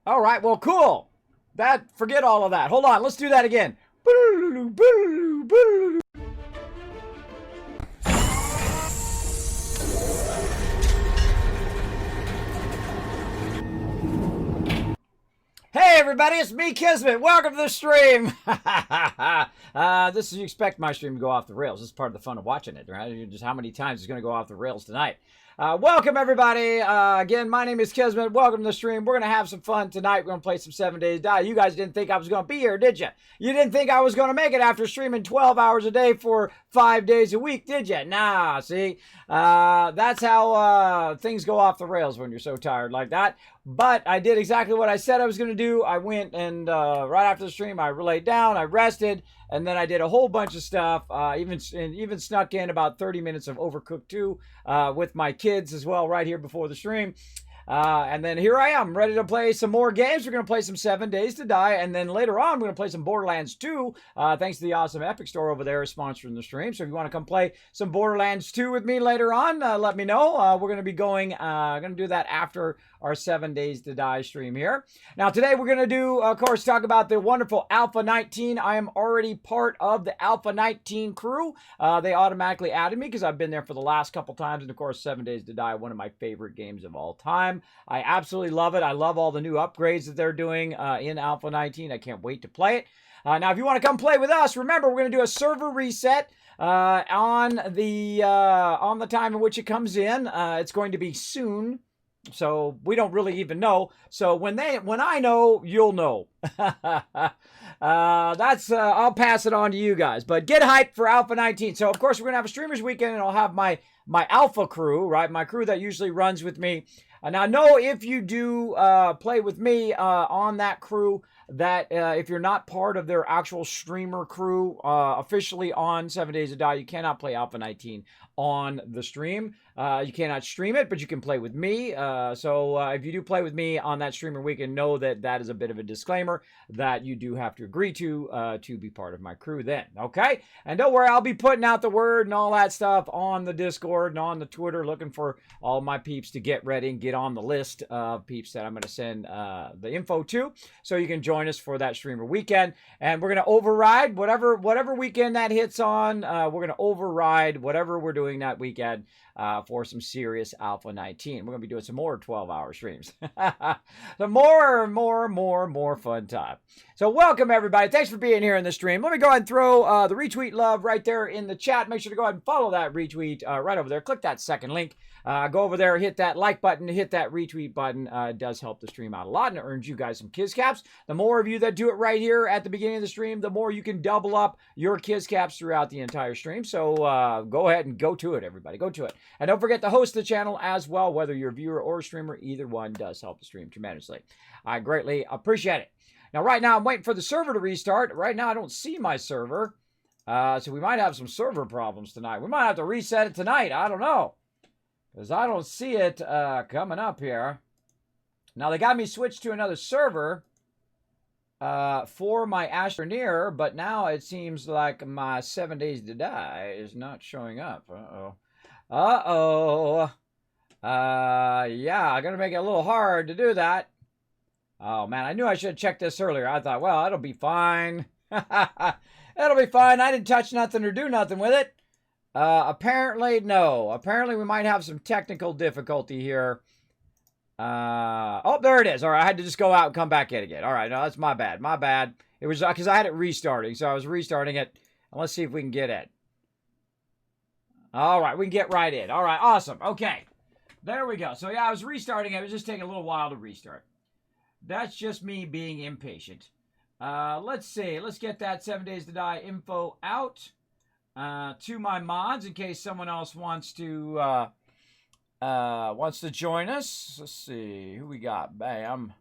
All right, well, cool. Forget all of that. Hold on, let's do that again. Hey everybody, it's me, Kismet. Welcome to the stream. This is, you expect my stream to go off the rails. This is part of the fun of watching it, right? Just how many times it's going to go off the rails tonight. Welcome everybody. Again, my name is Kismet. Welcome to the stream. We're going to have some fun tonight. We're going to play some 7 Days to Die. You guys didn't think I was going to be here, did you? You didn't think I was going to make it after streaming 12 hours a day for 5 days a week, did you? Nah, see? That's how things go off the rails when you're so tired like that. But I did exactly what I said I was going to do. I went and right after the stream, I laid down, I rested, and then I did a whole bunch of stuff. Even snuck in about 30 minutes of Overcooked 2 with my kids as well right here before the stream. And then here I am, ready to play some more games. We're going to play some 7 Days to Die, and then later on, we're going to play some Borderlands 2, thanks to the awesome Epic Store over there sponsoring the stream. So if you want to come play some Borderlands 2 with me later on, let me know. We're going to be going to do that after our 7 Days to Die stream here. Now, today we're going to do, of course, talk about the wonderful Alpha 19. I am already part of the Alpha 19 crew. They automatically added me because I've been there for the last couple times. And, of course, 7 Days to Die, one of my favorite games of all time. I absolutely love it. I love all the new upgrades that they're doing in Alpha 19. I can't wait to play it. Now, if you want to come play with us, remember, we're going to do a server reset on the time in which it comes in. It's going to be soon. So we don't really even know. So when I know, you'll know. I'll pass it on to you guys. But get hyped for Alpha 19. So of course we're gonna have a streamers weekend, and I'll have my Alpha crew, right? My crew that usually runs with me. Now know if you do play with me on that crew, that if you're not part of their actual streamer crew officially on 7 Days to Die, you cannot play Alpha 19 on the stream. You cannot stream it, but you can play with me. So if you do play with me on that streamer weekend, know that that is a bit of a disclaimer that you do have to agree to be part of my crew then, okay? And don't worry, I'll be putting out the word and all that stuff on the Discord and on the Twitter, looking for all my peeps to get ready and get on the list of peeps that I'm going to send the info to, so you can join us for that streamer weekend. And we're going to override whatever weekend that hits on. We're going to override whatever we're doing that weekend for some serious Alpha 19. We're going to be doing some more 12-hour streams. So more fun time. So welcome, everybody. Thanks for being here in the stream. Let me go ahead and throw the retweet love right there in the chat. Make sure to go ahead and follow that retweet right over there. Click that second link. Go over there, hit that like button, hit that retweet button. It does help the stream out a lot, and it earns you guys some Kiz Caps. The more of you that do it right here at the beginning of the stream, the more you can double up your Kiz Caps throughout the entire stream. So go ahead and go to it, everybody. Go to it. And don't forget to host the channel as well, whether you're a viewer or a streamer. Either one does help the stream tremendously. I greatly appreciate it. Now, right now, I'm waiting for the server to restart. Right now, I don't see my server. So we might have some server problems tonight. We might have to reset it tonight. I don't know, because I don't see it coming up here. Now, they got me switched to another server for my Astroneer, but now it seems like my 7 Days to Die is not showing up. Yeah, I'm going to make it a little hard to do that. Oh, man, I knew I should have checked this earlier. I thought, well, it'll be fine. It'll be fine. I didn't touch nothing or do nothing with it. Apparently, no. Apparently, we might have some technical difficulty here. Oh, there it is. All right, I had to just go out and come back in again. All right, no, that's my bad. My bad. It was because I had it restarting, so I was restarting it. And let's see if we can get it. All right, we can get right in. All right, awesome. Okay, there we go. So, yeah, I was restarting. It was just taking a little while to restart. That's just me being impatient. Let's see. Let's get that 7 Days to Die info out to my mods in case someone else wants to join us. Let's see who we got. Bam.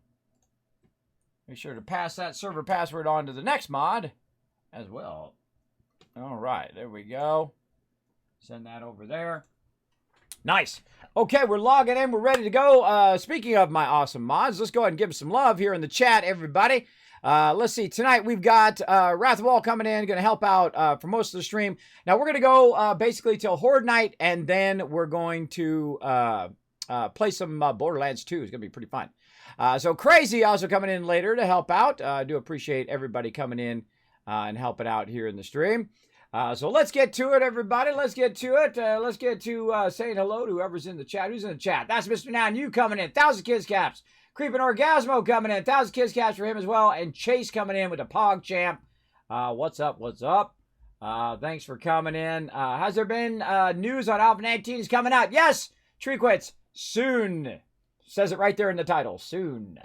Make sure to pass that server password on to the next mod as well. All right, there we go. Send that over there. Nice. Okay, we're logging in. We're ready to go. Speaking of my awesome mods, let's go ahead and give them some love here in the chat, everybody. Let's see. Tonight we've got Wrath of All coming in, going to help out for most of the stream. Now we're going to go basically till Horde Night, and then we're going to play some Borderlands 2. It's going to be pretty fun. So Crazy also coming in later to help out. I do appreciate everybody coming in and helping out here in the stream. So let's get to it, everybody. Let's get to it. Let's get to saying hello to whoever's in the chat. Who's in the chat? That's Mr. Nan. You coming in. 1,000 Kids Caps. Creeping Orgasmo coming in. 1,000 Kids Caps for him as well. And Chase coming in with the Pog Champ. What's up? What's up? Thanks for coming in. Has there been news on Alpha 19 is coming out? Yes. Tree Quits. Soon. Says it right there in the title. Soon.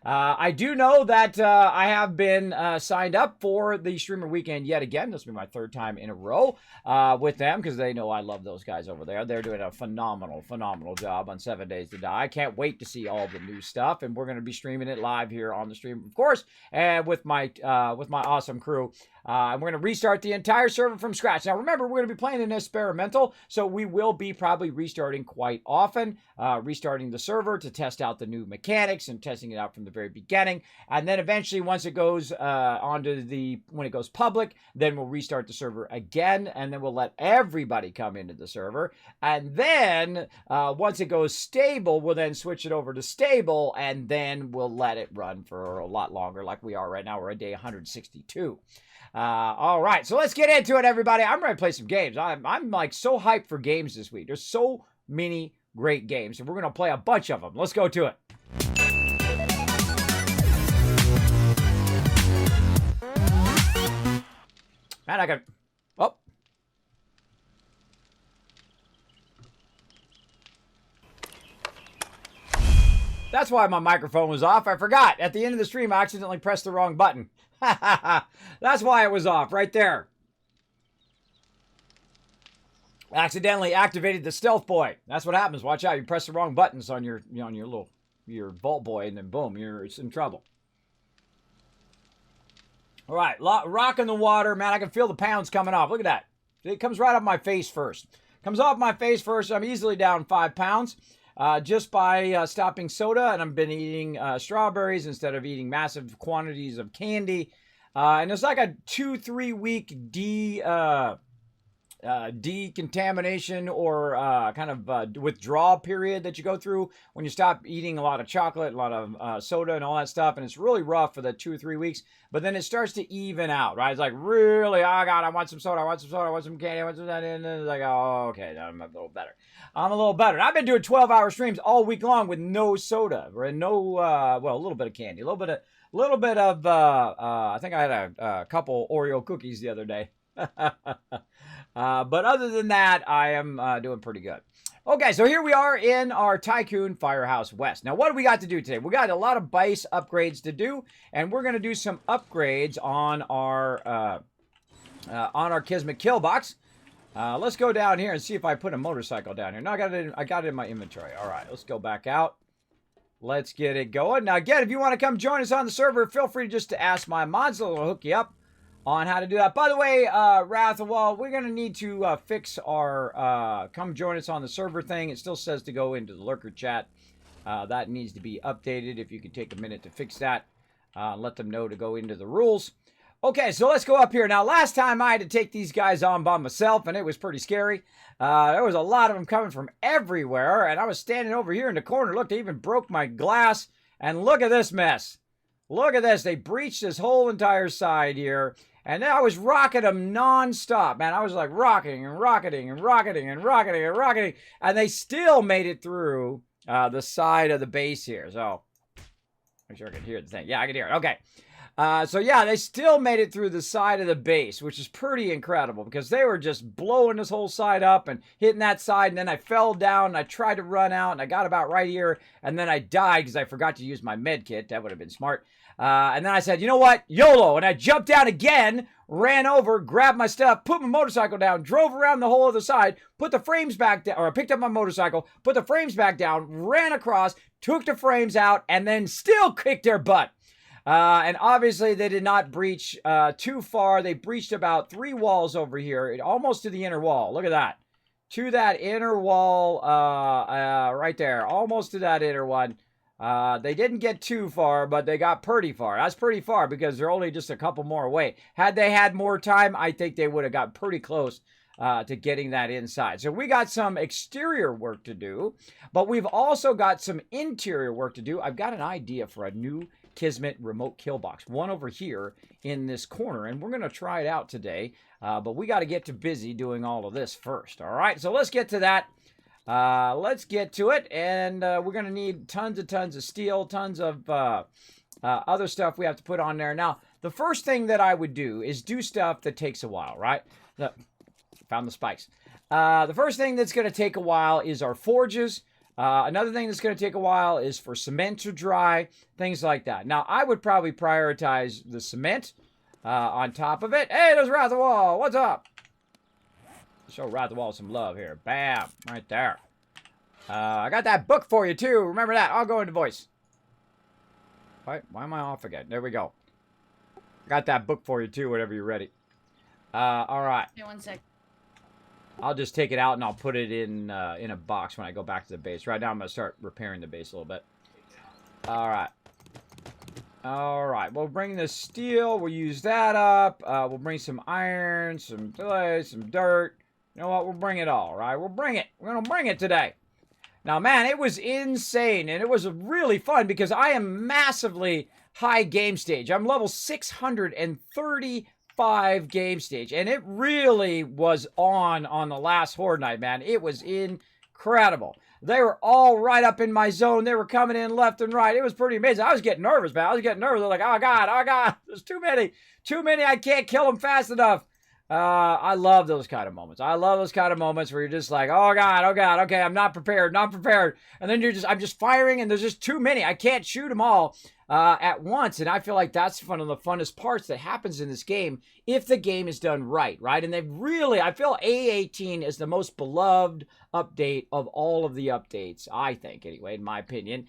I do know that I have been signed up for the Streamer Weekend yet again. This will be my third time in a row with them because they know I love those guys over there. They're doing a phenomenal, phenomenal job on 7 Days to Die. I can't wait to see all the new stuff, and we're going to be streaming it live here on the stream, of course, and with my awesome crew. And we're going to restart the entire server from scratch. Now, remember, we're going to be playing an experimental, so we will be probably restarting quite often, restarting the server to test out the new mechanics and testing it out from the very beginning. And then eventually, once it goes when it goes public, then we'll restart the server again, and then we'll let everybody come into the server. And then, once it goes stable, we'll then switch it over to stable, and then we'll let it run for a lot longer like we are right now. We're at day 162. All right, so let's get into it, everybody. I'm ready to play some games. I'm like so hyped for games this week. There's so many great games, and we're going to play a bunch of them. Let's go to it. Man, I got... Oh. That's why my microphone was off. I forgot. At the end of the stream, I accidentally pressed the wrong button. That's why it was off right there. Accidentally activated the stealth boy. That's what happens. Watch out. You press the wrong buttons on your Vault Boy, and then boom, you're in trouble. All right, rock in the water, man. I can feel the pounds coming off. Look at that. It comes right off my face first. Comes off my face first. I'm easily down 5 pounds. Just by stopping soda, and I've been eating strawberries instead of eating massive quantities of candy. And it's like a 2-3 week decontamination or kind of withdrawal period that you go through when you stop eating a lot of chocolate, a lot of soda and all that stuff. And it's really rough for the 2 or 3 weeks, but then it starts to even out, right? It's like, really, oh God, I want some soda, I want some soda, I want some candy, I want some that. And then it's like, oh, okay, I'm a little better. I'm a little better. And I've been doing 12-hour streams all week long with no soda or no, well, a little bit of candy, a little bit of, I think I had a couple Oreo cookies the other day. But other than that, I am doing pretty good. Okay, so here we are in our Tycoon Firehouse West. Now, what do we got to do today? We got a lot of base upgrades to do, and we're going to do some upgrades on our Kismet Killbox. Let's go down here and see if I put a motorcycle down here. No, I got it in my inventory. All right, let's go back out. Let's get it going. Now, again, if you want to come join us on the server, feel free just to ask my mods. They'll hook you up on how to do that. By the way, Rathawal, we're going to need to fix our come join us on the server thing. It still says to go into the lurker chat. That needs to be updated. If you could take a minute to fix that, let them know to go into the rules. Okay, so let's go up here. Now, last time I had to take these guys on by myself, and it was pretty scary. There was a lot of them coming from everywhere, and I was standing over here in the corner. Look, they even broke my glass, and look at this mess. Look at this. They breached this whole entire side here, and then I was rocking them nonstop, man. I was like rocketing and rocketing and rocketing and rocketing and rocketing, and they still made it through the side of the base here. So, make sure I can hear the thing. Yeah, I can hear it. Okay. So yeah, they still made it through the side of the base, which is pretty incredible because they were just blowing this whole side up and hitting that side. And then I fell down and I tried to run out and I got about right here. And then I died because I forgot to use my med kit. That would have been smart. And then I said, you know what? YOLO. And I jumped down again, ran over, grabbed my stuff, put my motorcycle down, drove around the whole other side, put the frames back down, or I picked up my motorcycle, put the frames back down, ran across, took the frames out, and then still kicked their butt. And obviously, they did not breach too far. They breached about 3 walls over here, almost to the inner wall. Look at that. To that inner wall right there. Almost to that inner one. They didn't get too far, but they got pretty far. That's pretty far because they're only just a couple more away. Had they had more time, I think they would have got pretty close to getting that inside. So we got some exterior work to do, but we've also got some interior work to do. I've got an idea for a new Kismet remote kill box, one over here in this corner, and we're going to try it out today, but we got to get to busy doing all of this first. All right, so let's get to that. Let's get to it, and we're going to need tons of steel, tons of other stuff we have to put on there. Now, the first thing that I would do is do stuff that takes a while, right? Found the spikes. The first thing that's going to take a while is our forges. Another thing that's going to take a while is for cement to dry, things like that. Now, I would probably prioritize the cement on top of it. Hey, there's Wrath the Wall. What's up? Show Wrath the Wall some love here. Bam. Right there. I got that book for you, too. Remember that. I'll go into voice. Why am I off again? There we go. Got that book for you, too, whenever you're ready. All right. Okay, 1 sec. I'll just take it out and I'll put it in a box when I go back to the base. Right now, I'm going to start repairing the base a little bit. All right. All right. We'll bring the steel. We'll use that up. We'll bring some iron, some clay, some dirt. You know what? We'll bring it all, right? We'll bring it. We're going to bring it today. Now, man, it was insane, and it was really fun because I am massively high game stage. I'm level 635 game stage, and it really was on the last Horde night, man. It was incredible. They were all right up in my zone. They were coming in left and right. It was pretty amazing. I was getting nervous, man. I was getting nervous. I was like, oh, God, there's too many. Too many. I can't kill them fast enough. I love those kind of moments. I love those kind of moments where you're just like, oh God, okay, I'm not prepared. And then I'm just firing and there's just too many. I can't shoot them all at once. And I feel like that's one of the funnest parts that happens in this game if the game is done right? And I feel A18 is the most beloved update of all of the updates, I think, anyway, in my opinion,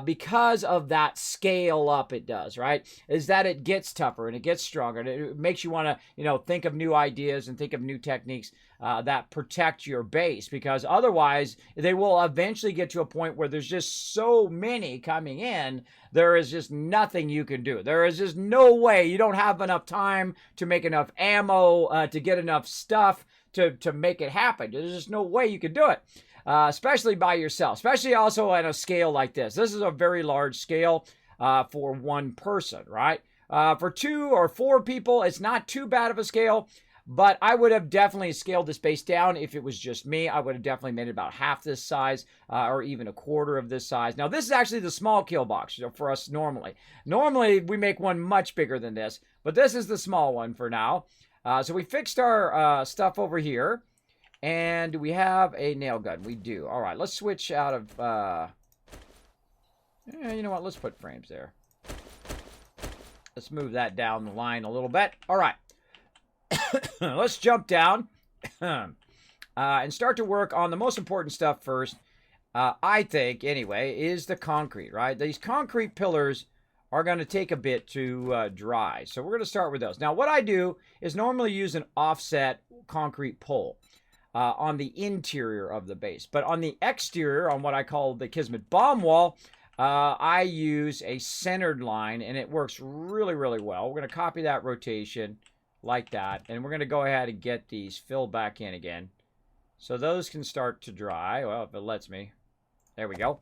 because of that scale up it does, right? Is that it gets tougher and it gets stronger and it makes you want to, think of new ideas and think of new techniques that protect your base, because otherwise they will eventually get to a point where there's just so many coming in, there is just nothing you can do. There is just no way. You don't have enough time to make enough ammo, to get enough stuff to make it happen. There's just no way you could do it, especially by yourself, especially also at a scale like this. This is a very large scale for one person, right? For 2 or 4 people, it's not too bad of a scale, but I would have definitely scaled this base down if it was just me. I would have definitely made it about half this size or even a quarter of this size. Now, this is actually the small kill box for us normally. Normally, we make one much bigger than this, but this is the small one for now. So we fixed our stuff over here, and we have a nail gun. We do. All right, let's switch out of... you know what? Let's put frames there. Let's move that down the line a little bit. All right. Let's jump down and start to work on the most important stuff first, I think, anyway, is the concrete, right? These concrete pillars are going to take a bit to dry. So we're going to start with those. Now, what I do is normally use an offset concrete pole on the interior of the base. But on the exterior, on what I call the Kismet bomb wall, I use a centered line, and it works really, really well. We're going to copy that rotation like that, and we're going to go ahead and get these filled back in again. So those can start to dry. Well, if it lets me. There we go.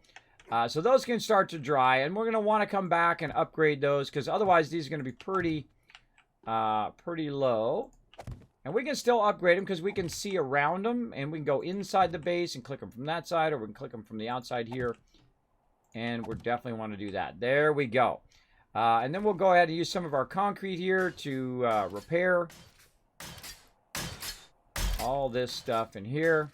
So those can start to dry, and we're going to want to come back and upgrade those, because otherwise these are going to be pretty low. And we can still upgrade them because we can see around them, and we can go inside the base and click them from that side, or we can click them from the outside here. And we definitely want to do that. There we go. And then we'll go ahead and use some of our concrete here to repair all this stuff in here.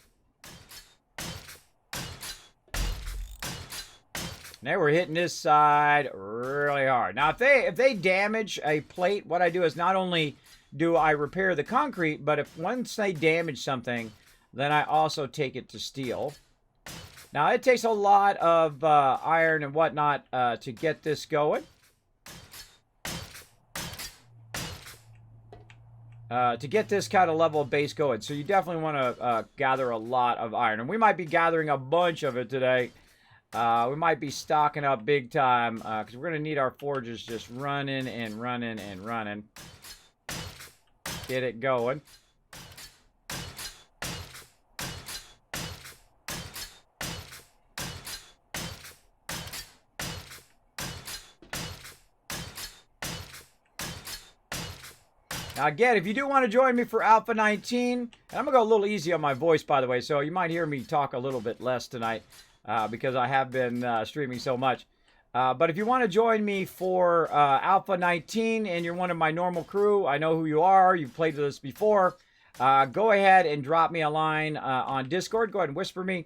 Now we're hitting this side really hard. Now, if they damage a plate, what I do is not only do I repair the concrete, but once they damage something, then I also take it to steel. Now, it takes a lot of iron and whatnot to get this going. To get this kind of level of base going. So you definitely want to gather a lot of iron. And we might be gathering a bunch of it today. We might be stocking up big time because we're going to need our forges just running and running and running. Get it going. Now, again, if you do want to join me for Alpha 19, and I'm going to go a little easy on my voice, by the way, so you might hear me talk a little bit less tonight because I have been streaming so much. But if you want to join me for Alpha 19 and you're one of my normal crew, I know who you are, you've played with us before, go ahead and drop me a line on Discord. Go ahead and whisper me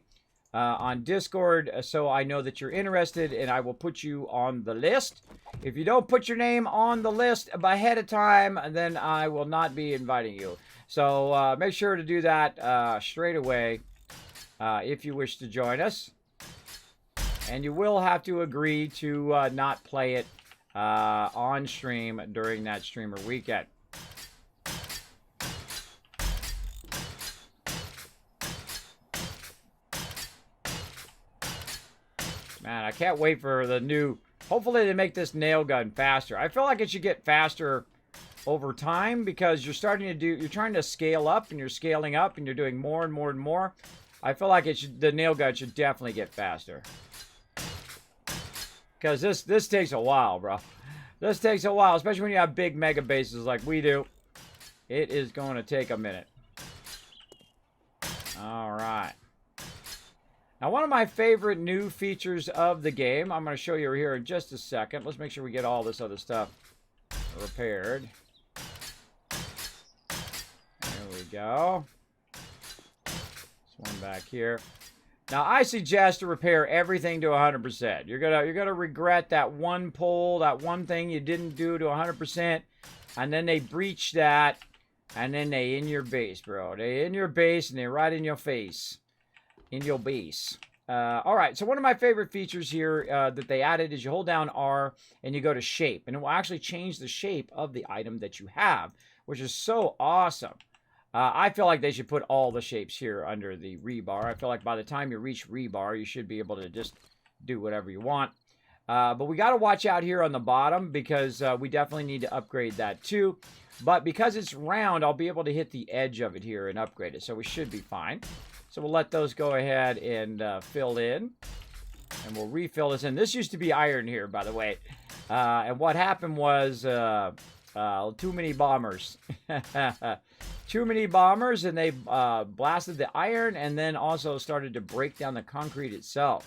on Discord so I know that you're interested, and I will put you on the list. If you don't put your name on the list ahead of time, then I will not be inviting you. So make sure to do that straight away if you wish to join us. And you will have to agree to not play it on stream during that streamer weekend. Man, I can't wait for the new... Hopefully they make this nail gun faster. I feel like it should get faster over time because you're starting to do... You're trying to scale up and you're scaling up and you're doing more and more and more. I feel like it should, the nail gun should definitely get faster. Because this takes a while, bro. This takes a while, especially when you have big mega bases like we do. It is going to take a minute. All right. Now, one of my favorite new features of the game, I'm going to show you here in just a second. Let's make sure we get all this other stuff repaired. There we go. This one back here. Now, I suggest to repair everything to 100%. You're gonna regret that one pull, that one thing you didn't do to 100%, and then they breach that, and then they in your base, bro. They in your base, and they right in your face. In your base. All right, so one of my favorite features here that they added is you hold down R and you go to shape, and it will actually change the shape of the item that you have, which is so awesome. I feel like they should put all the shapes here under the rebar. I feel like by the time you reach rebar, you should be able to just do whatever you want. But we got to watch out here on the bottom because we definitely need to upgrade that too. But because it's round, I'll be able to hit the edge of it here and upgrade it, so we should be fine. So we'll let those go ahead and fill in. And we'll refill this in. This used to be iron here, by the way. And what happened was too many bombers. Too many bombers, and they blasted the iron and then also started to break down the concrete itself.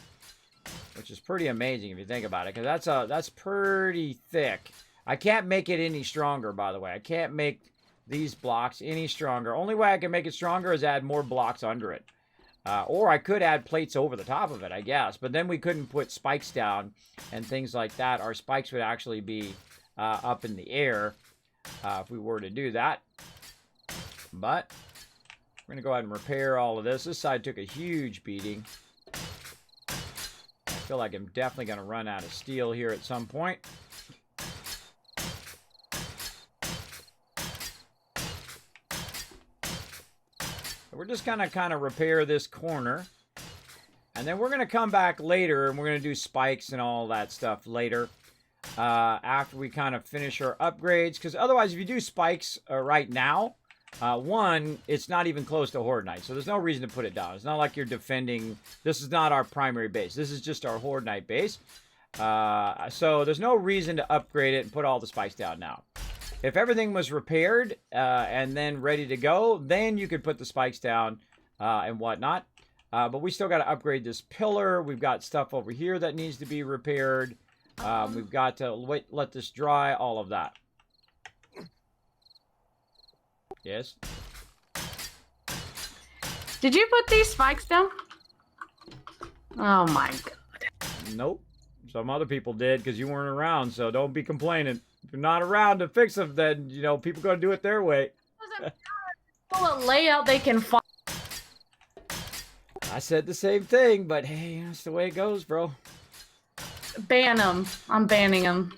Which is pretty amazing if you think about it, because that's pretty thick. I can't make it any stronger, by the way. I can't make these blocks any stronger. Only way I can make it stronger is add more blocks under it. Or I could add plates over the top of it, I guess. But then we couldn't put spikes down and things like that. Our spikes would actually be up in the air if we were to do that. But we're going to go ahead and repair all of this. This side took a huge beating. I feel like I'm definitely going to run out of steel here at some point. We're just going to kind of repair this corner. And then we're going to come back later and we're going to do spikes and all that stuff later. After we kind of finish our upgrades. Because otherwise, if you do spikes right now, one, it's not even close to Horde Night. So there's no reason to put it down. It's not like you're defending. This is not our primary base. This is just our Horde Night base. So there's no reason to upgrade it and put all the spikes down now. If everything was repaired and then ready to go, then you could put the spikes down and whatnot. But we still got to upgrade this pillar. We've got stuff over here that needs to be repaired. We've got to let this dry, all of that. Yes? Did you put these spikes down? Oh my god. Nope. Some other people did because you weren't around, so don't be complaining. If you're not around to fix them, then, you know, people going to do it their way. A layout they can find. I said the same thing, but hey, that's the way it goes, bro. Ban them. I'm banning them.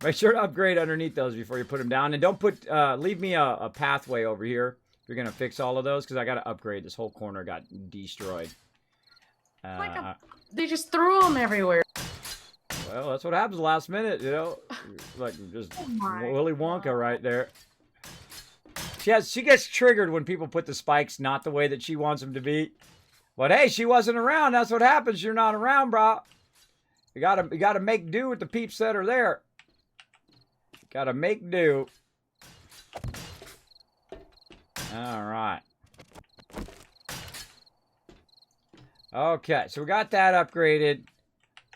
Make sure to upgrade underneath those before you put them down. And don't put, leave me a pathway over here if you're going to fix all of those, because I got to upgrade. This whole corner got destroyed. They just threw them everywhere. Well, that's what happens last minute, you know? Like, just Willy Wonka right there. She gets triggered when people put the spikes not the way that she wants them to be. But hey, she wasn't around. That's what happens. You're not around, bro. You gotta make do with the peeps that are there. Gotta make do. All right. Okay, so we got that upgraded.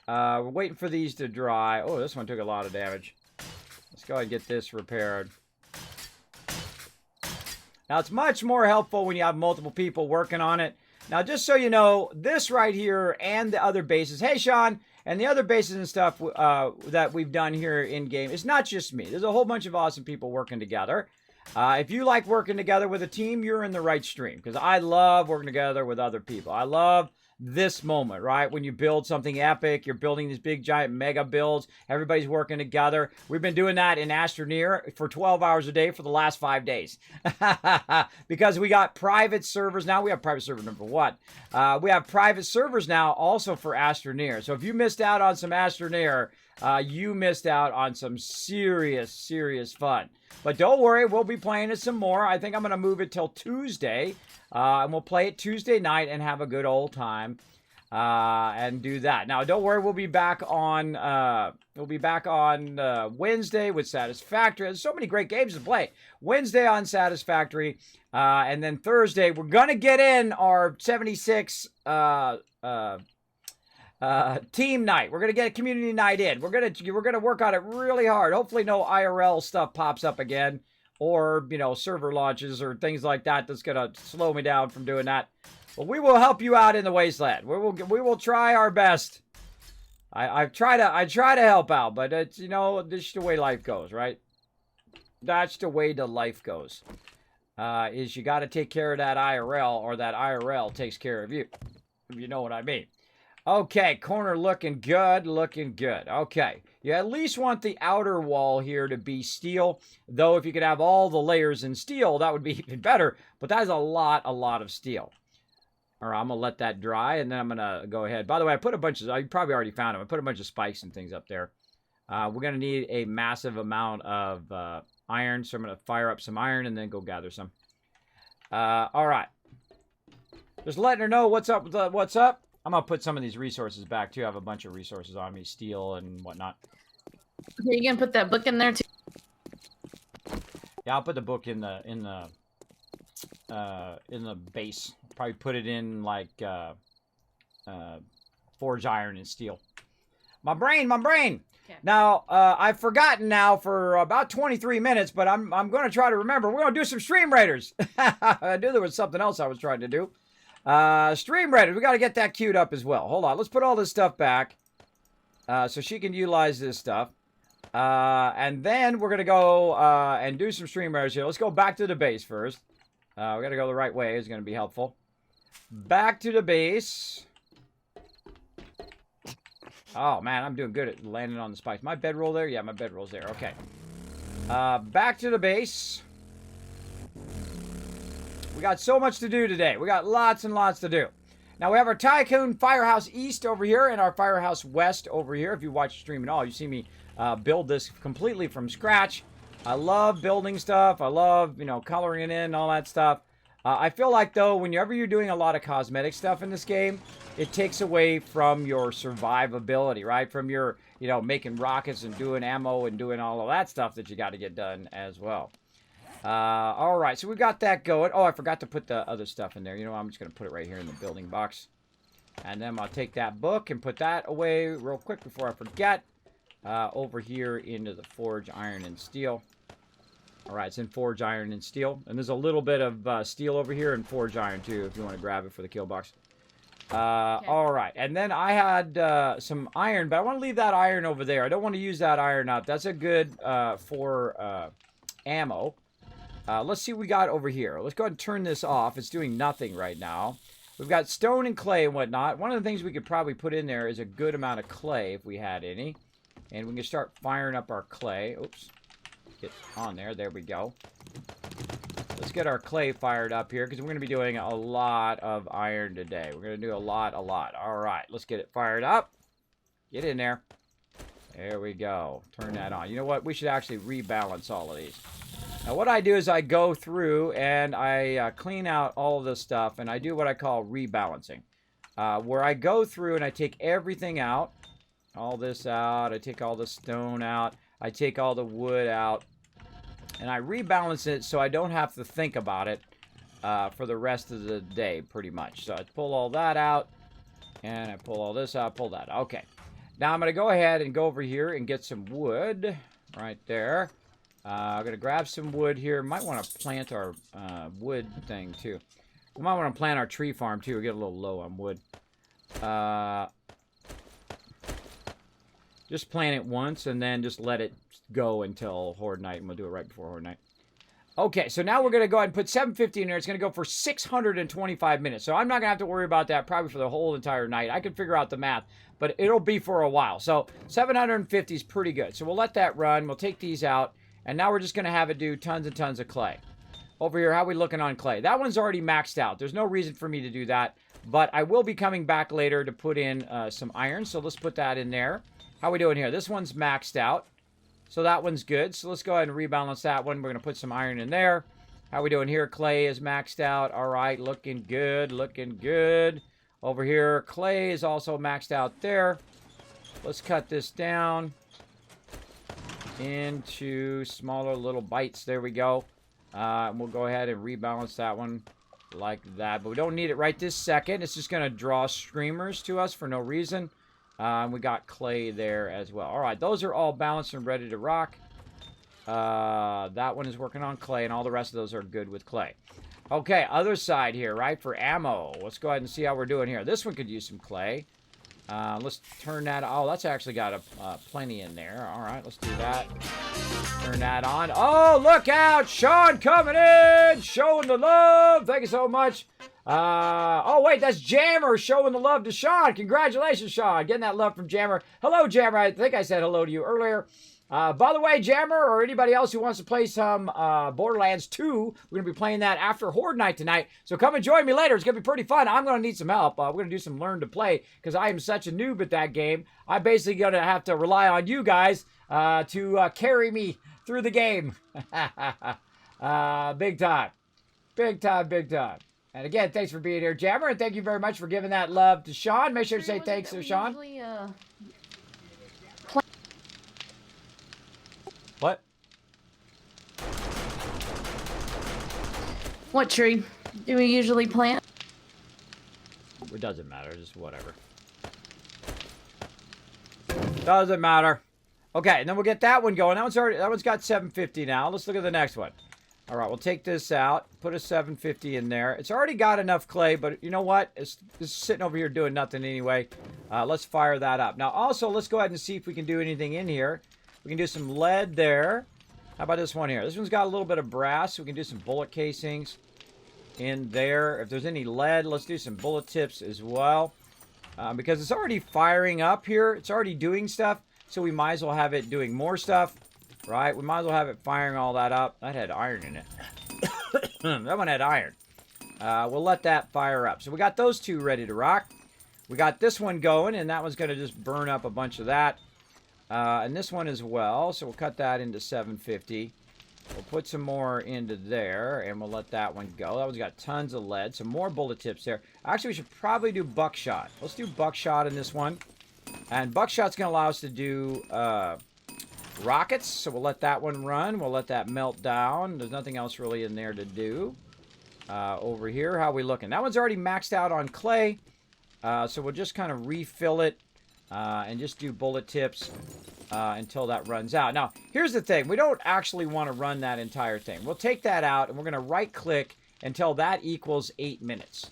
We're waiting for these to dry. Oh, this one took a lot of damage. Let's go ahead and get this repaired. Now, it's much more helpful when you have multiple people working on it. Now, just so you know, this right here and the other bases, hey, Sean, and the other bases and stuff that we've done here in-game, it's not just me. There's a whole bunch of awesome people working together. If you like working together with a team, you're in the right stream, because I love working together with other people. I love this moment, right? When you build something epic, you're building these big, giant mega builds. Everybody's working together. We've been doing that in Astroneer for 12 hours a day for the last 5 days. Because we got private servers. Now we have private server number 1. We have private servers now also for Astroneer. So if you missed out on some Astroneer, you missed out on some serious, serious fun. But don't worry, we'll be playing it some more. I think I'm going to move it till Tuesday. And we'll play it Tuesday night and have a good old time. And do that. Now, don't worry, we'll be back on Wednesday with Satisfactory. There's so many great games to play. Wednesday on Satisfactory. And then Thursday, we're going to get in our 76 team night. We're gonna get a community night in. We're gonna work on it really hard. Hopefully no IRL stuff pops up again, or server launches or things like that that's gonna slow me down from doing that. But we will help you out in the wasteland. We will try our best. I try to help out, but it's this is the way life goes, right? That's the way the life goes. Is you got to take care of that IRL, or that IRL takes care of you. If you know what I mean. Okay, corner looking good, looking good. Okay, you at least want the outer wall here to be steel, though if you could have all the layers in steel, that would be even better, but that is a lot of steel. All right, I'm going to let that dry, and then I'm going to go ahead. By the way, I put a bunch of, you probably already found them, I put a bunch of spikes and things up there. We're going to need a massive amount of iron, so I'm going to fire up some iron and then go gather some. All right. Just letting her know what's up with what's up. I'm going to put some of these resources back, too. I have a bunch of resources on me, steel and whatnot. Are you going to put that book in there, too? Yeah, I'll put the book in the base. Probably put it in, like, forge iron and steel. My brain! Okay. Now, I've forgotten now for about 23 minutes, but I'm going to try to remember. We're going to do some Stream Raiders. I knew there was something else I was trying to do. Stream Raiders. We got to get that queued up as well. Hold on. Let's put all this stuff back so she can utilize this stuff. And then we're going to go and do some Stream Raiders here. Let's go back to the base first. We got to go the right way. It's going to be helpful. Back to the base. Oh, man. I'm doing good at landing on the spikes. My bedroll there? Yeah, my bedroll's there. Okay. Back to the base. We got so much to do today. We got lots and lots to do. Now, we have our Tycoon Firehouse East over here and our Firehouse West over here. If you watch the stream at all, you see me build this completely from scratch. I love building stuff. I love, coloring it in and all that stuff. I feel like, though, whenever you're doing a lot of cosmetic stuff in this game, it takes away from your survivability, right? From your, making rockets and doing ammo and doing all of that stuff that you got to get done as well. All right, so we got that going. Oh, I forgot to put the other stuff in there. I'm just going to put it right here in the building box. And then I'll take that book and put that away real quick before I forget. Over here into the forge iron and steel. All right, it's in forge iron and steel. And there's a little bit of steel over here and forge iron, too, if you want to grab it for the kill box. Okay. All right, and then I had some iron, but I want to leave that iron over there. I don't want to use that iron up. That's a good for ammo. Let's see what we got over here. Let's go ahead and turn this off. It's doing nothing right now. We've got stone and clay and whatnot. One of the things we could probably put in there is a good amount of clay if we had any. And we can start firing up our clay. Oops. Get on there. There we go. Let's get our clay fired up here because we're going to be doing a lot of iron today. We're going to do a lot. All right. Let's get it fired up. Get in there. There we go. Turn that on. You know what? We should actually rebalance all of these. Now, what I do is I go through and I clean out all of this stuff, and I do what I call rebalancing, where I go through and I take everything out, all this out, I take all the stone out, I take all the wood out, and I rebalance it so I don't have to think about it for the rest of the day, pretty much. So I pull all that out, and I pull all this out, pull that. Okay. Now I'm going to go ahead and go over here and get some wood right there. I'm going to grab some wood here. Might want to plant our wood thing, too. We might want to plant our tree farm, too. We'll get a little low on wood. Just plant it once, and then just let it go until Horde Night, and we'll do it right before Horde Night. Okay, so now we're going to go ahead and put 750 in there. It's going to go for 625 minutes. So I'm not going to have to worry about that probably for the whole entire night. I can figure out the math, but it'll be for a while. So 750 is pretty good. So we'll let that run. We'll take these out, and now we're just going to have it do tons and tons of clay. Over here, how are we looking on clay? That one's already maxed out. There's no reason for me to do that, but I will be coming back later to put in some iron. So let's put that in there. How are we doing here? This one's maxed out. So that one's good. So let's go ahead and rebalance that one. We're going to put some iron in there. How are we doing here? Clay is maxed out. All right, looking good, looking good. Over here, clay is also maxed out there. Let's cut this down into smaller little bites. There we go. And we'll go ahead and rebalance that one like that. But we don't need it right this second. It's just going to draw streamers to us for no reason. We got clay there as well. All right, those are all balanced and ready to rock. That one is working on clay, and all the rest of those are good with clay. Okay, other side here, right, for ammo. Let's go ahead and see how we're doing here. This one could use some clay. Let's turn that. Oh, that's actually got plenty in there. All right, let's do that. Turn that on. Oh, look out! Sean coming in! Showing the love! Thank you so much. Oh, wait, that's Jammer showing the love to Sean. Congratulations, Sean. Getting that love from Jammer. Hello, Jammer. I think I said hello to you earlier. By the way, Jammer, or anybody else who wants to play some Borderlands 2, we're going to be playing that after Horde Night tonight. So come and join me later. It's going to be pretty fun. I'm going to need some help. We're going to do some learn to play because I am such a noob at that game. I'm basically going to have to rely on you guys to carry me through the game. Big time. Big time, big time. And again, thanks for being here, Jammer, and thank you very much for giving that love to Sean. Make sure to say thanks to Sean. What? What tree do we usually plant? It doesn't matter, just whatever. Doesn't matter. Okay, and then we'll get that one going. That one's got 750 now. Let's look at the next one. All right, we'll take this out, put a 750 in there. It's already got enough clay, but you know what? It's sitting over here doing nothing anyway. Let's fire that up. Now, also, let's go ahead and see if we can do anything in here. We can do some lead there. How about this one here? This one's got a little bit of brass, so we can do some bullet casings in there. If there's any lead, let's do some bullet tips as well. Because it's already firing up here. It's already doing stuff, so we might as well have it doing more stuff. Right? We might as well have it firing all that up. That had iron in it. That one had iron. We'll let that fire up. So we got those two ready to rock. We got this one going, and that one's going to just burn up a bunch of that. And this one as well. So we'll cut that into 750. We'll put some more into there, and we'll let that one go. That one's got tons of lead. Some more bullet tips there. Actually, we should probably do buckshot. Let's do buckshot in this one. And buckshot's going to allow us to do rockets, so we'll let that one run. We'll let that melt down. There's nothing else really in there to do. Over here, how are we looking? That one's already maxed out on clay, so we'll just kind of refill it and just do bullet tips until that runs out. Now, here's the thing. We don't actually want to run that entire thing. We'll take that out, and we're going to right-click until that equals 8 minutes.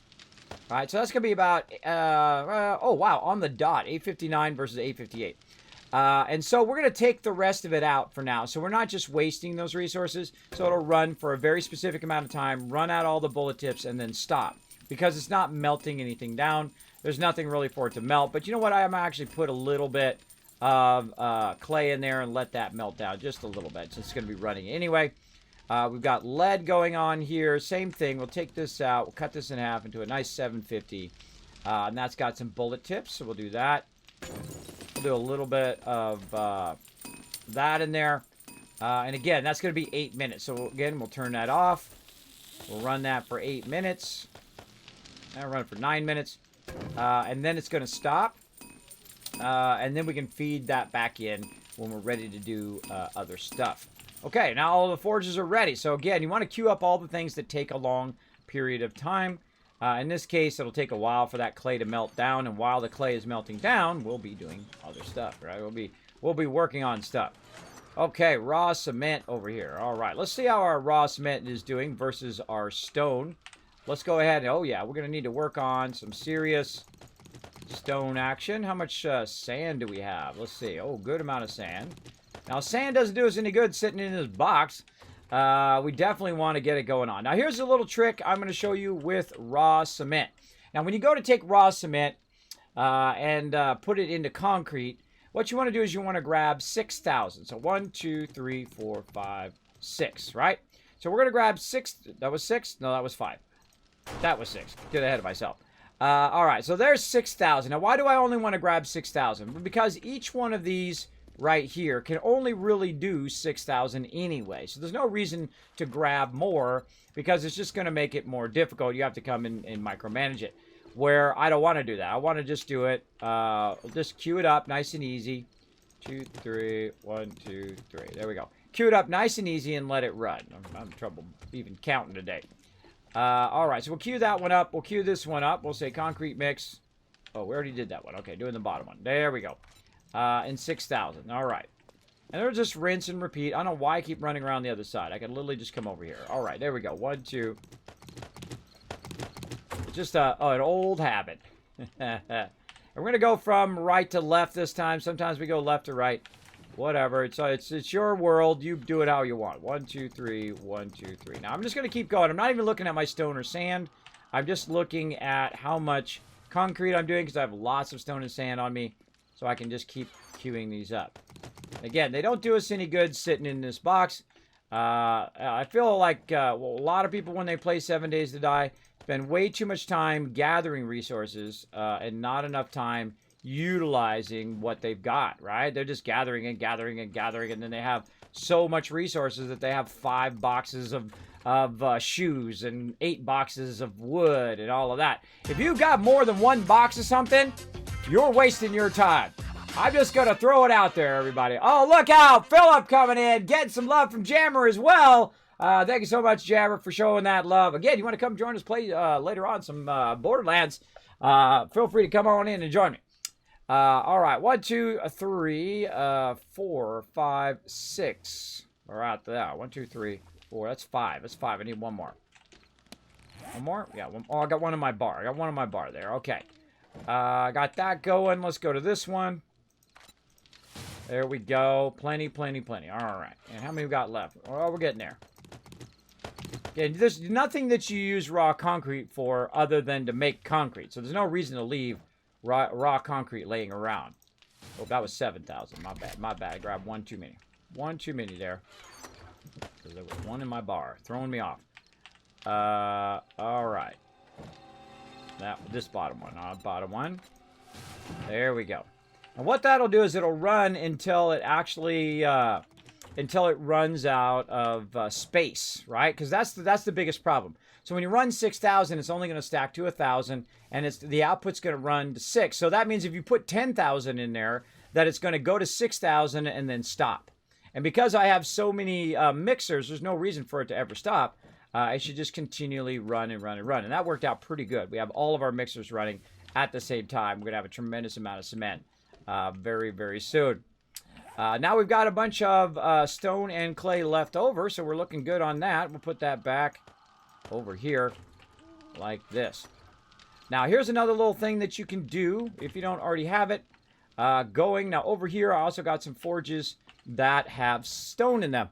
All right, so that's going to be about, oh, wow, on the dot, 8:59 versus 8:58. And so we're going to take the rest of it out for now. So we're not just wasting those resources. So it'll run for a very specific amount of time, run out all the bullet tips, and then stop. Because it's not melting anything down. There's nothing really for it to melt. But you know what? I'm actually put a little bit of clay in there and let that melt down just a little bit. So it's going to be running anyway. We've got lead going on here. Same thing. We'll take this out. We'll cut this in half into a nice 750. And that's got some bullet tips. So we'll do that. We'll do a little bit of that in there. And again, that's going to be 8 minutes. So again, we'll turn that off. We'll run that for 8 minutes. I'll run it for 9 minutes. And then it's going to stop. And then we can feed that back in. when we're ready to do other stuff. Okay, now all the forges are ready. So again, you want to queue up all the things that take a long period of time. In this case, it'll take a while for that clay to melt down, and while the clay is melting down, we'll be doing other stuff, right? We'll be working on stuff. Okay, raw cement over here. All right, let's see how our raw cement is doing versus our stone. Let's go ahead. Oh, yeah, we're going to need to work on some serious stone action. How much sand do we have? Let's see. Oh, good amount of sand. Now, sand doesn't do us any good sitting in this box. We definitely want to get it going on. Now, here's a little trick I'm going to show you with raw cement. Now, when you go to take raw cement and put it into concrete, what you want to do is you want to grab 6,000. So 1, 2, 3, 4, 5, 6, right? So we're going to grab 6. That was 6? No, that was 5. That was 6. Get ahead of myself. All right, so there's 6,000. Now, why do I only want to grab 6,000? Because each one of these right here can only really do 6,000 anyway. So there's no reason to grab more because it's just going to make it more difficult. You have to come in and micromanage it. Where I don't want to do that. I want to just do it. Just queue it up nice and easy. 2, 3, 1, 2, 3. There we go. Queue it up nice and easy and let it run. I'm having trouble even counting today. All right, so we'll queue that one up. We'll queue this one up. We'll say concrete mix. Oh, we already did that one. Okay, doing the bottom one. There we go. And 6,000. All right. And it'll just rinse and repeat. I don't know why I keep running around the other side. I could literally just come over here. All right, there we go. 1, 2. Just an old habit. And we're going to go from right to left this time. Sometimes we go left to right. Whatever. It's your world. You do it how you want. 1, 2, 3. 1, 2, 3. Now, I'm just going to keep going. I'm not even looking at my stone or sand. I'm just looking at how much concrete I'm doing because I have lots of stone and sand on me. So I can just keep queuing these up. Again, they don't do us any good sitting in this box. I feel like a lot of people, when they play 7 Days to Die, spend way too much time gathering resources and not enough time utilizing what they've got, right? They're just gathering and gathering and gathering, and then they have so much resources that they have 5 boxes of shoes and 8 boxes of wood and all of that. If you've got more than 1 box of something, you're wasting your time. I'm just going to throw it out there, everybody. Oh, look out. Philip coming in. Getting some love from Jammer as well. Thank you so much, Jammer, for showing that love. Again, you want to come join us play later on some Borderlands, feel free to come on in and join me. All right. 1, 2, 3, 4, 5, 6. We're out there. 1, 2, 3, 4. That's 5. That's 5. I need one more. One more? Yeah. Oh, I got one in my bar. I got one in my bar there. Okay. Got that going. Let's go to this one. There we go. Plenty, plenty, plenty. All right. And how many we got left? Oh, we're getting there. Yeah, there's nothing that you use raw concrete for other than to make concrete. So there's no reason to leave raw concrete laying around. Oh, that was 7,000. My bad. My bad. I grabbed one too many. One too many there. Because there was one in my bar. Throwing me off. All right. This bottom one. Bottom one. There we go. And what that'll do is it'll run until it actually until it runs out of space, right? Because that's the biggest problem. So when you run 6,000, it's only going to stack to 1,000, and the output's going to run to 6. So that means if you put 10,000 in there, that it's going to go to 6,000 and then stop. And because I have so many mixers, there's no reason for it to ever stop. I should just continually run and run and run. And that worked out pretty good. We have all of our mixers running at the same time. We're going to have a tremendous amount of cement very, very soon. Now we've got a bunch of stone and clay left over, so we're looking good on that. We'll put that back over here like this. Now here's another little thing that you can do if you don't already have it going. Now over here I also got some forges that have stone in them.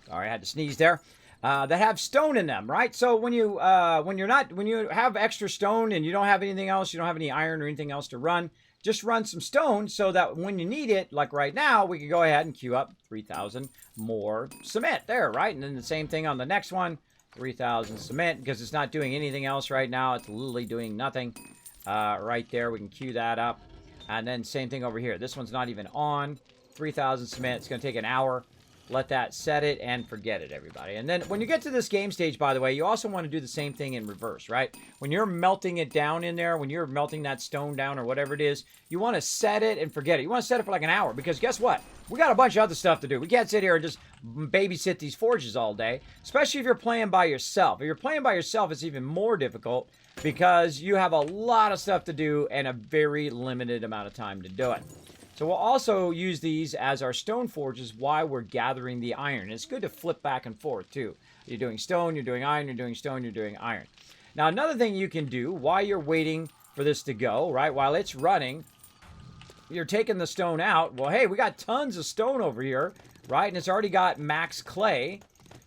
Sorry, I had to sneeze there. That have stone in them, right? So when you have extra stone and you don't have anything else, you don't have any iron or anything else to run, just run some stone so that when you need it, like right now, we can go ahead and queue up 3,000 more cement there, right? And then the same thing on the next one, 3,000 cement, because it's not doing anything else right now. It's literally doing nothing right there. We can queue that up. And then same thing over here. This one's not even on. 3,000 cement. It's going to take an hour. let that set it and forget it, everybody. And then when you get to this game stage, by the way, you also want to do the same thing in reverse, right? When you're melting it down in there, when you're melting that stone down or whatever it is, you want to set it and forget it. You want to set it for like an hour, because guess what? We got a bunch of other stuff to do. We can't sit here and just babysit these forges all day, especially if you're playing by yourself. If you're playing by yourself, it's even more difficult because you have a lot of stuff to do and a very limited amount of time to do it. So we'll also use these as our stone forges while we're gathering the iron. It's good to flip back and forth too. You're doing stone, you're doing iron, you're doing stone, you're doing iron. Now another thing you can do while you're waiting for this to go, right, while it's running, you're taking the stone out. Well, hey, we got tons of stone over here, right, and it's already got max clay.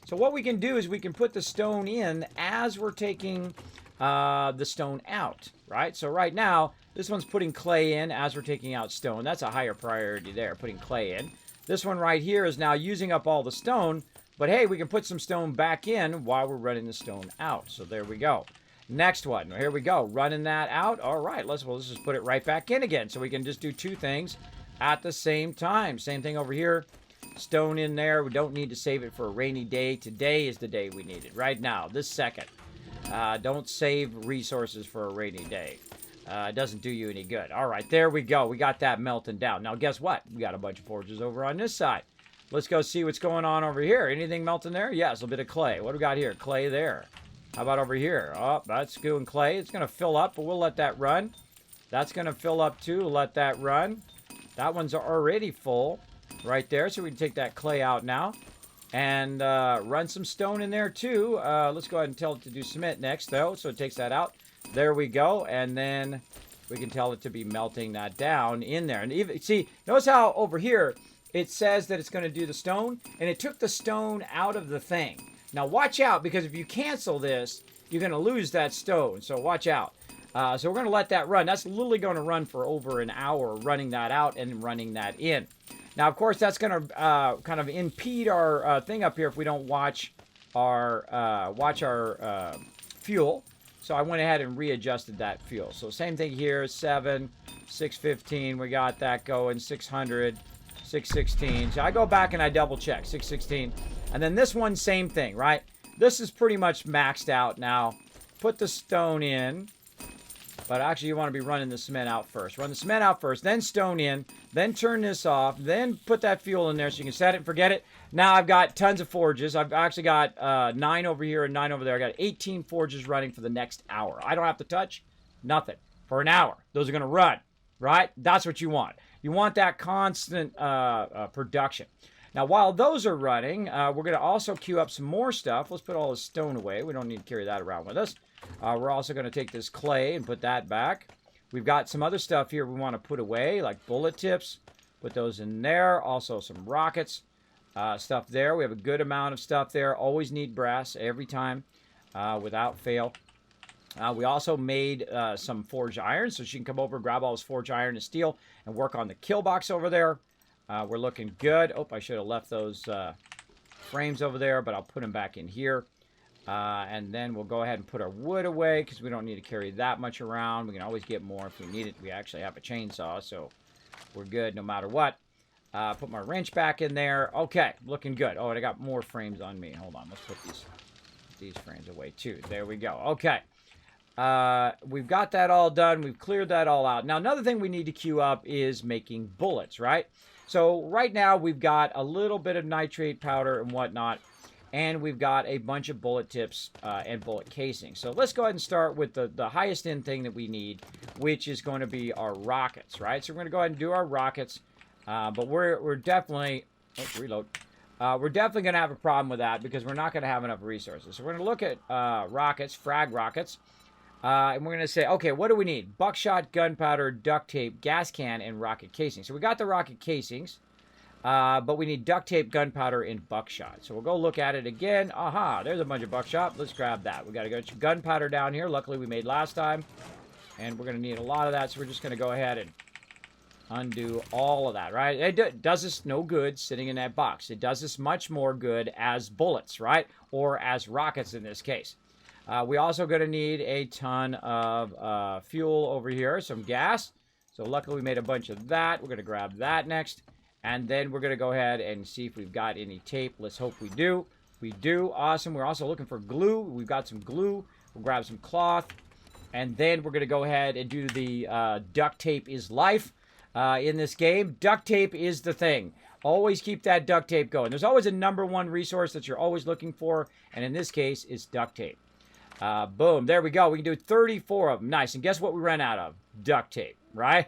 So what we can do is we can put the stone in as we're taking the stone out, right? So right now, this one's putting clay in as we're taking out stone. That's a higher priority there, putting clay in. This one right here is now using up all the stone, but hey, we can put some stone back in while we're running the stone out. So there we go. Next one, here we go, running that out. All right, let's just put it right back in again, so we can just do two things at the same time. Same thing over here, stone in there. We don't need to save it for a rainy day. Today is the day we need it, right now, this second. Don't save resources for a rainy day. It doesn't do you any good. All right, there we go. We got that melting down. Now, guess what? We got a bunch of forges over on this side. Let's go see what's going on over here. Anything melting there? Yes, a bit of clay. What do we got here? Clay there. How about over here? Oh, that's doing clay. It's going to fill up, but we'll let that run. That's going to fill up too. We'll let that run. That one's already full right there, so we can take that clay out now. And run some stone in there too. Let's go ahead and tell it to do cement next, though. So it takes that out. There we go. And then we can tell it to be melting that down in there. And even see, notice how over here it says that it's going to do the stone, and it took the stone out of the thing. Now watch out, because if you cancel this, you're going to lose that stone. So watch out. So we're going to let that run. That's literally going to run for over an hour, running that out and running that in. Now, of course, that's going to kind of impede our thing up here if we don't watch our fuel. So I went ahead and readjusted that fuel. So same thing here, 7, 615. We got that going, 600, 616. So I go back and I double check, 616. And then this one, same thing, right? This is pretty much maxed out now. Put the stone in. But actually, you want to be running the cement out first. Run the cement out first, then stone in, then turn this off, then put that fuel in there so you can set it and forget it. Now I've got tons of forges. I've actually got 9 over here and 9 over there. I got 18 forges running for the next hour. I don't have to touch nothing for an hour. Those are going to run, right? That's what you want. You want that constant production. Now, while those are running, we're going to also queue up some more stuff. Let's put all this stone away. We don't need to carry that around with us. We're also going to take this clay and put that back. We've got some other stuff here we want to put away, like bullet tips. Put those in there. Also some rockets, stuff there. We have a good amount of stuff there. Always need brass every time, without fail. We also made some forged iron, so she can come over, grab all this forged iron and steel, and work on the kill box over there. We're looking good. Oh, I should have left those frames over there, but I'll put them back in here. And then we'll go ahead and put our wood away because we don't need to carry that much around. We can always get more if we need it. We actually have a chainsaw, so we're good no matter what. Put my wrench back in there. Okay, looking good. Oh, and I got more frames on me. Hold on, let's put these frames away too. There we go. Okay. We've got that all done. We've cleared that all out. Now, another thing we need to queue up is making bullets, right? So right now we've got a little bit of nitrate powder and whatnot. And we've got a bunch of bullet tips and bullet casings. So let's go ahead and start with the highest end thing that we need, which is going to be our rockets, right? So we're going to go ahead and do our rockets. But we're definitely... Oh, reload. We're definitely going to have a problem with that because we're not going to have enough resources. So we're going to look at rockets, frag rockets. And we're going to say, okay, what do we need? Buckshot, gunpowder, duct tape, gas can, and rocket casing. So we got the rocket casings. But we need duct tape, gunpowder, and buckshot. So we'll go look at it again. Aha, there's a bunch of buckshot. Let's grab that. We got to go to gunpowder down here. Luckily, we made last time. And we're going to need a lot of that, so we're just going to go ahead and undo all of that, right? It does us no good sitting in that box. It does us much more good as bullets, right? Or as rockets in this case. We also going to need a ton of fuel over here, some gas. So luckily, we made a bunch of that. We're going to grab that next. And then we're going to go ahead and see if we've got any tape. Let's hope we do. We do. Awesome. We're also looking for glue. We've got some glue. We'll grab some cloth. And then we're going to go ahead and do the duct tape is life in this game. Duct tape is the thing. Always keep that duct tape going. There's always a #1 resource that you're always looking for. And in this case, it's duct tape. Boom. There we go. We can do 34 of them. Nice. And guess what we ran out of? Duct tape, right?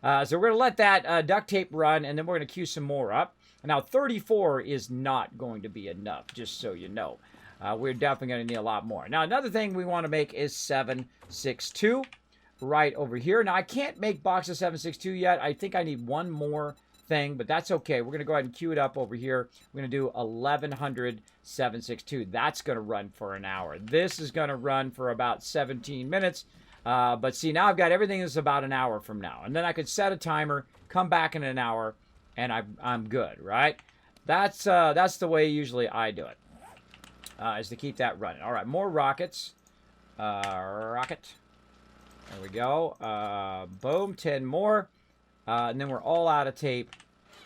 So we're going to let that duct tape run, and then we're going to queue some more up. Now, 34 is not going to be enough, just so you know. We're definitely going to need a lot more. Now, another thing we want to make is 762 right over here. Now, I can't make box of 762 yet. I think I need one more thing, but that's okay. We're going to go ahead and queue it up over here. We're going to do 1100 762. That's going to run for an hour. This is going to run for about 17 minutes. But see, now I've got everything that's about an hour from now. And then I could set a timer, come back in an hour, and I'm good, right? That's the way usually I do it, is to keep that running. All right, more rockets. Rocket. There we go. Boom, 10 more. And then we're all out of tape.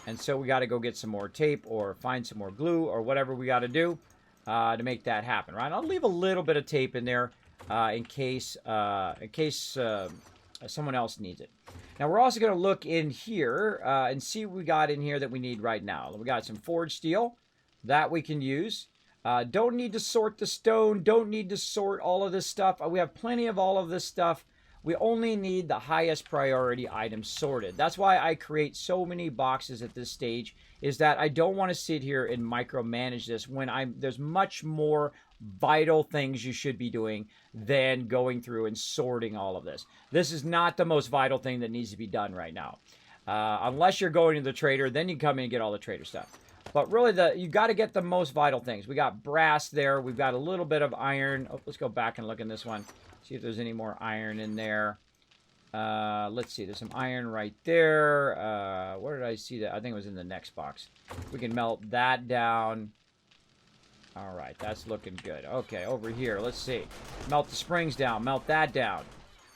And so we got to go get some more tape or find some more glue or whatever we got to do to make that happen, right? I'll leave a little bit of tape in there. In case someone else needs it. Now, we're also going to look in here and see what we got in here that we need right now. We got some forged steel that we can use. Don't need to sort the stone. Don't need to sort all of this stuff. We have plenty of all of this stuff. We only need the highest priority items sorted. That's why I create so many boxes at this stage, is that I don't want to sit here and micromanage this when there's much more vital things you should be doing than going through and sorting all of this. This is not the most vital thing that needs to be done right now. Unless you're going to the trader, then you come in and get all the trader stuff. But really, you got to get the most vital things. We got brass there. We've got a little bit of iron. Oh, let's go back and look in this one. See if there's any more iron in there. Let's see. There's some iron right there. Where did I see that? I think it was in the next box. We can melt that down. All right, that's looking good. Okay, over here, let's see. Melt the springs down. Melt that down.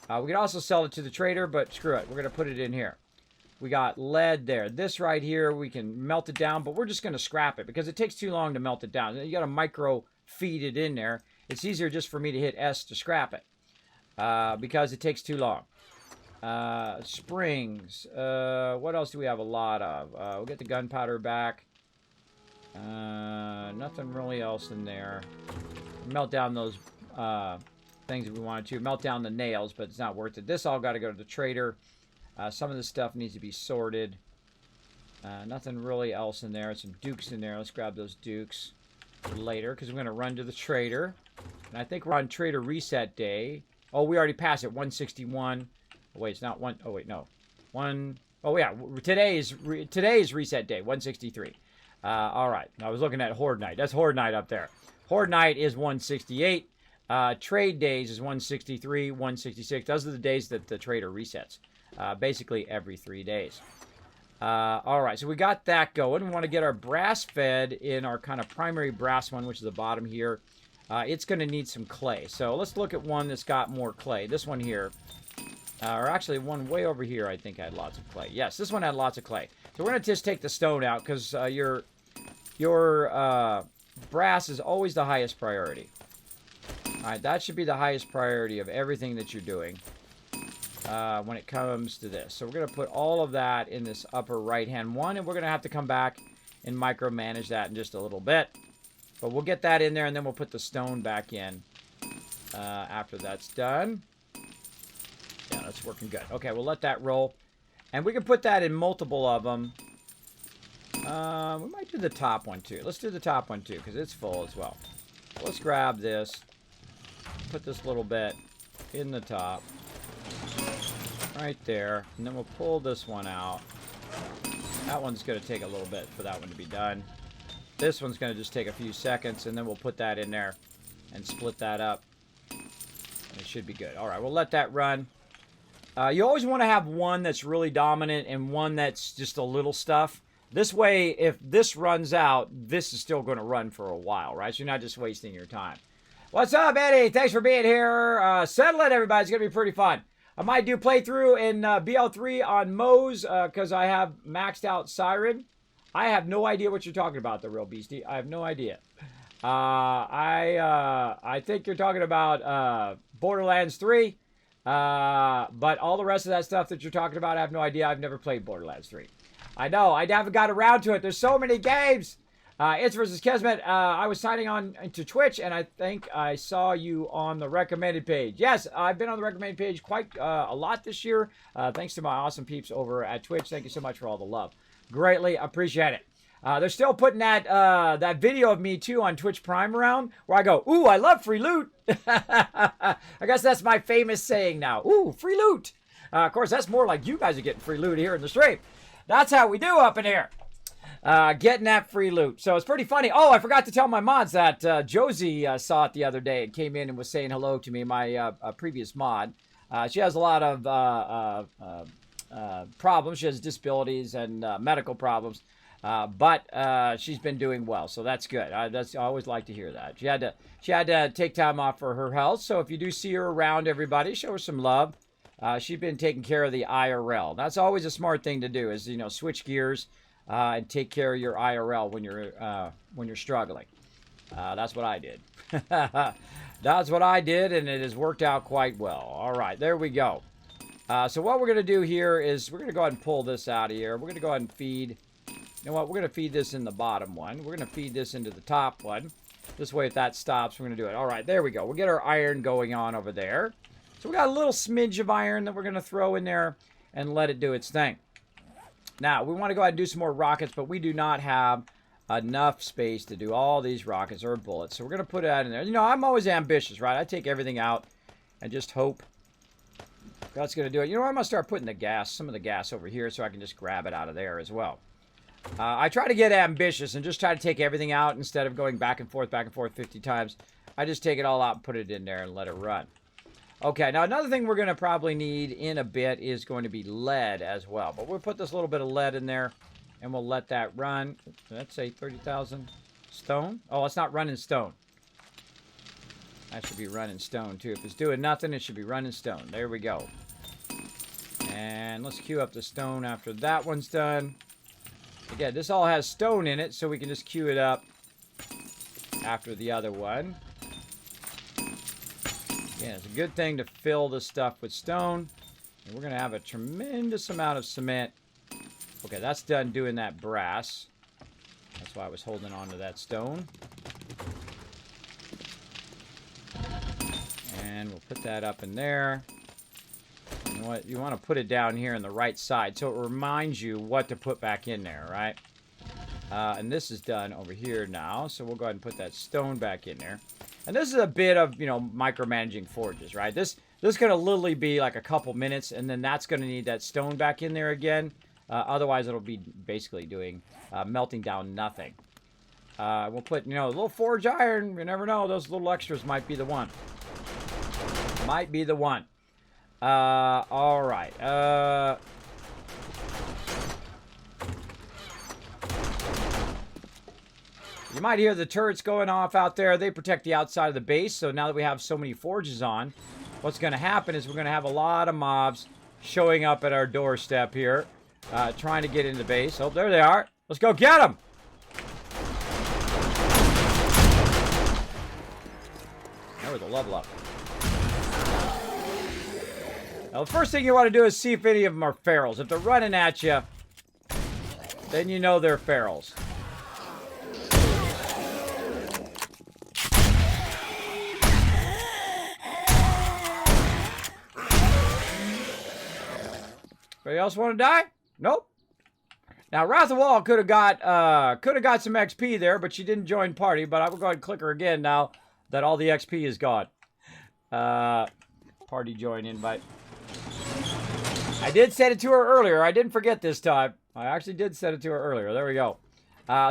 We could also sell it to the trader, but screw it. We're going to put it in here. We got lead there. This right here, we can melt it down, but we're just going to scrap it because it takes too long to melt it down. You got to micro feed it in there. It's easier just for me to hit S to scrap it because it takes too long. Springs. What else do we have a lot of? We'll get the gunpowder back. Nothing really else in there. Melt down those things if we wanted to. Melt down the nails, but it's not worth it. This all got to go to the trader. Some of this stuff needs to be sorted. Nothing really else in there. Some dukes in there. Let's grab those dukes later because we're going to run to the trader. And I think we're on trader reset day. Oh, we already passed it. 161. Oh, wait, it's not one. Oh, wait, no. Oh, yeah. Today's reset day. 163. All right. I was looking at Horde Night. That's Horde Night up there. Horde Night is 168. Trade days is 163, 166. Those are the days that the trader resets. Basically every 3 days. All right. So we got that going. We want to get our brass fed in our kind of primary brass one, which is the bottom here. It's going to need some clay. So let's look at one that's got more clay. This one here. Or actually one way over here I think had lots of clay. Yes, this one had lots of clay. So we're going to just take the stone out because your brass is always the highest priority. All right, that should be the highest priority of everything that you're doing when it comes to this. So we're going to put all of that in this upper right-hand one, and we're going to have to come back and micromanage that in just a little bit. But we'll get that in there, and then we'll put the stone back in after that's done. Yeah, that's working good. Okay, we'll let that roll. And we can put that in multiple of them. We might do the top one, too. Let's do the top one, too, because it's full as well. So let's grab this. Put this little bit in the top. Right there. And then we'll pull this one out. That one's going to take a little bit for that one to be done. This one's going to just take a few seconds, and then we'll put that in there and split that up. And it should be good. All right, we'll let that run. You always want to have one that's really dominant and one that's just a little stuff. This way, if this runs out, this is still going to run for a while, right? So you're not just wasting your time. What's up, Eddie? Thanks for being here. Settle it, everybody. It's going to be pretty fun. I might do playthrough in BL3 on Moe's because I have maxed out Siren. I have no idea what you're talking about, the real beastie. I have no idea. I think you're talking about Borderlands 3. But all the rest of that stuff that you're talking about, I have no idea. I've never played Borderlands 3. I know. I haven't got around to it. There's so many games. It's versus Kismet. I was signing on to Twitch, and I think I saw you on the recommended page. Yes, I've been on the recommended page quite a lot this year. Thanks to my awesome peeps over at Twitch. Thank you so much for all the love. Greatly appreciate it. They're still putting that video of me, too, on Twitch Prime around, where I go, ooh, I love free loot. I guess that's my famous saying now. Ooh, free loot. Of course, that's more like you guys are getting free loot here in the stream. That's how we do up in here. Getting that free loot. So it's pretty funny. Oh, I forgot to tell my mods that Josie saw it the other day and came in and was saying hello to me, my previous mod. She has a lot of problems. She has disabilities and medical problems. But she's been doing well, so that's good. I always like to hear that. She had to take time off for her health. So if you do see her around, everybody, show her some love. She's been taking care of the IRL. That's always a smart thing to do, is switch gears and take care of your IRL when you're struggling. That's what I did. That's what I did, and it has worked out quite well. All right, there we go. So what we're gonna do here is we're gonna go ahead and pull this out of here. We're gonna go ahead and feed. You know what? We're going to feed this in the bottom one. We're going to feed this into the top one. This way, if that stops, we're going to do it. All right, there we go. We'll get our iron going on over there. So we got a little smidge of iron that we're going to throw in there and let it do its thing. Now, we want to go ahead and do some more rockets, but we do not have enough space to do all these rockets or bullets. So we're going to put that in there. I'm always ambitious, right? I take everything out and just hope that's going to do it. I'm going to start putting some of the gas over here so I can just grab it out of there as well. I try to get ambitious and just try to take everything out instead of going back and forth 50 times. I just take it all out and put it in there and let it run. Okay, now another thing we're going to probably need in a bit is going to be lead as well. But we'll put this little bit of lead in there and we'll let that run. Let's say 30,000 stone. Oh, it's not running stone. That should be running stone too. If it's doing nothing, it should be running stone. There we go. And let's queue up the stone after that one's done. Again, this all has stone in it, so we can just queue it up after the other one. Yeah, it's a good thing to fill the stuff with stone. And we're going to have a tremendous amount of cement. Okay, that's done doing that brass. That's why I was holding on to that stone. And we'll put that up in there. You know what? You want to put it down here on the right side so it reminds you what to put back in there, right? And this is done over here now, so we'll go ahead and put that stone back in there. And this is a bit of, micromanaging forges, right? This is going to literally be like a couple minutes, and then that's going to need that stone back in there again. Otherwise, it'll be basically doing melting down nothing. We'll put, a little forge iron. You never know. Those little extras might be the one. Might be the one. All right. You might hear the turrets going off out there. They protect the outside of the base. So now that we have so many forges on, what's going to happen is we're going to have a lot of mobs showing up at our doorstep here, trying to get into the base. Oh, there they are. Let's go get them. There was a level up. Now, the first thing you want to do is see if any of them are ferals. If they're running at you, then you know they're ferals. Anybody else want to die? Nope. Now, Wrath of Wall could have got some XP there, but she didn't join party. But I will go ahead and click her again now that all the XP is gone. Party join invite. I did send it to her earlier. I didn't forget this time. I actually did send it to her earlier. There we go.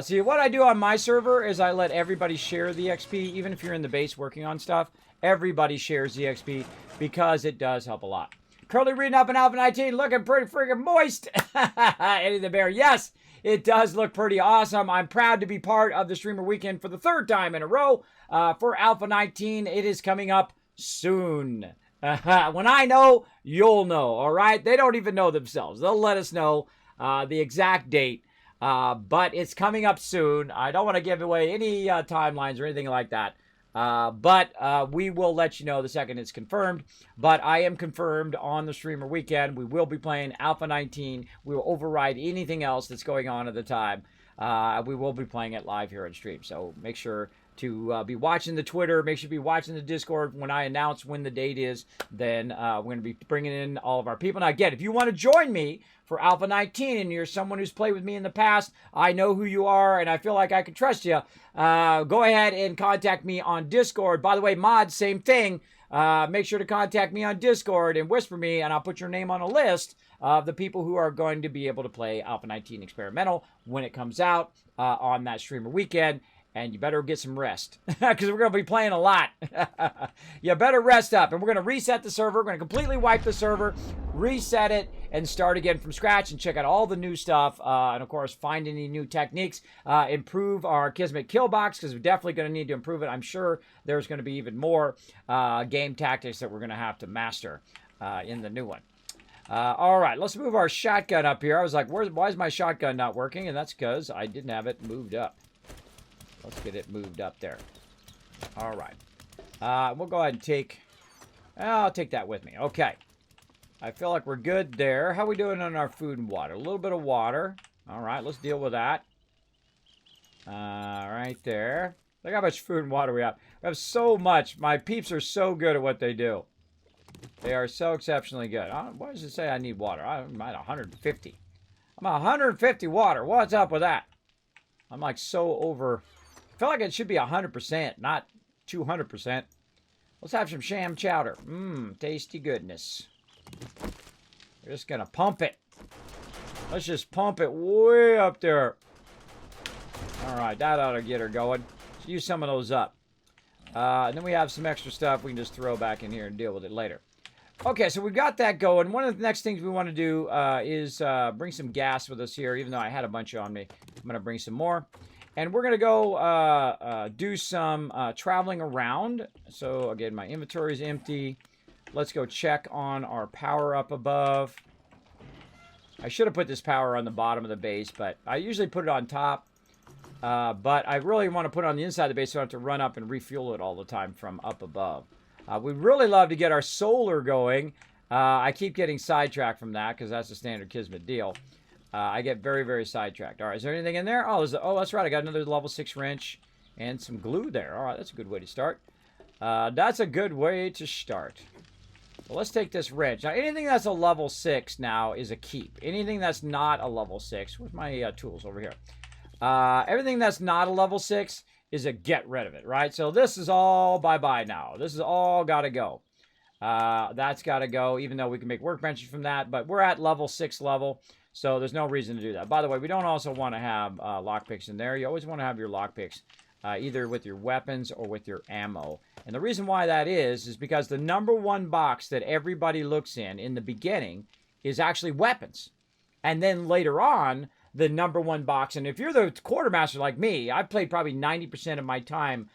See, what I do on my server is I let everybody share the XP. Even if you're in the base working on stuff, everybody shares the XP because it does help a lot. Currently reading up in Alpha 19, looking pretty freaking moist. Eddie the Bear, yes, it does look pretty awesome. I'm proud to be part of the Streamer Weekend for the third time in a row for Alpha 19. It is coming up soon. When I know, you'll know, all right? They don't even know themselves. They'll let us know the exact date, but it's coming up soon. I don't want to give away any timelines or anything like that, but we will let you know the second it's confirmed. But I am confirmed on the streamer weekend. We will be playing Alpha 19. We will override anything else that's going on at the time. We will be playing it live here on stream, so make sure to be watching the Twitter. Make sure to be watching the Discord when I announce when the date is. Then we're going to be bringing in all of our people. Now, again, if you want to join me for Alpha 19 and you're someone who's played with me in the past, I know who you are and I feel like I can trust you, go ahead and contact me on Discord. By the way, mods, same thing. Make sure to contact me on Discord and whisper me, and I'll put your name on a list of the people who are going to be able to play Alpha 19 Experimental when it comes out on that streamer weekend. And you better get some rest because we're going to be playing a lot. You better rest up. And we're going to reset the server. We're going to completely wipe the server, reset it, and start again from scratch and check out all the new stuff. And, of course, find any new techniques. Improve our Kismet Killbox because we're definitely going to need to improve it. I'm sure there's going to be even more game tactics that we're going to have to master in the new one. All right, let's move our shotgun up here. I was like, why is my shotgun not working? And that's because I didn't have it moved up. Let's get it moved up there. All right. We'll go ahead and take... I'll take that with me. Okay. I feel like we're good there. How are we doing on our food and water? A little bit of water. All right, let's deal with that. Right there. Look how much food and water we have. We have so much. My peeps are so good at what they do. They are so exceptionally good. Why does it say I need water? I'm at 150. I'm at 150 water. What's up with that? I'm like so over... I feel like it should be 100%, not 200%. Let's have some sham chowder. Tasty goodness. We're just going to pump it. Let's just pump it way up there. All right, that ought to get her going. Let's use some of those up. And then we have some extra stuff we can just throw back in here and deal with it later. Okay, so we got that going. One of the next things we want to do is bring some gas with us here, even though I had a bunch on me. I'm going to bring some more. And we're going to go do some traveling around. So, again, my inventory is empty. Let's go check on our power up above. I should have put this power on the bottom of the base, but I usually put it on top. But I really want to put it on the inside of the base so I don't have to run up and refuel it all the time from up above. We'd really love to get our solar going. I keep getting sidetracked from that because that's a standard Kismet deal. I get very, very sidetracked. All right, is there anything in there? Oh, that's right. I got another level 6 wrench and some glue there. All right, that's a good way to start. That's a good way to start. Well, let's take this wrench. Now, anything that's a level 6 now is a keep. Anything that's not a level 6, where's my tools over here? Everything that's not a level 6 is a get rid of it, right? So this is all bye-bye now. This is all got to go. That's got to go, even though we can make workbenches from that. But we're at level 6 level. So there's no reason to do that. By the way, we don't also want to have lockpicks in there. You always want to have your lockpicks either with your weapons or with your ammo. And the reason why that is because the number one box that everybody looks in the beginning is actually weapons. And then later on, the number one box, and if you're the quartermaster like me, I've played probably 90% of my time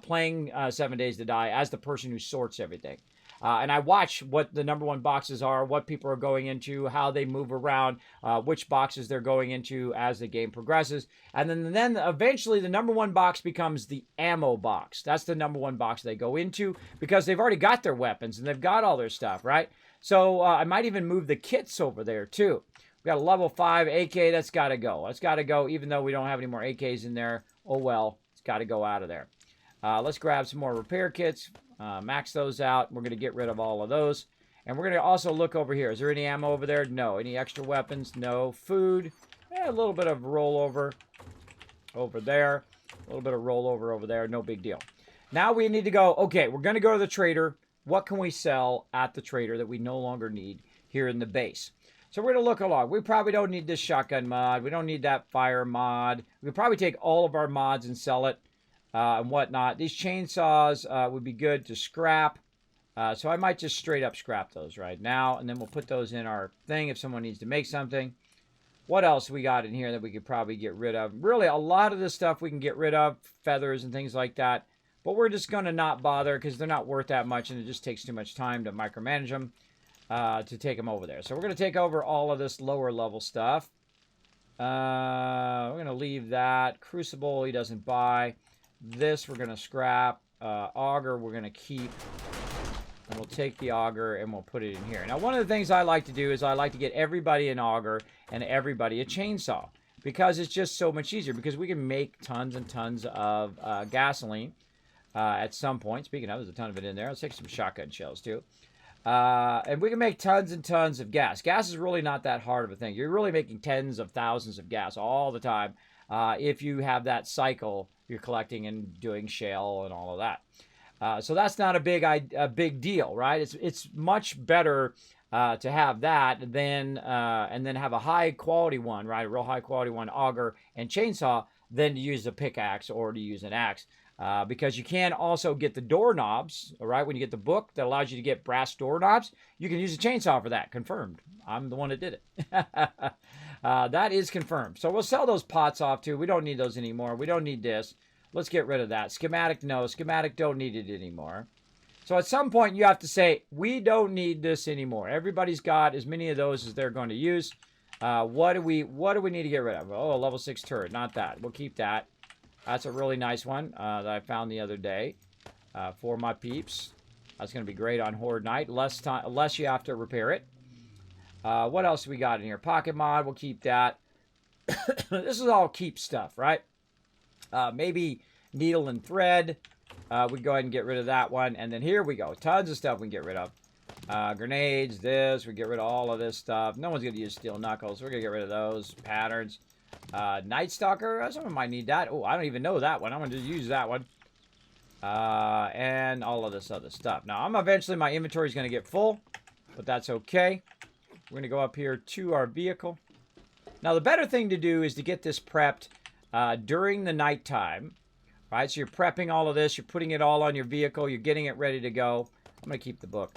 playing 7 Days to Die as the person who sorts everything. And I watch what the number one boxes are, what people are going into, how they move around, which boxes they're going into as the game progresses. And then eventually the number one box becomes the ammo box. That's the number one box they go into because they've already got their weapons and they've got all their stuff, right? So I might even move the kits over there too. We got a level 5 AK, that's got to go. That's got to go even though we don't have any more AKs in there. Oh well, it's got to go out of there. Let's grab some more repair kits. Max those out. We're going to get rid of all of those. And we're going to also look over here. Is there any ammo over there? No. Any extra weapons? No. Food. A little bit of rollover over there. A little bit of rollover over there. No big deal. Now we need to go, okay, we're going to go to the trader. What can we sell at the trader that we no longer need here in the base? So we're going to look along. We probably don't need this shotgun mod. We don't need that fire mod. We could probably take all of our mods and sell it. And whatnot. These chainsaws would be good to scrap. So I might just straight up scrap those right now. And then we'll put those in our thing if someone needs to make something. What else we got in here that we could probably get rid of? Really, a lot of this stuff we can get rid of. Feathers and things like that. But we're just going to not bother because they're not worth that much, and it just takes too much time to micromanage them to take them over there. So we're going to take over all of this lower level stuff. We're going to leave that. Crucible, he doesn't buy. This we're going to scrap. Auger we're going to keep. And we'll take the auger and we'll put it in here. Now, one of the things I like to do is I like to get everybody an auger and everybody a chainsaw. Because it's just so much easier. Because we can make tons and tons of gasoline at some point. Speaking of, there's a ton of it in there. Let's take some shotgun shells too. And we can make tons and tons of gas. Gas is really not that hard of a thing. You're really making tens of thousands of gas all the time if you have that cycle you're collecting and doing shale and all of that. So that's not a big deal, right? It's much better to have that than and then have a high quality one, right? A real high quality one, auger and chainsaw, than to use a pickaxe or to use an axe. Because you can also get the doorknobs, all right? When you get the book that allows you to get brass doorknobs, you can use a chainsaw for that. Confirmed. I'm the one that did it. That is confirmed. So we'll sell those pots off too. We don't need those anymore. We don't need this. Let's get rid of that. Schematic, no. Schematic, don't need it anymore. So at some point, you have to say, we don't need this anymore. Everybody's got as many of those as they're going to use. What do we need to get rid of? Oh, a level 6 turret. Not that. We'll keep that. That's a really nice one that I found the other day for my peeps. That's going to be great on Horde Night. Less you have to repair it. What else do we got in here? Pocket mod. We'll keep that. This is all keep stuff, right? Maybe needle and thread. We go ahead and get rid of that one. And then here we go. Tons of stuff we can get rid of. Grenades, this. We get rid of all of this stuff. No one's going to use steel knuckles. We're going to get rid of those. Patterns. Night Stalker. Someone might need that. Oh, I don't even know that one. I'm going to just use that one. And all of this other stuff. Now, eventually my inventory is going to get full. But that's okay. We're going to go up here to our vehicle. Now, the better thing to do is to get this prepped during the nighttime, right? So you're prepping all of this. You're putting it all on your vehicle. You're getting it ready to go. I'm going to keep the book.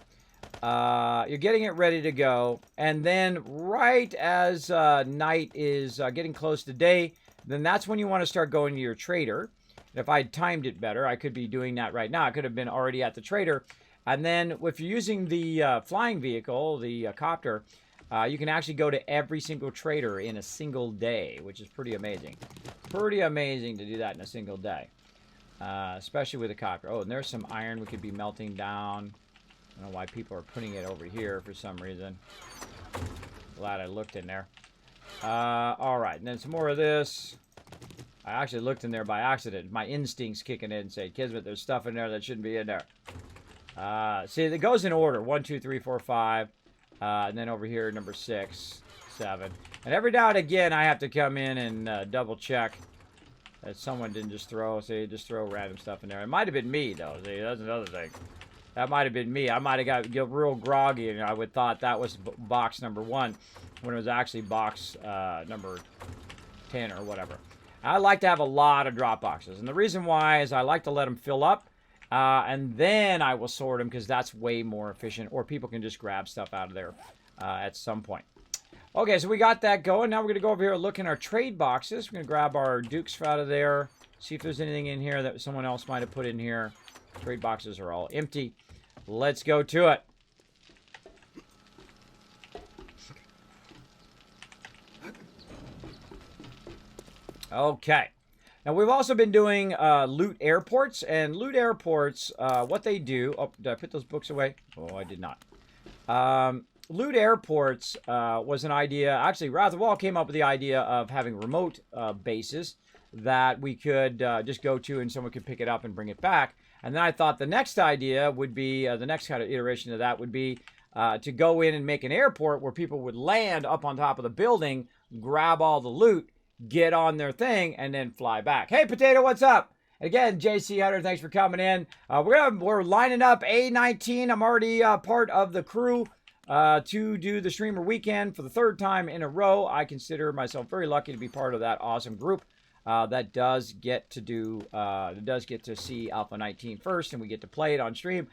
You're getting it ready to go. And then right as night is getting close to day, then that's when you want to start going to your trader. If I had timed it better, I could be doing that right now. I could have been already at the trader. And then if you're using the flying vehicle, the copter, you can actually go to every single trader in a single day, which is pretty amazing. Pretty amazing to do that in a single day, especially with a copter. Oh, and there's some iron we could be melting down. I don't know why people are putting it over here for some reason. Glad I looked in there. All right, and then some more of this. I actually looked in there by accident. My instincts kicking in and say, Kismet, there's stuff in there that shouldn't be in there. See, it goes in order. 1, 2, 3, 4, 5. And then over here, number 6, 7. And every now and again, I have to come in and double check that someone didn't just throw random stuff in there. It might have been me, though. See, that's another thing. That might have been me. I might have got real groggy, and I would thought that was box number 1 when it was actually box number 10 or whatever. I like to have a lot of drop boxes. And the reason why is I like to let them fill up. And then I will sort them because that's way more efficient. Or people can just grab stuff out of there at some point. Okay, so we got that going. Now we're going to go over here and look in our trade boxes. We're going to grab our Dukes out of there. See if there's anything in here that someone else might have put in here. Trade boxes are all empty. Let's go to it. Okay. Now, we've also been doing loot airports. And loot airports, what they do... Oh, did I put those books away? Oh, I did not. Loot airports was an idea... Actually, Wrath-of-Wall came up with the idea of having remote bases that we could just go to and someone could pick it up and bring it back. And then I thought the next idea would be... the next kind of iteration of that would be to go in and make an airport where people would land up on top of the building, grab all the loot, get on their thing, and then fly back. Hey, Potato, what's up? Again, JC Hunter, thanks for coming in. We're lining up A19. I'm already part of the crew to do the streamer weekend for the 3rd time in a row. I consider myself very lucky to be part of that awesome group that does get to see Alpha 19 first, and we get to play it on stream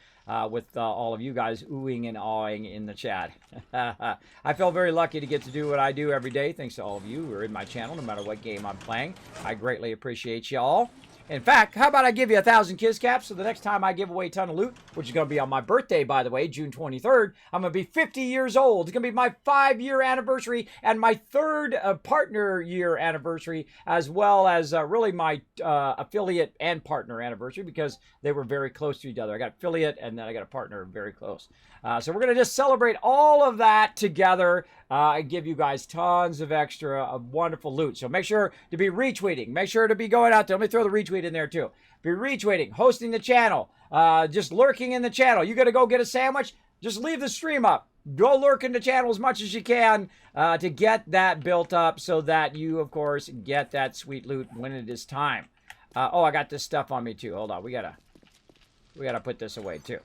with all of you guys oohing and awing in the chat. I feel very lucky to get to do what I do every day. Thanks to all of you who are in my channel, no matter what game I'm playing. I greatly appreciate y'all. In fact, how about I give you 1,000 Kiss Caps so the next time I give away a ton of loot, which is going to be on my birthday, by the way, June 23rd, I'm going to be 50 years old. It's going to be my 5-year anniversary and my 3rd partner year anniversary, as well as really my affiliate and partner anniversary, because they were very close to each other. I got affiliate and then I got a partner very close. So we're going to just celebrate all of that together and give you guys tons of extra wonderful loot. So make sure to be retweeting. Make sure to be going out there. Let me throw the retweet in there too. Be retweeting, hosting the channel, just lurking in the channel. You got to go get a sandwich? Just leave the stream up. Go lurk in the channel as much as you can to get that built up so that you, of course, get that sweet loot when it is time. Oh, I got this stuff on me too. Hold on. We gotta put this away too.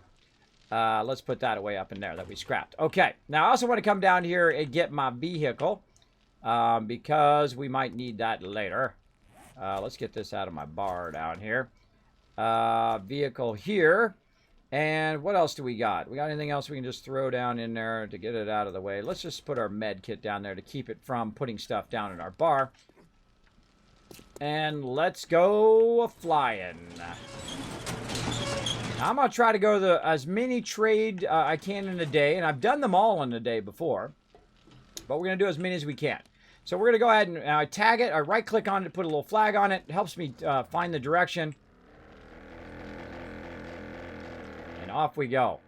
Let's put that away up in there that we scrapped. Okay, now I also want to come down here and get my vehicle because we might need that later. Let's get this out of my bar down here. Vehicle here. And what else do we got? We got anything else we can just throw down in there to get it out of the way? Let's just put our med kit down there to keep it from putting stuff down in our bar. And let's go flying. I'm going to try to go to as many trade I can in a day, and I've done them all in a day before, but we're going to do as many as we can. So we're going to go ahead and tag it. I right-click on it, put a little flag on it. It helps me find the direction. And off we go.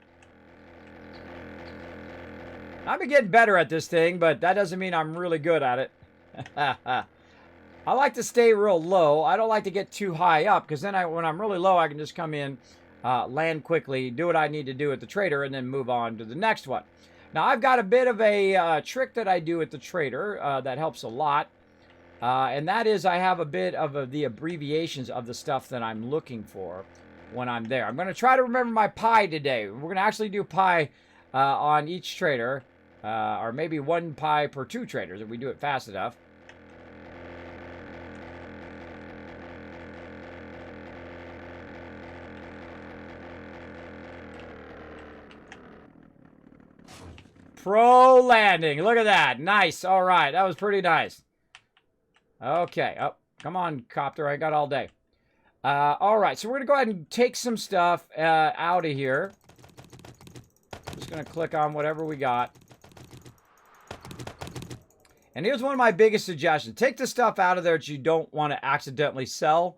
I've been getting better at this thing, but that doesn't mean I'm really good at it. I like to stay real low. I don't like to get too high up, because then when I'm really low, I can just come in, land quickly, do what I need to do at the trader, and then move on to the next one. Now, I've got a bit of a trick that I do at the trader that helps a lot. And that is I have a bit of the abbreviations of the stuff that I'm looking for when I'm there. I'm going to try to remember my pi today. We're going to actually do pi on each trader, or maybe 1 pi per 2 traders if we do it fast enough. Pro landing. Look at that. Nice. All right. That was pretty nice. Okay. Oh, come on, copter. I got all day. All right. So we're going to go ahead and take some stuff out of here. Just going to click on whatever we got. And here's one of my biggest suggestions. Take the stuff out of there that you don't want to accidentally sell.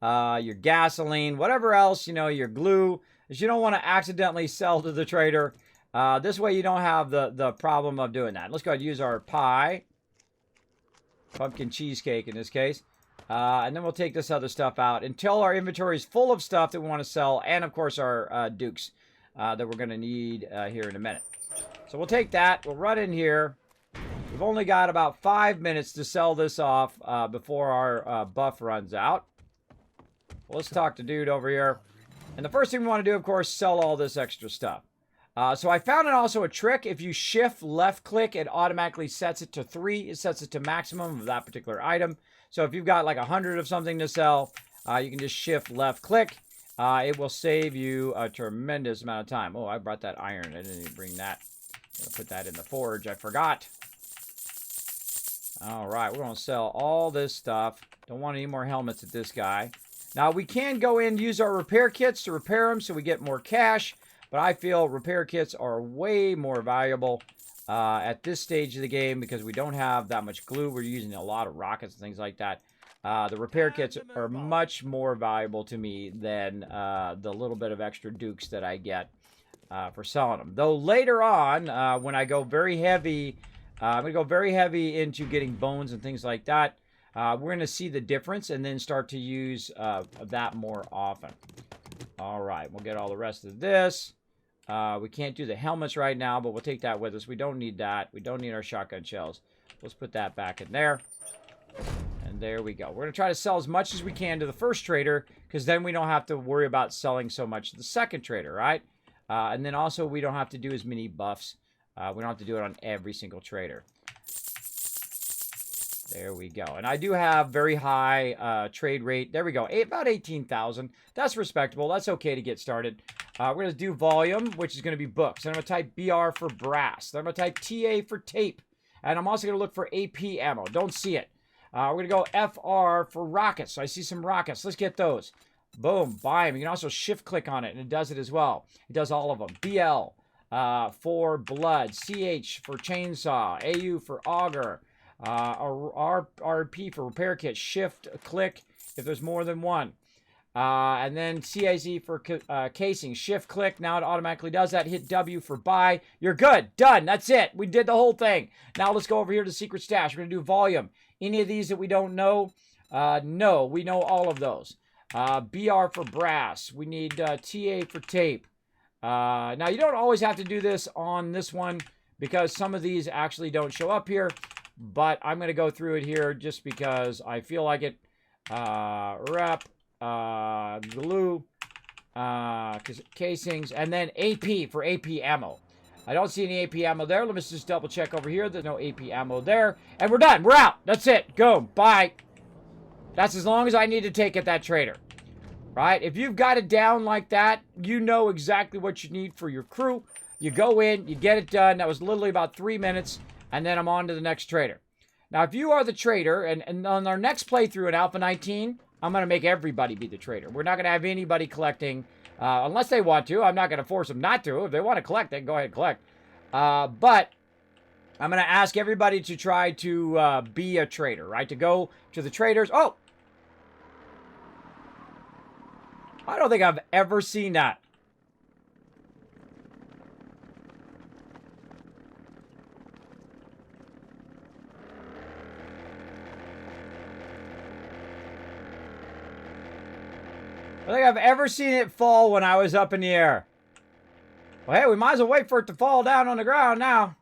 Your gasoline, whatever else, you know, your glue, that you don't want to accidentally sell to the trader. This way you don't have the problem of doing that. Let's go ahead and use our pie. Pumpkin cheesecake in this case. And then we'll take this other stuff out until our inventory is full of stuff that we want to sell. And, of course, our dukes that we're going to need here in a minute. So we'll take that. We'll run in here. We've only got about 5 minutes to sell this off before our buff runs out. Well, let's talk to dude over here. And the first thing we want to do, of course, sell all this extra stuff. So I found also a trick. If you shift left click, it automatically sets it to 3. It sets it to maximum of that particular item. So if you've got like 100 of something to sell, you can just shift left click. It will save you a tremendous amount of time. Oh, I brought that iron. I didn't even bring that. I'll put that in the forge. I forgot. All right, we're going to sell all this stuff. Don't want any more helmets at this guy. Now, we can go in and use our repair kits to repair them so we get more cash. But I feel repair kits are way more valuable at this stage of the game because we don't have that much glue. We're using a lot of rockets and things like that. The repair kits are much more valuable to me than the little bit of extra dukes that I get for selling them. Though later on, when I go very heavy, I'm going to go very heavy into getting bones and things like that. We're going to see the difference and then start to use that more often. All right, we'll get all the rest of this. We can't do the helmets right now, but we'll take that with us. We don't need that. We don't need our shotgun shells. Let's put that back in there. And there we go. We're going to try to sell as much as we can to the first trader, because then we don't have to worry about selling so much to the second trader, right? And then also we don't have to do as many buffs. We don't have to do it on every single trader. There we go. And I do have very high trade rate. There we go. About 18,000. That's respectable. That's okay to get started. We're going to do volume, which is going to be books. Then I'm going to type BR for brass. Then I'm going to type TA for tape. And I'm also going to look for AP ammo. Don't see it. We're going to go FR for rockets. So I see some rockets. Let's get those. Boom. Buy them. You can also shift click on it, and it does it as well. It does all of them. BL for blood. CH for chainsaw. AU for auger. RP for repair kit. Shift click if there's more than one. And then CIZ for casing. Shift click. Now it automatically does that. Hit W for buy. You're good. Done. That's it. We did the whole thing. Now let's go over here to secret stash. We're going to do volume. Any of these that we don't know? No. We know all of those. BR for brass. We need TA for tape. Now, you don't always have to do this on this one because some of these actually don't show up here. But I'm going to go through it here just because I feel like it. Rep. Glue, casings, and then AP for AP ammo. I don't see any AP ammo there. Let me just double check over here. There's no AP ammo there. And we're done. We're out. That's it. Go. Bye. That's as long as I need to take at that trader. Right? If you've got it down like that, you know exactly what you need for your crew. You go in, you get it done. That was literally about 3 minutes, and then I'm on to the next trader. Now, if you are the trader, and on our next playthrough in Alpha 19, I'm going to make everybody be the trader. We're not going to have anybody collecting unless they want to. I'm not going to force them not to. If they want to collect, they can go ahead and collect. But I'm going to ask everybody to try to be a trader, right? To go to the traders. Oh! I don't think I've ever seen that. I don't think I've ever seen it fall when I was up in the air. Well, hey, we might as well wait for it to fall down on the ground now.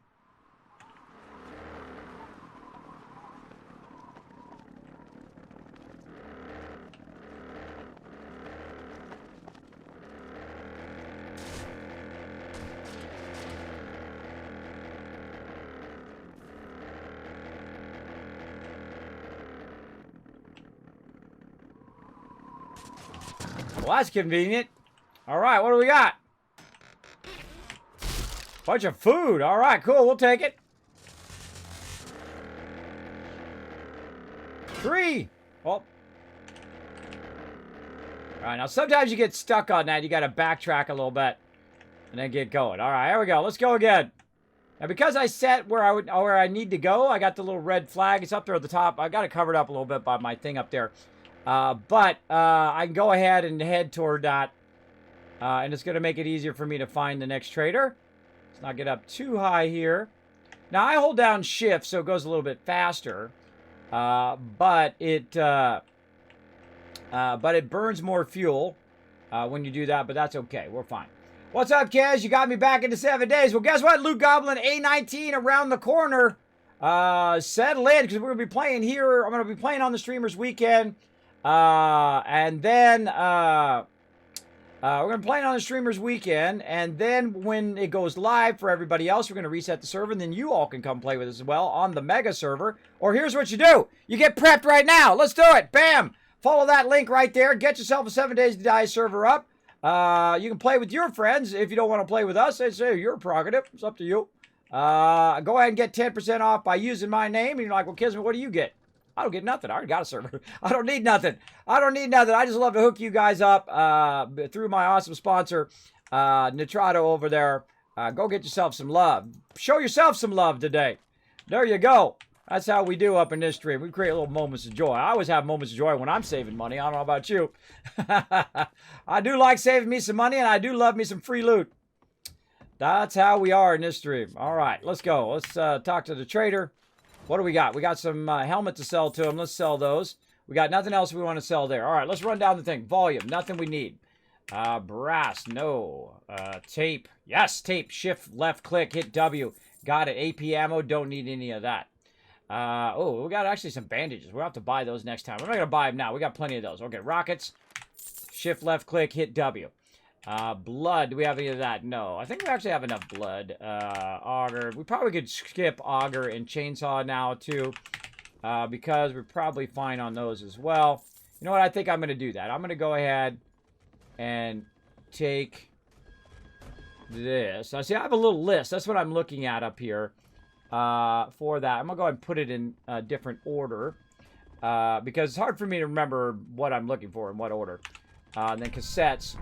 Well, that's convenient. All right, what do we got? Bunch of food. All right, cool. We'll take it. 3. Well. All right, now sometimes you get stuck on that. You got to backtrack a little bit and then get going. All right, here we go. Let's go again. Now, because I set where I need to go, I got the little red flag. It's up there at the top. I got it covered up a little bit by my thing up there. But I can go ahead and head toward that. And it's going to make it easier for me to find the next trader. Let's not get up too high here. Now, I hold down shift, so it goes a little bit faster. But it burns more fuel when you do that, but that's okay. We're fine. What's up, Kez? You got me back into 7 days. Well, guess what? Loot Goblin A19 around the corner. Settle in, because we're going to be playing here. I'm going to be playing on the Streamers Weekend. And then we're going to be playing on the Streamers Weekend. And then when it goes live for everybody else, we're going to reset the server. And then you all can come play with us as well on the Mega server. Or here's what you do. You get prepped right now. Let's do it. Bam. Follow that link right there. Get yourself a 7 Days to Die server up. You can play with your friends. If you don't want to play with us, they say your prerogative. It's up to you. Go ahead and get 10% off by using my name. And you're like, well, Kismet, what do you get? I don't get nothing. I already got a server. I don't need nothing. I don't need nothing. I just love to hook you guys up through my awesome sponsor, Nitrado over there. Go get yourself some love. Show yourself some love today. There you go. That's how we do up in this stream. We create little moments of joy. I always have moments of joy when I'm saving money. I don't know about you. I do like saving me some money, and I do love me some free loot. That's how we are in this stream. All right, let's go. Let's talk to the trader. What do we got? We got some helmet to sell to him. Let's sell those. We got nothing else we want to sell there. All right, let's run down the thing. Volume, nothing we need. Brass, no. Tape, yes, tape. Shift, left click, hit W. Got it. AP ammo, don't need any of that. Oh, we got actually some bandages. We'll have to buy those next time. We're not going to buy them now. We got plenty of those. Okay, rockets. Shift, left click, hit W. Blood, do we have any of that? No. I think we actually have enough blood. Auger. We probably could skip auger and chainsaw now, too. Because we're probably fine on those as well. You know what? I think I'm going to do that. I'm going to go ahead and take this. Now, see, I have a little list. That's what I'm looking at up here. For that. I'm going to go ahead and put it in a different order. because it's hard for me to remember what I'm looking for in what order. And then cassettes.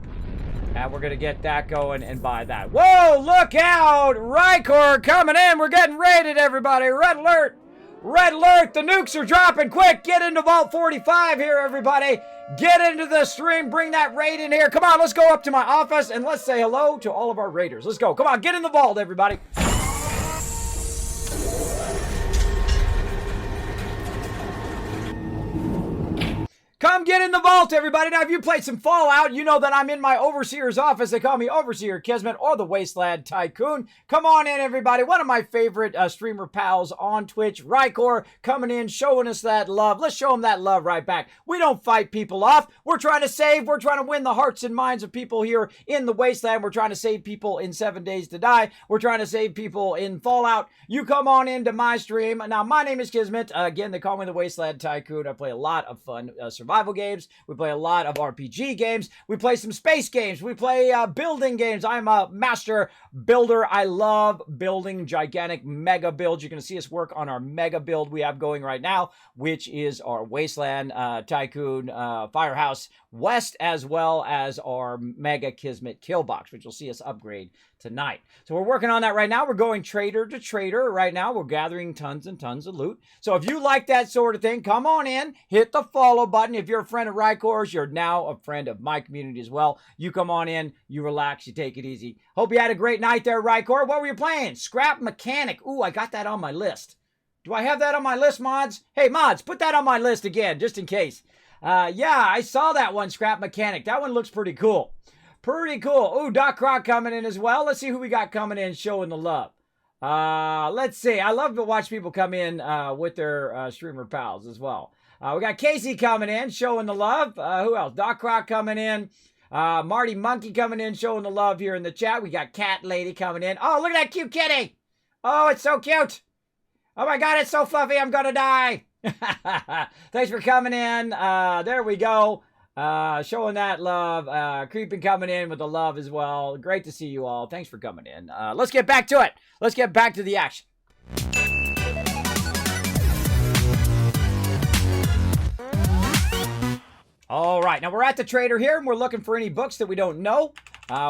And we're going to get that going and buy that. Whoa, look out! Rykor coming in. We're getting raided, everybody. Red alert. Red alert. The nukes are dropping. Quick, get into Vault 45 here, everybody. Get into the stream. Bring that raid in here. Come on, let's go up to my office and let's say hello to all of our raiders. Let's go. Come on, get in the vault, everybody. Come get in the vault, everybody. Now, if you played some Fallout, you know that I'm in my Overseer's office. They call me Overseer Kismet or the Wasteland Tycoon. Come on in, everybody. One of my favorite streamer pals on Twitch, Rykor, coming in, showing us that love. Let's show him that love right back. We don't fight people off. We're trying to save. We're trying to win the hearts and minds of people here in the Wasteland. We're trying to save people in 7 Days to Die. We're trying to save people in Fallout. You come on into my stream. Now, my name is Kismet. Again, they call me the Wasteland Tycoon. I play a lot of fun survival games. We play a lot of RPG games. We play some space games. We play building games. I'm a master builder. I love building gigantic mega builds. You're going to see us work on our mega build we have going right now, which is our Wasteland Tycoon Firehouse West, as well as our Mega Kismet Killbox, which you'll see us upgrade tonight. So we're working on that right now. We're going trader to trader right now. We're gathering tons and tons of loot. So if you like that sort of thing, come on in, hit the follow button. If you're a friend of Rykor's, you're now a friend of my community as well. You come on in, you relax, you take it easy. Hope you had a great night there, Rykor. What were you playing? Scrap Mechanic. Ooh, I got that on my list. Do I have that on my list, mods? Hey, mods, put that on my list again, just in case. Yeah, I saw that one, Scrap Mechanic. That one looks pretty cool. Pretty cool. Ooh, Doc Croc coming in as well. Let's see who we got coming in showing the love. Let's see. I love to watch people come in with their streamer pals as well. We got Casey coming in showing the love. Who else? Doc Croc coming in. Marty Monkey coming in showing the love here in the chat. We got Cat Lady coming in. Oh, look at that cute kitty. Oh, it's so cute. Oh my God, it's so fluffy. I'm going to die. Thanks for coming in. There we go. Showing that love. Creeping coming in with the love as well. Great to see you all. Thanks for coming in. Let's get back to it. Let's get back to the action. All right, now we're at the trader here, and we're looking for any books that we don't know.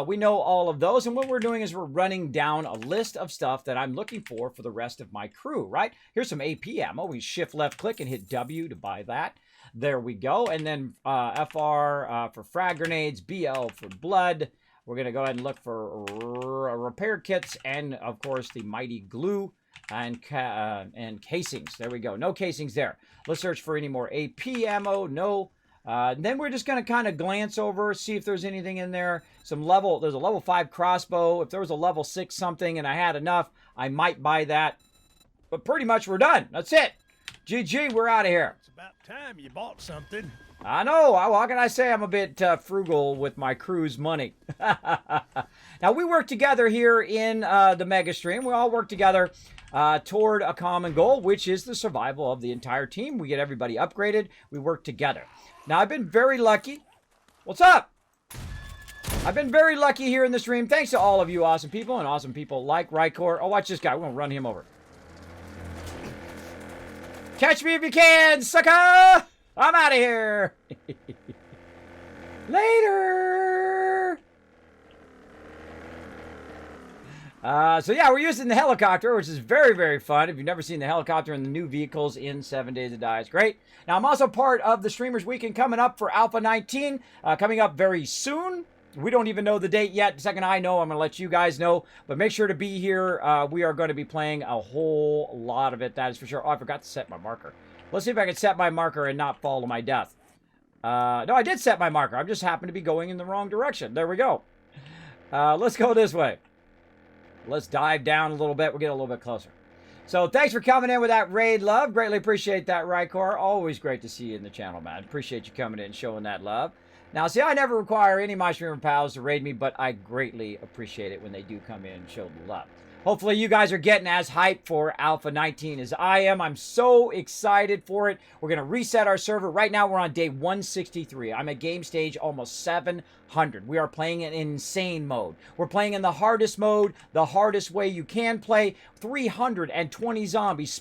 We know all of those, and what we're doing is we're running down a list of stuff that I'm looking for the rest of my crew, right? Here's some AP ammo. We shift left click and hit W to buy that. There we go. And then FR for frag grenades, BL for blood. We're going to go ahead and look for repair kits and, of course, the mighty glue and casings. There we go. No casings there. Let's search for any more AP ammo. No. Then we're just going to kind of glance over, see if there's anything in there. There's a level 5 crossbow. If there was a level 6 something and I had enough, I might buy that. But pretty much we're done. That's it. GG, we're out of here. It's about time you bought something. I know. How can I say I'm a bit frugal with my crew's money? Now, we work together here in the Mega Stream. We all work together toward a common goal, which is the survival of the entire team. We get everybody upgraded. We work together. Now, I've been very lucky. What's up? I've been very lucky here in the stream. Thanks to all of you awesome people and awesome people like Rykor. Oh, watch this guy. We're going to run him over. Catch me if you can, sucker! I'm out of here. Later. So yeah, we're using the helicopter, which is very, very fun. If you've never seen the helicopter and the new vehicles in 7 Days to Die, it's great. Now, I'm also part of the Streamers Weekend coming up for Alpha 19, coming up very soon. We don't even know the date yet. The second I know, I'm going to let you guys know. But make sure to be here. We are going to be playing a whole lot of it, that is for sure. Oh, I forgot to set my marker. Let's see if I can set my marker and not fall to my death. No, I did set my marker. I just happened to be going in the wrong direction. There we go. Let's go this way. Let's dive down a little bit. We'll get a little bit closer. So thanks for coming in with that raid love. Greatly appreciate that, Rykor. Always great to see you in the channel, man. Appreciate you coming in and showing that love. Now, see, I never require any of my streamer pals to raid me, but I greatly appreciate it when they do come in and show the love. Hopefully you guys are getting as hyped for Alpha 19 as I am. I'm so excited for it. We're going to reset our server. Right now we're on day 163. I'm at game stage almost 700. We are playing in insane mode. We're playing in the hardest mode, the hardest way you can play. 320 zombies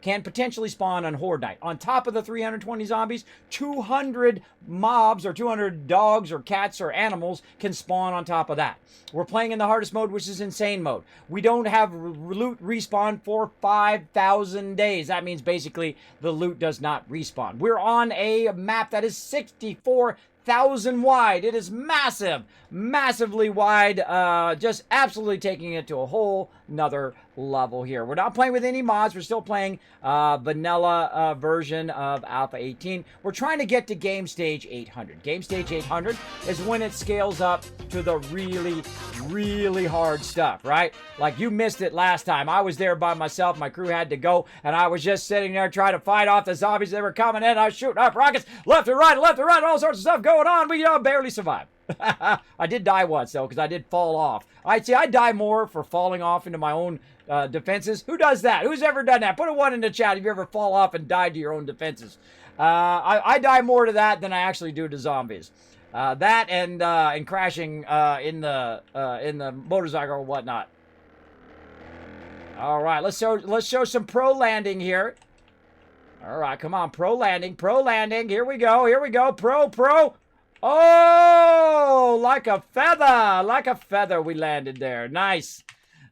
can potentially spawn on Horde Night. On top of the 320 zombies, 200 mobs or 200 dogs or cats or animals can spawn on top of that. We're playing in the hardest mode, which is insane mode. We don't have loot respawn for 5,000 days. That means basically the loot does not respawn. We're on a map that is 64,000 wide. It is massive, massively wide, just absolutely taking it to a whole nother level here. We're not playing with any mods. We're still playing vanilla version of Alpha 18. We're trying to get to game stage 800. Game stage 800 is when it scales up to the really, really hard stuff, right? Like you missed it last time. I was there by myself. My crew had to go, and I was just sitting there trying to fight off the zombies that were coming in. I was shooting off rockets left and right, all sorts of stuff going on. We barely survived. I did die once, though, because I did fall off. I die more for falling off into my own defenses. Who does that? Who's ever done that? Put a 1 in the chat if you ever fall off and died to your own defenses. I die more to that than I actually do to zombies. That and crashing in the motorcycle or whatnot. All right, let's show some pro landing here. All right, come on, pro landing. Here we go. Pro. Oh, like a feather we landed there. Nice.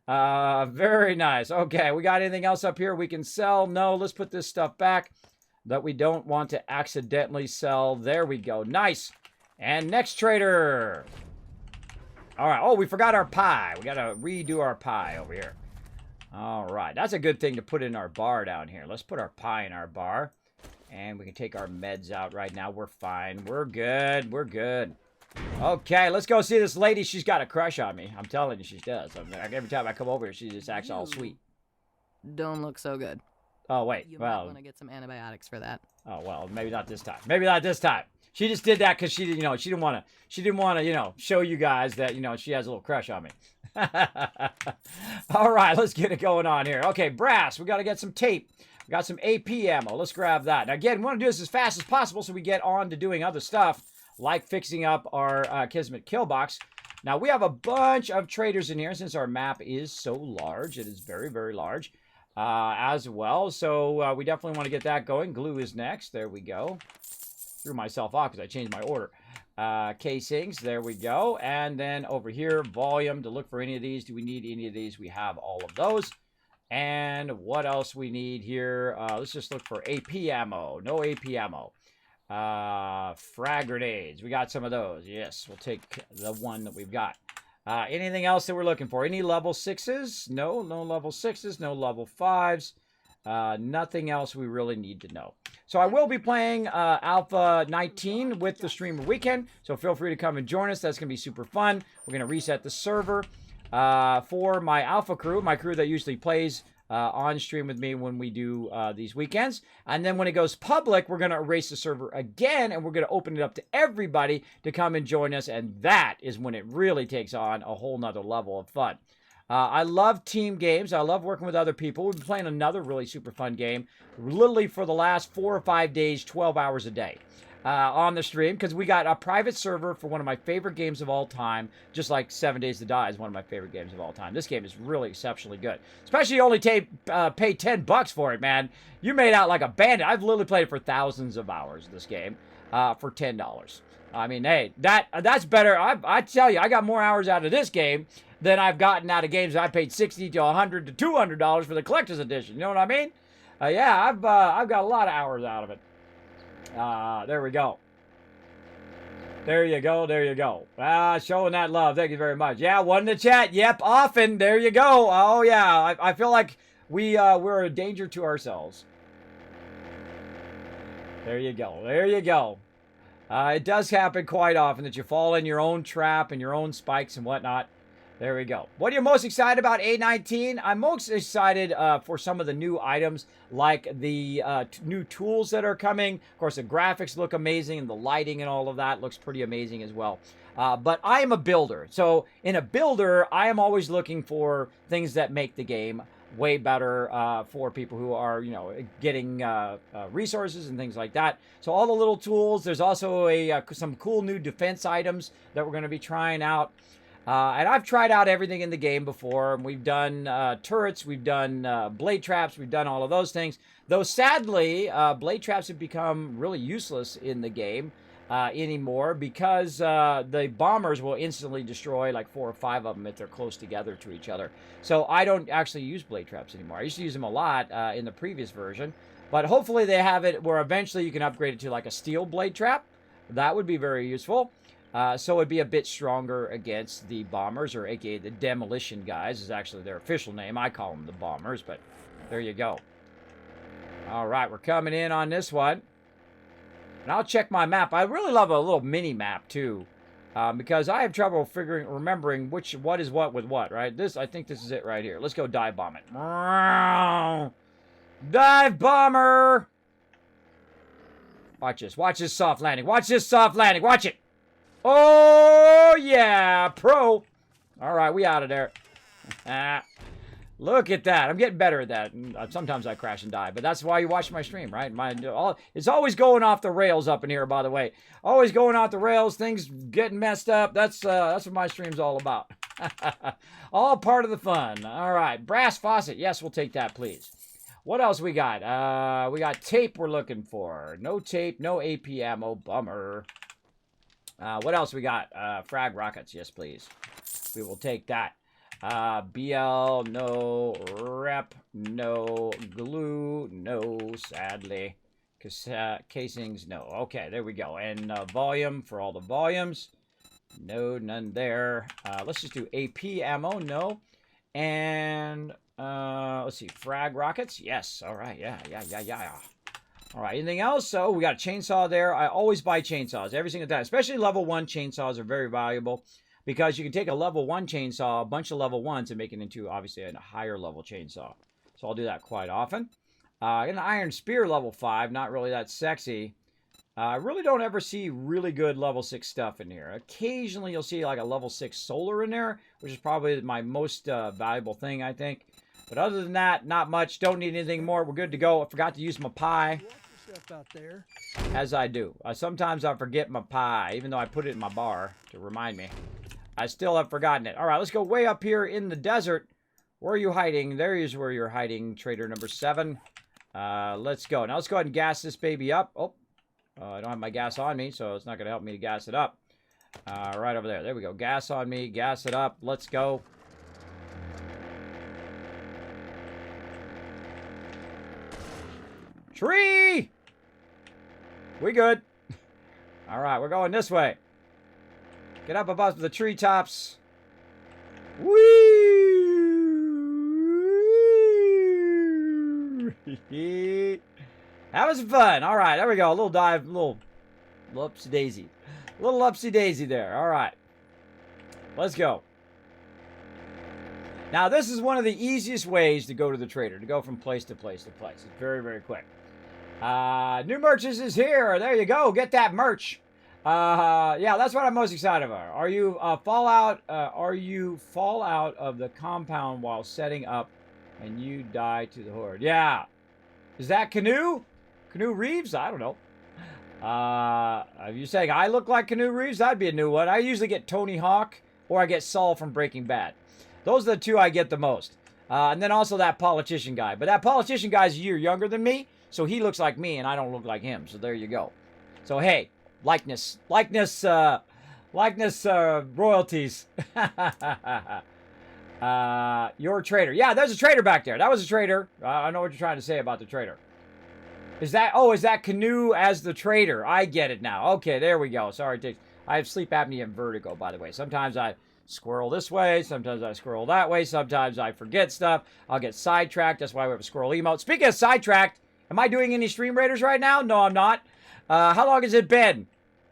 Very nice. Okay, we got anything else up here we can sell? No, let's put this stuff back that we don't want to accidentally sell. There we go. Nice. And next trader. All right. Oh, we forgot our pie. We got to redo our pie over here. All right. That's a good thing to put in our bar down here. Let's put our pie in our bar. And we can take our meds out right now. We're fine. We're good. Okay, let's go see this lady. She's got a crush on me. I'm telling you, she does. I mean, every time I come over here, she just acts all sweet. Don't look so good. Oh, wait. You might want to get some antibiotics for that. Oh, well, maybe not this time. She just did that because she didn't want to, show you guys that, she has a little crush on me. All right, let's get it going on here. Okay, brass. We got to get some tape. We got some AP ammo. Let's grab that. Now, again, we want to do this as fast as possible so we get on to doing other stuff, like fixing up our Kismet kill box. Now, we have a bunch of traders in here since our map is so large. It is very, very large as well. So we definitely want to get that going. Glue is next. There we go. Threw myself off because I changed my order. Casings. There we go. And then over here, volume to look for any of these. Do we need any of these? We have all of those. And what else we need here? Let's just look for AP ammo. No AP ammo. Frag grenades. We got some of those. Yes, we'll take the one that we've got. Anything else that we're looking for? Any level 6s? No level 6s. No level 5s. Nothing else we really need to know. So I will be playing Alpha 19 with the streamer weekend. So feel free to come and join us. That's going to be super fun. We're going to reset the server. For my Alpha crew, my crew that usually plays on stream with me when we do these weekends. And then when it goes public, we're going to erase the server again, and we're going to open it up to everybody to come and join us. And that is when it really takes on a whole nother level of fun. I love team games. I love working with other people. We've been playing another really super fun game, literally for the last 4 or 5 days, 12 hours a day. On the stream, because we got a private server for one of my favorite games of all time, just like 7 Days to Die is one of my favorite games of all time. This game is really exceptionally good. Especially you only pay $10 for it, man. You made out like a bandit. I've literally played it for thousands of hours, this game, for $10. I mean, hey, that's better. I tell you, I got more hours out of this game than I've gotten out of games I paid $60 to $100 to $200 for the collector's edition. You know what I mean? Yeah, I've got a lot of hours out of it. There we go. There you go. Showing that love. Thank you very much. Yeah, one in the chat. Yep, often. There you go. Oh, yeah. I feel like we're a danger to ourselves. There you go. It does happen quite often that you fall in your own trap and your own spikes and whatnot. There we go. What are you most excited about A19? I'm most excited for some of the new items, like the new tools that are coming. Of course, the graphics look amazing, and the lighting and all of that looks pretty amazing as well. But I am a builder. So in a builder, I am always looking for things that make the game way better for people who are, you know, getting resources and things like that. So all the little tools. There's also some cool new defense items that we're going to be trying out. And I've tried out everything in the game before. We've done turrets, we've done blade traps, we've done all of those things. Though sadly, blade traps have become really useless in the game anymore because the bombers will instantly destroy like 4 or 5 of them if they're close together to each other. So I don't actually use blade traps anymore. I used to use them a lot in the previous version. But hopefully they have it where eventually you can upgrade it to like a steel blade trap. That would be very useful. So it'd be a bit stronger against the bombers, or aka the demolition guys is actually their official name. I call them the bombers, but there you go. All right, we're coming in on this one. And I'll check my map. I really love a little mini map too, because I have trouble remembering what is what with what, right? I think this is it right here. Let's go dive bomb it. Dive bomber! Watch this. Watch this soft landing. Watch this soft landing. Watch it. Oh, yeah, pro. All right, we out of there. Look at that. I'm getting better at that. Sometimes I crash and die, but that's why you watch my stream, right? It's always going off the rails up in here, by the way. Always going off the rails, things getting messed up. That's what my stream's all about. All part of the fun. All right, brass faucet. Yes, we'll take that, please. What else we got? We got tape we're looking for. No tape, no AP ammo. Bummer. What else we got? Frag rockets. Yes, please. We will take that. BL, no. Rep, no. Glue, no, sadly. Casings, no. Okay, there we go. And volume for all the volumes. No, none there. Let's just do AP ammo. No. And, let's see. Frag rockets. Yes. All right. Yeah. All right, anything else? So we got a chainsaw there. I always buy chainsaws every single time, especially level 1 chainsaws are very valuable because you can take a level 1 chainsaw, a bunch of level 1s, and make it into, obviously, a higher level chainsaw. So I'll do that quite often. An iron spear level 5, not really that sexy. I really don't ever see really good level 6 stuff in here. Occasionally you'll see like a level 6 solar in there, which is probably my most valuable thing, I think. But other than that, not much. Don't need anything more. We're good to go. I forgot to use my pie. Out there. As I do. Sometimes I forget my pie, even though I put it in my bar to remind me. I still have forgotten it. All right, let's go way up here in the desert. Where are you hiding? There is where you're hiding, trader number 7. Let's go. Now let's go ahead and gas this baby up. Oh, I don't have my gas on me, so it's not going to help me to gas it up. Right over there. There we go. Gas on me. Gas it up. Let's go. Tree! We good. All right, we're going this way. Get up above the treetops. Whee! That was fun. All right, there we go. A little dive, little upsy-daisy. Little upsy-daisy there. All right. Let's go. Now, this is one of the easiest ways to go to the trader, to go from place to place to place. It's very, very quick. New merch is here. There you go. Get that merch. Yeah, that's what I'm most excited about. Are you fall out of the compound while setting up and you die to the horde? Yeah. Is that Canoe? Canoe Reeves? I don't know. Are you saying I look like Canoe Reeves? That'd be a new one. I usually get Tony Hawk or I get Saul from Breaking Bad. Those are the two I get the most. And then also that politician guy. But that politician guy's a year younger than me, so he looks like me and I don't look like him. So there you go. So hey, likeness royalties. You're a trader. Yeah, there's a trader back there. That was a trader. I know what you're trying to say about the trader. Is that Canoe as the trader? I get it now. Okay, there we go. Sorry, I have sleep apnea and vertigo, by the way. Sometimes I squirrel this way, sometimes I squirrel that way, sometimes I forget stuff. I'll get sidetracked. That's why we have a squirrel emote. Speaking of sidetracked, am I doing any Stream Raiders right now? No, I'm not. How long has it been?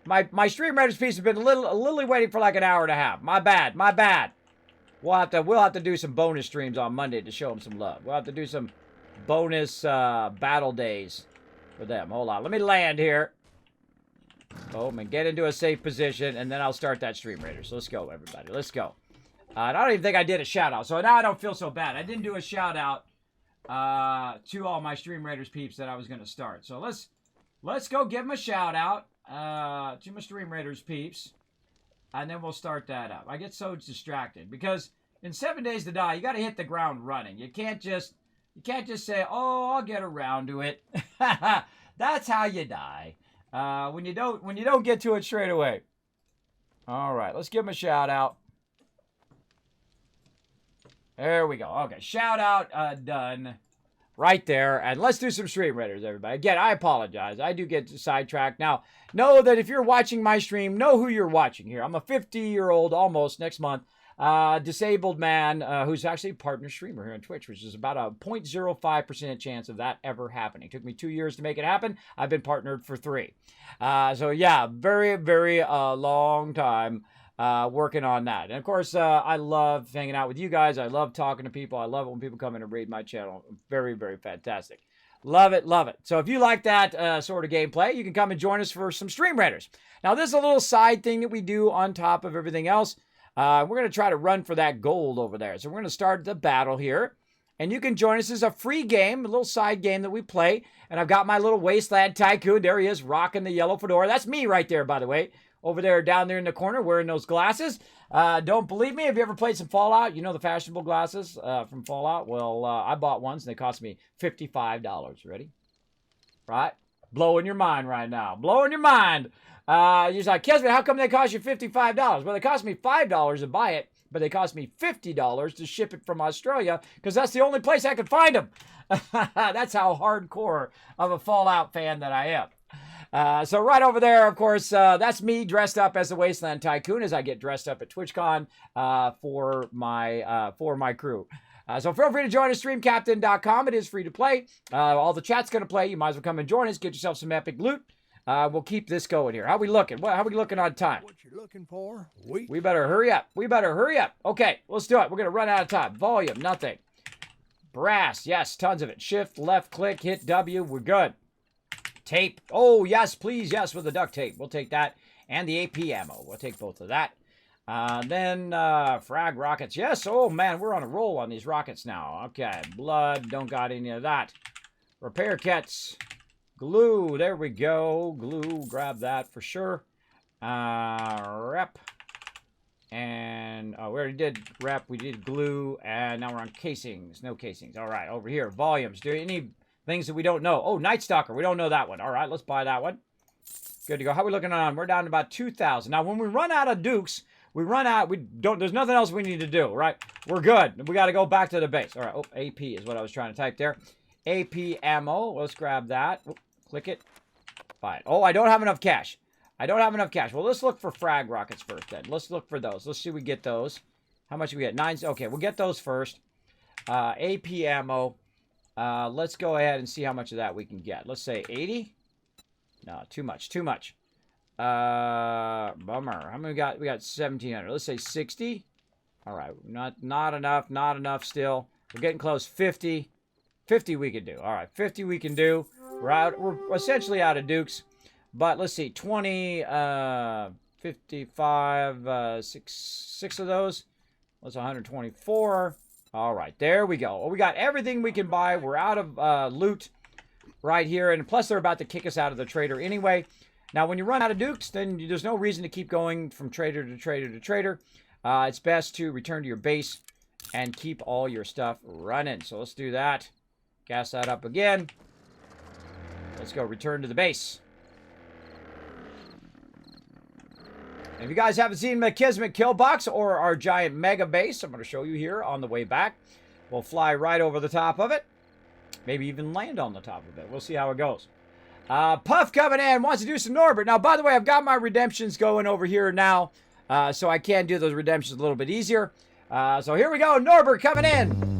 My Stream Raiders piece has been literally waiting for like an hour and a half. My bad. we'll have to do some bonus streams on Monday to show them some love. We'll have to do some bonus battle days for them. Hold on. Let me land here. Boom, and get into a safe position, and then I'll start that stream raider. So let's go, everybody. Let's go. And I don't even think I did a shout-out, so now I don't feel so bad. I didn't do a shout-out to all my stream raiders peeps that I was going to start. So let's go give them a shout-out to my stream raiders peeps, and then we'll start that up. I get so distracted because in 7 Days to Die, you got to hit the ground running. You can't just say, "Oh, I'll get around to it." That's how you die. When you don't get to it straight away. All right, let's give them a shout out. There we go. Okay, shout out done right there. And let's do some stream raiders, everybody. Again, I apologize. I do get sidetracked. Now, know that if you're watching my stream, know who you're watching here. I'm a 50-year-old almost next month. Disabled man who's actually a partner streamer here on Twitch, which is about a 0.05% chance of that ever happening. It took me 2 years to make it happen. I've been partnered for 3. So yeah, very, very long time working on that. And of course, I love hanging out with you guys. I love talking to people. I love it when people come in and raid my channel. Very, very fantastic. Love it, love it. So if you like that sort of gameplay, you can come and join us for some stream raiders. Now, this is a little side thing that we do on top of everything else. We're going to try to run for that gold over there. So we're going to start the battle here. And you can join us. As a free game, a little side game that we play. And I've got my little Wasteland Tycoon. There he is, rocking the yellow fedora. That's me right there, by the way. Over there, down there in the corner, wearing those glasses. Don't believe me? Have you ever played some Fallout? You know the fashionable glasses from Fallout? Well, I bought ones, and they cost me $55. Ready? Right? Blowing your mind right now. Blowing your mind. You're like, Kismet, how come they cost you $55? Well, they cost me $5 to buy it, but they cost me $50 to ship it from Australia because that's the only place I could find them. That's how hardcore of a Fallout fan that I am. So right over there, of course, that's me dressed up as the Wasteland Tycoon as I get dressed up at TwitchCon for my crew. So feel free to join us, streamcaptain.com. It is free to play. All the chat's going to play. You might as well come and join us. Get yourself some epic loot. We'll keep this going here. How we looking? How we looking on time? What you looking for? We better hurry up. We better hurry up. Okay, let's do it. We're going to run out of time. Volume, nothing. Brass, yes, tons of it. Shift, left click, hit W. We're good. Tape. Oh, yes, please. Yes, with the duct tape. We'll take that. And the AP ammo. We'll take both of that. Then frag rockets. Yes. Oh, man, we're on a roll on these rockets now. Okay. Blood. Don't got any of that. Repair kits. Glue. There we go. Glue. Grab that for sure. Rep. And we already did rep. We did glue. And now we're on casings. No casings. All right. Over here. Volumes. Do you need things that we don't know? Oh, Night Stalker. We don't know that one. All right. Let's buy that one. Good to go. How are we looking on? We're down to about 2,000. Now, when we run out of dukes, we run out. There's nothing else we need to do, right? We're good. We got to go back to the base. All right. Oh, AP is what I was trying to type there. AP ammo. Let's grab that. Oh, click it. Fine. Oh, I don't have enough cash. I don't have enough cash. Well, let's look for frag rockets first then. Let's look for those. Let's see if we get those. How much do we get? 9. Okay, we'll get those first. AP ammo. Let's go ahead and see how much of that we can get. Let's say 80. No, too much. Too much. Bummer. How many we got? We got 1,700. Let's say 60. All right. Not enough. Not enough still. We're getting close. 50. 50 we can do. All right. 50 we can do. We're essentially out of dukes. But let's see. 20, 55, 6 of those. That's 124. All right. There we go. Well, we got everything we can buy. We're out of loot right here. And plus, they're about to kick us out of the trader anyway. Now, when you run out of dukes, then there's no reason to keep going from trader to trader to trader. It's best to return to your base and keep all your stuff running. So let's do that. Gas that up again. Let's go return to the base. And if you guys haven't seen the Kismet Killbox or our giant mega base, I'm going to show you here on the way back. We'll fly right over the top of it. Maybe even land on the top of it. We'll see how it goes. Puff coming in, wants to do some Norbert. Now, by the way, I've got my redemptions going over here now, so I can do those redemptions a little bit easier. So here we go, Norbert coming in.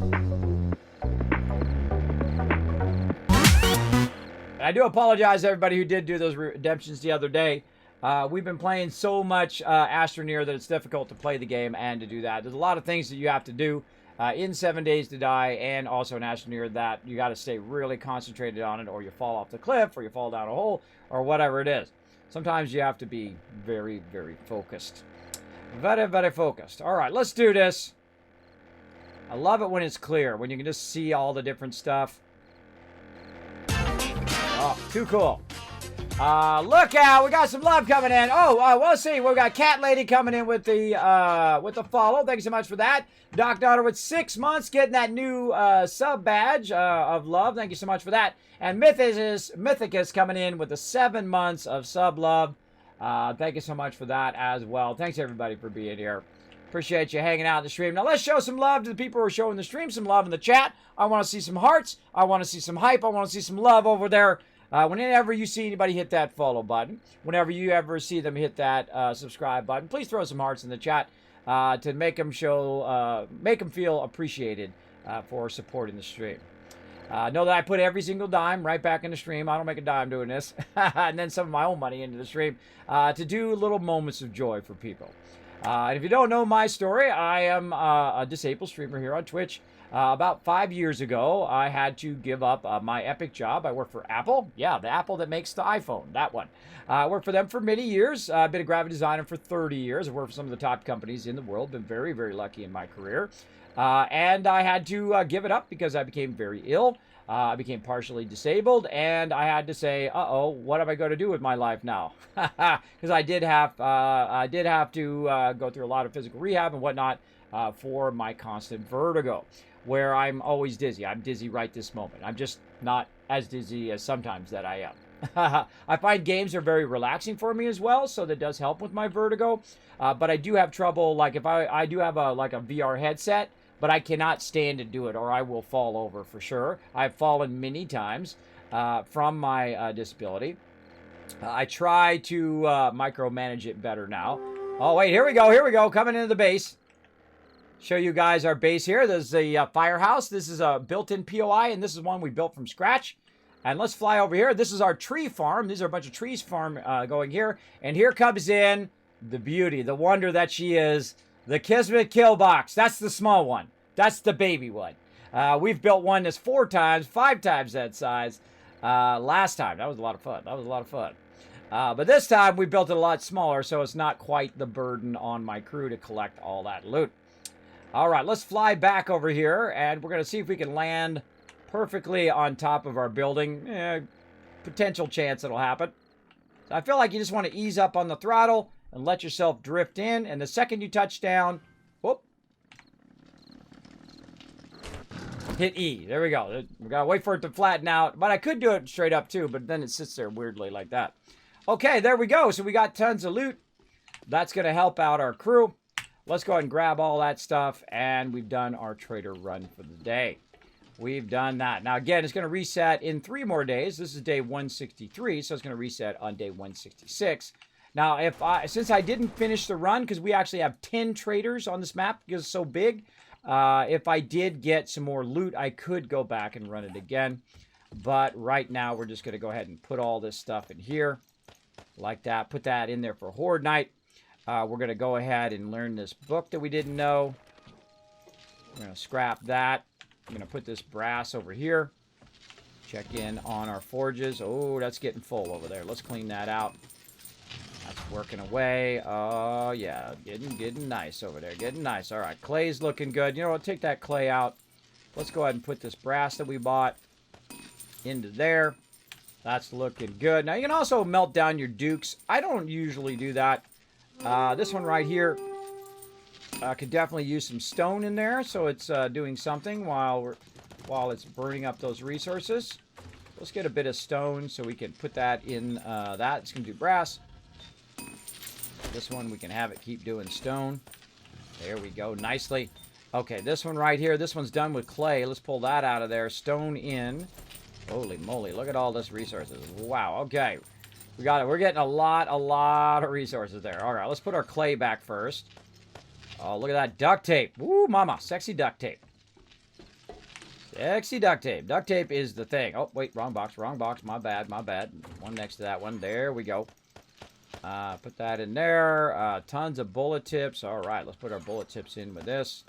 I do apologize to everybody who did do those redemptions the other day. We've been playing so much Astroneer that it's difficult to play the game and to do that. There's a lot of things that you have to do in 7 Days to Die and also in Astroneer that you got to stay really concentrated on it, or you fall off the cliff, or you fall down a hole, or whatever it is. Sometimes you have to be very, very focused. Very, very focused. All right, let's do this. I love it when it's clear, when you can just see all the different stuff. Oh, too cool. Look out, we got some love coming in. Oh, we'll see. We've got Cat Lady coming in with the follow. Thank you so much for that. Doc Daughter with 6 months getting that new sub badge of love. Thank you so much for that. And Mythicus coming in with the 7 months of sub love. Thank you so much for that as well. Thanks everybody for being here. Appreciate you hanging out in the stream. Now let's show some love to the people who are showing the stream, some love in the chat. I want to see some hearts. I want to see some hype. I want to see some love over there. Whenever you see anybody hit that follow button, whenever you ever see them hit that subscribe button, please throw some hearts in the chat to make them feel appreciated for supporting the stream. Know that I put every single dime right back in the stream. I don't make a dime doing this. And then some of my own money into the stream to do little moments of joy for people. And if you don't know my story, I am a disabled streamer here on Twitch. About 5 years ago, I had to give up my epic job. I work for Apple. Yeah, the Apple that makes the iPhone, that one. I worked for them for many years. I've been a graphic designer for 30 years. I've worked for some of the top companies in the world. Been very, very lucky in my career. And I had to give it up because I became very ill. I became partially disabled, and I had to say, uh-oh, what am I going to do with my life now? Because I did have to go through a lot of physical rehab and whatnot for my constant vertigo, where I'm always dizzy. I'm dizzy right this moment. I'm just not as dizzy as sometimes that I am. I find games are very relaxing for me as well, so that does help with my vertigo. But I do have trouble, like if I do have a VR headset, but I cannot stand to do it, or I will fall over for sure. I've fallen many times from my disability. I try to micromanage it better now. Oh, wait, here we go, coming into the base. Show you guys our base here. This is a firehouse. This is a built-in POI, and this is one we built from scratch. And let's fly over here. This is our tree farm. These are a bunch of trees going here. And here comes in the beauty, the wonder that she is, the Kismet Killbox. That's the small one. That's the baby one. We've built one that's 4 times, 5 times that size last time. That was a lot of fun. But this time we built it a lot smaller, so it's not quite the burden on my crew to collect all that loot. All right, let's fly back over here, and we're going to see if we can land perfectly on top of our building. Potential chance it'll happen. So I feel like you just want to ease up on the throttle and let yourself drift in, and the second you touch down, whoop, hit E. There we go. We got to wait for it to flatten out, but I could do it straight up too, but then it sits there weirdly like that. Okay, there we go. So we got tons of loot. That's going to help out our crew. Let's go ahead and grab all that stuff, and we've done our trader run for the day. We've done that. Now, again, it's going to reset in 3 more days. This is day 163, so it's going to reset on day 166. Now, since I didn't finish the run, because we actually have 10 traders on this map because it's so big, if I did get some more loot, I could go back and run it again. But right now, we're just going to go ahead and put all this stuff in here like that. Put that in there for Horde Night. We're going to go ahead and learn this book that we didn't know. We're going to scrap that. I'm going to put this brass over here. Check in on our forges. Oh, that's getting full over there. Let's clean that out. That's working away. Oh, yeah. Getting nice over there. Getting nice. All right. Clay's looking good. You know what? Take that clay out. Let's go ahead and put this brass that we bought into there. That's looking good. Now, you can also melt down your dukes. I don't usually do that. This one right here could definitely use some stone in there, so it's doing something while it's burning up those resources. Let's get a bit of stone so we can put that in that. It's going to do brass. This one, we can have it keep doing stone. There we go, nicely. Okay, this one right here, this one's done with clay. Let's pull that out of there. Stone in. Holy moly, look at all this resources. Wow, okay. We got it. We're getting a lot of resources there. All right, let's put our clay back first. Oh, look at that duct tape. Woo, mama, sexy duct tape. Sexy duct tape. Duct tape is the thing. Oh, wait, wrong box. My bad. One next to that one. There we go. Put that in there. Tons of bullet tips. All right, let's put our bullet tips in with this.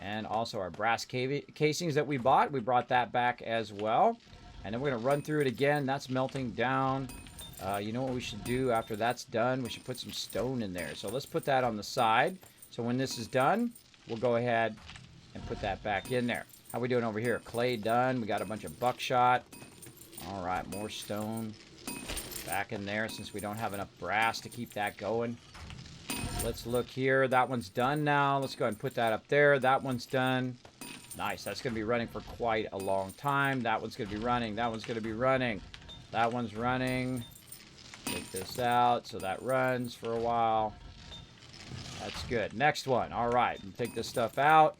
And also our brass casings that we bought. We brought that back as well. And then we're going to run through it again. That's melting down. You know what we should do after that's done? We should put some stone in there. So let's put that on the side. So when this is done, we'll go ahead and put that back in there. How we doing over here? Clay done. We got a bunch of buckshot. All right, more stone back in there since we don't have enough brass to keep that going. Let's look here. That one's done now. Let's go ahead and put that up there. That one's done. Nice. That's going to be running for quite a long time. That one's going to be running. That one's going to be running. That one's running. Take this out so that runs for a while. That's good. Next one. All right. Take this stuff out.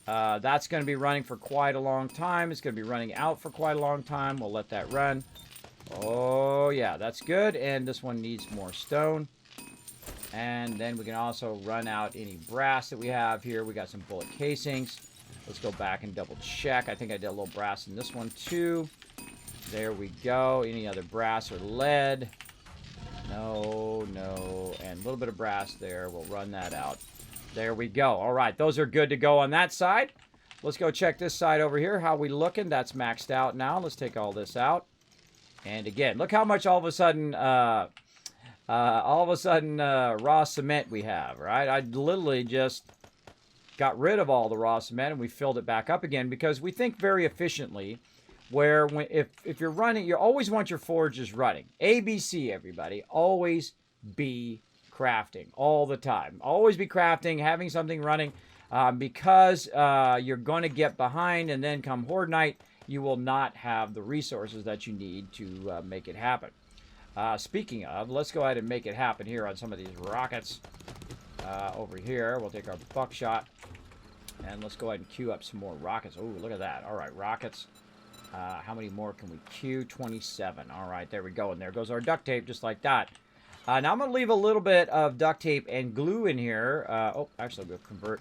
That's going to be running for quite a long time. It's going to be running out for quite a long time. We'll let that run. Oh, yeah. That's good. And this one needs more stone. And then we can also run out any brass that we have here. We got some bullet casings. Let's go back and double check. I think I did a little brass in this one too. There we go. Any other brass or lead? No, no. And a little bit of brass there. We'll run that out. There we go. All right. Those are good to go on that side. Let's go check this side over here. How we looking? That's maxed out now. Let's take all this out. And again, look how much all of a sudden raw cement we have, right? I literally just got rid of all the raw cement and we filled it back up again because we think very efficiently where if you're running, you always want your forges running. ABC, everybody. Always be crafting all the time. Always be crafting, having something running because you're going to get behind and then come Horde Night, you will not have the resources that you need to make it happen. Speaking of, let's go ahead and make it happen here on some of these rockets. Over here, we'll take our buckshot. And let's go ahead and queue up some more rockets. Oh, look at that. All right, rockets. How many more can we queue? 27. All right, there we go. And there goes our duct tape, just like that. Now I'm going to leave a little bit of duct tape and glue in here. Actually, we'll convert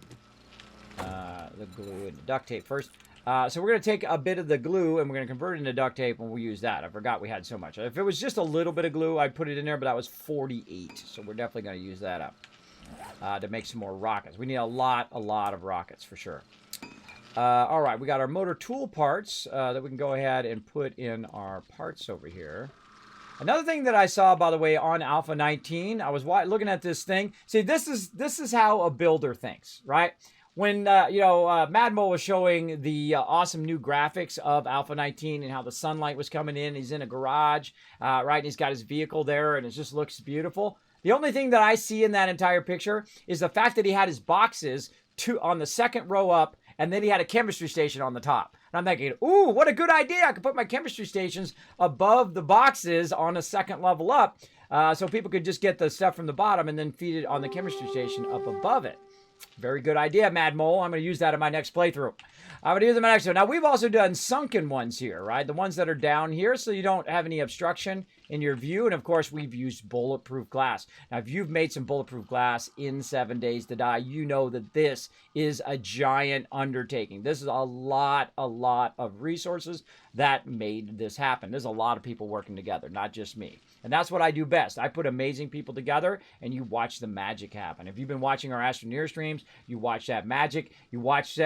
the glue into duct tape first. So we're going to take a bit of the glue and we're going to convert it into duct tape and we'll use that. I forgot we had so much. If it was just a little bit of glue, I'd put it in there, but that was 48. So we're definitely going to use that up to make some more rockets. We need a lot of rockets for sure. All right, we got our motor tool parts that we can go ahead and put in our parts over here. Another thing that I saw, by the way, on Alpha 19, I was looking at this thing. See, this is how a builder thinks, right? When, Mad Mo was showing the awesome new graphics of Alpha 19 and how the sunlight was coming in. He's in a garage, right? And he's got his vehicle there and it just looks beautiful. The only thing that I see in that entire picture is the fact that he had his boxes on the second row up and then he had a chemistry station on the top. And I'm thinking, ooh, what a good idea. I could put my chemistry stations above the boxes on a second level up so people could just get the stuff from the bottom and then feed it on the chemistry station up above it. Very good idea, Mad Mole. I'm going to use that in my next playthrough. I'm going to use them in my next one. Now, we've also done sunken ones here, right? The ones that are down here so you don't have any obstruction in your view. And, of course, we've used bulletproof glass. Now, if you've made some bulletproof glass in 7 Days to Die, you know that this is a giant undertaking. This is a lot of resources that made this happen. There's a lot of people working together, not just me. And that's what I do best. I put amazing people together, and you watch the magic happen. If you've been watching our Astroneer streams, you watch that magic. You watch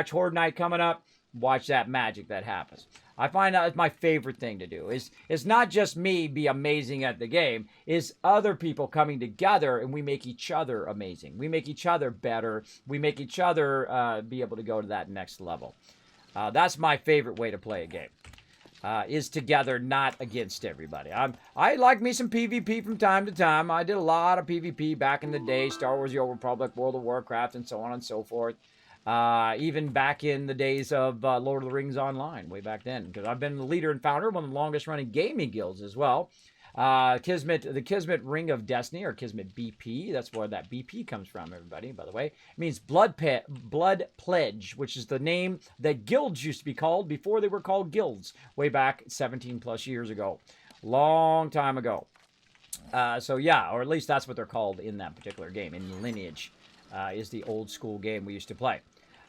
Horde Night coming up, watch that magic that happens. I find that's my favorite thing to do. It's not just me be amazing at the game. It's other people coming together, and we make each other amazing. We make each other better. We make each other be able to go to that next level. That's my favorite way to play a game. Is together, not against everybody. I like me some PvP from time to time. I did a lot of PvP back in the day, Star Wars: The Old Republic, World of Warcraft, and so on and so forth. Even back in the days of Lord of the Rings Online, way back then, because I've been the leader and founder of one of the longest running gaming guilds as well. The Kismet Ring of Destiny, or Kismet BP. That's where that BP comes from, everybody, by the way. It means Blood Pledge, which is the name that guilds used to be called before they were called guilds, way back 17 plus years ago. Long time ago. So yeah, or at least that's what they're called in that particular game. In Lineage is the old school game we used to play.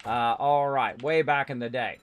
All right, way back in the day.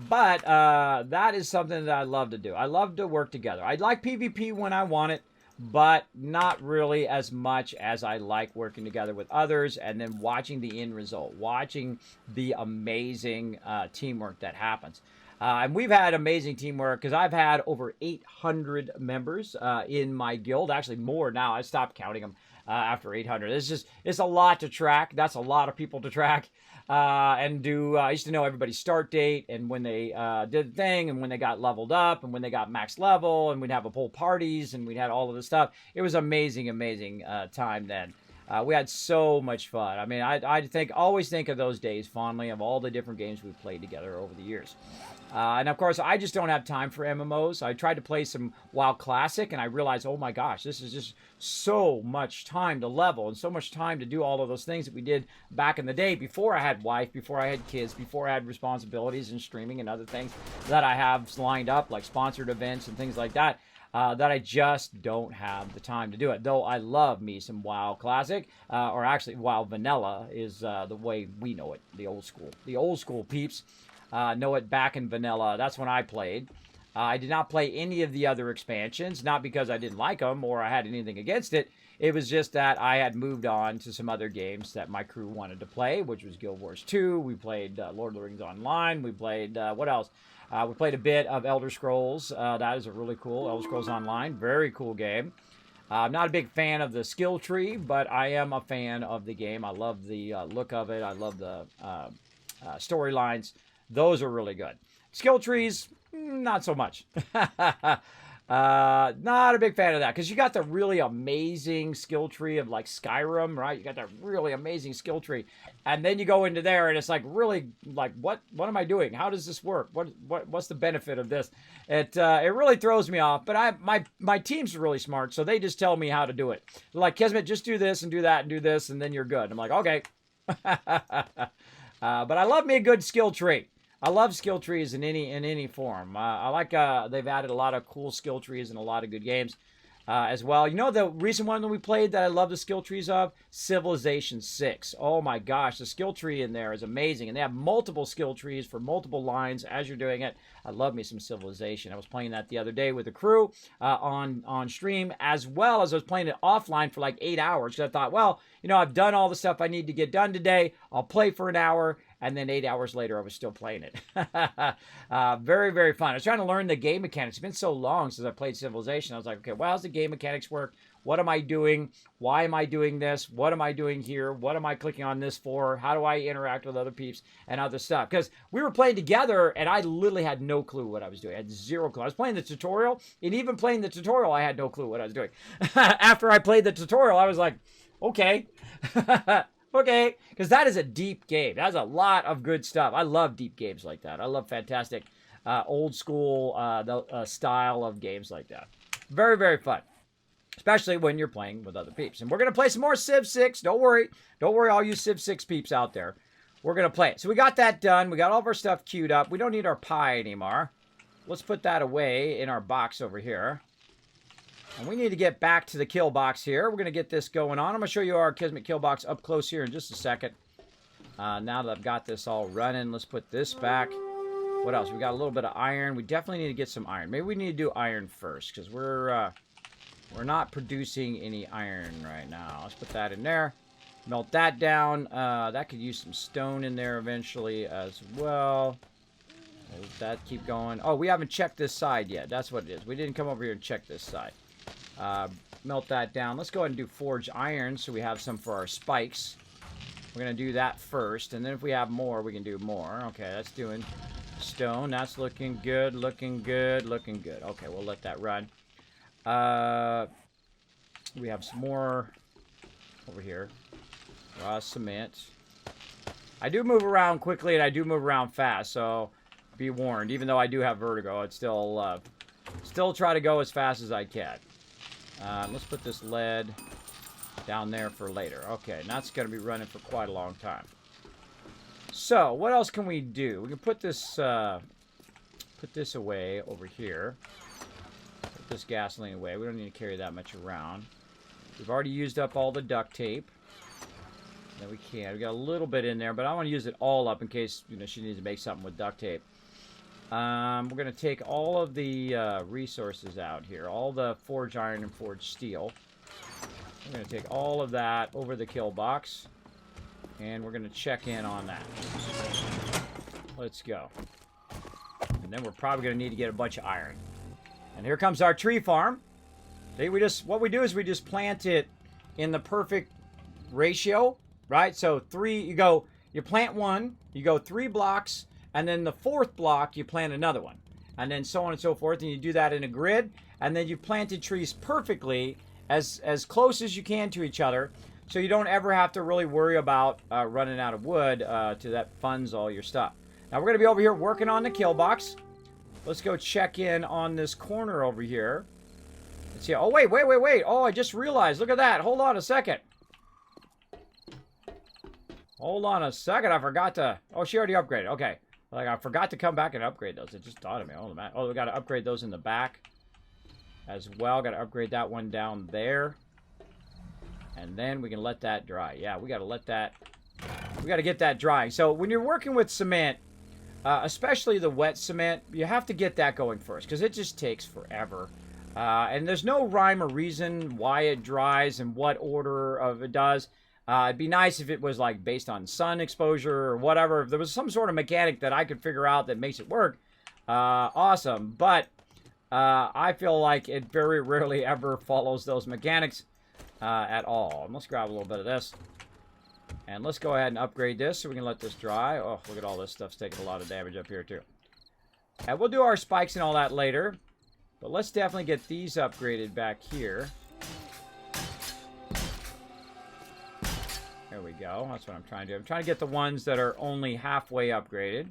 But that is something that I love to do. I love to work together. I like PvP when I want it, but not really as much as I like working together with others and then watching the end result, watching the amazing teamwork that happens. And we've had amazing teamwork because I've had over 800 members in my guild. Actually, more now. I stopped counting them after 800. It's a lot to track. That's a lot of people to track. And do I used to know everybody's start date and when they did the thing and when they got leveled up and when they got max level, and we'd have a whole parties and we'd had all of this stuff. It was amazing time then. We had so much fun. I mean, I always think of those days fondly, of all the different games we've played together over the years. And of course, I just don't have time for MMOs. I tried to play some WoW Classic, and I realized, oh my gosh, this is just so much time to level and so much time to do all of those things that we did back in the day before I had wife, before I had kids, before I had responsibilities and streaming and other things that I have lined up, like sponsored events and things like that. That I just don't have the time to do it. Though I love me some WoW Classic, or actually WoW Vanilla is the way we know it, the old school. The old school peeps know it back in Vanilla. That's when I played. I did not play any of the other expansions, not because I didn't like them or I had anything against it. It was just that I had moved on to some other games that my crew wanted to play, which was Guild Wars 2. We played Lord of the Rings Online. We played, what else? We played a bit of Elder Scrolls. That is a really cool Elder Scrolls Online. Very cool game. I'm not a big fan of the skill tree, but I am a fan of the game. I love the look of it. I love the storylines. Those are really good. Skill trees, not so much. Not a big fan of that because you got the really amazing skill tree of like Skyrim, right? You got that really amazing skill tree, and then you go into there and it's like really like what am I doing? How does this work? What's the benefit of this? It really throws me off. But my team's really smart, so they just tell me how to do it. They're like, Kismet, just do this and do that and do this, and then you're good. I'm like, okay. But I love me a good skill tree. I love skill trees in any form. I like they've added a lot of cool skill trees in a lot of good games as well. You know the recent one that we played that I love the skill trees of? Civilization 6. Oh my gosh, the skill tree in there is amazing. And they have multiple skill trees for multiple lines as you're doing it. I love me some Civilization. I was playing that the other day with the crew on stream, as well as I was playing it offline for like 8 hours. Because I thought, well, you know, I've done all the stuff I need to get done today. I'll play for an hour. And then 8 hours later, I was still playing it. Very, very fun. I was trying to learn the game mechanics. It's been so long since I played Civilization. I was like, okay, well, how's the game mechanics work? What am I doing? Why am I doing this? What am I doing here? What am I clicking on this for? How do I interact with other peeps and other stuff? Because we were playing together, and I literally had no clue what I was doing. I had zero clue. I was playing the tutorial, and even playing the tutorial, I had no clue what I was doing. After I played the tutorial, I was like, okay. Okay, because that is a deep game. That's a lot of good stuff. I love deep games like that. I love fantastic old school style of games like that. Very, very fun. Especially when you're playing with other peeps. And we're going to play some more Civ 6. Don't worry. Don't worry, all you Civ 6 peeps out there. We're going to play it. So we got that done. We got all of our stuff queued up. We don't need our pie anymore. Let's put that away in our box over here. And we need to get back to the kill box here. We're going to get this going on. I'm going to show you our Kismet kill box up close here in just a second. Now that I've got this all running, let's put this back. What else? We got a little bit of iron. We definitely need to get some iron. Maybe we need to do iron first because we're not producing any iron right now. Let's put that in there. Melt that down. That could use some stone in there eventually as well. Does that keep going? Oh, we haven't checked this side yet. That's what it is. We didn't come over here and check this side. Melt that down. Let's go ahead and do forged iron so we have some for our spikes. We're going to do that first, and then if we have more, we can do more. Okay, that's doing stone. That's looking good, looking good, looking good. Okay, we'll let that run. We have some more over here. Raw cement. I do move around quickly, and I do move around fast, so be warned. Even though I do have vertigo, I'd still try to go as fast as I can. Let's put this lead down there for later. Okay, and that's going to be running for quite a long time. So, what else can we do? We can put this away over here. Put this gasoline away. We don't need to carry that much around. We've already used up all the duct tape. Then we can. We got a little bit in there, but I want to use it all up in case she needs to make something with duct tape. We're going to take all of the resources out here. All the forged iron and forged steel. We're going to take all of that over the kill box. And we're going to check in on that. Let's go. And then we're probably going to need to get a bunch of iron. And here comes our tree farm. See, what we do is we just plant it in the perfect ratio, right? So you plant one, you go 3 blocks, and then the 4th block, you plant another one. And then so on and so forth, and you do that in a grid, and then you've planted trees perfectly as close as you can to each other, so you don't ever have to really worry about running out of wood that funds all your stuff. Now we're going to be over here working on the kill box. Let's go check in on this corner over here. Let's see. Oh, wait. Oh, I just realized. Look at that. Hold on a second. I forgot to... Oh, she already upgraded. Okay. Like, I forgot to come back and upgrade those. It just dawned on me. Oh, we got to upgrade those in the back as well. Got to upgrade that one down there. And then we can let that dry. Yeah, we got to let that... We got to get that drying. So, when you're working with cement, especially the wet cement, you have to get that going first, because it just takes forever. And there's no rhyme or reason why it dries and what order of it does. It'd be nice if it was like based on sun exposure or whatever. If there was some sort of mechanic that I could figure out that makes it work, awesome. But I feel like it very rarely ever follows those mechanics at all. And let's grab a little bit of this. And let's go ahead and upgrade this so we can let this dry. Oh, look at all this stuff's taking a lot of damage up here too. And we'll do our spikes and all that later. But let's definitely get these upgraded back here. There we go. That's what I'm trying to do. I'm trying to get the ones that are only halfway upgraded.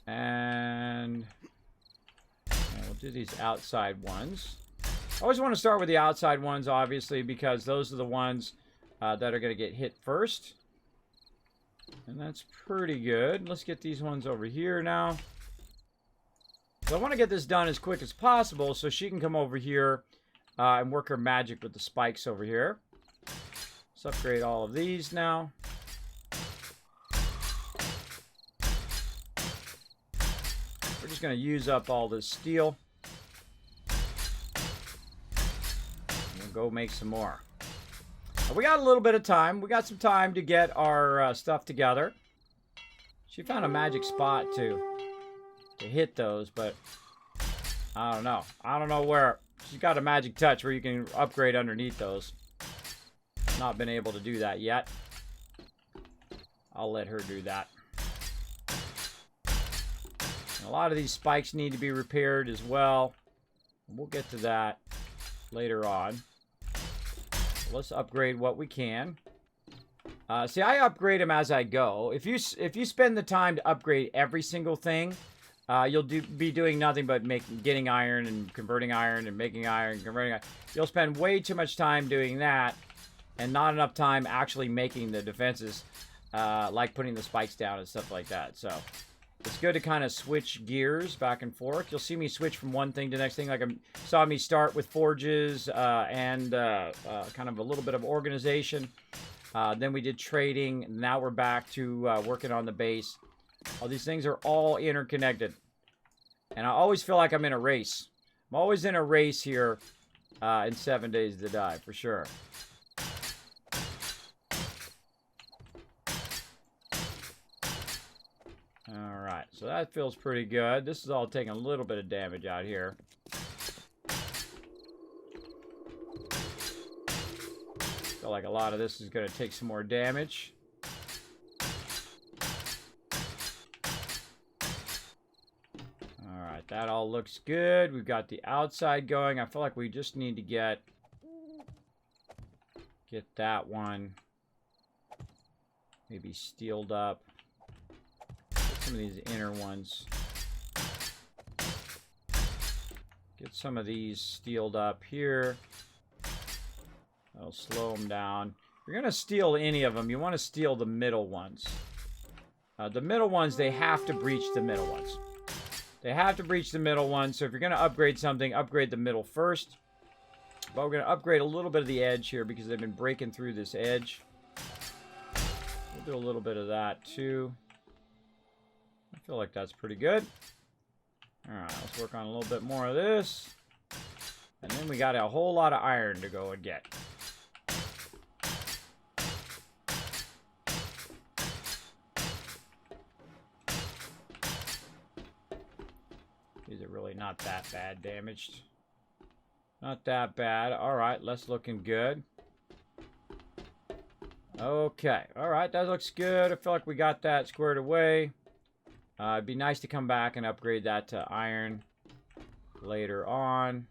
And we'll do these outside ones. I always want to start with the outside ones, obviously, because those are the ones that are going to get hit first. And that's pretty good. Let's get these ones over here now. So I want to get this done as quick as possible so she can come over here and work her magic with the spikes over here. Let's upgrade all of these now. We're just going to use up all this steel. And we'll go make some more. We got a little bit of time. We got some time to get our stuff together. She found a magic spot to hit those, but I don't know. I don't know where. She's got a magic touch where you can upgrade underneath those. Not been able to do that yet. I'll let her do that. And a lot of these spikes need to be repaired as well. We'll get to that later on. Let's upgrade what we can. See, I upgrade them as I go. If you spend the time to upgrade every single thing, you'll be doing nothing but getting iron and converting iron and making iron, converting iron. You'll spend way too much time doing that and not enough time actually making the defenses, like putting the spikes down and stuff like that. So it's good to kind of switch gears back and forth. You'll see me switch from one thing to the next thing. Like saw me start with forges and kind of a little bit of organization. Then we did trading. Now we're back to working on the base. All these things are all interconnected. And I always feel like I'm in a race. I'm always in a race here in 7 Days to Die, for sure. Alright, so that feels pretty good. This is all taking a little bit of damage out here. Feel like a lot of this is going to take some more damage. Alright, that all looks good. We've got the outside going. I feel like we just need to get that one maybe steeled up. Some of these inner ones. Get some of these steeled up here. That'll slow them down. If you're going to steal any of them, you want to steal the middle ones. The middle ones, they have to breach the middle ones. They have to breach the middle ones. So if you're going to upgrade something, upgrade the middle first. But we're going to upgrade a little bit of the edge here because they've been breaking through this edge. We'll do a little bit of that too. I feel like that's pretty good. Alright, let's work on a little bit more of this. And then we got a whole lot of iron to go and get. These are really not that bad damaged. Not that bad. Alright, that's looking good. Okay, alright, that looks good. I feel like we got that squared away. It'd be nice to come back and upgrade that to iron later on.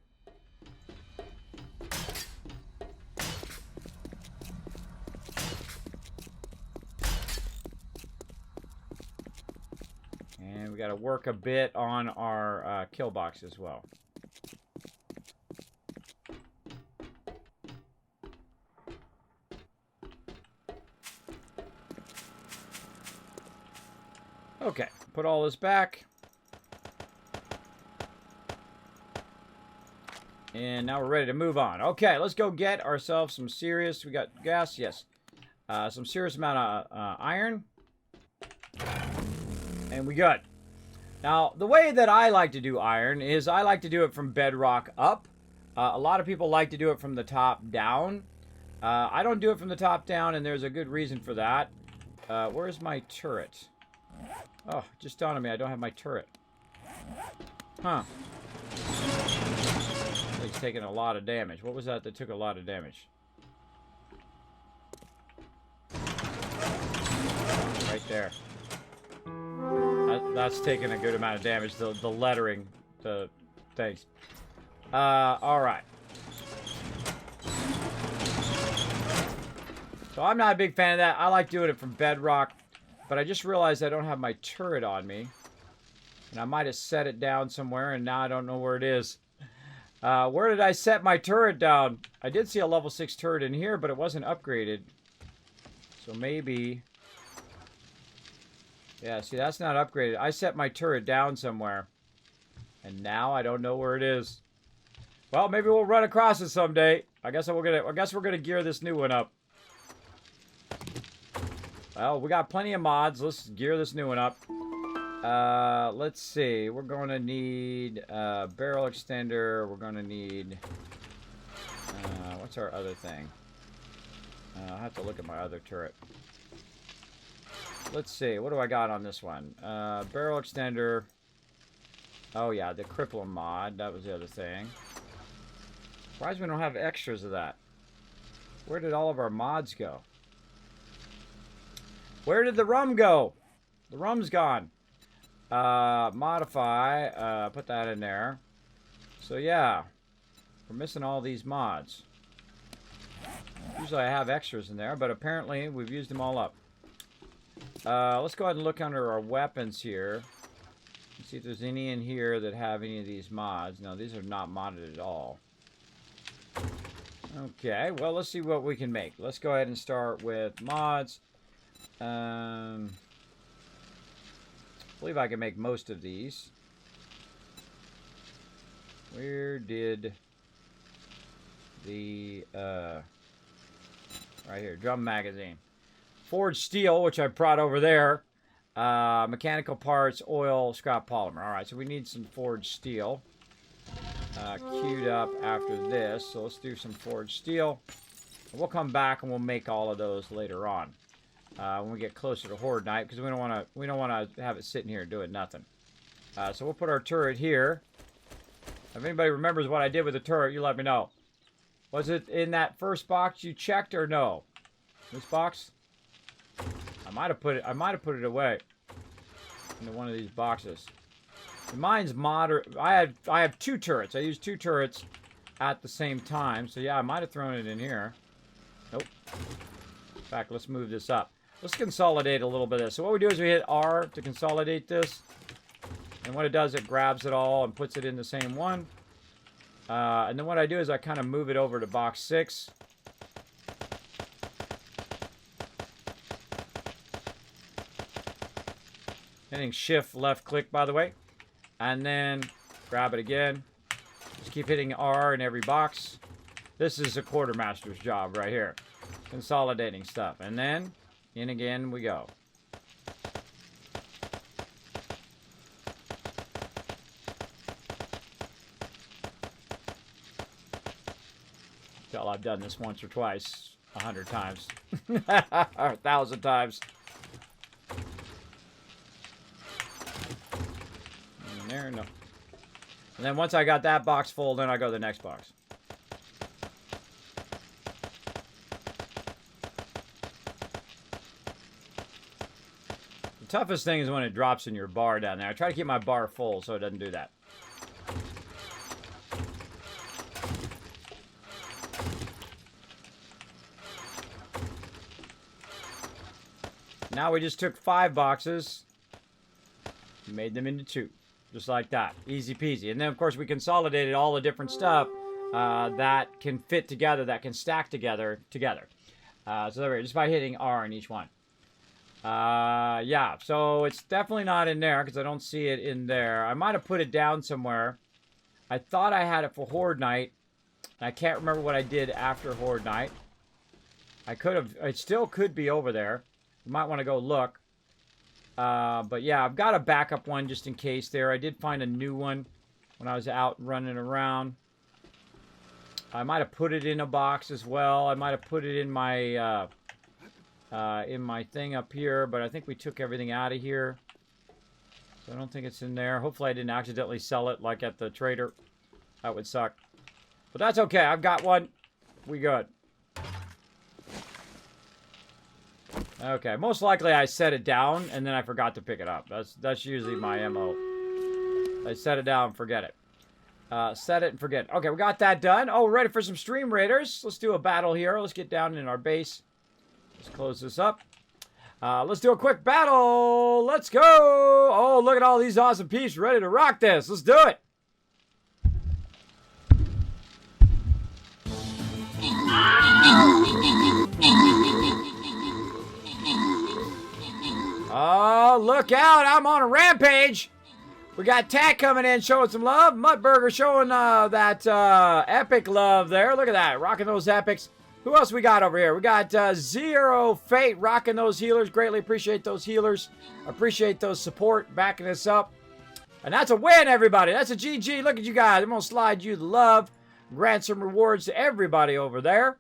And we got to work a bit on our kill box as well. Okay, put all this back. And now we're ready to move on. Okay, let's go get ourselves some serious... We got gas? Yes. Some serious amount of iron. And we got... Now, the way that I like to do iron is I like to do it from bedrock up. A lot of people like to do it from the top down. I don't do it from the top down, and there's a good reason for that. Where's my turret? Oh, just dawned on me, I don't have my turret. Huh. It's taking a lot of damage. What was that took a lot of damage? Right there. That's taking a good amount of damage. The lettering, the things. Alright. So I'm not a big fan of that. I like doing it from bedrock. But I just realized I don't have my turret on me. And I might have set it down somewhere, and now I don't know where it is. Where did I set my turret down? I did see a level 6 turret in here, but it wasn't upgraded. So maybe... Yeah, see, that's not upgraded. I set my turret down somewhere. And now I don't know where it is. Well, maybe we'll run across it someday. I guess we're gonna gear this new one up. Well, we got plenty of mods. Let's gear this new one up. Let's see. We're going to need a barrel extender. We're going to need... what's our other thing? I'll have to look at my other turret. Let's see. What do I got on this one? Barrel extender. Oh, yeah. The crippler mod. That was the other thing. Surprised we don't have extras of that. Where did all of our mods go? Where did the rum go? The rum's gone. Modify. Put that in there. So, yeah. We're missing all these mods. Usually I have extras in there, but apparently we've used them all up. Let's go ahead and look under our weapons here. Let's see if there's any in here that have any of these mods. No, these are not modded at all. Okay, well, let's see what we can make. Let's go ahead and start with mods. I believe I can make most of these. Where did the right here, drum magazine, forged steel, which I brought over there, mechanical parts, oil, scrap polymer. All right, so we need some forged steel queued up after this. So let's do some forged steel. We'll come back and we'll make all of those later on. When we get closer to Horde Night, because we don't want to have it sitting here doing nothing. So we'll put our turret here. If anybody remembers what I did with the turret, you let me know. Was it in that first box you checked or no? This box? I might have put it away into one of these boxes. And mine's moderate. I have two turrets. I use two turrets at the same time. So yeah, I might have thrown it in here. Nope. In fact, let's move this up. Let's consolidate a little bit of this. So what we do is we hit R to consolidate this. And what it does, it grabs it all and puts it in the same one. And then what I do is I kind of move it over to box 6. Hitting shift left click, by the way. And then grab it again. Just keep hitting R in every box. This is a quartermaster's job right here. Consolidating stuff. And then in again we go. Until I've done this once or twice, 100 times, or 1,000 times. And there, no. And then once I got that box full, then I go to the next box. The toughest thing is when it drops in your bar down there. I try to keep my bar full so it doesn't do that. Now we just took 5 boxes, made them into 2, just like that, easy peasy. And then of course we consolidated all the different stuff that can fit together, that can stack together. So there, just by hitting R in each one. Yeah, so it's definitely not in there because I don't see it in there. I might have put it down somewhere. I thought I had it for Horde Night. I can't remember what I did after Horde Night. I could have, it still could be over there. You might want to go look. But yeah, I've got a backup one just in case there. I did find a new one when I was out running around. I might have put it in a box as well. I might have put it in my thing up here, but I think we took everything out of here. So I don't think it's in there. Hopefully I didn't accidentally sell it like at the trader. That would suck. But that's okay. I've got one. We good. Okay, most likely I set it down and then I forgot to pick it up. That's usually my MO. I set it down and forget it. Set it and forget it. Okay, we got that done. Oh, we're ready for some Stream Raiders. Let's do a battle here. Let's get down in our base. Let's close this up. Let's do a quick battle. Let's go. Oh, look at all these awesome peeps ready to rock this. Let's do it. Oh, look out. I'm on a rampage. We got Tat coming in showing some love. Muttburger showing that epic love there. Look at that. Rocking those epics. Who else we got over here? We got Zero Fate rocking those healers. Greatly appreciate those healers. Appreciate those support backing us up. And that's a win, everybody. That's a GG. Look at you guys. I'm going to slide you the love. Grant some rewards to everybody over there.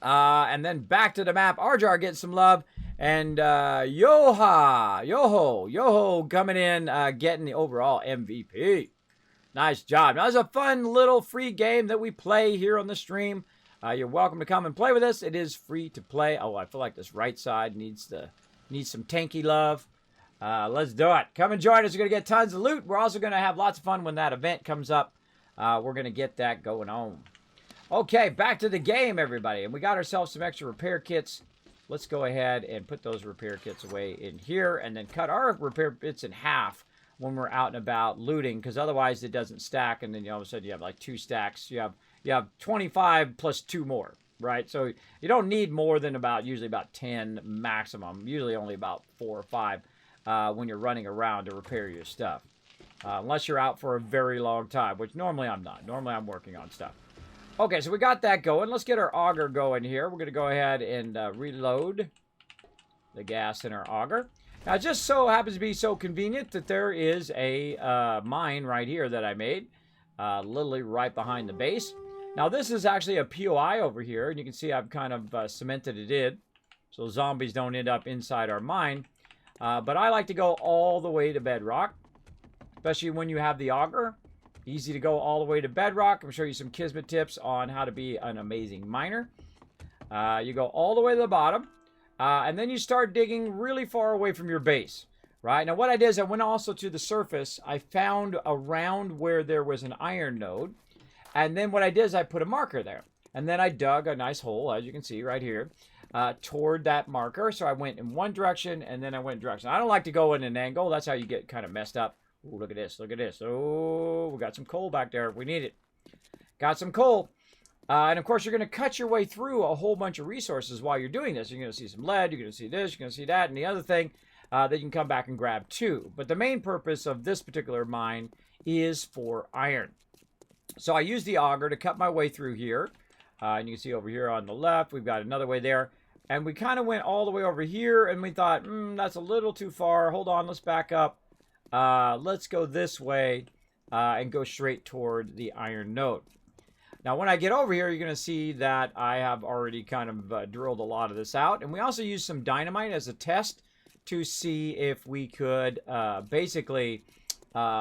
And then back to the map. Arjar getting some love. And Yoho coming in, getting the overall MVP. Nice job. Now, it's a fun little free game that we play here on the stream. You're welcome to come and play with us. It is free to play. Oh, I feel like this right side needs some tanky love. Let's do it. Come and join us. You're going to get tons of loot. We're also going to have lots of fun when that event comes up. We're going to get that going on. Okay, back to the game, everybody. And we got ourselves some extra repair kits. Let's go ahead and put those repair kits away in here and then cut our repair bits in half when we're out and about looting, because otherwise it doesn't stack, and then all of a sudden you have like 2 stacks. You have 25 plus 2 more, right? So you don't need more than usually about 10 maximum, usually only about 4 or 5 when you're running around to repair your stuff. Unless you're out for a very long time, which normally I'm not. Normally I'm working on stuff. Okay, so we got that going. Let's get our auger going here. We're going to go ahead and reload the gas in our auger. Now, it just so happens to be so convenient that there is a mine right here that I made, literally right behind the base. Now, this is actually a POI over here, and you can see I've kind of cemented it in, so zombies don't end up inside our mine. But I like to go all the way to bedrock, especially when you have the auger. Easy to go all the way to bedrock. I'm going to show you some Kismet tips on how to be an amazing miner. You go all the way to the bottom, and then you start digging really far away from your base. Right? Now what I did is I went also to the surface. I found around where there was an iron node. And then what I did is I put a marker there. And then I dug a nice hole, as you can see right here, toward that marker. So I went in one direction, and then I went in direction. I don't like to go in an angle. That's how you get kind of messed up. Ooh, look at this. Look at this. Oh, we got some coal back there. We need it. Got some coal. And, of course, you're going to cut your way through a whole bunch of resources while you're doing this. You're going to see some lead. You're going to see this. You're going to see that. And the other thing that you can come back and grab, too. But the main purpose of this particular mine is for iron. So I used the auger to cut my way through here. And you can see over here on the left, we've got another way there. And we kind of went all the way over here. And we thought, that's a little too far. Hold on. Let's back up. Let's go this way and go straight toward the iron node. Now, when I get over here, you're going to see that I have already kind of drilled a lot of this out. And we also used some dynamite as a test to see if we could basically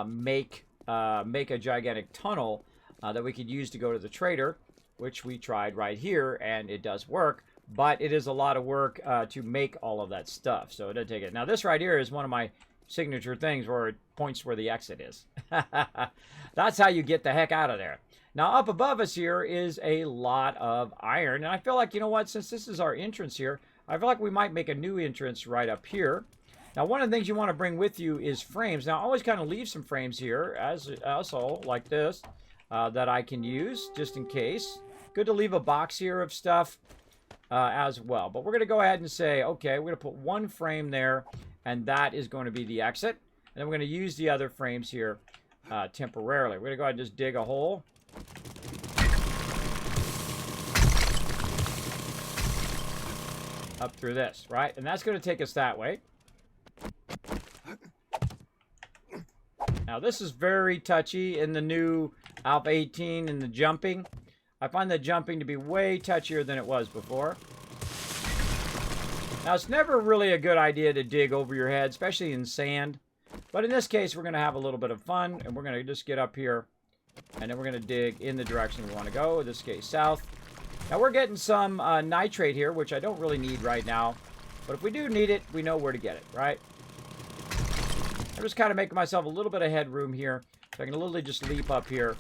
make a gigantic tunnel that we could use to go to the trader, which we tried right here, and it does work. But it is a lot of work to make all of that stuff, so it doesn't take it. Now, this right here is one of my signature things where it points where the exit is. That's how you get the heck out of there. Now, up above us here is a lot of iron, and I feel like, you know what, since this is our entrance here, I feel like we might make a new entrance right up here. Now, one of the things you want to bring with you is frames. Now, I always kind of leave some frames here, as also like this, that I can use just in case. Good to leave a box here of stuff as well. But we're going to go ahead and say, okay, we're going to put one frame there, and that is going to be the exit. And then we're going to use the other frames here temporarily. We're going to go ahead and just dig a hole. Up through this, right? And that's going to take us that way. Now, this is very touchy in the new Alpha 18 and the jumping. I find the jumping to be way touchier than it was before. Now, it's never really a good idea to dig over your head, especially in sand. But in this case, we're going to have a little bit of fun, and we're going to just get up here, and then we're going to dig in the direction we want to go, in this case, south. Now, we're getting some nitrate here, which I don't really need right now. But if we do need it, we know where to get it, right? I'm just kind of making myself a little bit of headroom here, so I can literally just leap up here.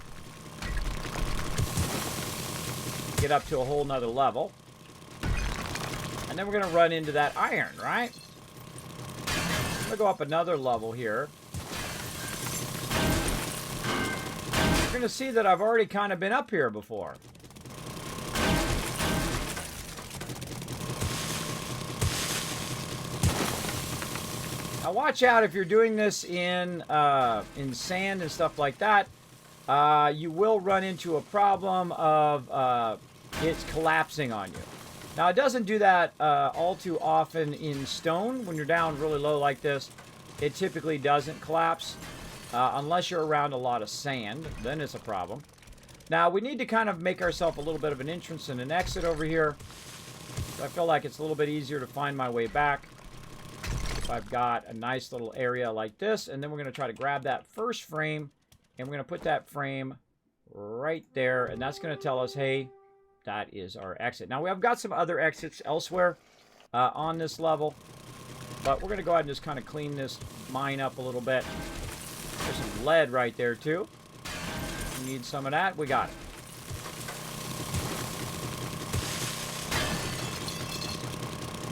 Get up to a whole nother level. And then we're going to run into that iron, right? I'm going to go up another level here. You're going to see that I've already kind of been up here before. Now watch out if you're doing this in sand and stuff like that. You will run into a problem of it's collapsing on you. Now, it doesn't do that all too often in stone. When you're down really low like this, it typically doesn't collapse unless you're around a lot of sand. Then it's a problem. Now, we need to kind of make ourselves a little bit of an entrance and an exit over here. I feel like it's a little bit easier to find my way back if I've got a nice little area like this. And then we're going to try to grab that first frame, and we're going to put that frame right there. And that's going to tell us, hey, that is our exit. Now, we have got some other exits elsewhere on this level, but we're going to go ahead and just kind of clean this mine up a little bit. There's some lead right there, too. We need some of that. We got it.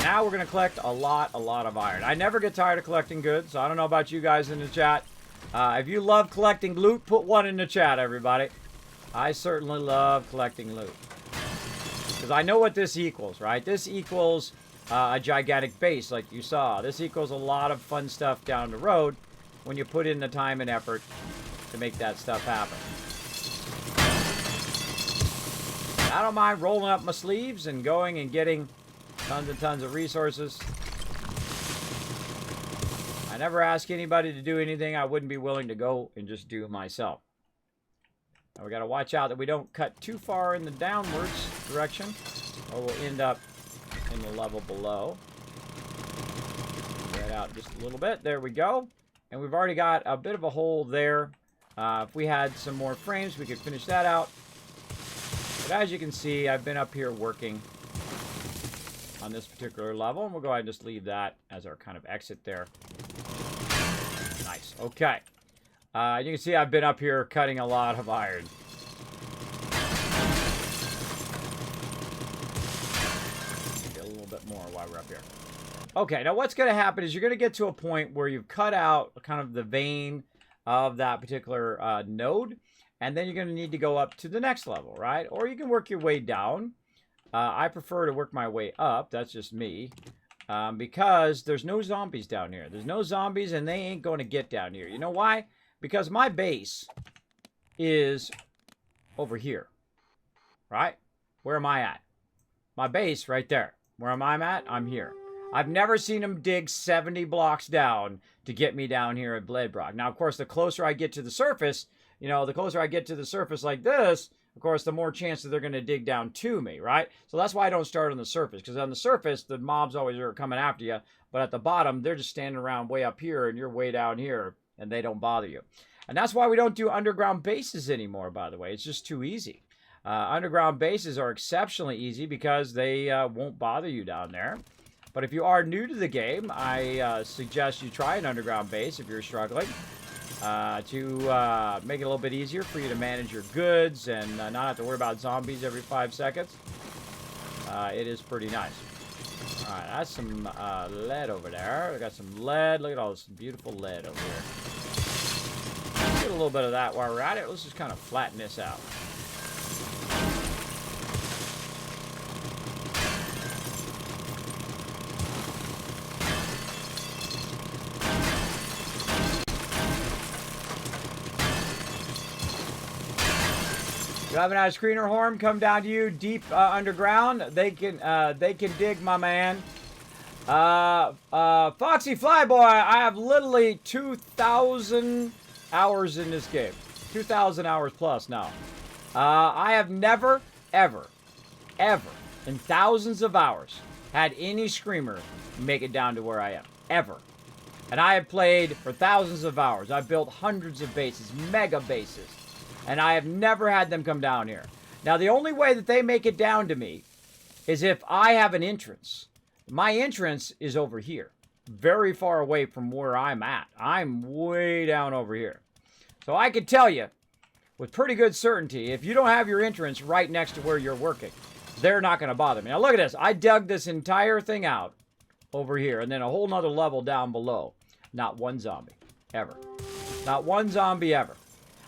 Now we're going to collect a lot of iron. I never get tired of collecting goods, so I don't know about you guys in the chat. If you love collecting loot, put one in the chat, everybody. I certainly love collecting loot. Because I know what this equals, right? This equals a gigantic base, like you saw. This equals a lot of fun stuff down the road when you put in the time and effort to make that stuff happen. I don't mind rolling up my sleeves and going and getting tons and tons of resources. I never ask anybody to do anything I wouldn't be willing to go and just do myself. Now we got to watch out that we don't cut too far in the downwards direction, or we'll end up in the level below. Spread out just a little bit. There we go. And we've already got a bit of a hole there. If we had some more frames, we could finish that out. But as you can see, I've been up here working on this particular level, and we'll go ahead and just leave that as our kind of exit there. Nice. Okay. You can see I've been up here cutting a lot of iron. Get a little bit more while we're up here. Okay, now what's going to happen is you're going to get to a point where you've cut out kind of the vein of that particular node, and then you're going to need to go up to the next level, right? Or you can work your way down. I prefer to work my way up. That's just me. Because there's no zombies down here. There's no zombies, and they ain't going to get down here. You know why? Because my base is over here. Right? Where am I at? My base right there. Where am I at? I'm here. I've never seen them dig 70 blocks down to get me down here at Bladebrock. Now, of course, the closer I get to the surface, you know, the closer I get to the surface like this, of course, the more chance that they're going to dig down to me, right? So that's why I don't start on the surface, because on the surface, the mobs always are coming after you. But at the bottom, they're just standing around way up here, and you're way down here, and they don't bother you. And that's why we don't do underground bases anymore, by the way. It's just too easy. Underground bases are exceptionally easy because they won't bother you down there. But if you are new to the game, I suggest you try an underground base if you're struggling to make it a little bit easier for you to manage your goods and not have to worry about zombies every 5 seconds. It is pretty nice. All right, that's some lead over there. We got some lead. Look at all this beautiful lead over here. Let's get a little bit of that while we're at it. Let's just kind of flatten this out. You haven't had a screener horn come down to you deep underground. They can dig, my man. Foxy Flyboy, I have literally 2,000 hours in this game. 2,000 hours plus now. I have never, ever, in thousands of hours had any screamer make it down to where I am. Ever. And I have played for thousands of hours. I've built hundreds of bases, mega bases. And I have never had them come down here. Now, the only way that they make it down to me is if I have an entrance. My entrance is over here, very far away from where I'm at. I'm way down over here. So I can tell you with pretty good certainty, if you don't have your entrance right next to where you're working, they're not going to bother me. Now, look at this. I dug this entire thing out over here and then a whole nother level down below. Not one zombie, ever. Not one zombie ever.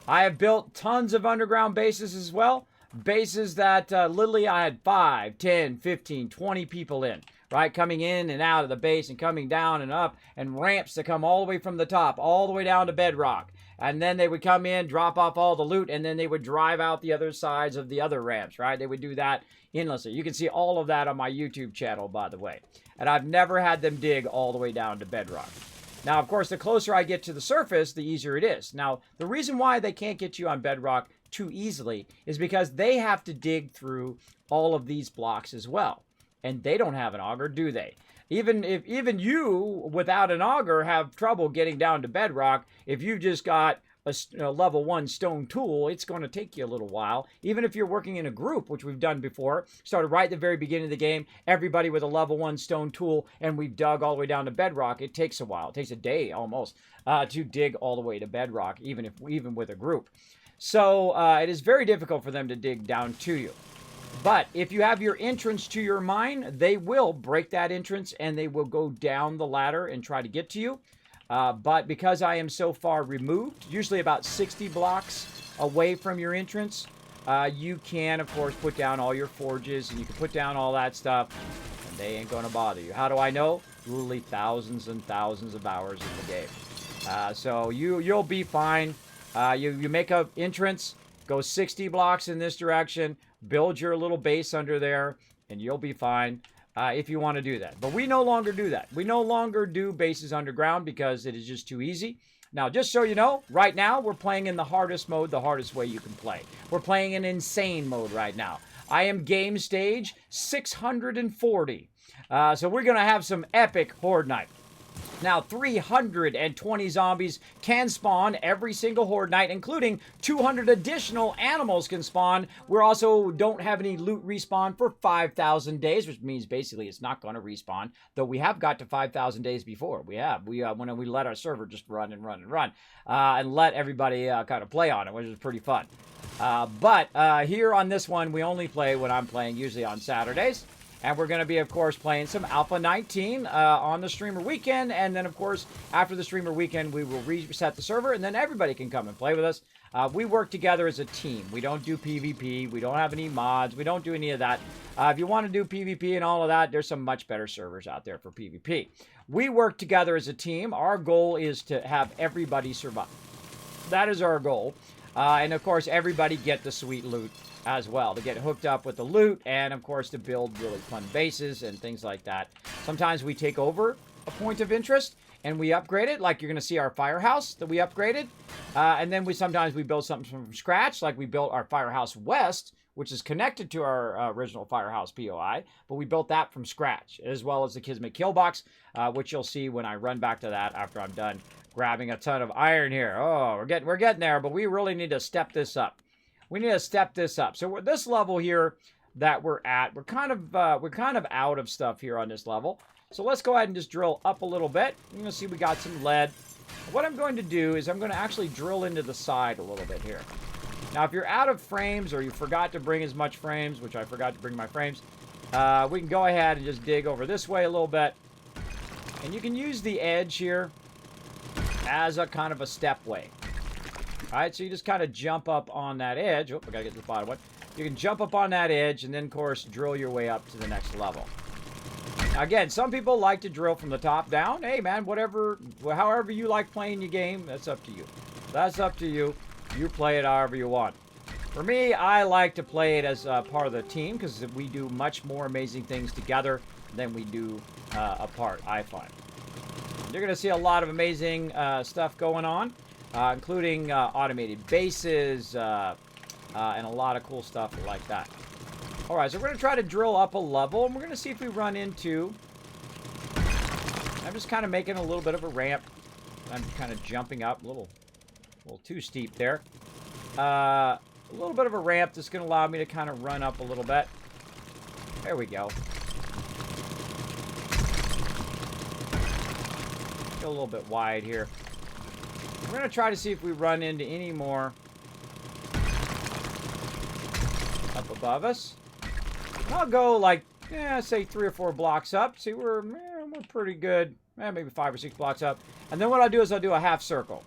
I have built tons of underground bases as well. Bases that literally I had 5, 10, 15, 20 people in, right? Coming in and out of the base and coming down and up, and ramps to come all the way from the top, all the way down to bedrock. And then they would come in, drop off all the loot, and then they would drive out the other sides of the other ramps, right? They would do that endlessly. You can see all of that on my YouTube channel, by the way. And I've never had them dig all the way down to bedrock. Now, of course, the closer I get to the surface, the easier it is. Now, the reason why they can't get you on bedrock too easily is because they have to dig through all of these blocks as well. And they don't have an auger, do they? Even you, without an auger, have trouble getting down to bedrock. If you've just got a level 1 stone tool, it's going to take you a little while. Even if you're working in a group, which we've done before, started right at the very beginning of the game, everybody with a level 1 stone tool, and we've dug all the way down to bedrock. It takes a while. It takes a day almost to dig all the way to bedrock, even with a group. So it is very difficult for them to dig down to you. But if you have your entrance to your mine, they will break that entrance and they will go down the ladder and try to get to you. But because I am so far removed, usually about 60 blocks away from your entrance, you can, of course, put down all your forges and you can put down all that stuff and they ain't going to bother you. How do I know? Literally thousands and thousands of hours in the game. So you'll be fine. You make an entrance, go 60 blocks in this direction, build your little base under there, and you'll be fine. If you want to do that. But we no longer do that. We no longer do bases underground because it is just too easy. Now, just so you know, right now, we're playing in the hardest mode, the hardest way you can play. We're playing in insane mode right now. I am game stage 640. So we're going to have some epic horde night. Now, 320 zombies can spawn every single horde night, including 200 additional animals can spawn. We also don't have any loot respawn for 5,000 days, which means basically it's not going to respawn, though we have got to 5,000 days before. When we let our server just run and run and run, and let everybody kind of play on it, which is pretty fun. But here on this one, we only play when I'm playing, usually on Saturdays. And we're going to be, of course, playing some Alpha 19 on the streamer weekend. And then, of course, after the streamer weekend, we will reset the server. And then everybody can come and play with us. We work together as a team. We don't do PvP. We don't have any mods. We don't do any of that. If you want to do PvP and all of that, there's some much better servers out there for PvP. We work together as a team. Our goal is to have everybody survive. That is our goal. And, of course, everybody get the sweet loot as well, to get hooked up with the loot and, of course, to build really fun bases and things like that. Sometimes we take over a point of interest and we upgrade it, like you're going to see our firehouse that we upgraded. And then sometimes we build something from scratch, like we built our Firehouse West, which is connected to our original Firehouse POI, but we built that from scratch, as well as the Kismet Killbox, which you'll see when I run back to that after I'm done grabbing a ton of iron here. Oh, we're getting there, but we really need to step this up. We need to step this up. So this level here that we're at, we're kind of out of stuff here on this level. So let's go ahead and just drill up a little bit. You're gonna see we got some lead. What I'm going to do is I'm going to actually drill into the side a little bit here. Now, if you're out of frames or you forgot to bring as much frames, which I forgot to bring my frames, we can go ahead and just dig over this way a little bit. And you can use the edge here as a kind of a step way. All right, so you just kind of jump up on that edge. Oh, I got to get to the bottom one. You can jump up on that edge and then, of course, drill your way up to the next level. Now, again, some people like to drill from the top down. Hey, man, however you like playing your game, that's up to you. That's up to you. You play it however you want. For me, I like to play it as part of the team because we do much more amazing things together than we do apart, I find. You're going to see a lot of amazing stuff going on, including automated bases and a lot of cool stuff like that. All right, so we're going to try to drill up a level, and we're going to see if we run into... I'm just kind of making a little bit of a ramp. I'm kind of jumping up a little too steep there. A little bit of a ramp that's going to allow me to kind of run up a little bit. There we go. Go a little bit wide here. We're going to try to see if we run into any more up above us. And I'll go like, say 3 or 4 blocks up. See, we're pretty good. Maybe 5 or 6 blocks up. And then what I'll do is I'll do a half circle.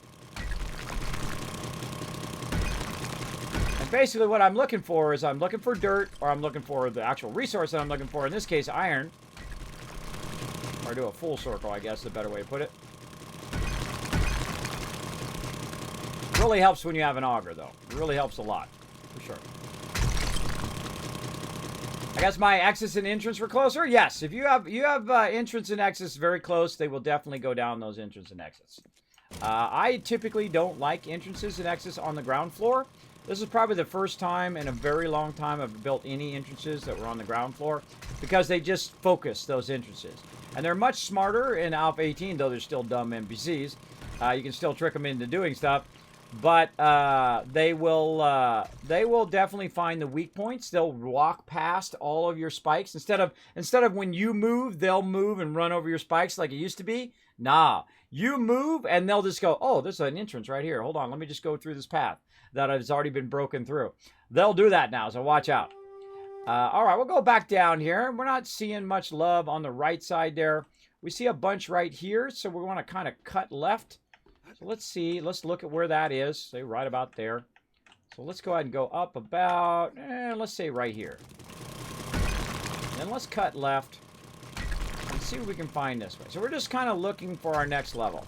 And basically what I'm looking for is I'm looking for dirt, or I'm looking for the actual resource that I'm looking for. In this case, iron. Or do a full circle, I guess is a better way to put it. Really helps when you have an auger, though. It really helps a lot, for sure. I guess my exits and entrance were closer. Yes, if you have entrance and exits very close, they will definitely go down those entrance and exits. I typically don't like entrances and exits on the ground floor. This is probably the first time in a very long time I've built any entrances that were on the ground floor because they just focus those entrances. And they're much smarter in Alpha 18, though they're still dumb NPCs. You can still trick them into doing stuff. But they will definitely find the weak points. They'll walk past all of your spikes instead of when you move, they'll move and run over your spikes like it used to be. Nah, you move and they'll just go, oh, there's an entrance right here. Hold on, let me just go through this path that has already been broken through. They'll do that now, so watch out. All right, we'll go back down here. We're not seeing much love on the right side there. We see a bunch right here, so we want to kind of cut left. So let's see. Let's look at where that is. Say right about there. So let's go ahead and go up about, let's say right here. Then let's cut left and see what we can find this way. So we're just kind of looking for our next level.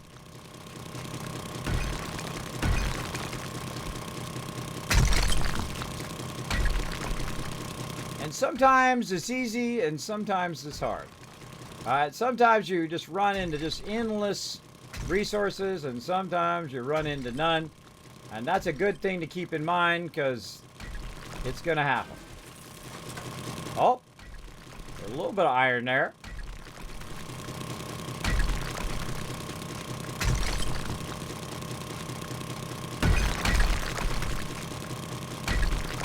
And sometimes it's easy and sometimes it's hard. Sometimes you just run into just endless resources, and sometimes you run into none, and that's a good thing to keep in mind because it's gonna happen. Oh, there's a little bit of iron there.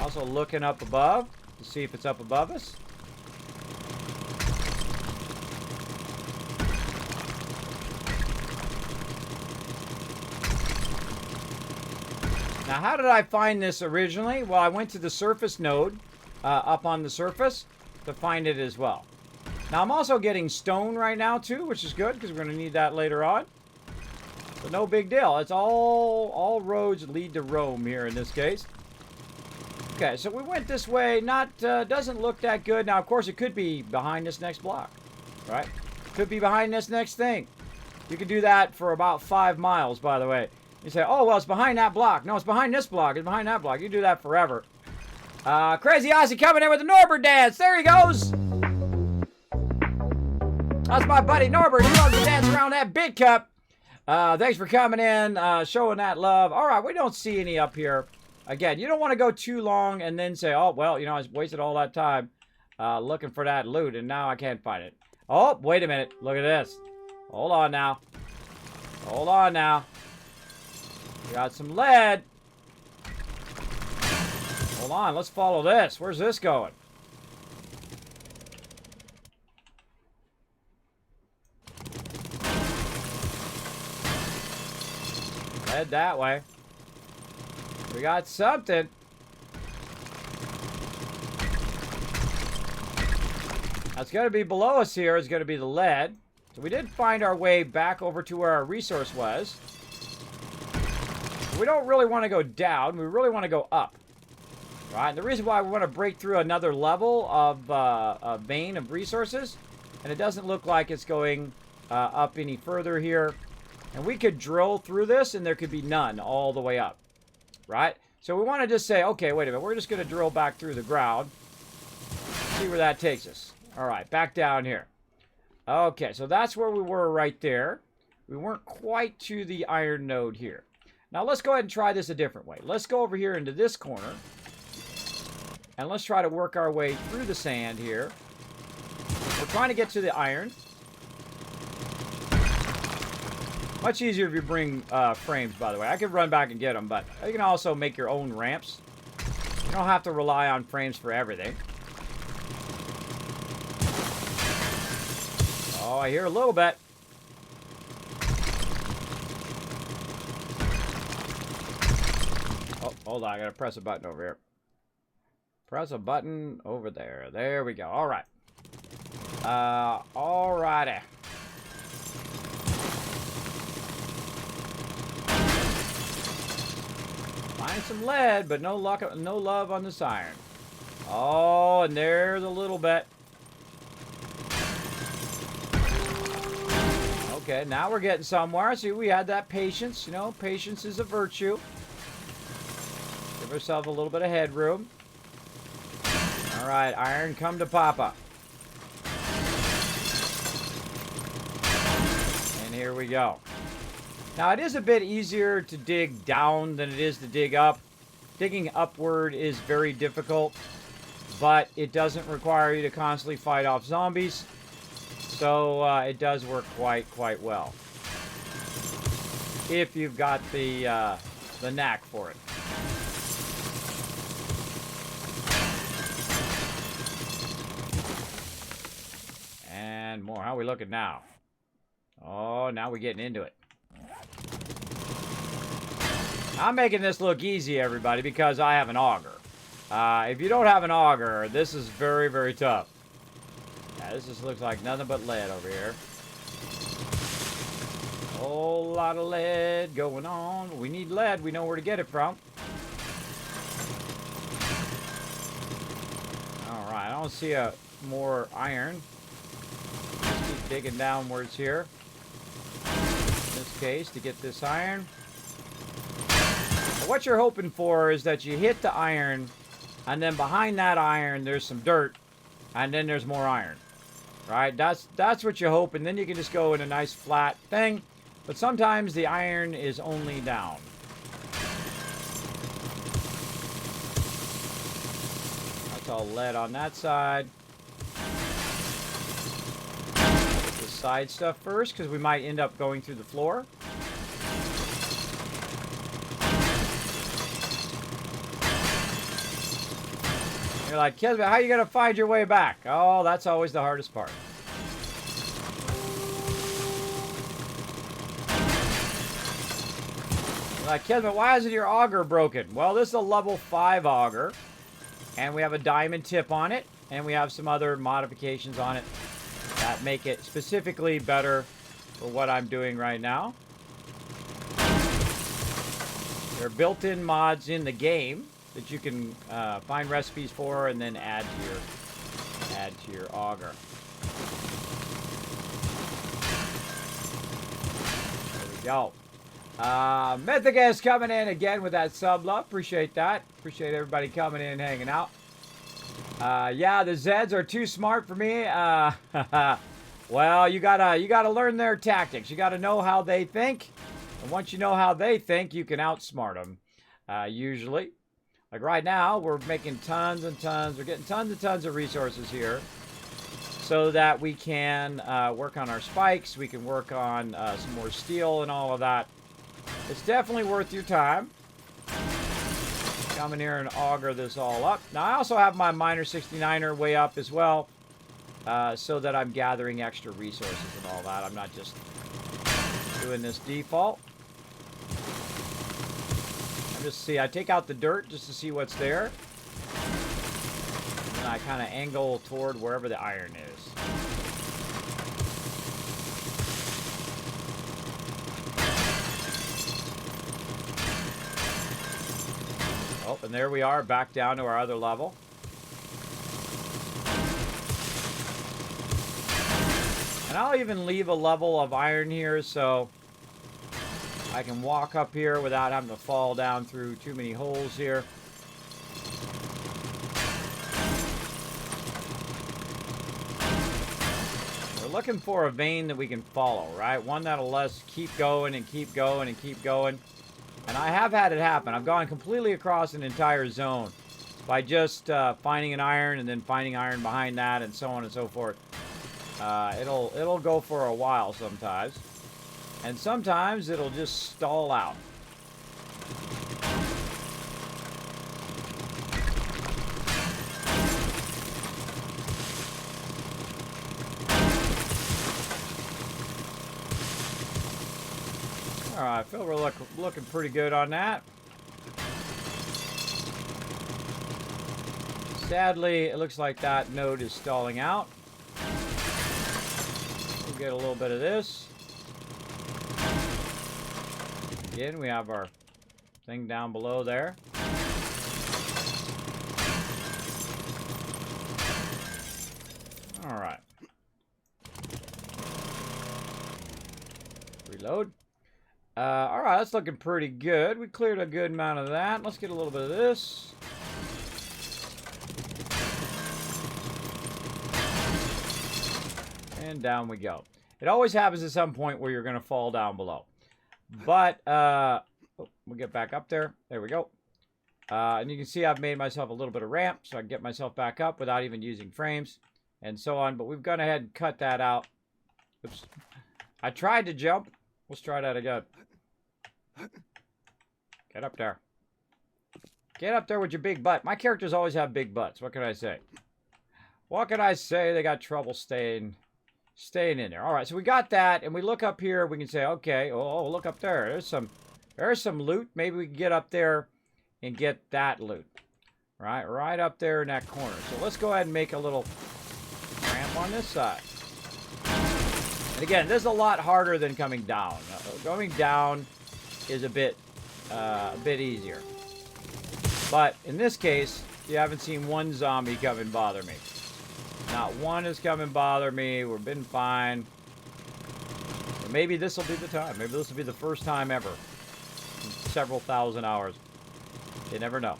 Also looking up above to see if it's up above us. Now, how did I find this originally? Well, I went to the surface node up on the surface to find it as well. Now, I'm also getting stone right now, too, which is good because we're going to need that later on. So, no big deal. It's all roads lead to Rome here in this case. Okay, so we went this way. Doesn't look that good. Now, of course, it could be behind this next block, right? Could be behind this next thing. You could do that for about 5 miles, by the way. You say, oh, well, it's behind that block. No, it's behind this block. It's behind that block. You do that forever. Crazy Aussie coming in with the Norbert dance. There he goes. That's my buddy Norbert. He loves to dance around that big cup. Thanks for coming in, showing that love. All right, we don't see any up here. Again, you don't want to go too long and then say, oh, well, you know, I wasted all that time looking for that loot, and now I can't find it. Oh, wait a minute. Look at this. Hold on now. Hold on now. We got some lead. Hold on, let's follow this. Where's this going? Head that way. We got something. That's going to be below us here. Is going to be the lead. So we did find our way back over to where our resource was. We don't really want to go down. We really want to go up. Right? And the reason why we want to break through another level of a vein of resources, and it doesn't look like it's going up any further here. And we could drill through this, and there could be none all the way up. Right? So we want to just say, okay, wait a minute. We're just going to drill back through the ground. See where that takes us. All right, back down here. Okay, so that's where we were right there. We weren't quite to the iron node here. Now let's go ahead and try this a different way. Let's go over here into this corner. And let's try to work our way through the sand here. We're trying to get to the iron. Much easier if you bring frames, by the way. I could run back and get them, but you can also make your own ramps. You don't have to rely on frames for everything. Oh, I hear a little bit. Oh, hold on. I gotta press a button over here. Press a button over there. There we go. All right. Alrighty. Find some lead, but no luck, no love on this iron. Oh, and there's a little bit. Okay, now we're getting somewhere. See, we had that patience. You know, patience is a virtue. Give ourselves a little bit of headroom. All right, iron, come to Papa. And here we go. Now, it is a bit easier to dig down than it is to dig up. Digging upward is very difficult, but it doesn't require you to constantly fight off zombies. So it does work quite well. If you've got the knack for it. And more. How are we looking now? Oh, now we're getting into it. I'm making this look easy, everybody, because I have an auger. If you don't have an auger, this is very tough. Yeah, this just looks like nothing but lead over here. Whole lot of lead going on. We need lead. We know where to get it from. All right, I don't see more iron. Let's keep digging downwards here. In this case, to get this iron. What you're hoping for is that you hit the iron, and then behind that iron there's some dirt, and then there's more iron. Right? That's what you hope, and then you can just go in a nice flat thing. But sometimes the iron is only down. That's all lead on that side. Get the side stuff first, because we might end up going through the floor. You're like, Kismet, how are you going to find your way back? Oh, that's always the hardest part. You're like, Kismet, why isn't your auger broken? Well, this is a level 5 auger. And we have a diamond tip on it. And we have some other modifications on it that make it specifically better for what I'm doing right now. There are built-in mods in the game that you can find recipes for and then add to your auger. There we go. Mythica is coming in again with that sub love. Appreciate that. Appreciate everybody coming in and hanging out. Yeah, the Zeds are too smart for me. Well, you gotta learn their tactics. You gotta know how they think, and once you know how they think, you can outsmart them. Usually, like right now, we're making tons and tons. We're getting tons and tons of resources here, so that we can work on our spikes. We can work on some more steel and all of that. It's definitely worth your time. Come in here and auger this all up. Now, I also have my miner 69er way up as well. So that I'm gathering extra resources and all that. I'm not just doing this default. I take out the dirt just to see what's there. And I kind of angle toward wherever the iron is. Oh, and there we are, back down to our other level. And I'll even leave a level of iron here so I can walk up here without having to fall down through too many holes here. We're looking for a vein that we can follow, right? One that'll let us keep going and keep going and keep going. And I have had it happen. I've gone completely across an entire zone by just finding an iron and then finding iron behind that and so on and so forth. It'll go for a while sometimes, and sometimes it'll just stall out. All right, I feel we're looking pretty good on that. Sadly, it looks like that node is stalling out. Get a little bit of this. Again, we have our thing down below there. All right. Reload. All right, that's looking pretty good. We cleared a good amount of that. Let's get a little bit of this. And down we go. It always happens at some point where you're going to fall down below. But, we'll get back up there. There we go. And you can see I've made myself a little bit of ramp so I can get myself back up without even using frames and so on. But we've gone ahead and cut that out. Oops. I tried to jump. Let's try that again. Get up there. Get up there with your big butt. My characters always have big butts. What can I say? What can I say? They got trouble staying in there. All right, so we got that, and we look up here. We can say, okay, oh, look up there. There's some loot. Maybe we can get up there and get that loot. Right up there in that corner. So let's go ahead and make a little ramp on this side. And again, this is a lot harder than coming down. Going down is a bit easier. But in this case, you haven't seen one zombie come and bother me. Not one has come and bothered me. We've been fine. But maybe this will be the time. Maybe this will be the first time ever. In several thousand hours. You never know.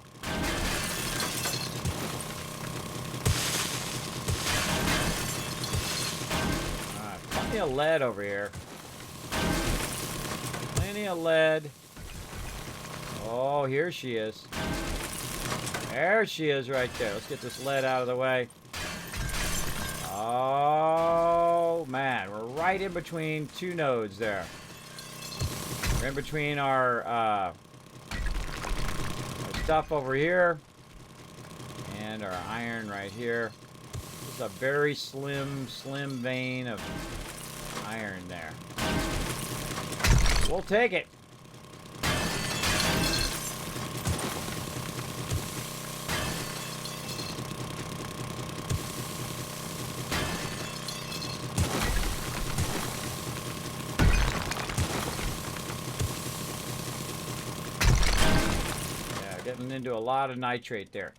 Alright, plenty of lead over here. Plenty of lead. Oh, here she is. There she is right there. Let's get this lead out of the way. Oh, man. We're right in between two nodes there. We're in between our stuff over here and our iron right here. It's a very slim vein of iron there. We'll take it. Getting into a lot of nitrate there.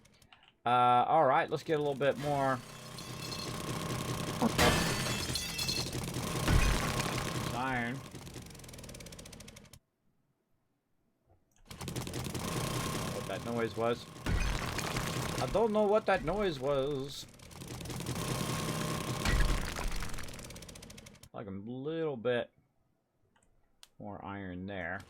All right, let's get a little bit more. Iron. What that noise was. I don't know what that noise was. Like a little bit more iron there.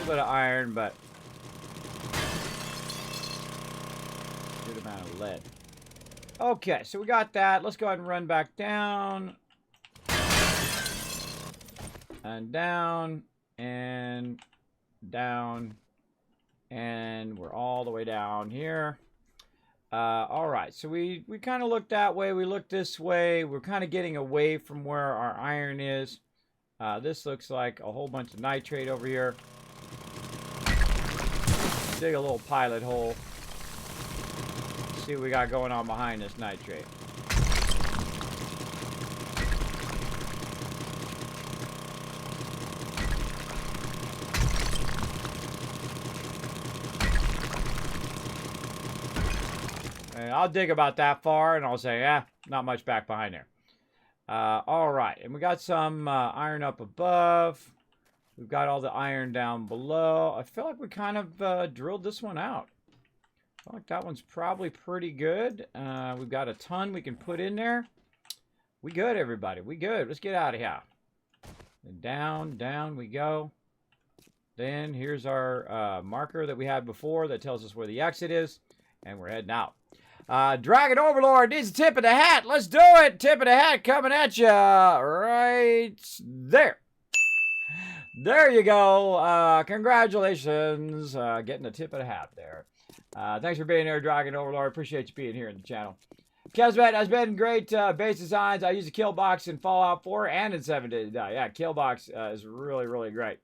Bit of iron, but good amount of lead. Okay, so we got that. Let's go ahead and run back down. And down. And down. And we're all the way down here. Alright, so we kind of looked that way. We looked this way. We're kind of getting away from where our iron is. This looks like a whole bunch of nitrate over here. Dig a little pilot hole. See what we got going on behind this nitrate. And I'll dig about that far and I'll say, not much back behind there. All right, and we got some iron up above. We've got all the iron down below. I feel like we kind of drilled this one out. I feel like that one's probably pretty good. We've got a ton we can put in there. We good, everybody. We good. Let's get out of here. And down we go. Then here's our marker that we had before that tells us where the exit is. And we're heading out. Dragon Overlord needs a tip of the hat. Let's do it. Tip of the hat coming at you right there. There you go. Congratulations. Getting a tip of the hat there. Thanks for being here, Dragon Overlord. Appreciate you being here in the channel. Kismet has been great base designs. I use the Killbox in Fallout 4 and in 7 Days to Die. Yeah, Killbox is really, really great.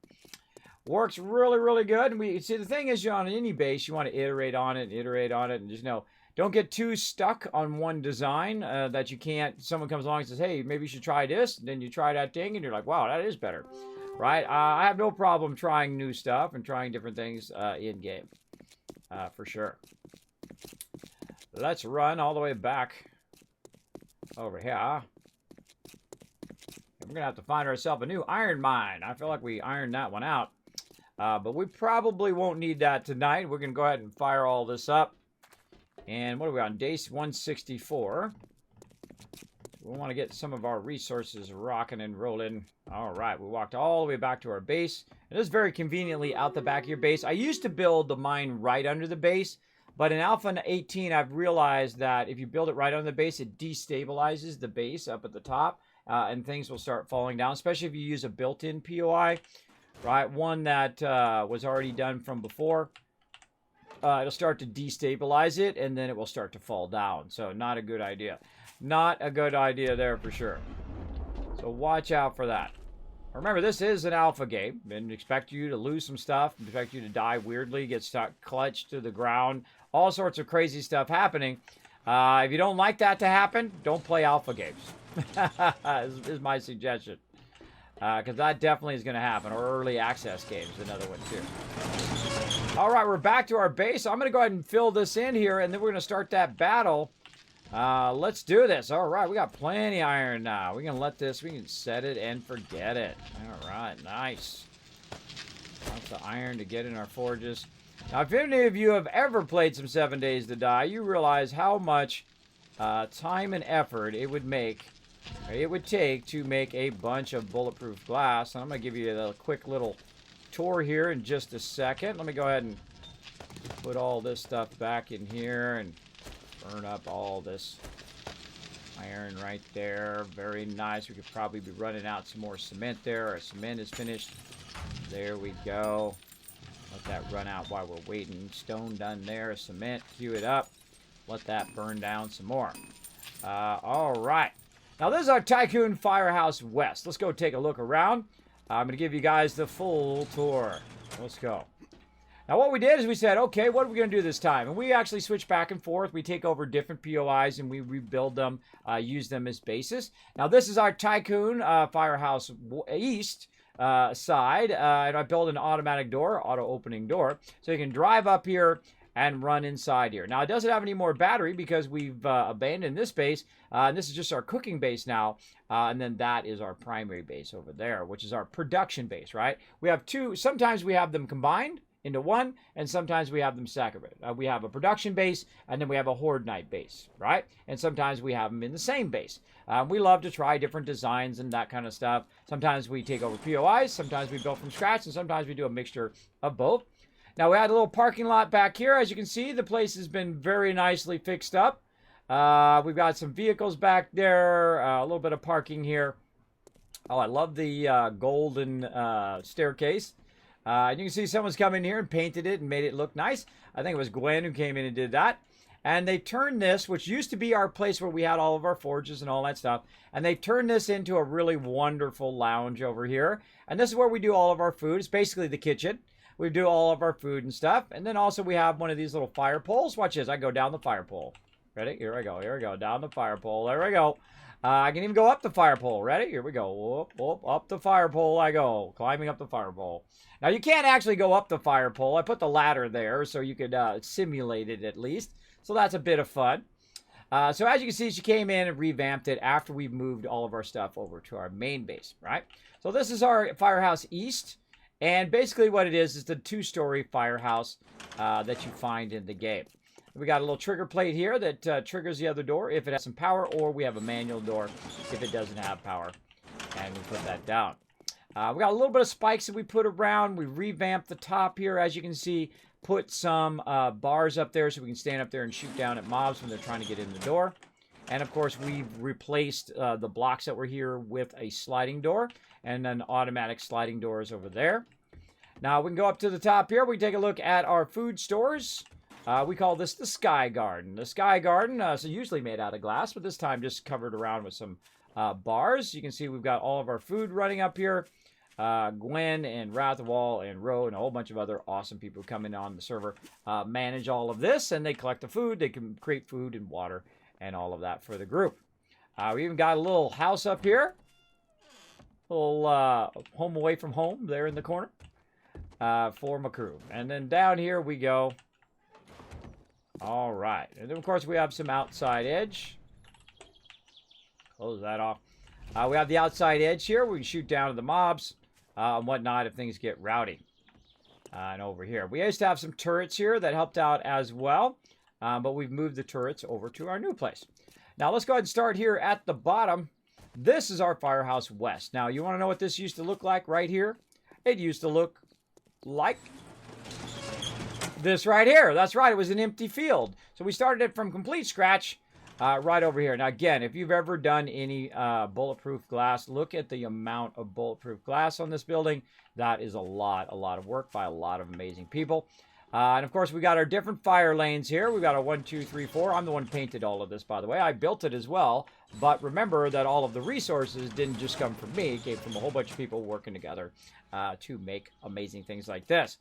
Works really, really good. And we see the thing is, on any base, you want to iterate on it and just don't get too stuck on one design that you can't. Someone comes along and says, hey, maybe you should try this. And then you try that thing and you're like, wow, that is better. Right? I have no problem trying new stuff and trying different things in game. For sure. Let's run all the way back over here. And we're going to have to find ourselves a new iron mine. I feel like we ironed that one out. But we probably won't need that tonight. We're going to go ahead and fire all this up. And what are we on? Day 164. We want to get some of our resources rocking and rolling. All right, we walked all the way back to our base. It is very conveniently out the back of your base. I used to build the mine right under the base, but in Alpha 18, I've realized that if you build it right under the base, it destabilizes the base up at the top, and things will start falling down, especially if you use a built-in POI, right? One that was already done from before. It'll start to destabilize it, and then it will start to fall down. So not a good idea. Not a good idea there for sure. So watch out for that. Remember, this is an alpha game, and expect you to lose some stuff, expect you to die weirdly, get stuck clutched to the ground, all sorts of crazy stuff happening. If you don't like that to happen, don't play alpha games. is my suggestion. Because that definitely is going to happen. Or early access games, another one too. All right, we're back to our base. I'm going to go ahead and fill this in here, and then we're going to start that battle. Let's do this. All right, we got plenty of iron now. We can let this, we can set it and forget it. All right, nice. Lots of iron to get in our forges. Now, if any of you have ever played some 7 Days to Die, you realize how much time and effort it would take to make a bunch of bulletproof glass. And I'm going to give you a quick little tour here in just a second. Let me go ahead and put all this stuff back in here and burn up all this iron right there. Very nice. We could probably be running out some more cement there. Our cement is finished. There we go. Let that run out while we're waiting. Stone done there. Cement. Queue it up. Let that burn down some more. All right. Now, this is our Tycoon Firehouse West. Let's go take a look around. I'm going to give you guys the full tour. Let's go. Now, what we did is we said, okay, what are we going to do this time? And we actually switch back and forth. We take over different POIs and we rebuild them, use them as bases. Now, this is our Tycoon Firehouse East. side, and I built an automatic door, auto opening door, so you can drive up here and run inside here. Now, it doesn't have any more battery because we've abandoned this base. And this is just our cooking base now. And then that is our primary base over there, which is our production base, right? We have two. Sometimes we have them combined into one, and sometimes we have them separated. We have a production base, and then we have a horde night base, right? And sometimes we have them in the same base. We love to try different designs and that kind of stuff. Sometimes we take over POIs, sometimes we build from scratch, and sometimes we do a mixture of both. Now, we had a little parking lot back here. As you can see, the place has been very nicely fixed up. We've got some vehicles back there, a little bit of parking here. Oh, I love the golden staircase. And you can see someone's come in here and painted it and made it look nice. I think it was Gwen who came in and did that. And they turned this, which used to be our place where we had all of our forges and all that stuff, and they turned this into a really wonderful lounge over here. And this is where we do all of our food. It's basically the kitchen. We do all of our food and stuff. And then also we have one of these little fire poles. Watch this. I go down the fire pole. Ready? Here I go. Here we go. Down the fire pole. There we go. I can even go up the fire pole. Ready? Here we go. Whoop, whoop, up the fire pole I go. Climbing up the fire pole. Now, you can't actually go up the fire pole. I put the ladder there so you could simulate it at least. So that's a bit of fun. So as you can see, she came in and revamped it after we've moved all of our stuff over to our main base, right? So this is our Firehouse East. And basically what it is the two-story firehouse that you find in the game. We got a little trigger plate here that triggers the other door if it has some power, or we have a manual door if it doesn't have power. And we put that down. We got a little bit of spikes that we put around. We revamped the top here, as you can see. Put some bars up there so we can stand up there and shoot down at mobs when they're trying to get in the door. And, of course, we've replaced the blocks that were here with a sliding door and then automatic sliding doors over there. Now, we can go up to the top here. We take a look at our food stores. We call this the Sky Garden. The Sky Garden is usually made out of glass, but this time just covered around with some bars. You can see we've got all of our food running up here. Gwen and Rathwall and Ro and a whole bunch of other awesome people come in on the server manage all of this, and they collect the food. They can create food and water and all of that for the group. We even got a little house up here. A little home away from home there in the corner for my crew. And then down here we go. All right. And then, of course, we have some outside edge. Close that off. We have the outside edge here. We can shoot down to the mobs and whatnot if things get rowdy. And over here. We used to have some turrets here that helped out as well. But we've moved the turrets over to our new place. Now, let's go ahead and start here at the bottom. This is our Firehouse West. Now, you want to know what this used to look like right here? It used to look like this right here. That's right. It was an empty field. So we started it from complete scratch right over here. Now, again, if you've ever done any bulletproof glass, look at the amount of bulletproof glass on this building. That is a lot of work by a lot of amazing people. And, of course, we got our different fire lanes here. We got our 1, 2, 3, 4. I'm the one who painted all of this, by the way. I built it as well. But remember that all of the resources didn't just come from me. It came from a whole bunch of people working together to make amazing things like this.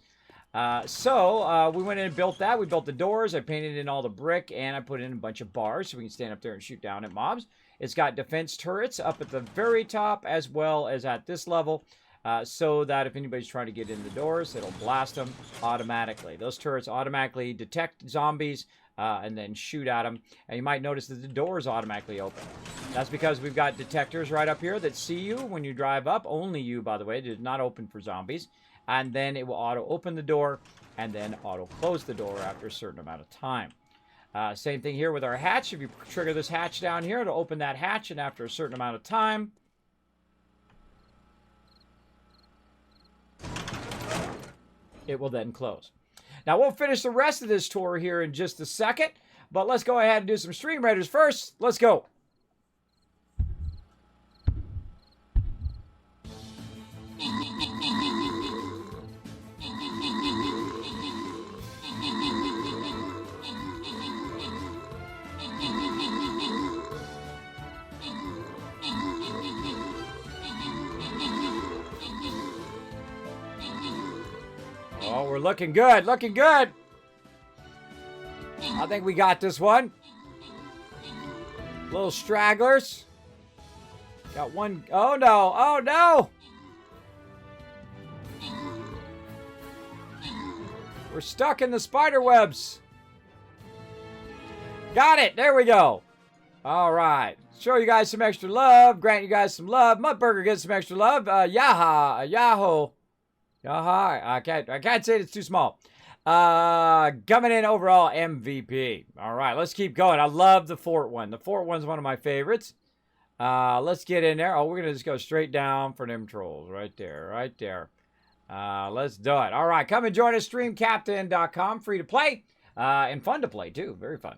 So we went in and built that. We built the doors. I painted in all the brick, and I put in a bunch of bars so we can stand up there and shoot down at mobs. It's got defense turrets up at the very top as well as at this level. So that if anybody's trying to get in the doors, it'll blast them automatically. Those turrets automatically detect zombies and then shoot at them. And you might notice that the doors automatically open. That's because we've got detectors right up here that see you when you drive up. Only you, by the way. It is not open for zombies. And then it will auto-open the door and then auto-close the door after a certain amount of time. Same thing here with our hatch. If you trigger this hatch down here, it'll open that hatch, and after a certain amount of time, it will then close. Now, we'll finish the rest of this tour here in just a second, but let's go ahead and do some Stream Raiders first. Let's go. Oh, we're looking good, looking good. I think we got this one. Little stragglers. Got one. Oh, no. Oh, no. We're stuck in the spider webs. Got it. There we go. All right. Show you guys some extra love. Grant you guys some love. Mudburger gets some extra love. Yahoo. I can't say it. It's too small. Coming in overall MVP. All right. Let's keep going. I love the fort one. The fort one's one of my favorites. Let's get in there. Oh, we're going to just go straight down for them trolls. Right there. Right there. Let's do it. All right. Come and join us. StreamCaptain.com. Free to play. And fun to play, too. Very fun.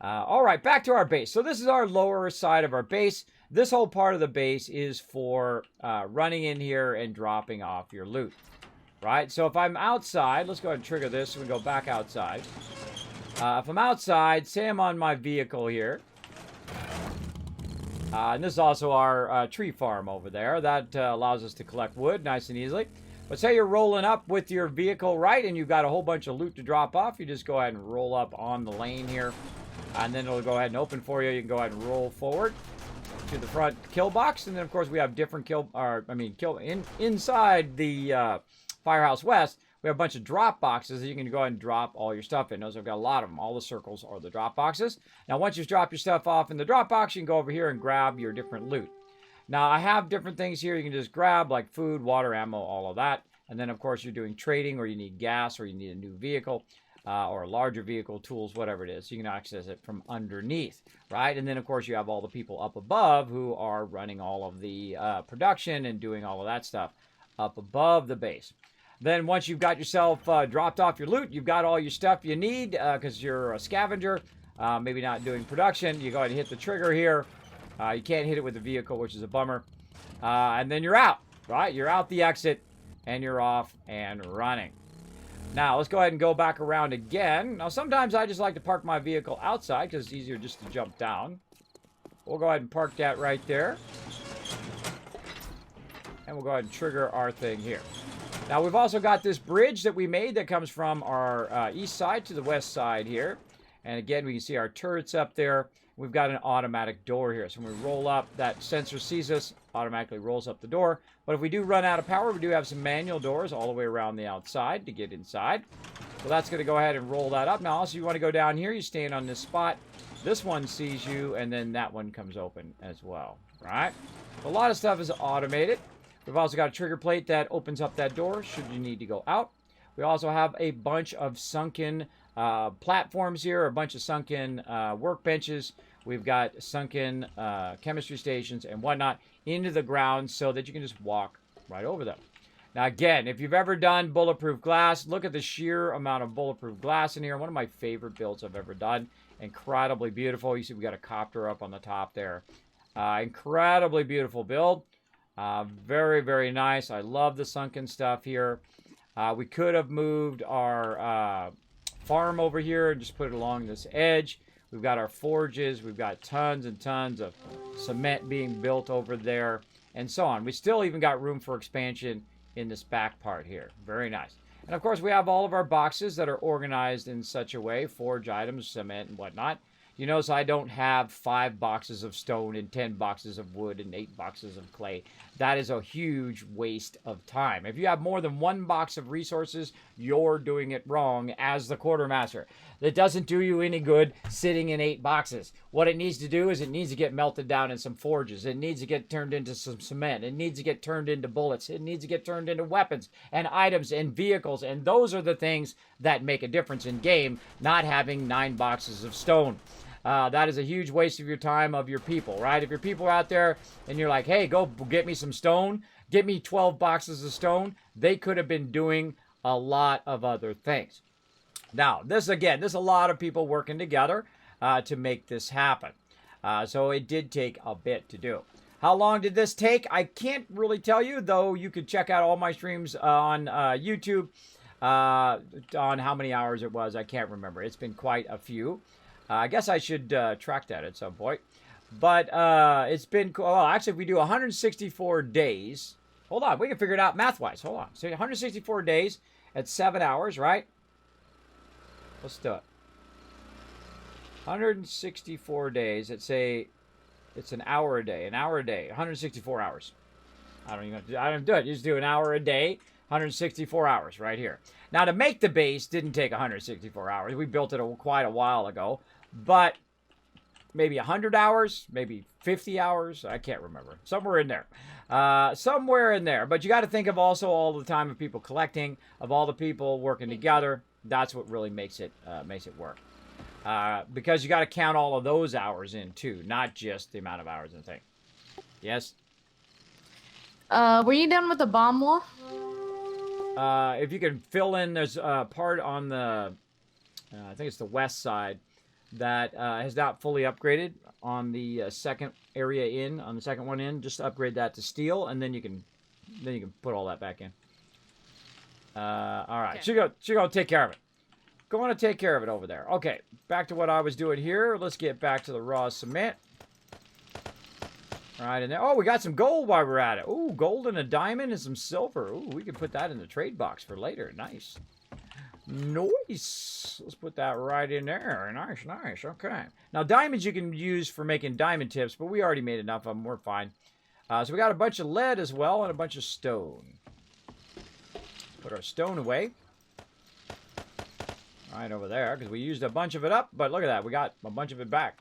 All right, back to our base. So this is our lower side of our base. This whole part of the base is for running in here and dropping off your loot, right? So if I'm outside, let's go ahead and trigger this so we go back outside. If I'm outside, say I'm on my vehicle here. And this is also our tree farm over there. That allows us to collect wood nice and easily. But say you're rolling up with your vehicle, right, and you've got a whole bunch of loot to drop off. You just go ahead and roll up on the lane here. And then it'll go ahead and open for you. You can go ahead and roll forward to the front kill box. And then, of course, we have different inside the Firehouse West, we have a bunch of drop boxes that you can go ahead and drop all your stuff in. Notice I've got a lot of them. All the circles are the drop boxes. Now, once you've dropped your stuff off in the drop box, you can go over here and grab your different loot. Now, I have different things here you can just grab, like food, water, ammo, all of that. And then, of course, you're doing trading, or you need gas, or you need a new vehicle. Or a larger vehicle, tools, whatever it is. You can access it from underneath, right? And then, of course, you have all the people up above who are running all of the production and doing all of that stuff up above the base. Then once you've got yourself dropped off your loot, you've got all your stuff you need because you're a scavenger, maybe not doing production. You go ahead and hit the trigger here. You can't hit it with the vehicle, which is a bummer. And then you're out, right? You're out the exit, and you're off and running. Now, let's go ahead and go back around again. Now, sometimes I just like to park my vehicle outside because it's easier just to jump down. We'll go ahead and park that right there. And we'll go ahead and trigger our thing here. Now, we've also got this bridge that we made that comes from our east side to the west side here. And again, we can see our turrets up there. We've got an automatic door here. So when we roll up, that sensor sees us, automatically rolls up the door. But if we do run out of power, we do have some manual doors all the way around the outside to get inside. So that's going to go ahead and roll that up. Now, also, you want to go down here, you stand on this spot. This one sees you, and then that one comes open as well, right? A lot of stuff is automated. We've also got a trigger plate that opens up that door should you need to go out. We also have a bunch of sunken platforms here, a bunch of sunken workbenches. We've got sunken chemistry stations and whatnot into the ground so that you can just walk right over them. Now, again, if you've ever done bulletproof glass, look at the sheer amount of bulletproof glass in here. One of my favorite builds I've ever done. Incredibly beautiful. You see we got a copter up on the top there. Incredibly beautiful build. Very, very nice. I love the sunken stuff here. We could have moved our farm over here and just put it along this edge. We've got our forges. We've got tons and tons of cement being built over there and so on. We still even got room for expansion in this back part here. Very nice. And of course, we have all of our boxes that are organized in such a way, forge items, cement, and whatnot. You notice I don't have 5 boxes of stone and 10 boxes of wood and 8 boxes of clay. That is a huge waste of time. If you have more than 1 box of resources, you're doing it wrong as the quartermaster. That doesn't do you any good sitting in 8 boxes. What it needs to do is it needs to get melted down in some forges. It needs to get turned into some cement. It needs to get turned into bullets. It needs to get turned into weapons and items and vehicles. And those are the things that make a difference in game, not having 9 boxes of stone. That is a huge waste of your time, of your people, right? If your people are out there and you're like, hey, go get me some stone, get me 12 boxes of stone, they could have been doing a lot of other things. Now, this is a lot of people working together to make this happen. So it did take a bit to do. How long did this take? I can't really tell you, though you could check out all my streams on YouTube on how many hours it was. I can't remember. It's been quite a few. I guess I should track that at some point. But it's been, well, actually, if we do 164 days, hold on, we can figure it out math-wise. Hold on. So 164 days at 7 hours, right? Let's do it. 164 days at, say, it's an hour a day, 164 hours. I don't do it. You just do an hour a day 164 hours right here. Now, to make the base didn't take 164 hours. We built it quite a while ago. But maybe 100 hours, maybe 50 hours. I can't remember. Somewhere in there. Somewhere in there. But you got to think of also all the time of people collecting, of all the people working together. That's what really makes it work. Because you got to count all of those hours in too, not just the amount of hours and thing. Yes? Were you done with the bomb wall? If you can fill in, there's a part on the, I think it's the west side, that has not fully upgraded on the second area in, on the second one in. Just upgrade that to steel, and then you can put all that back in. All right, okay. She's gonna take care of it. Going to take care of it over there. Okay, back to what I was doing here. Let's get back to the raw cement. Right in there. Oh, we got some gold while we're at it. Ooh, gold and a diamond and some silver. Ooh, we can put that in the trade box for later. Nice. Nice. Let's put that right in there. Nice, nice. Okay. Now, diamonds you can use for making diamond tips, but we already made enough of them. We're fine. So we got a bunch of lead as well and a bunch of stone. Put our stone away. Right over there, because we used a bunch of it up, but look at that. We got a bunch of it back.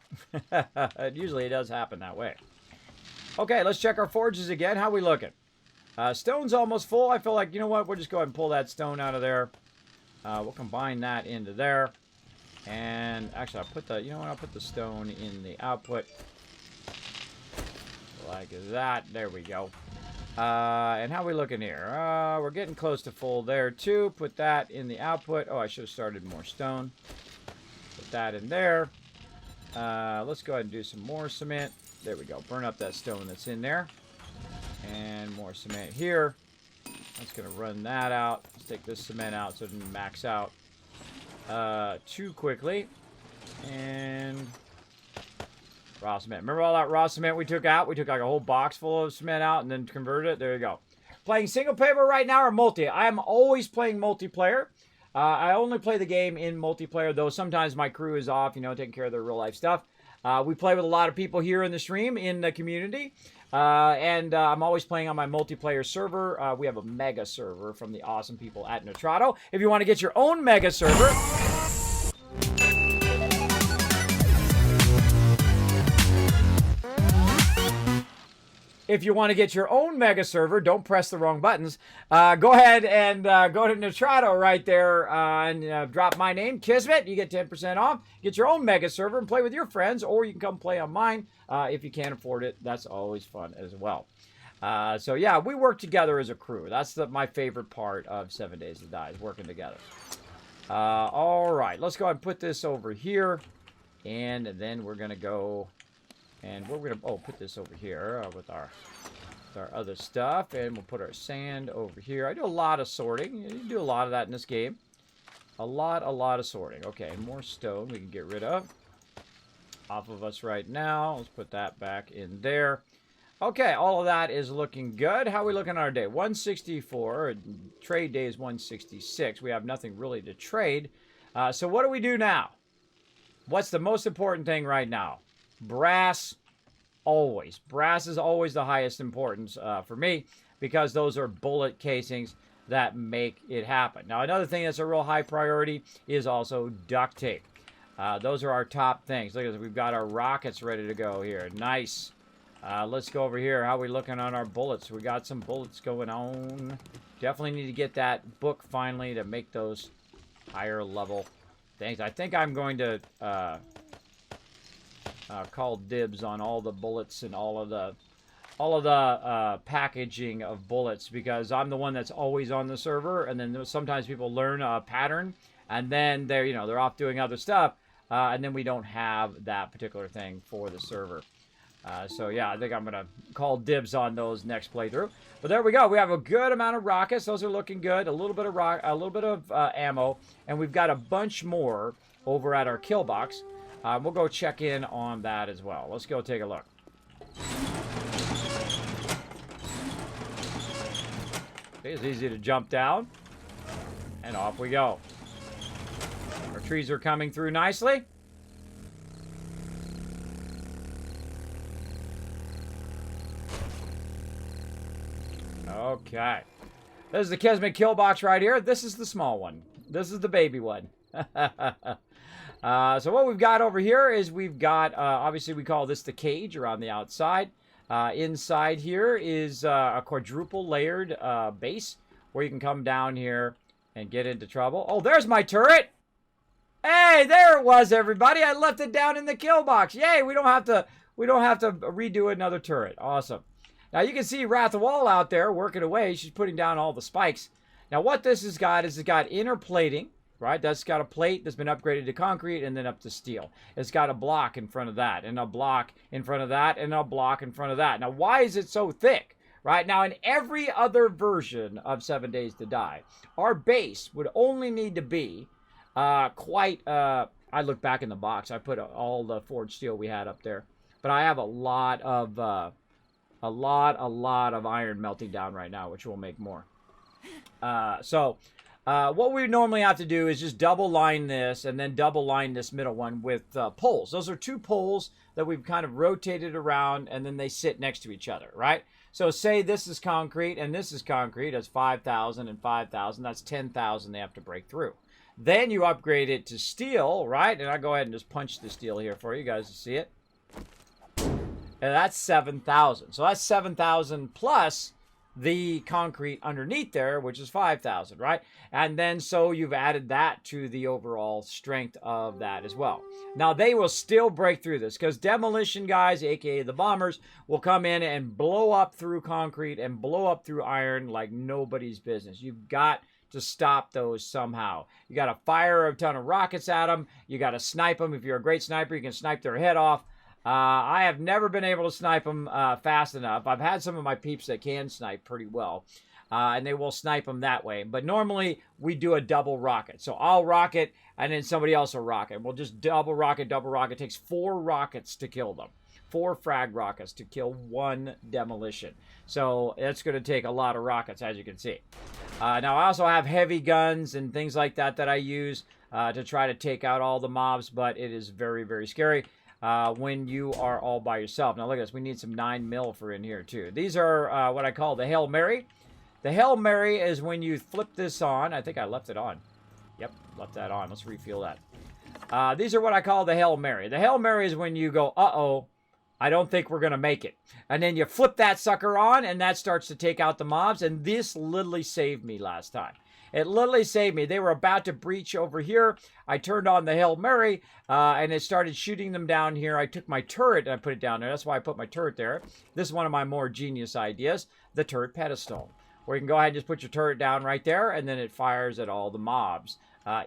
Usually it does happen that way. Okay, let's check our forges again. How we looking? Stone's almost full. I feel like, you know what? We'll just go ahead and pull that stone out of there. We'll combine that into there. And actually, I'll put the, you know what? I'll put the stone in the output. Like that. There we go. And how we looking here? We're getting close to full there, too. Put that in the output. Oh, I should have started more stone. Put that in there. Let's go ahead and do some more cement. There we go. Burn up that stone that's in there. And more cement here. That's going to run that out. Let's take this cement out so it doesn't max out too quickly. And raw cement. Remember all that raw cement we took out? We took like a whole box full of cement out and then converted it. There you go. Playing single player right now or multi? I am always playing multiplayer. I only play the game in multiplayer, though sometimes my crew is off, you know, taking care of their real life stuff. We play with a lot of people here in the stream, in the community. And I'm always playing on my multiplayer server. We have a mega server from the awesome people at Nitrato. If you want to get your own mega server... If you want to get your own mega server, don't press the wrong buttons. Go ahead and go to Nitrato right there and drop my name, Kismet. You get 10% off. Get your own mega server and play with your friends, or you can come play on mine if you can't afford it. That's always fun as well. So yeah, we work together as a crew. That's my favorite part of 7 Days to Die, is working together. All right, let's go ahead and put this over here, and then we're gonna go. And we're going to, put this over here with our other stuff. And we'll put our sand over here. I do a lot of sorting. You do a lot of that in this game. A lot of sorting. Okay, more stone we can get rid of. Off of us right now. Let's put that back in there. Okay, all of that is looking good. How are we looking on our day? 164. Trade day is 166. We have nothing really to trade. So what do we do now? What's the most important thing right now? Brass, always. Brass is always the highest importance for me, because those are bullet casings that make it happen. Now, another thing that's a real high priority is also duct tape. Those are our top things. Look at this. We've got our rockets ready to go here. Nice. Let's go over here. How are we looking on our bullets? We got some bullets going on. Definitely need to get that book finally to make those higher level things. I think I'm going to... call dibs on all the bullets and all of the packaging of bullets, because I'm the one that's always on the server, and then sometimes people learn a pattern and then they're off doing other stuff, and then we don't have that particular thing for the server. So yeah, I think I'm gonna call dibs on those next playthrough. But there we go. We have a good amount of rockets. Those are looking good. A little bit of ammo, and we've got a bunch more over at our kill box. We'll go check in on that as well. Let's go take a look. It's easy to jump down. And off we go. Our trees are coming through nicely. Okay. There's the Kismet Killbox right here. This is the small one. This is the baby one. So what we've got over here is we've got, obviously we call this the cage around the outside. Inside here is a quadruple layered base where you can come down here and get into trouble. Oh, there's my turret. Hey, there it was, everybody. I left it down in the kill box. Yay, we don't have to redo another turret. Awesome. Now you can see Wrath of Wall out there working away. She's putting down all the spikes. Now what this has got is it's got inner plating, right? That's got a plate that's been upgraded to concrete and then up to steel. It's got a block in front of that, and a block in front of that, and a block in front of that. Now why is it so thick? Right now, in every other version of 7 Days to Die, our base would only need to be I look back in the box. I put all the forged steel we had up there, but I have a lot of iron melting down right now, which will make more. What we normally have to do is just double line this and then double line this middle one with poles. Those are 2 poles that we've kind of rotated around, and then they sit next to each other, right? So say this is concrete and this is concrete. That's 5,000 and 5,000. That's 10,000 they have to break through. Then you upgrade it to steel, right? And I go ahead and just punch the steel here for you guys to see it. And that's 7,000. So that's 7,000 plus the concrete underneath there, which is 5,000, right? And then so you've added that to the overall strength of that as well. Now they will still break through this because demolition guys, aka the bombers, will come in and blow up through concrete and blow up through iron like nobody's business. You've got to stop those somehow. You got to fire a ton of rockets at them. You got to snipe them. If you're a great sniper, you can snipe their head off. I have never been able to snipe them fast enough. I've had some of my peeps that can snipe pretty well, and they will snipe them that way. But normally, we do a double rocket. So I'll rocket, and then somebody else will rocket. We'll just double rocket, double rocket. It takes 4 rockets to kill them. 4 frag rockets to kill 1 demolition. So that's going to take a lot of rockets, as you can see. Now, I also have heavy guns and things like that that I use to try to take out all the mobs, but it is very, very scary when you are all by yourself. Now, look at this. We need some 9mm for in here, too. These are what I call the Hail Mary. The Hail Mary is when you flip this on. I think I left it on. Yep, left that on. Let's refuel that. These are what I call the Hail Mary. The Hail Mary is when you go, uh-oh, I don't think we're going to make it. And then you flip that sucker on, and that starts to take out the mobs. And this literally saved me last time. It literally saved me. They were about to breach over here. I turned on the Hail Mary, and it started shooting them down here. I took my turret, and I put it down there. That's why I put my turret there. This is one of my more genius ideas, the turret pedestal, where you can go ahead and just put your turret down right there, and then it fires at all the mobs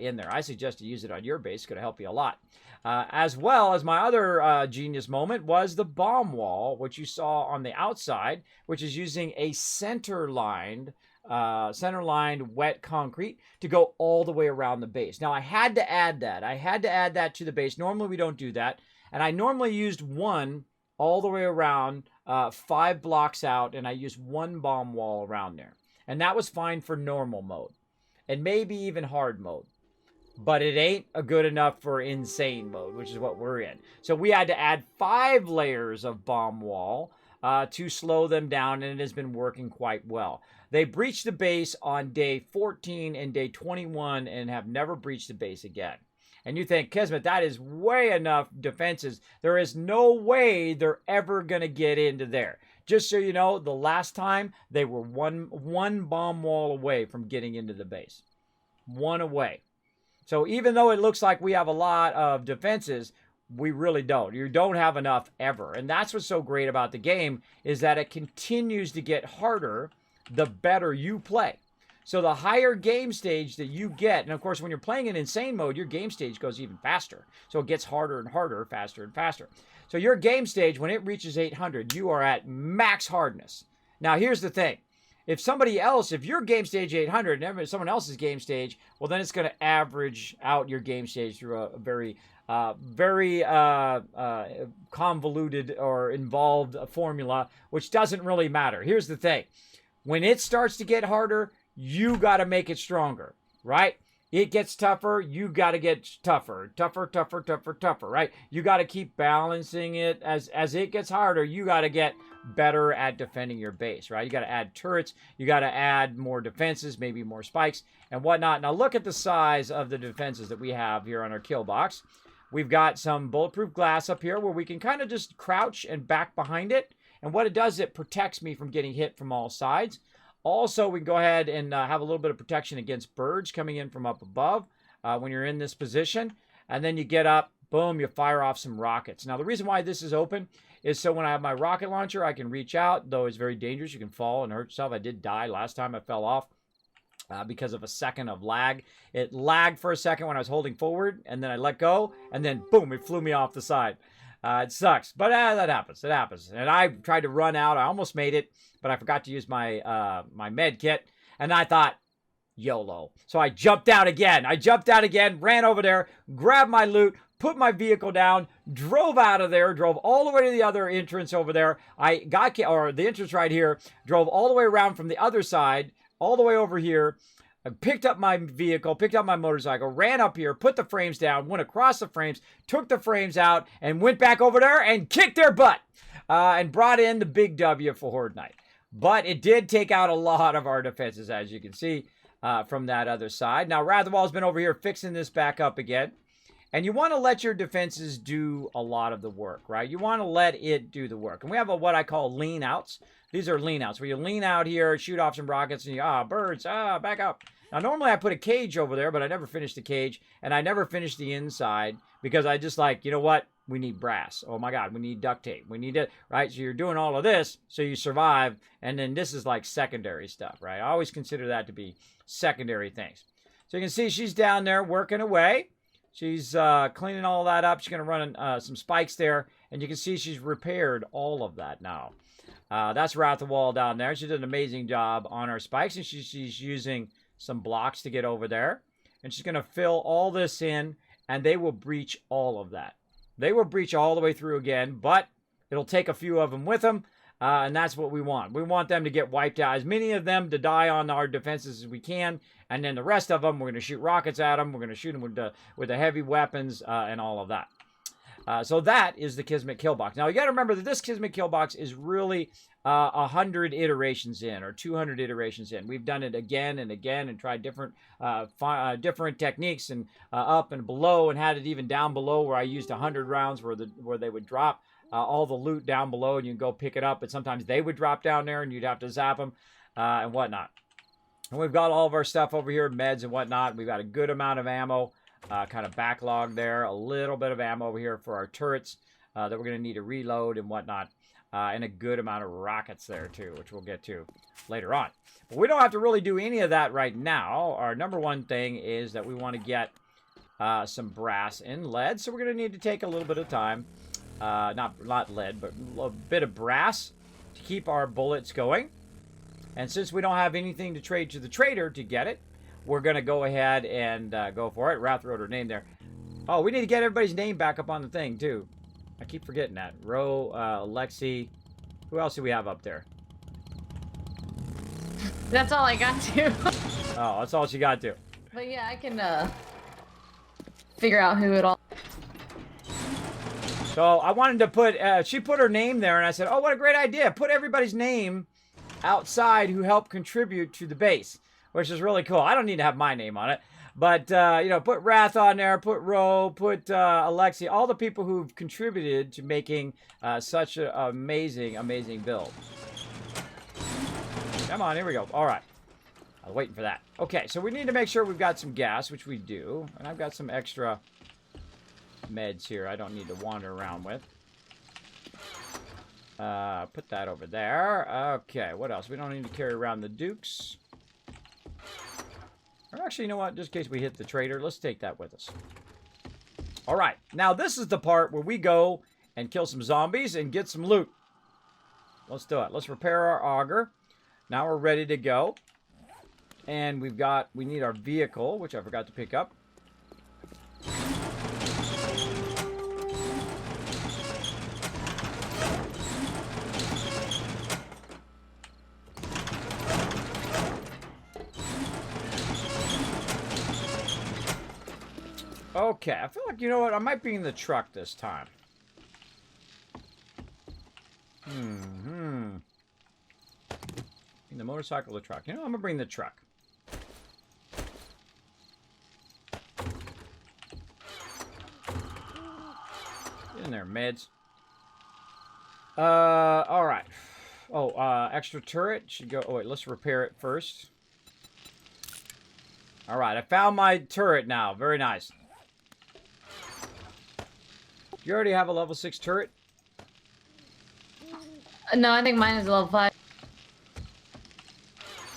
in there. I suggest you use it on your base. It's going to help you a lot. As well as my other genius moment was the bomb wall, which you saw on the outside, which is using a center-lined wet concrete to go all the way around the base. Now, I had to add that. I had to add that to the base. Normally, we don't do that. And I normally used 1 all the way around, 5 blocks out, and I used 1 bomb wall around there. And that was fine for normal mode, and maybe even hard mode. But it ain't good enough for insane mode, which is what we're in. So we had to add 5 layers of bomb wall to slow them down, and it has been working quite well. They breached the base on day 14 and day 21 and have never breached the base again. And you think, Kismet, that is way enough defenses. There is no way they're ever going to get into there. Just so you know, the last time they were one bomb wall away from getting into the base. 1 away. So even though it looks like we have a lot of defenses, we really don't. You don't have enough ever. And that's what's so great about the game, is that it continues to get harder the better you play. So the higher game stage that you get, and of course when you're playing in insane mode, your game stage goes even faster. So it gets harder and harder, faster and faster. So your game stage, when it reaches 800, you are at max hardness. Now here's the thing. If your game stage 800 and someone else's game stage, well, then it's going to average out your game stage through a very convoluted or involved formula, which doesn't really matter. Here's the thing. When it starts to get harder, you got to make it stronger, right? it gets tougher, you got to get tougher, right? You got to keep balancing it. As it gets harder, you got to get better at defending your base, right? You got to add turrets, you got to add more defenses, maybe more spikes and whatnot. Now look at the size of the defenses that we have here on our kill box. We've got some bulletproof glass up here where we can kind of just crouch and back behind it. And what it does, it protects me from getting hit from all sides. Also, we can go ahead and have a little bit of protection against birds coming in from up above when you're in this position. And then you get up, boom, you fire off some rockets. Now, the reason why this is open is so when I have my rocket launcher, I can reach out, though it's very dangerous. You can fall and hurt yourself. I did die last time I fell off because of a second of lag. It lagged for a second when I was holding forward, and then I let go, and then boom, it flew me off the side. It sucks, but that happens. It happens. And I tried to run out. I almost made it, but I forgot to use my my med kit, and I thought, YOLO. So I jumped out again. Ran over there, grabbed my loot, put my vehicle down, drove out of there, drove all the way to the other entrance over there. The entrance right here, drove all the way around from the other side, all the way over here. I picked up my vehicle, picked up my motorcycle, ran up here, put the frames down, went across the frames, took the frames out, and went back over there and kicked their butt and brought in the big W for Horde Night. But it did take out a lot of our defenses, as you can see from that other side. Now, Ratherwall's been over here fixing this back up again. And you want to let your defenses do a lot of the work, right? You want to let it do the work. And we have what I call lean outs. These are lean outs where you lean out here, shoot off some rockets, and you, birds, back up. Now, normally I put a cage over there, but I never finished the cage, and I never finished the inside because I just like, you know what? We need brass. Oh my God, we need duct tape. We need it, right? So you're doing all of this so you survive, and then this is like secondary stuff, right? I always consider that to be secondary things. So you can see she's down there working away. She's cleaning all that up. She's going to run some spikes there, and you can see she's repaired all of that now. That's Wrathawall down there. She did an amazing job on our spikes, and she's using some blocks to get over there. And she's going to fill all this in, and they will breach all of that. They will breach all the way through again, but it'll take a few of them with them, and that's what we want. We want them to get wiped out. As many of them to die on our defenses as we can, and then the rest of them, we're going to shoot rockets at them. We're going to shoot them with the heavy weapons and all of that. So that is the Kismet Killbox. Now, you got to remember that this Kismet Killbox is really 100 iterations in, or 200 iterations in. We've done it again and again and tried different techniques and up and below, and had it even down below where I used 100 rounds where they would drop all the loot down below, and you can go pick it up. But sometimes they would drop down there, and you'd have to zap them and whatnot. And we've got all of our stuff over here, meds and whatnot. We've got a good amount of ammo. Kind of backlog there, a little bit of ammo over here for our turrets that we're going to need to reload and whatnot, and a good amount of rockets there too, which we'll get to later on. But we don't have to really do any of that right now. Our number one thing is that we want to get some brass and lead, so we're going to need to take a little bit of time, not lead, but a bit of brass to keep our bullets going. And since we don't have anything to trade to the trader to get it, we're going to go ahead and go for it. Wrath wrote her name there. Oh, we need to get everybody's name back up on the thing, too. I keep forgetting that. Ro, Lexi. Who else do we have up there? That's all I got to. Oh, that's all she got to. But yeah, I can figure out who it all... So I wanted to put... she put her name there, and I said, oh, what a great idea. Put everybody's name outside who helped contribute to the base, which is really cool. I don't need to have my name on it. But, you know, put Wrath on there, put Ro, put Alexi, all the people who've contributed to making such an amazing, amazing build. Come on, here we go. All right. I was waiting for that. Okay, so we need to make sure we've got some gas, which we do. And I've got some extra meds here I don't need to wander around with. Put that over there. Okay, what else? We don't need to carry around the Dukes. Or actually, you know what? Just in case we hit the trader, let's take that with us. All right. Now, this is the part where we go and kill some zombies and get some loot. Let's do it. Let's repair our auger. Now we're ready to go. And we need our vehicle, which I forgot to pick up. Okay, I feel like, you know what? I might be in the truck this time. In the motorcycle or the truck. You know, I'm going to bring the truck. Get in there, meds. All right. Oh, extra turret should go. Oh, wait, let's repair it first. All right, I found my turret now. Very nice. You already have a level 6 turret? No, I think mine is level 5.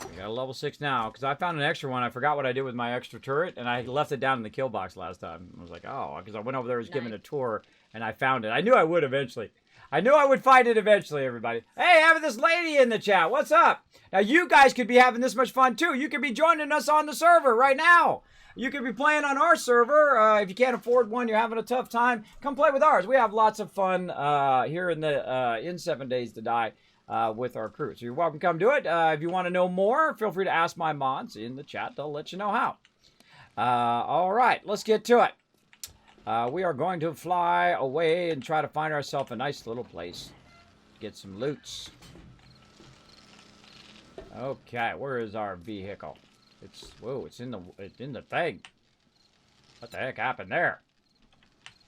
I got a level 6 now, because I found an extra one. I forgot what I did with my extra turret, and I left it down in the kill box last time. I was like, oh, because I went over there, was given a tour, and I found it. I knew I would eventually. I knew I would find it eventually, everybody. Hey, having this lady in the chat. What's up? Now, you guys could be having this much fun, too. You could be joining us on the server right now. You could be playing on our server. If you can't afford one, you're having a tough time, come play with ours. We have lots of fun here in 7 Days to Die with our crew. So you're welcome to come do it. If you want to know more, feel free to ask my mods in the chat. They'll let you know how. All right, let's get to it. We are going to fly away and try to find ourselves a nice little place. Get some loots. Okay, where is our vehicle? It's in the thing. What the heck happened there?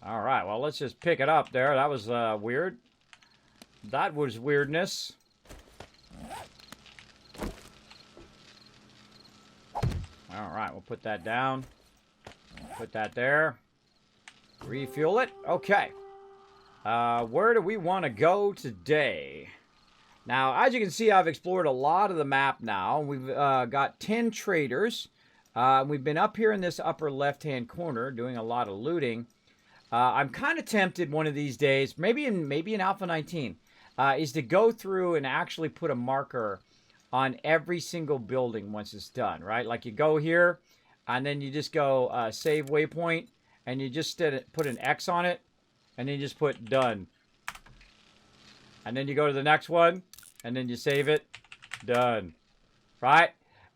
All right, well, let's just pick it up there. That was weird. That was weirdness. All right, we'll put that down. Put that there. Refuel it. Okay. Where do we want to go today? Now, as you can see, I've explored a lot of the map now. We've got 10 traders. We've been up here in this upper left-hand corner doing a lot of looting. I'm kind of tempted one of these days, maybe in Alpha 19, is to go through and actually put a marker on every single building once it's done, right? Like you go here, and then you just go save waypoint, and you just put an X on it, and then you just put done. And then you go to the next one, and then you save it, done. Right?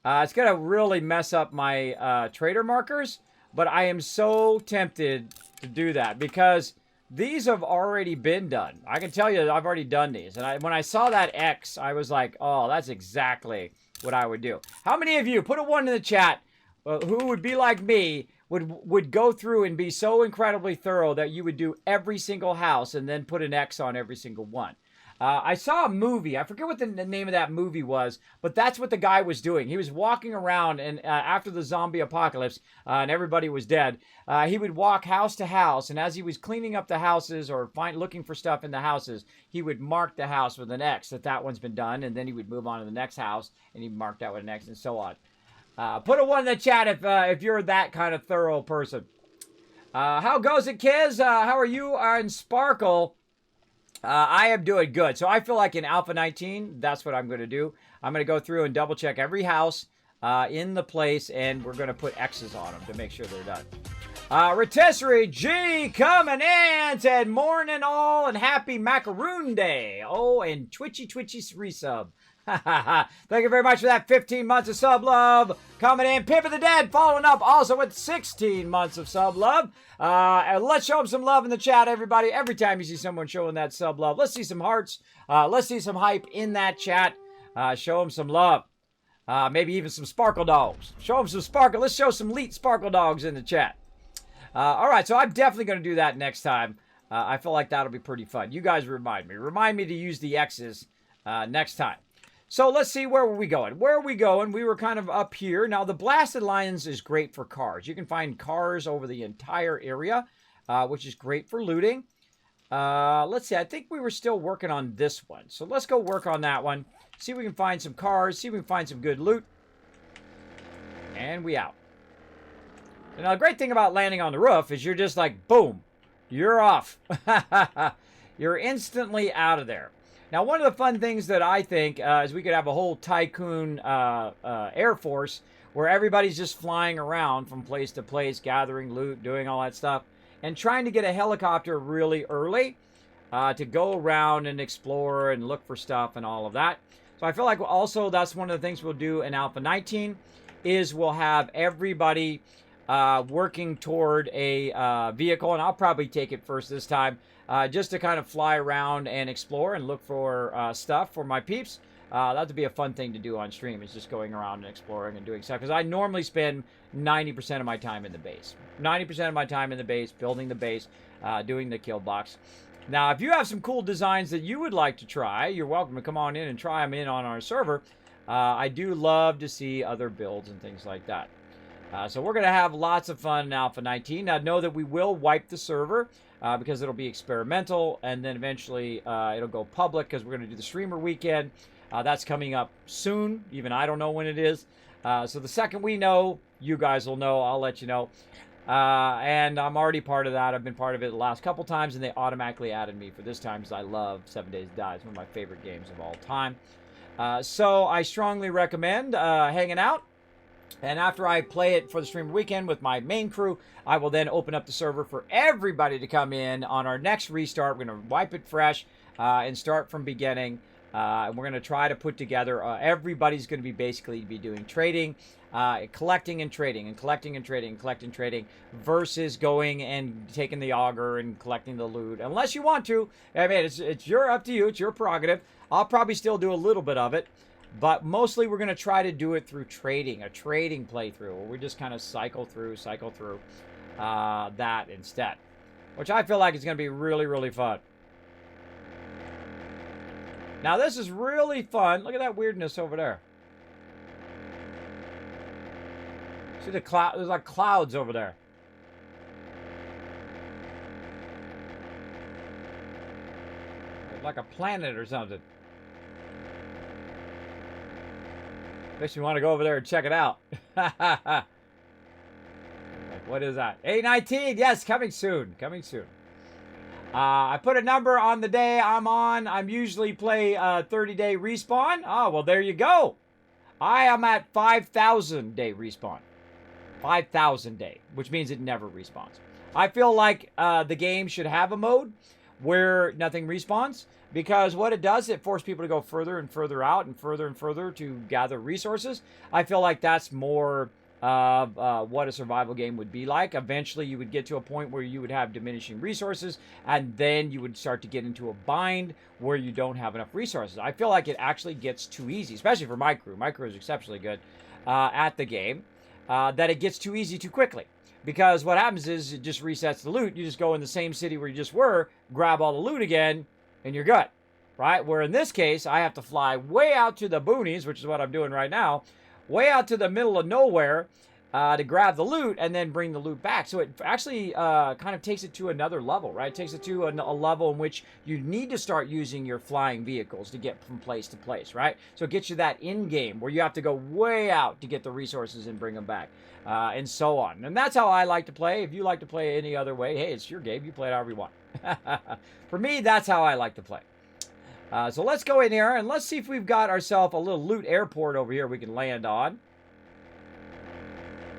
It's going to really mess up my trader markers, but I am so tempted to do that because these have already been done. I can tell you I've already done these. And when I saw that X, I was like, oh, that's exactly what I would do. How many of you, put a 1 in the chat, who would be like me, would go through and be so incredibly thorough that you would do every single house and then put an X on every single one? I saw a movie. I forget what the name of that movie was, but that's what the guy was doing. He was walking around, and after the zombie apocalypse and everybody was dead, he would walk house to house, and as he was cleaning up the houses or looking for stuff in the houses, he would mark the house with an X, that one's been done, and then he would move on to the next house, and he'd mark that with an X, and so on. Put a 1 in the chat if you're that kind of thorough person. How goes it, Kiz? How are you in Sparkle? I am doing good. So I feel like in Alpha 19, that's what I'm going to do. I'm going to go through and double check every house in the place, and we're going to put X's on them to make sure they're done. Rotisserie G coming in, said morning all and happy macaroon day. Oh, and Twitchy resub. Thank you very much for that 15 months of sub love coming in. Pip of the Dead following up also with 16 months of sub love. And let's show them some love in the chat, everybody. Every time you see someone showing that sub love, let's see some hearts. Let's see some hype in that chat. Show them some love. Maybe even some sparkle dogs. Show them some sparkle. Let's show some elite sparkle dogs in the chat. All right, so I'm definitely going to do that next time. I feel like that'll be pretty fun. You guys remind me. Remind me to use the X's next time. So let's see, where were we going? Where are we going? We were kind of up here. Now, the Blasted Lions is great for cars. You can find cars over the entire area, which is great for looting. Let's see, I think we were still working on this one. So let's go work on that one. See if we can find some cars. See if we can find some good loot. And we out. Now, the great thing about landing on the roof is you're just like, boom, you're off. You're instantly out of there. Now, one of the fun things that I think is we could have a whole tycoon Air Force where everybody's just flying around from place to place, gathering loot, doing all that stuff, and trying to get a helicopter really early to go around and explore and look for stuff and all of that. So I feel like also that's one of the things we'll do in Alpha 19 is we'll have everybody working toward a vehicle, and I'll probably take it first this time, just to kind of fly around and explore and look for stuff for my peeps. That'd be a fun thing to do on stream, is just going around and exploring and doing stuff, because I normally spend 90% of my time in the base. 90% of my time in the base, building the base, doing the kill box. Now, if you have some cool designs that you would like to try, you're welcome to come on in and try them in on our server. I do love to see other builds and things like that. So we're going to have lots of fun in Alpha 19. Now, know that we will wipe the server because it'll be experimental, and then eventually it'll go public because we're going to do the streamer weekend. That's coming up soon. Even I don't know when it is. So the second we know, you guys will know. I'll let you know. And I'm already part of that. I've been part of it the last couple times, and they automatically added me for this time because I love 7 Days to Die. It's one of my favorite games of all time. So I strongly recommend hanging out. And after I play it for the streamer weekend with my main crew, I will then open up the server for everybody to come in on our next restart. We're going to wipe it fresh and start from beginning. And we're going to try to put together, everybody's going to be basically doing trading, collecting and trading, and collecting and trading, and collecting and trading, versus going and taking the auger and collecting the loot. Unless you want to. I mean, it's up to you. It's your prerogative. I'll probably still do a little bit of it. But mostly we're going to try to do it through trading, a trading playthrough, where we just kind of cycle through that instead. Which I feel like is going to be really, really fun. Now this is really fun. Look at that weirdness over there. See the cloud? There's like clouds over there. Like a planet or something. Makes me want to go over there and check it out. Like, what is that? 819, yes, coming soon. Coming soon. I put a number on the day I'm on. I'm usually play 30-day respawn. Oh, well, there you go. I am at 5,000 day respawn. 5,000 day, which means it never respawns. I feel like the game should have a mode where nothing respawns, because what it does, it forces people to go further and further out and further to gather resources. I feel like that's more what a survival game would be like. Eventually, you would get to a point where you would have diminishing resources, and then you would start to get into a bind where you don't have enough resources. I feel like it actually gets too easy, especially for my crew. My crew is exceptionally good at the game, that it gets too easy too quickly. Because what happens is it just resets the loot. You just go in the same city where you just were, grab all the loot again, and you're good, right? Where in this case, I have to fly way out to the boonies, which is what I'm doing right now, way out to the middle of nowhere to grab the loot and then bring the loot back. So it actually kind of takes it to another level, right? It takes it to a level in which you need to start using your flying vehicles to get from place to place, right? So it gets you that in-game where you have to go way out to get the resources and bring them back, and so on. And that's how I like to play. If you like to play any other way, hey, it's your game. You play it however you want. For me, that's how I like to play. So let's go in here and let's see if we've got ourselves a little loot airport over here we can land on.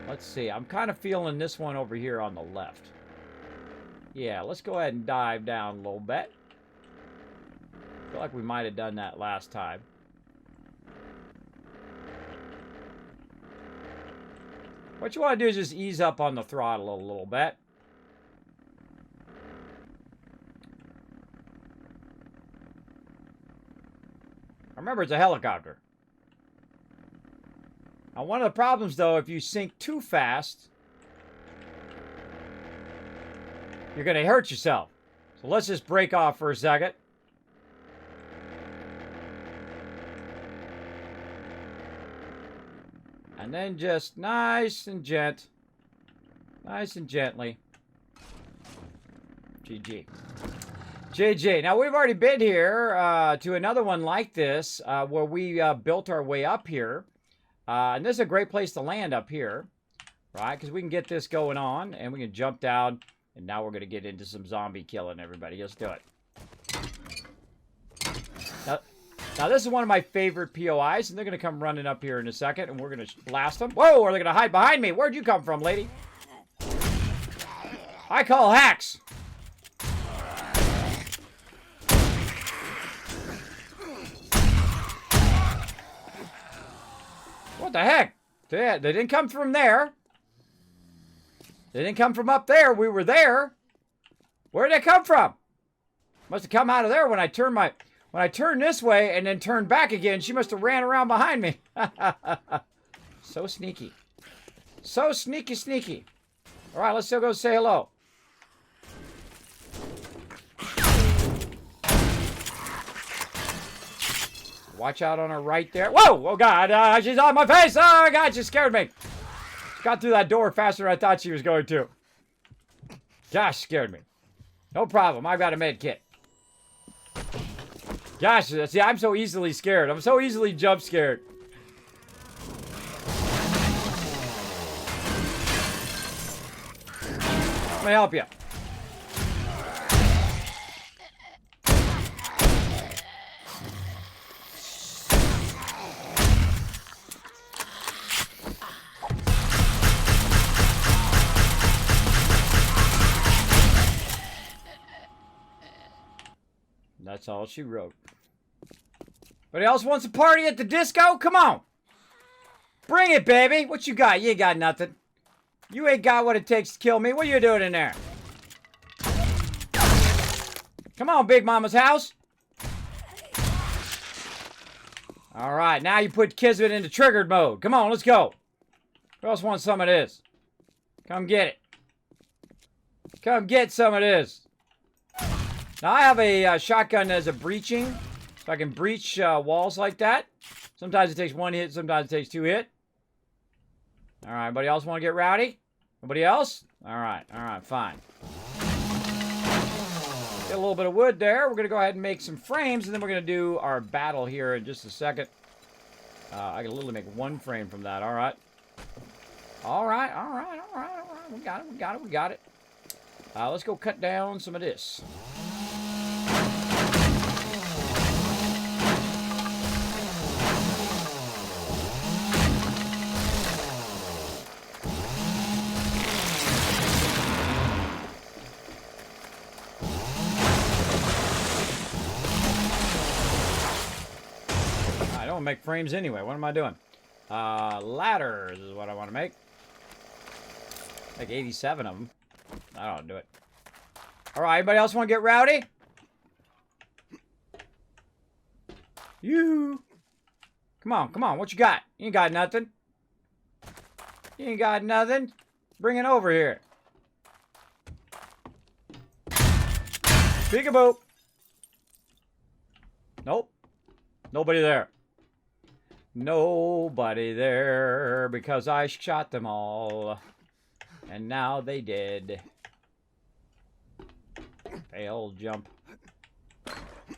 Let's see. I'm kind of feeling this one over here on the left. Yeah, let's go ahead and dive down a little bit. I feel like we might have done that last time. What you want to do is just ease up on the throttle a little bit. Remember, it's a helicopter. Now, one of the problems, though, if you sink too fast, you're going to hurt yourself. So let's just break off for a second. And then just nice and gently. GG. JJ. Now, we've already been here to another one like this where we built our way up here. And this is a great place to land up here, right? Because we can get this going on, and we can jump down, and now we're going to get into some zombie killing, everybody. Let's do it. Now, this is one of my favorite POIs, and they're going to come running up here in a second, and we're going to blast them. Whoa, are they going to hide behind me? Where'd you come from, lady? I call hacks. What the heck? They didn't come from there. They didn't come from up there. We were there. Where did they come from? Must have come out of there when I turned this way and then turned back again. She must have ran around behind me. So sneaky. So sneaky, sneaky. All right, let's still go say hello. Watch out on her right there. Whoa! Oh, God. She's on my face. Oh, God. She scared me. She got through that door faster than I thought she was going to. Gosh, scared me. No problem. I've got a med kit. Gosh, see, I'm so easily scared. I'm so easily jump scared. Let me help you. That's all she wrote. Anybody else wants a party at the disco? Come on. Bring it, baby. What you got? You ain't got nothing. You ain't got what it takes to kill me. What are you doing in there? Come on, Big Mama's house. All right, now you put Kismet into triggered mode. Come on, let's go. Who else wants some of this? Come get it. Come get some of this. Now, I have a shotgun as a breaching, so I can breach walls like that. Sometimes it takes one hit, sometimes it takes two hit. All right, anybody else want to get rowdy? Nobody else? All right, fine. Get a little bit of wood there. We're going to go ahead and make some frames, and then we're going to do our battle here in just a second. I can literally make one frame from that. All right. All right. We got it. Let's go cut down some of this. I don't make frames anyway. What am I doing? Ladders is what I want to make. Like 87 of them. I don't do it. All right, anybody else want to get rowdy? You. Come on. What you got? You ain't got nothing. You ain't got nothing. Bring it over here. Peekaboo. Nope. Nobody there. Nobody there because I shot them all. And now they did. Fail jump.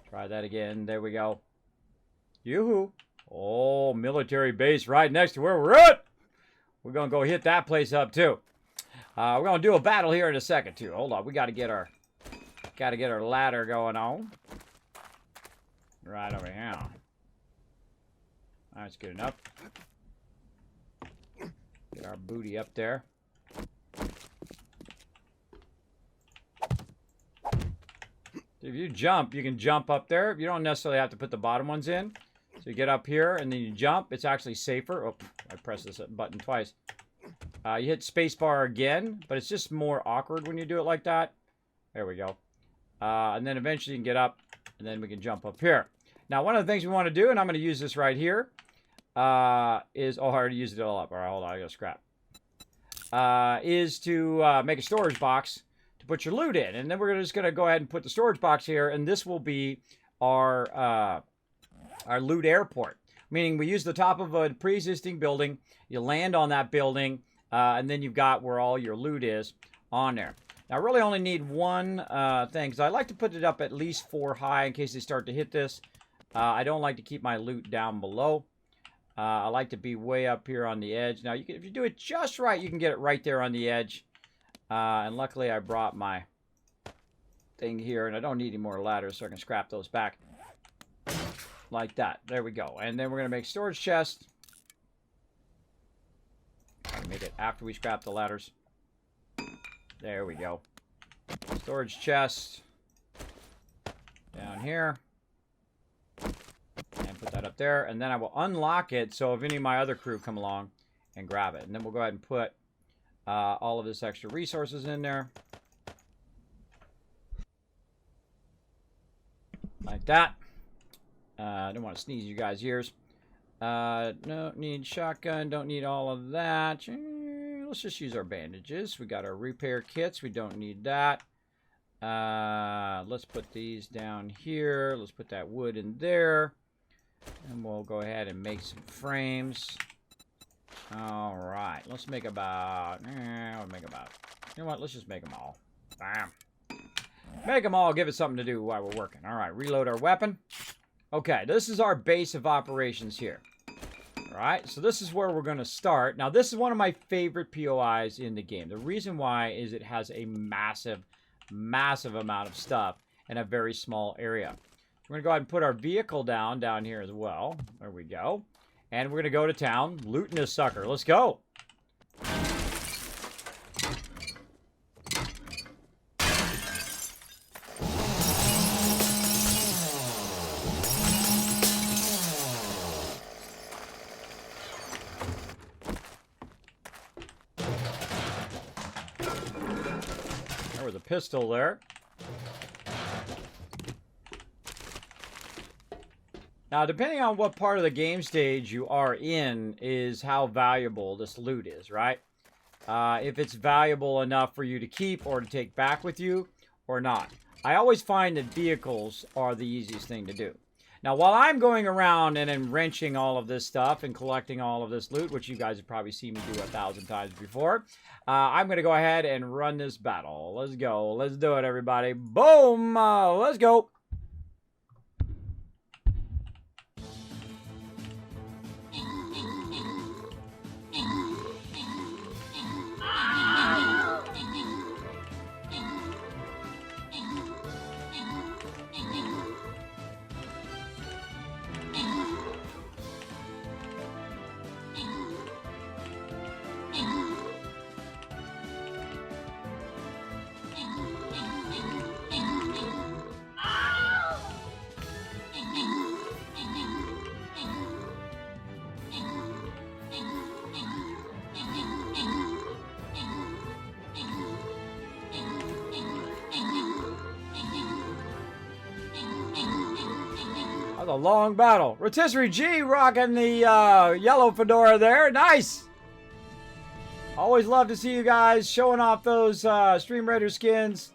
Try that again. There we go. Yoo-hoo. Oh, military base right next to where we're at. We're going to go hit that place up too. We're going to do a battle here in a second too. Hold on. We got to get our ladder going on. Right over here. That's good enough. Get our booty up there. If you jump, you can jump up there. You don't necessarily have to put the bottom ones in. So you get up here and then you jump. It's actually safer. Oh, I pressed this button twice. You hit spacebar again, but it's just more awkward when you do it like that. There we go. And then eventually you can get up and then we can jump up here. Now, one of the things we want to do, and I'm going to use this right here, is, oh, I already used it all up. All right, hold on, I got to scrap. Is to make a storage box to put your loot in. And then we're just going to go ahead and put the storage box here, and this will be our loot airport. Meaning we use the top of a pre-existing building, you land on that building, and then you've got where all your loot is on there. Now, I really only need one thing, because I like to put it up at least 4 high in case they start to hit this. I don't like to keep my loot down below. I like to be way up here on the edge. Now, if you do it just right, you can get it right there on the edge. And luckily, I brought my thing here, and I don't need any more ladders, so I can scrap those back. Like that. There we go. And then we're going to make storage chest. Make it after we scrap the ladders. There we go. Storage chest. Down here. And put that up there. And then I will unlock it so if any of my other crew come along and grab it. And then we'll go ahead and put all of this extra resources in there. Like that. I don't want to sneeze you guys' ears. Don't need shotgun. Don't need all of that. Let's just use our bandages. We got our repair kits. We don't need that. Let's put these down here. Let's put that wood in there. And we'll go ahead and make some frames. All right. Let's make about... I'll make about... You know what? Let's just make them all. Bam. Make them all. Give it something to do while we're working. All right. Reload our weapon. Okay. This is our base of operations here. All right. So this is where we're going to start. Now, this is one of my favorite POIs in the game. The reason why is it has a massive amount of stuff in a very small area. We're going to go ahead and put our vehicle down here as well. There we go. And we're going to go to town, looting this sucker. Let's go. There was a pistol there. Now, depending on what part of the game stage you are in is how valuable this loot is, right? If it's valuable enough for you to keep or to take back with you or not. I always find that vehicles are the easiest thing to do. Now, while I'm going around and then wrenching all of this stuff and collecting all of this loot, which you guys have probably seen me do 1,000 times before, I'm going to go ahead and run this battle. Let's go. Let's do it, everybody. Boom! Let's go. That was a long battle. Rotisserie G rocking the yellow fedora there. Nice. Always love to see you guys showing off those Stream Raider skins.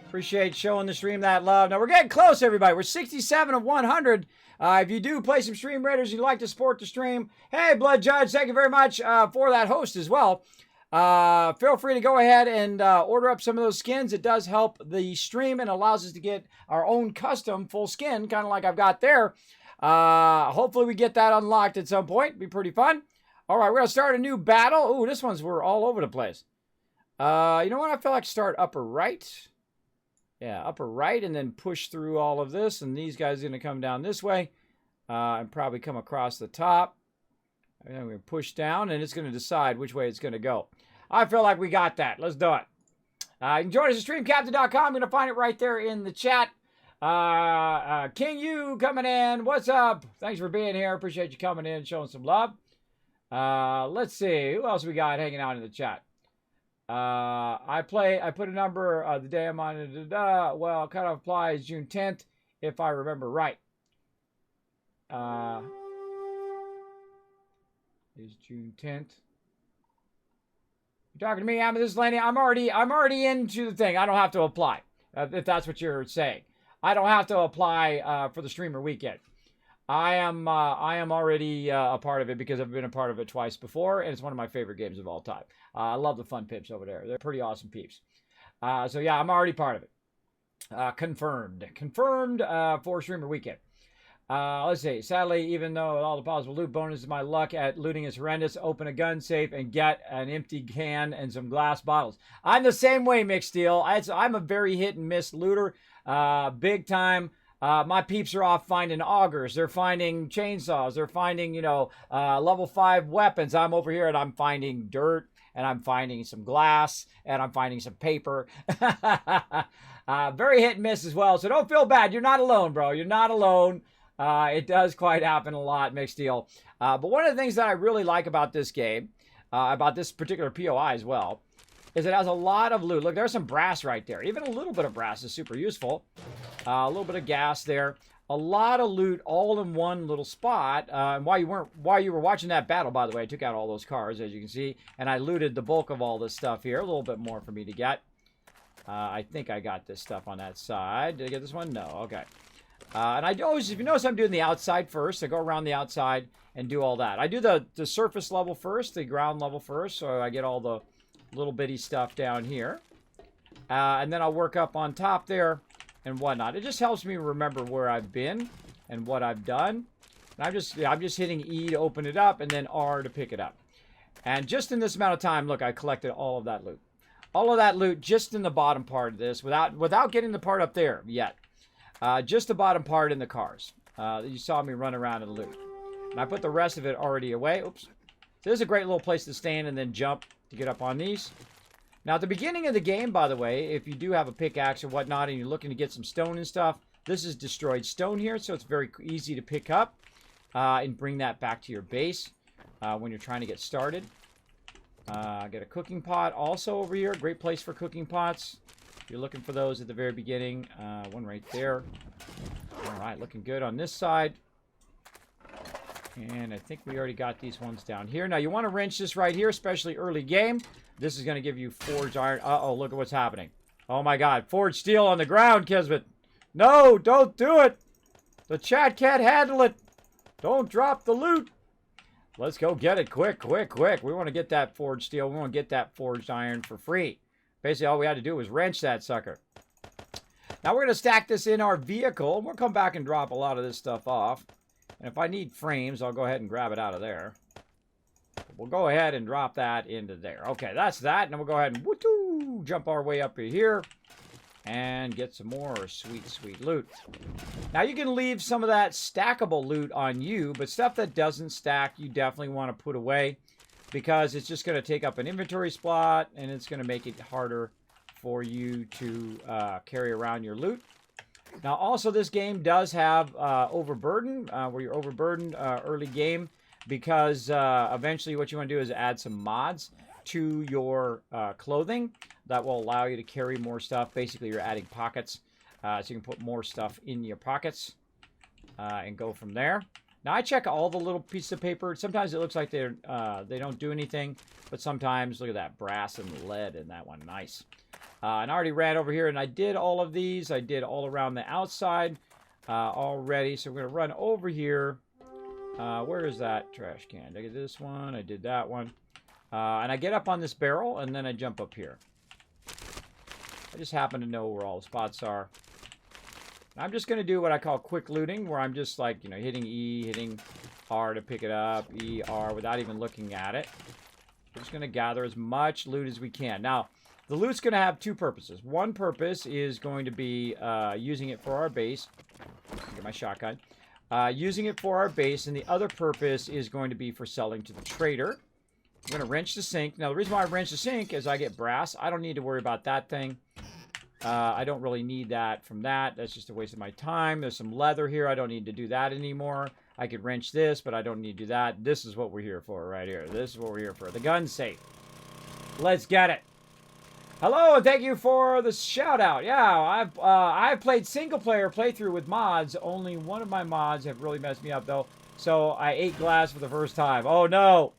Appreciate showing the stream that love. Now, we're getting close, everybody. We're 67 of 100. If you do play some Stream Raiders, you'd like to support the stream, hey, Blood Judge, thank you very much for that host as well. Feel free to go ahead and order up some of those skins. It does help the stream and allows us to get our own custom full skin, kind of like I've got there. Hopefully we get that unlocked at some point. Be pretty fun. All right, we're going to start a new battle. Ooh, this one's we're all over the place. You know what? I feel like start upper right. Yeah, upper right, and then push through all of this. And these guys are going to come down this way and probably come across the top. And then we're going to push down, and it's going to decide which way it's going to go. I feel like we got that. Let's do it. You can join us at streamcaptain.com. I'm going to find it right there in the chat. King U coming in. What's up? Thanks for being here. Appreciate you coming in, showing some love. Let's see. Who else we got hanging out in the chat? I put a number the day I'm on it. Well, cutoff applies June 10th, if I remember right. Is June 10th. You're talking to me, Amethyst Lady. I'm already into the thing. I don't have to apply. If that's what you're saying. I don't have to apply for the streamer weekend. I am already a part of it because I've been a part of it twice before, and it's one of my favorite games of all time. I love the fun peeps over there. They're pretty awesome peeps. So yeah, I'm already part of it. Confirmed for streamer weekend. Let's see. Sadly, even though all the possible loot bonuses, my luck at looting is horrendous. Open a gun safe and get an empty can and some glass bottles. I'm the same way, McSteel. I'm a very hit and miss looter. Big time. My peeps are off finding augers. They're finding chainsaws. They're finding, level 5 weapons. I'm over here and I'm finding dirt, and I'm finding some glass, and I'm finding some paper. Very hit and miss as well. So don't feel bad. You're not alone, bro. You're not alone. It does quite happen a lot, mixed deal. But one of the things that I really like about this game about this particular POI as well, is it has a lot of loot. Look, there's some brass right there. Even a little bit of brass is super useful. A little bit of gas there. A lot of loot all in one little spot. And while you were watching that battle, by the way, I took out all those cars, as you can see, and I looted the bulk of all this stuff here. A little bit more for me to get. I think I got this stuff on that side. Did I get this one? No. Okay. And I always, if you notice, I'm doing the outside first. I go around the outside and do all that. I do the surface level first, the ground level first, so I get all the little bitty stuff down here. And then I'll work up on top there and whatnot. It just helps me remember where I've been and what I've done. And I'm just hitting E to open it up and then R to pick it up. And just in this amount of time, look, I collected all of that loot. All of that loot just in the bottom part of this without getting the part up there yet. Just the bottom part in the cars. You saw me run around and loot. And I put the rest of it already away. Oops. So this is a great little place to stand and then jump to get up on these. Now, at the beginning of the game, by the way, if you do have a pickaxe or whatnot and you're looking to get some stone and stuff, this is destroyed stone here, so it's very easy to pick up and bring that back to your base when you're trying to get started. Get a cooking pot also over here. Great place for cooking pots. If you're looking for those at the very beginning. One right there. All right, looking good on this side. And I think we already got these ones down here. Now, you want to wrench this right here, especially early game. This is going to give you forged iron. Uh-oh, look at what's happening. Oh, my God. Forged steel on the ground, Kismet. No, don't do it. The chat can't handle it. Don't drop the loot. Let's go get it quick, quick, quick. We want to get that forged steel. We want to get that forged iron for free. Basically, all we had to do was wrench that sucker. Now, we're going to stack this in our vehicle. We'll come back and drop a lot of this stuff off. And if I need frames, I'll go ahead and grab it out of there. We'll go ahead and drop that into there. Okay, that's that. And then we'll go ahead and woo-hoo, jump our way up here and get some more sweet, sweet loot. Now, you can leave some of that stackable loot on you, but stuff that doesn't stack, you definitely want to put away because it's just going to take up an inventory spot and it's going to make it harder for you to carry around your loot. Now, also, this game does have overburden, where you're overburdened early game, because eventually what you want to do is add some mods to your clothing that will allow you to carry more stuff. Basically, you're adding pockets, so you can put more stuff in your pockets and go from there. Now, I check all the little pieces of paper. Sometimes it looks like they don't do anything, but sometimes, look at that, brass and lead in that one. Nice. And I already ran over here, and I did all of these. I did all around the outside already. So we're going to run over here. Where is that trash can? I did this one. I did that one. And I get up on this barrel, and then I jump up here. I just happen to know where all the spots are. I'm just going to do what I call quick looting, where I'm just like, you know, hitting E, hitting R to pick it up, E, R, without even looking at it. We're just going to gather as much loot as we can. Now, the loot's going to have two purposes. One purpose is going to be using it for our base. Get my shotgun. Using it for our base, and the other purpose is going to be for selling to the trader. I'm going to wrench the sink. Now, the reason why I wrench the sink is I get brass. I don't need to worry about that thing. I don't really need that from that. That's just a waste of my time. There's some leather here. I don't need to do that anymore. I could wrench this, but I don't need to do that. This is what we're here for right here. This is what we're here for. The gun's safe. Let's get it. Hello, and thank you for the shout-out. Yeah, I've played single-player playthrough with mods. Only one of my mods have really messed me up, though. So I ate glass for the first time. Oh, no.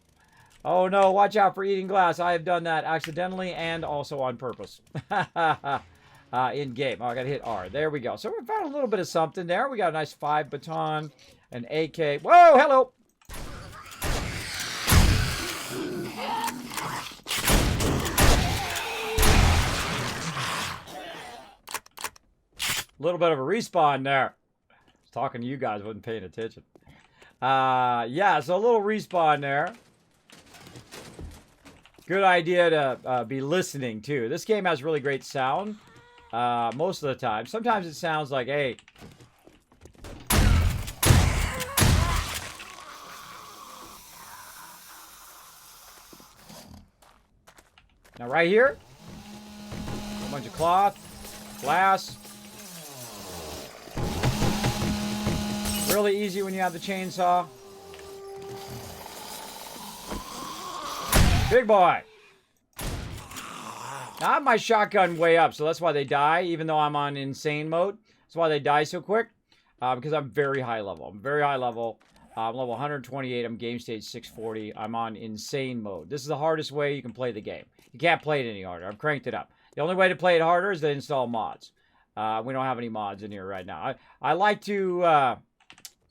Oh, no. Watch out for eating glass. I have done that accidentally and also on purpose. In-game. Oh, I got to hit R. There we go. So we found a little bit of something there. We got a nice 5 baton, an AK. Whoa, hello. A little bit of a respawn there. I was talking to you guys, wasn't paying attention. Yeah, so a little respawn there. Good idea to be listening, too. This game has really great sound most of the time. Sometimes it sounds like, hey. Now, right here, a bunch of cloth, glass. Really easy when you have the chainsaw. Big boy. Now I have my shotgun way up, so that's why they die, even though I'm on insane mode. That's why they die so quick, because I'm very high level. I'm very high level. I'm level 128. I'm game stage 640. I'm on insane mode. This is the hardest way you can play the game. You can't play it any harder. I've cranked it up. The only way to play it harder is to install mods. We don't have any mods in here right now. I like to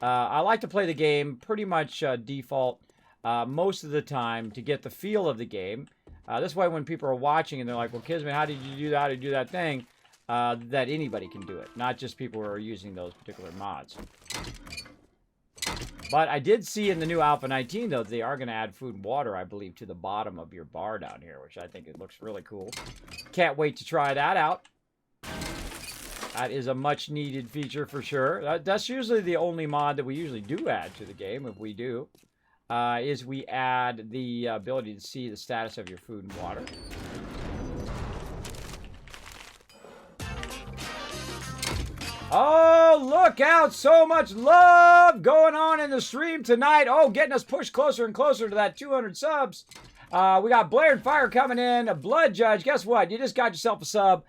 play the game pretty much default most of the time to get the feel of the game. This way, when people are watching and they're like, "Well, Kismet, how did you do that? How did you do that thing?" That anybody can do it, not just people who are using those particular mods. But I did see in the new Alpha 19, though, they are going to add food and water, I believe, to the bottom of your bar down here, which I think it looks really cool. Can't wait to try that out. That is a much-needed feature for sure. That's usually the only mod that we usually do add to the game, if we do, is we add the ability to see the status of your food and water. Oh, look out. So much love going on in the stream tonight. Oh, getting us pushed closer and closer to that 200 subs. We got Blair and Fire coming in. A Blood Judge. Guess what? You just got yourself a sub.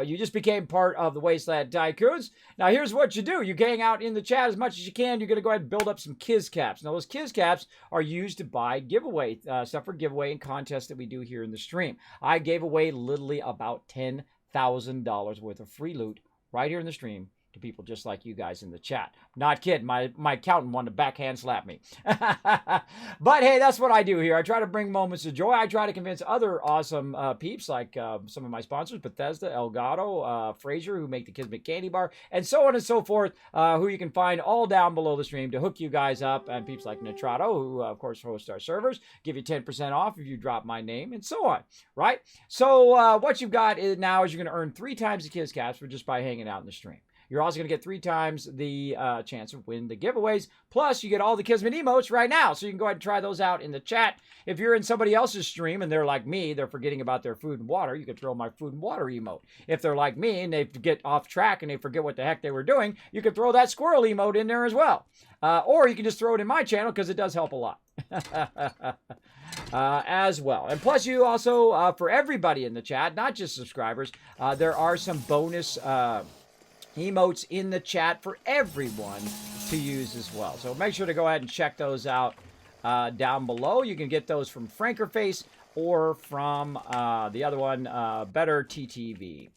You just became part of the Wasteland Tycoons. Now, here's what you do. You hang out in the chat as much as you can. You're going to go ahead and build up some Kiz Caps. Now, those Kiz Caps are used to buy giveaway stuff for giveaway and contests that we do here in the stream. I gave away literally about $10,000 worth of free loot right here in the stream to people just like you guys in the chat. Not kidding. My accountant wanted to backhand slap me. But hey, that's what I do here. I try to bring moments of joy. I try to convince other awesome peeps like some of my sponsors, Bethesda, Elgato, Fraser, who make the Kismet Candy Bar, and so on and so forth, who you can find all down below the stream to hook you guys up, and peeps like Nitrato, who of course host our servers, give you 10% off if you drop my name, and so on, right? So what you've got now is you're going to earn 3 times the Kiz Caps for just by hanging out in the stream. You're also going to get 3 times the chance to win the giveaways. Plus, you get all the Kismet emotes right now. So you can go ahead and try those out in the chat. If you're in somebody else's stream and they're like me, they're forgetting about their food and water, you can throw my food and water emote. If they're like me and they get off track and they forget what the heck they were doing, you can throw that squirrel emote in there as well. Or you can just throw it in my channel because it does help a lot. As well. And plus, you also, for everybody in the chat, not just subscribers, there are some bonus emotes in the chat for everyone to use as well. So make sure to go ahead and check those out down below. You can get those from Frankerface or from the other one, Better TTV.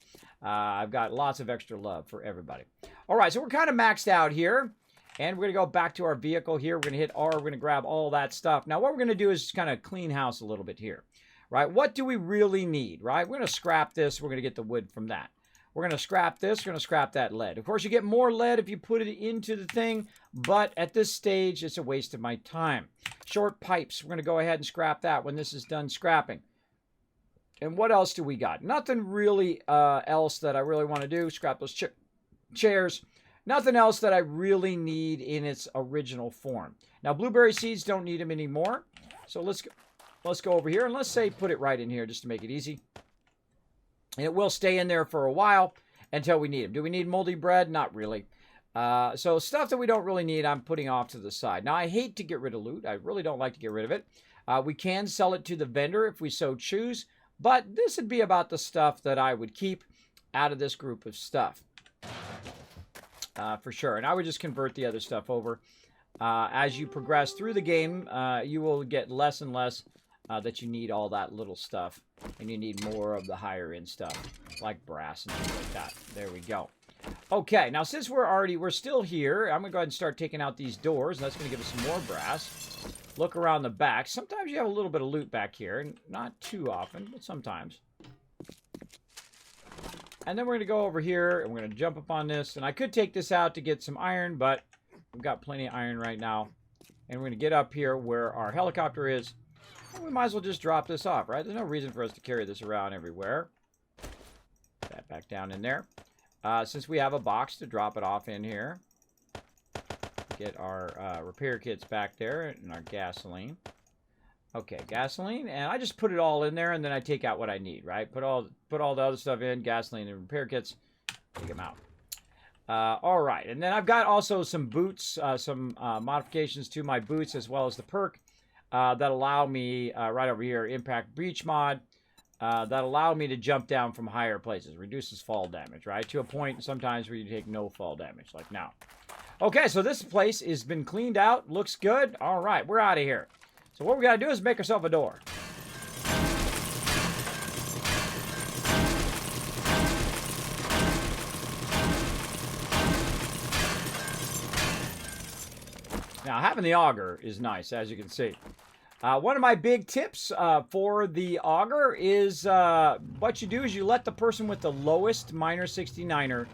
I've got lots of extra love for everybody. All right, so we're kind of maxed out here. And we're going to go back to our vehicle here. We're going to hit R. We're going to grab all that stuff. Now, what we're going to do is kind of clean house a little bit here. Right? What do we really need? Right? We're going to scrap this. We're going to get the wood from that. We're going to scrap this. We're going to scrap that lead. Of course, you get more lead if you put it into the thing, but at this stage, it's a waste of my time. Short pipes. We're going to go ahead and scrap that when this is done scrapping. And what else do we got? Nothing really else that I really want to do. Scrap those chairs. Nothing else that I really need in its original form. Now, blueberry seeds don't need them anymore. So let's go over here and let's say put it right in here just to make it easy. And it will stay in there for a while until we need them. Do we need moldy bread? Not really. So stuff that we don't really need, I'm putting off to the side. Now, I hate to get rid of loot. I really don't like to get rid of it. We can sell it to the vendor if we so choose. But this would be about the stuff that I would keep out of this group of stuff. For sure. And I would just convert the other stuff over. As you progress through the game, you will get less and less that you need all that little stuff. And you need more of the higher end stuff, like brass and things like that. There we go. Okay, now since we're still here, I'm going to go ahead and start taking out these doors. That's going to give us some more brass. Look around the back. Sometimes you have a little bit of loot back here. Not too often, but sometimes. And then we're going to go over here, and we're going to jump up on this. And I could take this out to get some iron, but we've got plenty of iron right now. And we're going to get up here where our helicopter is. We might as well just drop this off, right? There's no reason for us to carry this around everywhere. Put that back down in there. Since we have a box to drop it off in here. Get our repair kits back there and our gasoline. Okay, gasoline. And I just put it all in there and then I take out what I need, right? Put all the other stuff in, gasoline and repair kits. Take them out. All right. And then I've got also some boots, some modifications to my boots as well as the perk. that allow me, right over here, impact breach mod, that allow me to jump down from higher places. Reduces fall damage, right? To a point sometimes where you take no fall damage, like now. Okay, so this place has been cleaned out. Looks good. All right, we're out of here. So what we got to do is make ourselves a door. Now, having the auger is nice, as you can see. One of my big tips for the auger is what you do is you let the person with the lowest minor 69er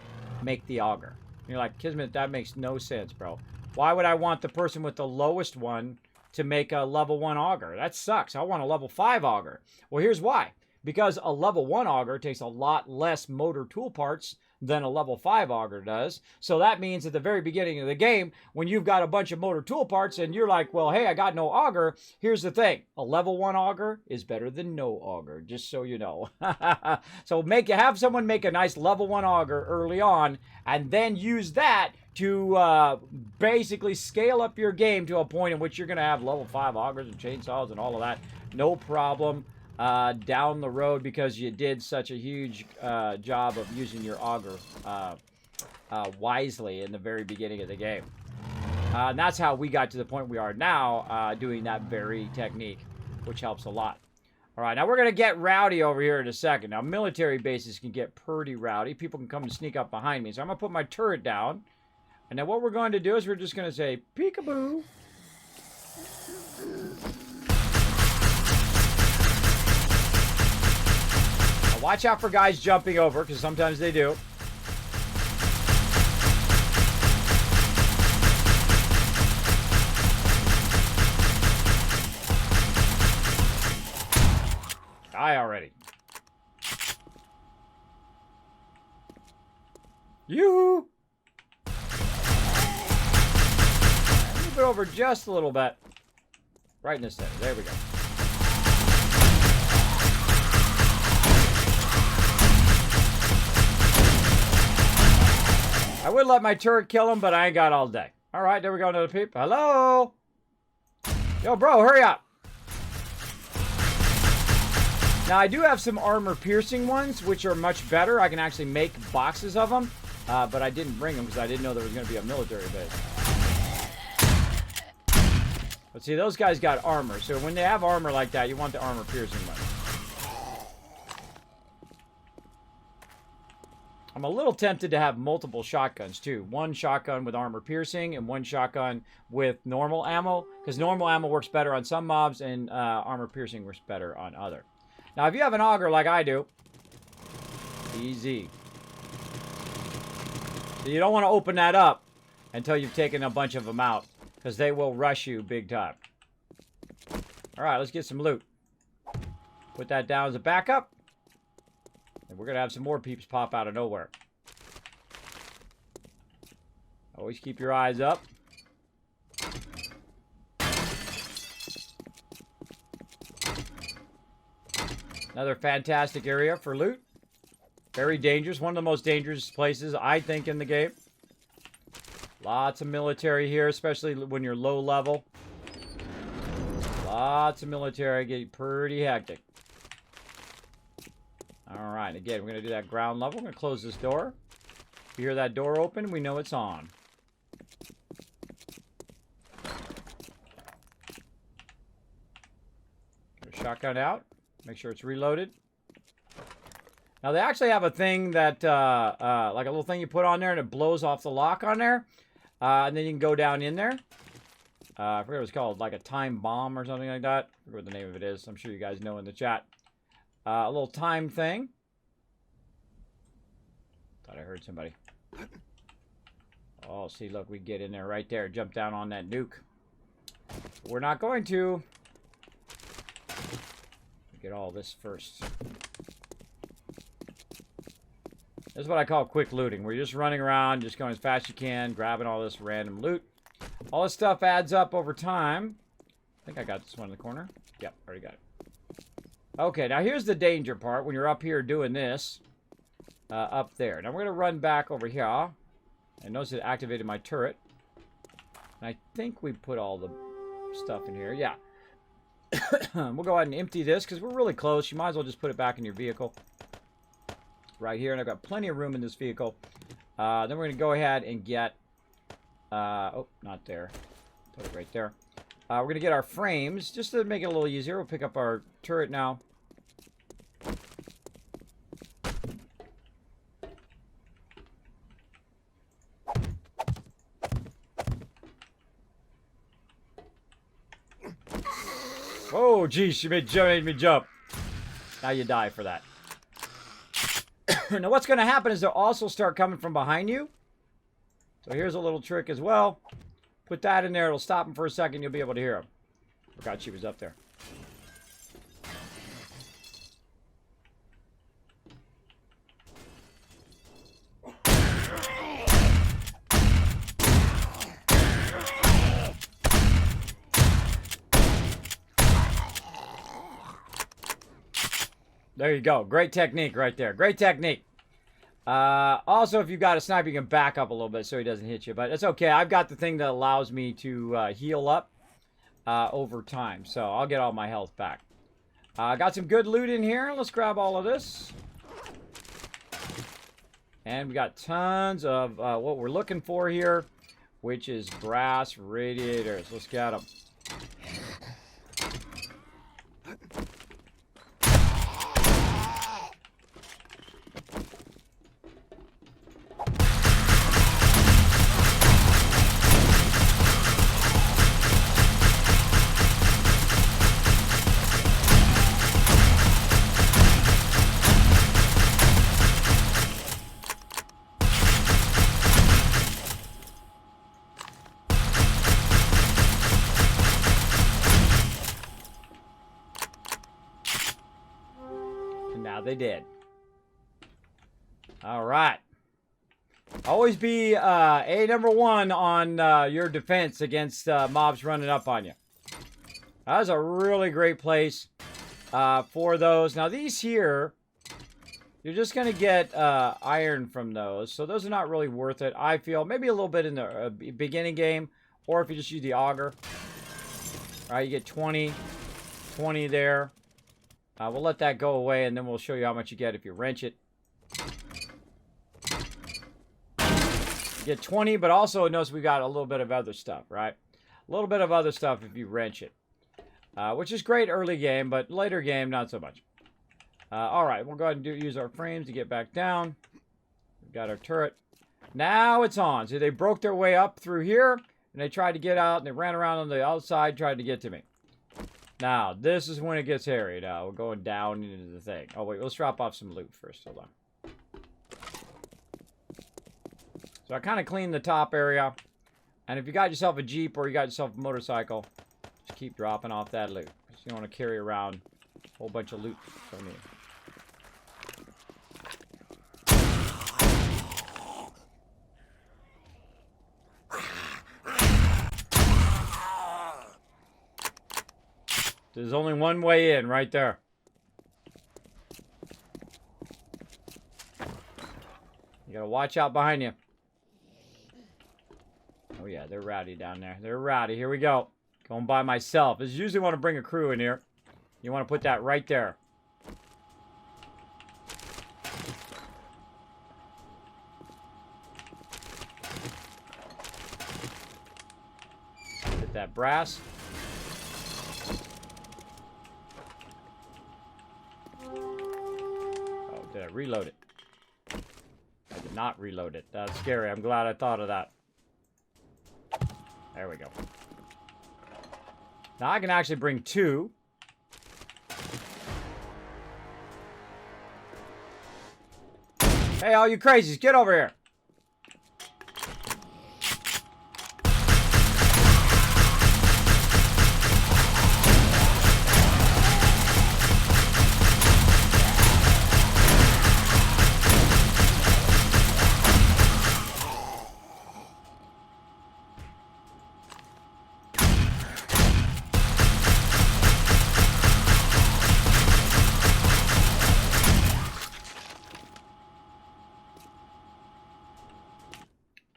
make the auger. You're like, Kismet, that makes no sense, bro. Why would I want the person with the lowest one to make a level 1 auger? That sucks. I want a level 5 auger. Well, here's why. Because a level 1 auger takes a lot less motor tool parts than a level 5 auger does. So that means at the very beginning of the game, when you've got a bunch of motor tool parts and you're like, well, hey, I got no auger. Here's the thing. A level 1 auger is better than no auger, just so you know. So have someone make a nice level 1 auger early on and then use that to basically scale up your game to a point in which you're going to have level 5 augers and chainsaws and all of that. No problem. Down the road, because you did such a huge job of using your auger wisely in the very beginning of the game. And that's how we got to the point we are now, doing that very technique, which helps a lot. All right, now we're going to get rowdy over here in a second. Now, military bases can get pretty rowdy. People can come and sneak up behind me. So I'm going to put my turret down. And then what we're going to do is we're just going to say, peekaboo. Watch out for guys jumping over, because sometimes they do. Die already. Yoo-hoo! Move it over just a little bit. Right in the center. There we go. I would let my turret kill him, but I ain't got all day. All right, there we go, another peep. Hello? Yo, bro, hurry up. Now, I do have some armor-piercing ones, which are much better. I can actually make boxes of them, but I didn't bring them because I didn't know there was going to be a military base. But see, those guys got armor, so when they have armor like that, you want the armor-piercing ones. I'm a little tempted to have multiple shotguns, too. One shotgun with armor piercing and one shotgun with normal ammo. Because normal ammo works better on some mobs and armor piercing works better on other. Now, if you have an auger like I do, easy. So you don't want to open that up until you've taken a bunch of them out. Because they will rush you big time. Alright, let's get some loot. Put that down as a backup. And we're going to have some more peeps pop out of nowhere. Always keep your eyes up. Another fantastic area for loot. Very dangerous. One of the most dangerous places, I think, in the game. Lots of military here, especially when you're low level. Lots of military. Get pretty hectic. All right, again, we're going to do that ground level. We're going to close this door. If you hear that door open, we know it's on. Get a shotgun out. Make sure it's reloaded. Now, they actually have a thing that, like a little thing you put on there, and it blows off the lock on there. And then you can go down in there. I forget what it's called, like a time bomb or something like that. I forget what the name of it is. I'm sure you guys know in the chat. A little time thing. Thought I heard somebody. Oh, see, look, we get in there right there. Jump down on that nuke. We're not going to. Get all this first. This is what I call quick looting. Where you're just running around, just going as fast as you can, grabbing all this random loot. All this stuff adds up over time. I think I got this one in the corner. Yep, already got it. Okay, now here's the danger part when you're up here doing this. Up there. Now we're going to run back over here. And notice it activated my turret. And I think we put all the stuff in here. Yeah. We'll go ahead and empty this because we're really close. You might as well just put it back in your vehicle. Right here. And I've got plenty of room in this vehicle. Then we're going to go ahead and get... oh, not there. Put it right there. We're going to get our frames just to make it a little easier. We'll pick up our turret now. Oh, geez, she made me jump. Now you die for that. Now, what's going to happen is they'll also start coming from behind you. So here's a little trick as well. Put that in there. It'll stop them for a second. You'll be able to hear them. Forgot she was up there. There you go. Great technique right there. Great technique. Also, if you've got a sniper, you can back up a little bit so he doesn't hit you. But it's okay. I've got the thing that allows me to heal up over time. So I'll get all my health back. Got some good loot in here. Let's grab all of this. And we got tons of what we're looking for here, which is brass radiators. Let's get them. They did. All right. Always be number one on your defense against mobs running up on you. That's a really great place for those. Now these here, you're just going to get iron from those. So those are not really worth it, I feel. Maybe a little bit in the beginning game. Or if you just use the auger. All right, you get 20 there. We'll let that go away, and then we'll show you how much you get if you wrench it. You get 20, but also notice we got a little bit of other stuff, right? A little bit of other stuff if you wrench it. Which is great early game, but later game, not so much. All right, we'll go ahead and use our frames to get back down. We've got our turret. Now it's on. So they broke their way up through here, and they tried to get out, and they ran around on the outside, tried to get to me. Now, this is when it gets hairy. Now, we're going down into the thing. Oh, wait. Let's drop off some loot first. Hold on. So, I kind of cleaned the top area. And if you got yourself a Jeep or you got yourself a motorcycle, just keep dropping off that loot. Because you don't want to carry around a whole bunch of loot from you. There's only one way in, right there. You gotta watch out behind you. Oh yeah, they're rowdy down there. They're rowdy. Here we go. Going by myself. As usually want to bring a crew in here. You want to put that right there. Get that brass. Did I reload it? I did not reload it. That's scary. I'm glad I thought of that. There we go. Now I can actually bring two. Hey, all you crazies, get over here.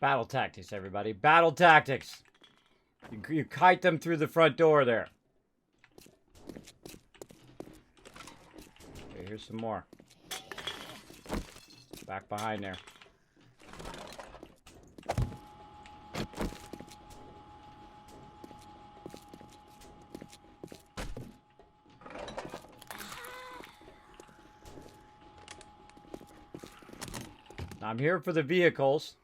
Battle tactics, everybody. Battle tactics. You kite them through the front door there. here's some more. Back behind there. I'm here for the vehicles.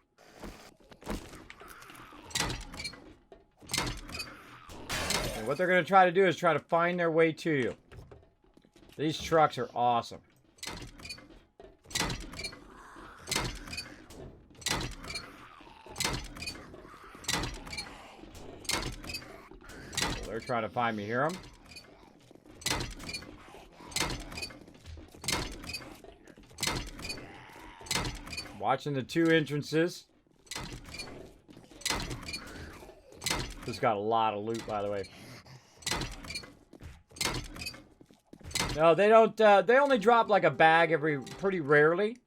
And what they're going to try to do is try to find their way to you. These trucks are awesome. They're trying to find me. Hear them? Watching the two entrances. This got a lot of loot, by the way. No, they don't. They only drop like a bag pretty rarely.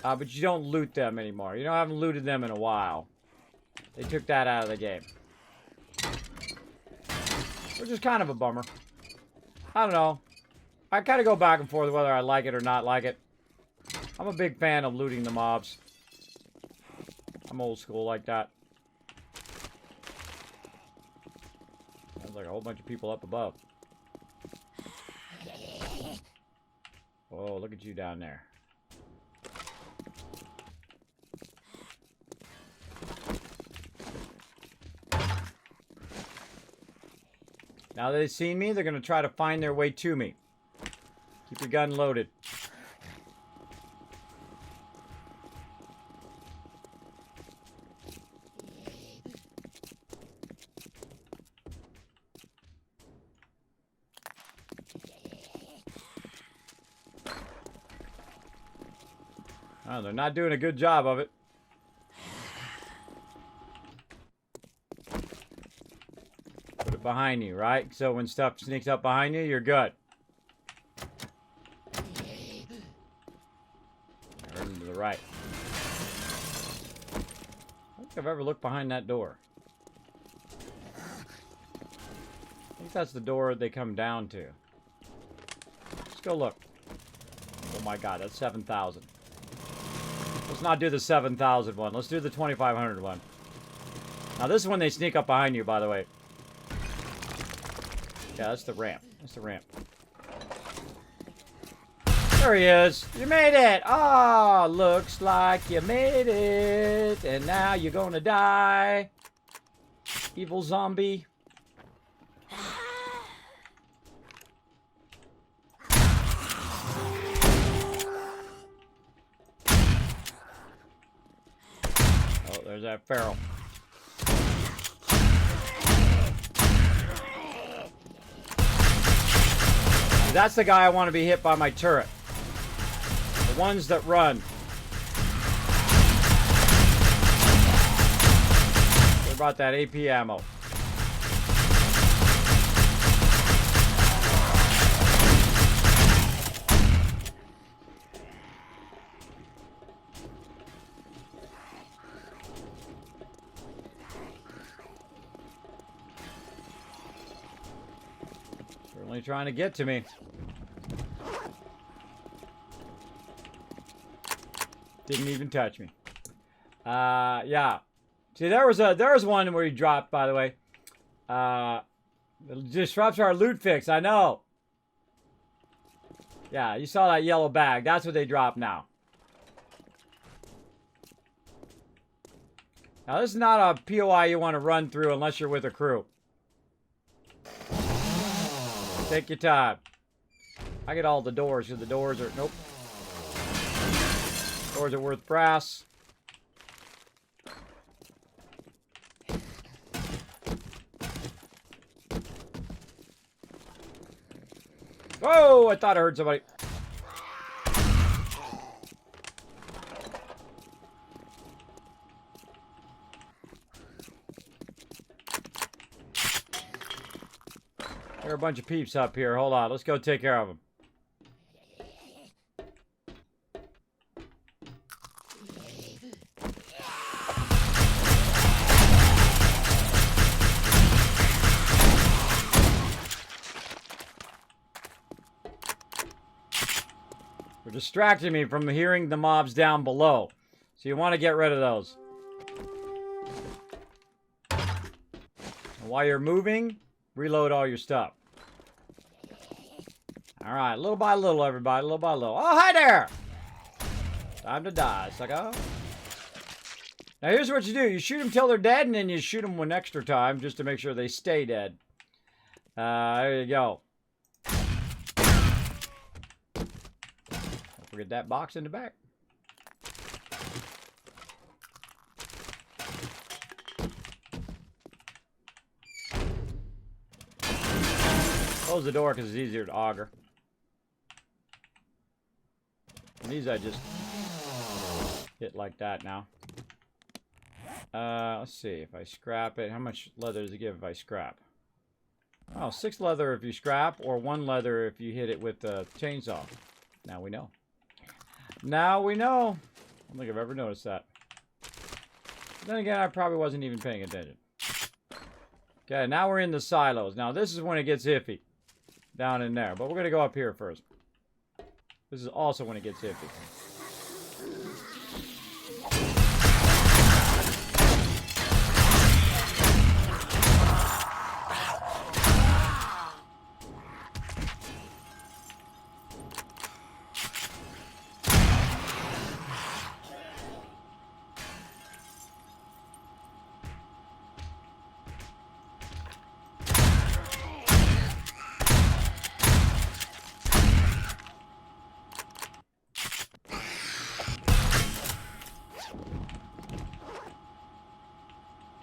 But you don't loot them anymore. You know, I haven't looted them in a while. They took that out of the game. Which is kind of a bummer. I don't know. I kind of go back and forth whether I like it or not like it. I'm a big fan of looting the mobs. I'm old school like that. Sounds like a whole bunch of people up above. Oh, look at you down there. Now that they've seen me, they're going to try to find their way to me. Keep your gun loaded. Oh, they're not doing a good job of it. Put it behind you, right? So when stuff sneaks up behind you, you're good. Turn to the right. I don't think I've ever looked behind that door. I think that's the door they come down to. Let's go look. Oh my god, that's 7,000. Let's not do the 7,000 one. Let's do the 2,500 one. Now this is when they sneak up behind you, by the way. Yeah, that's the ramp. That's the ramp. There he is. You made it. Ah, looks like you made it. And now you're gonna die. Evil zombie. There's that feral. That's the guy I want to be hit by my turret. The ones that run. What about that AP ammo? Trying to get to me. Didn't even touch me. Yeah. See, there was one where he dropped, by the way. It disrupts our loot fix, I know. Yeah, you saw that yellow bag. That's what they drop now. Now, this is not a POI you want to run through unless you're with a crew. Take your time. I get all the doors because the doors are... Nope. Doors are worth brass. Whoa! I thought I heard somebody. There are a bunch of peeps up here. Hold on. Let's go take care of them. distracting me from hearing the mobs down below. So you want to get rid of those. And while you're moving, reload all your stuff. All right, little by little, everybody, little by little. Oh, hi there! Time to die, sucker. Now, here's what you do. You shoot them till they're dead, and then you shoot them one extra time just to make sure they stay dead. There you go. Don't forget that box in the back. Close the door because it's easier to auger. And these I just hit like that now. Let's see. If I scrap it, how much leather does it give if I scrap? Oh, 6 leather if you scrap, or 1 leather if you hit it with a chainsaw. Now we know. Now we know. I don't think I've ever noticed that. But then again, I probably wasn't even paying attention. Okay, now we're in the silos. Now this is when it gets iffy. Down in there. But we're going to go up here first. This is also when it gets iffy.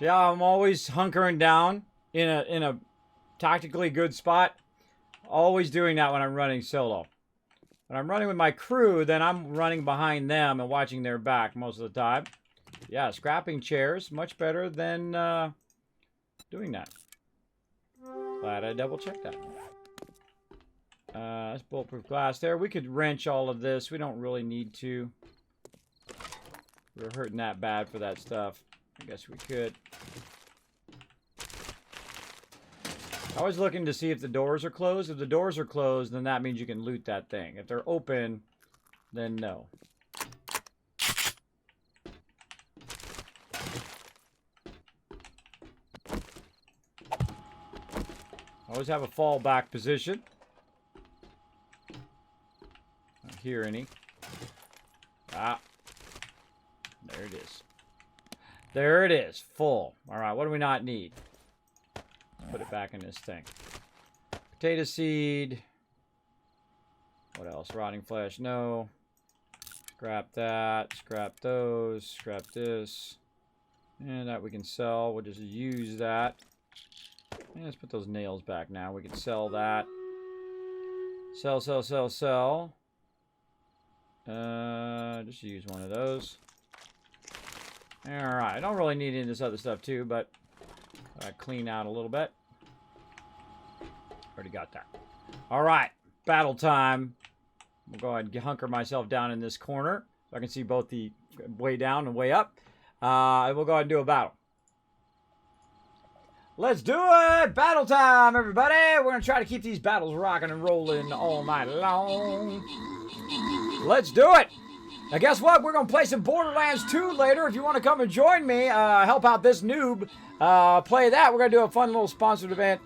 Yeah, I'm always hunkering down in a tactically good spot. Always doing that when I'm running solo. When I'm running with my crew, then I'm running behind them and watching their back most of the time. Yeah, scrapping chairs, much better than doing that. Glad I double checked that. That's bulletproof glass there. We could wrench all of this. We don't really need to. We're hurting that bad for that stuff. I guess we could. Always looking to see if the doors are closed. If the doors are closed, then that means you can loot that thing. If they're open, then no. Always have a fallback position. Don't hear any. Ah. There it is. There it is. Full. Alright, what do we not need? Put it back in this thing. Potato seed. What else? Rotting flesh. No. Scrap that. Scrap those. Scrap this. And that we can sell. We'll just use that. And let's put those nails back now. We can sell that. Sell, sell, sell, sell. Just use one of those. Alright, I don't really need any of this other stuff too, but I clean out a little bit. Already got that. Alright, battle time. We'll go ahead and hunker myself down in this corner so I can see both the way down and way up. We'll go ahead and do a battle. Let's do it! Battle time, everybody! We're going to try to keep these battles rocking and rolling all night long. Let's do it! Now, guess what? We're going to play some Borderlands 2 later. If you want to come and join me, help out this noob, play that. We're going to do a fun little sponsored event,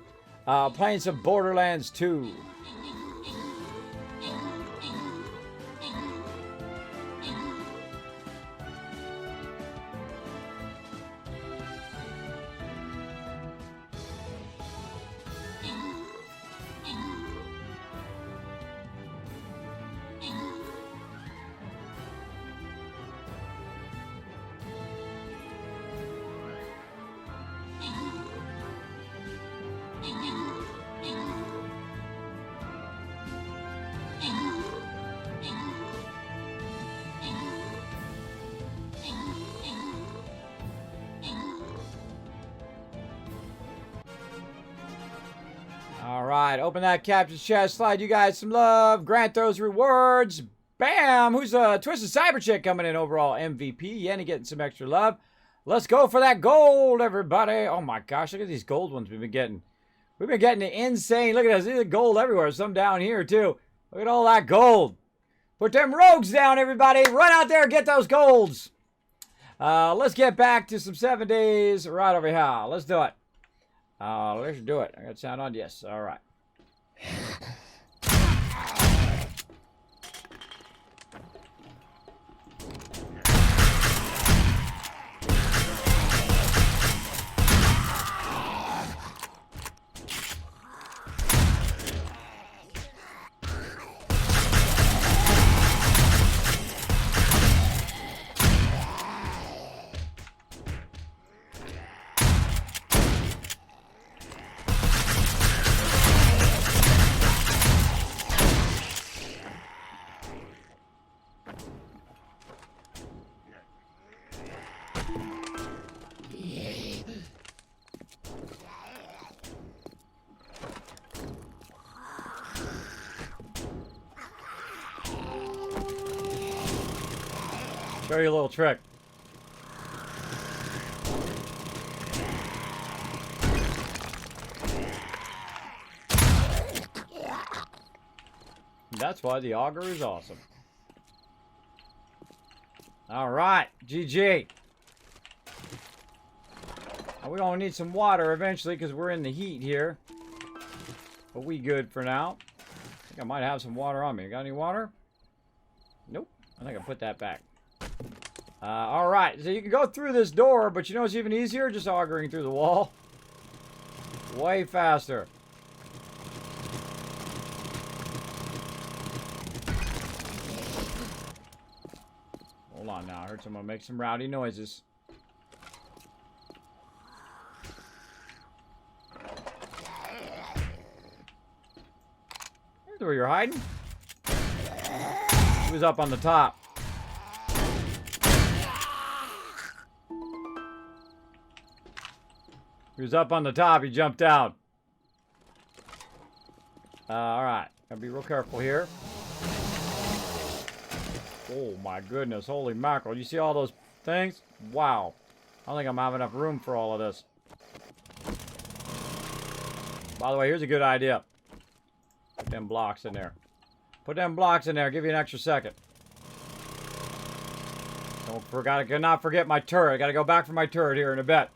playing some Borderlands 2. Alright, open that captain's chest, slide you guys some love, grant those rewards. Bam! Who's a Twisted Cyber Chick coming in overall MVP? Yenny getting some extra love. Let's go for that gold, everybody. Oh my gosh, look at these gold ones we've been getting. We've been getting insane. Look at this. There's gold everywhere. Some down here, too. Look at all that gold. Put them rogues down, everybody. Run out there and get those golds. Let's get back to some 7 days right over here. Let's do it. Let's do it. I got sound on? Yes. All right. Show you a little trick. That's why the auger is awesome. All right, GG. Now we're gonna need some water eventually because we're in the heat here. But we good for now. I think I might have some water on me. Got any water? Nope. I think I put that back. All right, so you can go through this door, but you know what's even easier? Just augering through the wall. Way faster. Hold on now. I heard someone make some rowdy noises. There's where you're hiding. He was up on the top. He was up on the top. He jumped down. All right. Gotta be real careful here. Oh, my goodness. Holy mackerel. You see all those things? Wow. I don't think I'm having enough room for all of this. By the way, here's a good idea. Put them blocks in there. Put them blocks in there. Give you an extra second. Cannot forget my turret. I gotta go back for my turret here in a bit.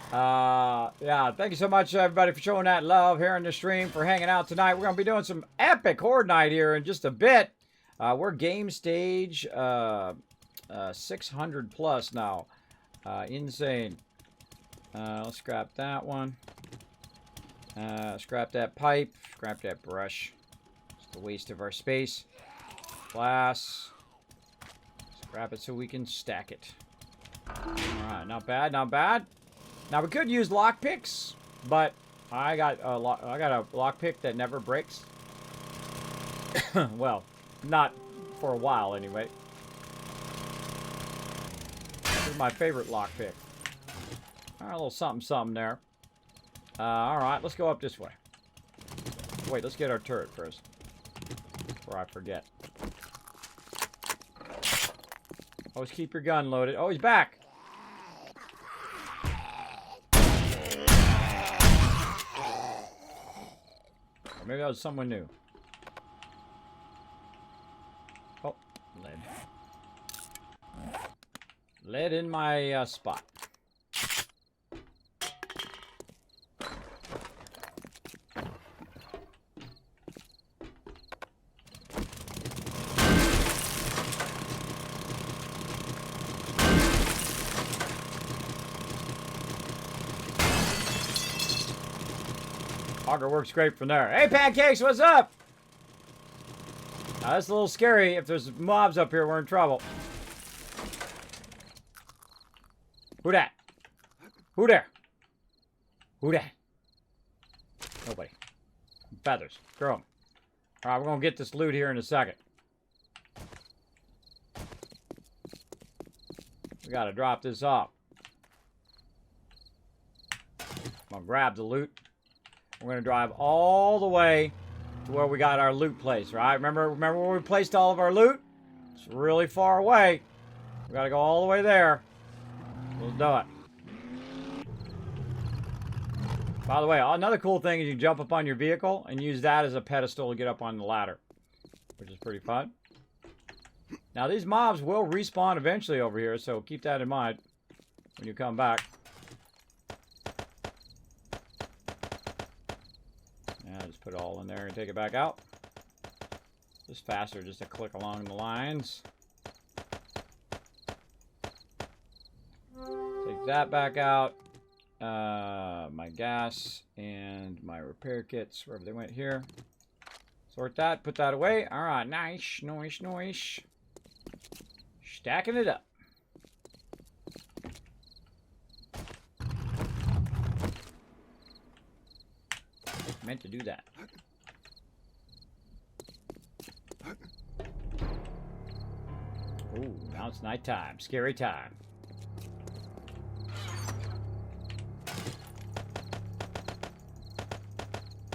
Yeah, thank you so much, everybody, for showing that love here in the stream, for hanging out tonight. We're going to be doing some epic Horde Night here in just a bit. We're game stage 600 plus now. Insane. Let's scrap that one. Scrap that pipe. Scrap that brush. It's a waste of our space. Glass. Scrap it so we can stack it. Alright, not bad, not bad. Now we could use lockpicks, but I got a lockpick that never breaks. Well, not for a while anyway. This is my favorite lockpick. All right, a little something, something there. All right, let's go up this way. Wait, let's get our turret first, before I forget. Always keep your gun loaded. Oh, he's back. Maybe that was someone new. Oh, lead. Lead in my spot. Auger works great from there. Hey, Pancakes, what's up? Now, that's a little scary. If there's mobs up here, we're in trouble. Who that? Who there? Who that? Nobody. Feathers. Throw them. All right, we're going to get this loot here in a second. We got to drop this off. I'm going to grab the loot. We're going to drive all the way to where we got our loot place, right? Remember where we placed all of our loot? It's really far away. We got to go all the way there. Let's do it. By the way, another cool thing is you jump up on your vehicle and use that as a pedestal to get up on the ladder, which is pretty fun. Now, these mobs will respawn eventually over here, so keep that in mind when you come back. Yeah, just put it all in there and take it back out. Just faster just to click along the lines. Take that back out. My gas and my repair kits, wherever they went here. Sort that, put that away. All right, nice, nice, nice. Stacking it up. Meant to do that. Ooh, now it's nighttime. Scary time.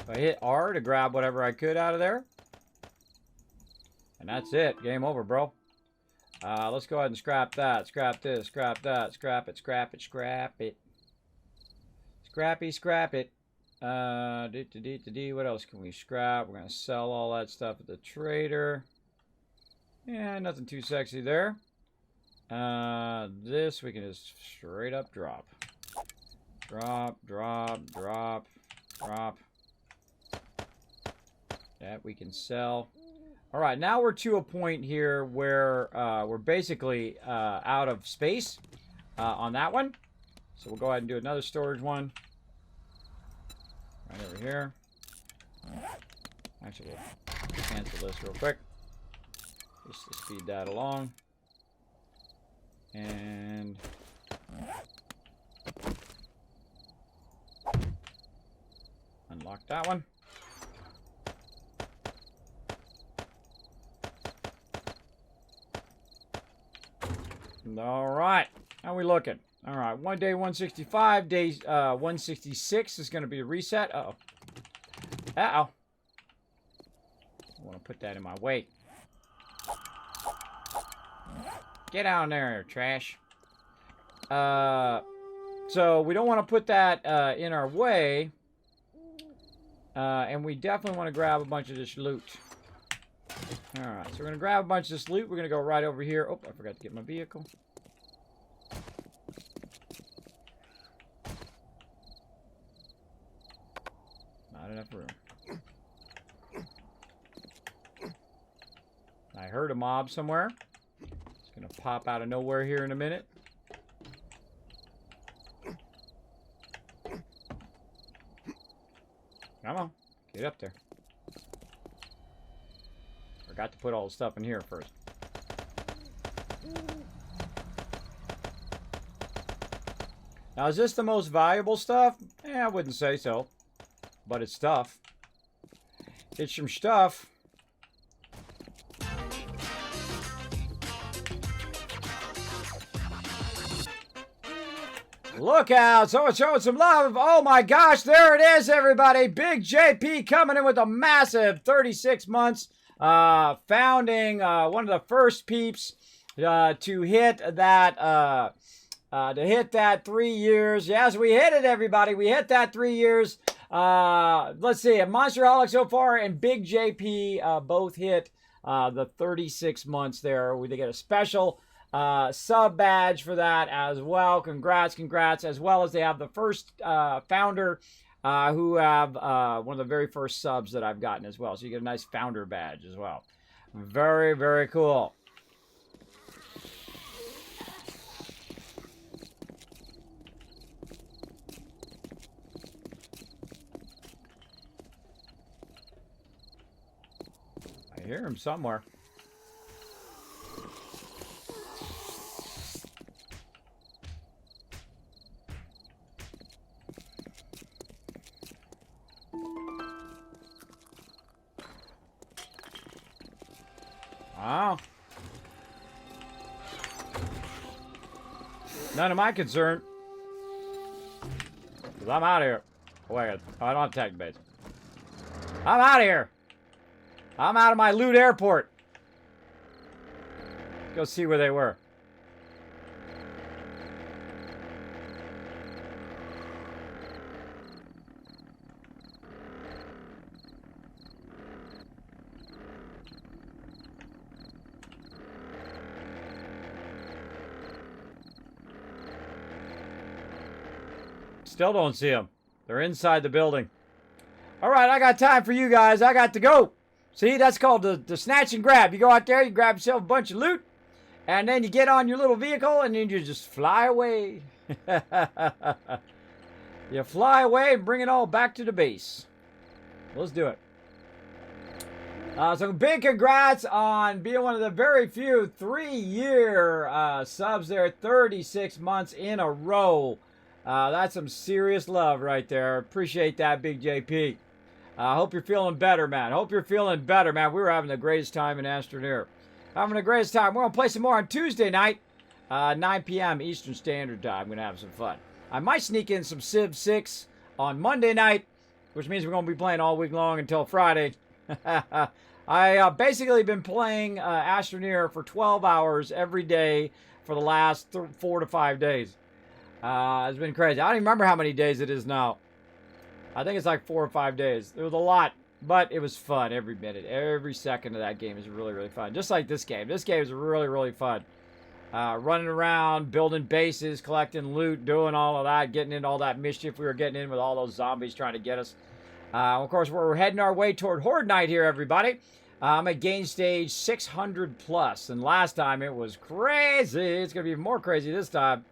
I hit R to grab whatever I could out of there. And that's it. Game over, bro. Let's go ahead and scrap that. Scrap this. Scrap that. Scrap it. Scrap it. Scrap it. Scrappy. Scrap it. What else can we scrap? We're going to sell all that stuff at the trader. Yeah, nothing too sexy there. This we can just straight up drop. Drop, drop, drop, drop. That we can sell. All right, now we're to a point here where we're basically out of space on that one. So we'll go ahead and do another storage one. Right over here. Actually, we'll cancel this real quick. Just to speed that along. And unlock that one. All right, how we looking? All right, one day 165, days 166 is going to be a reset. Uh-oh. Uh-oh. I want to put that in my way. Get down there, trash. So we don't want to put that in our way. And we definitely want to grab a bunch of this loot. Alright, so we're going to grab a bunch of this loot. We're going to go right over here. Oh, I forgot to get my vehicle. Not enough room. I heard a mob somewhere. It's going to pop out of nowhere here in a minute. Come on, get up there. Forgot to put all the stuff in here first. Now, is this the most valuable stuff? I wouldn't say so. But it's stuff. It's some stuff. Look out! Someone showing some love. Oh my gosh, there it is, everybody. Big JP coming in with a massive 36 months. Founding one of the first peeps to hit that 3 years. Yes, we hit it, everybody. We hit that 3 years. Let's see, Monsterholic so far and Big JP both hit the 36 months there. They get a special sub badge for that as well. Congrats, congrats. As well as they have the first founder who have one of the very first subs that I've gotten as well. So you get a nice founder badge as well. Very, very cool. I hear him somewhere. Wow. None of my concern. Because I'm out of here. Oh, wait, I don't have tag base. I'm out of here. I'm out of my loot airport. Go see where they were. Still don't see them. They're inside the building. All right, I got time for you guys. I got to go. See, that's called the snatch and grab. You go out there, you grab yourself a bunch of loot, and then you get on your little vehicle, and then you just fly away. You fly away and bring it all back to the base. Let's do it. So big congrats on being one of the very few 3-year subs there, 36 months in a row. That's some serious love right there. Appreciate that, Big JP. Hope you're feeling better, man. Hope you're feeling better, man. We were having the greatest time in Astroneer. Having the greatest time. We're going to play some more on Tuesday night, 9 p.m. Eastern Standard Time. I'm going to have some fun. I might sneak in some Civ 6 on Monday night, which means we're going to be playing all week long until Friday. I basically been playing Astroneer for 12 hours every day for the last 4 to 5 days. It's been crazy. I don't even remember how many days it is now. I think it's like 4 or 5 days. It was a lot, but it was fun every minute. Every second of that game is really, really fun. Just like this game. This game is really, really fun. Running around, building bases, collecting loot, doing all of that, getting into all that mischief we were getting in with all those zombies trying to get us. Of course, we're heading our way toward Horde Night here, everybody. I'm at gain stage 600 plus, and last time it was crazy. It's going to be even more crazy this time.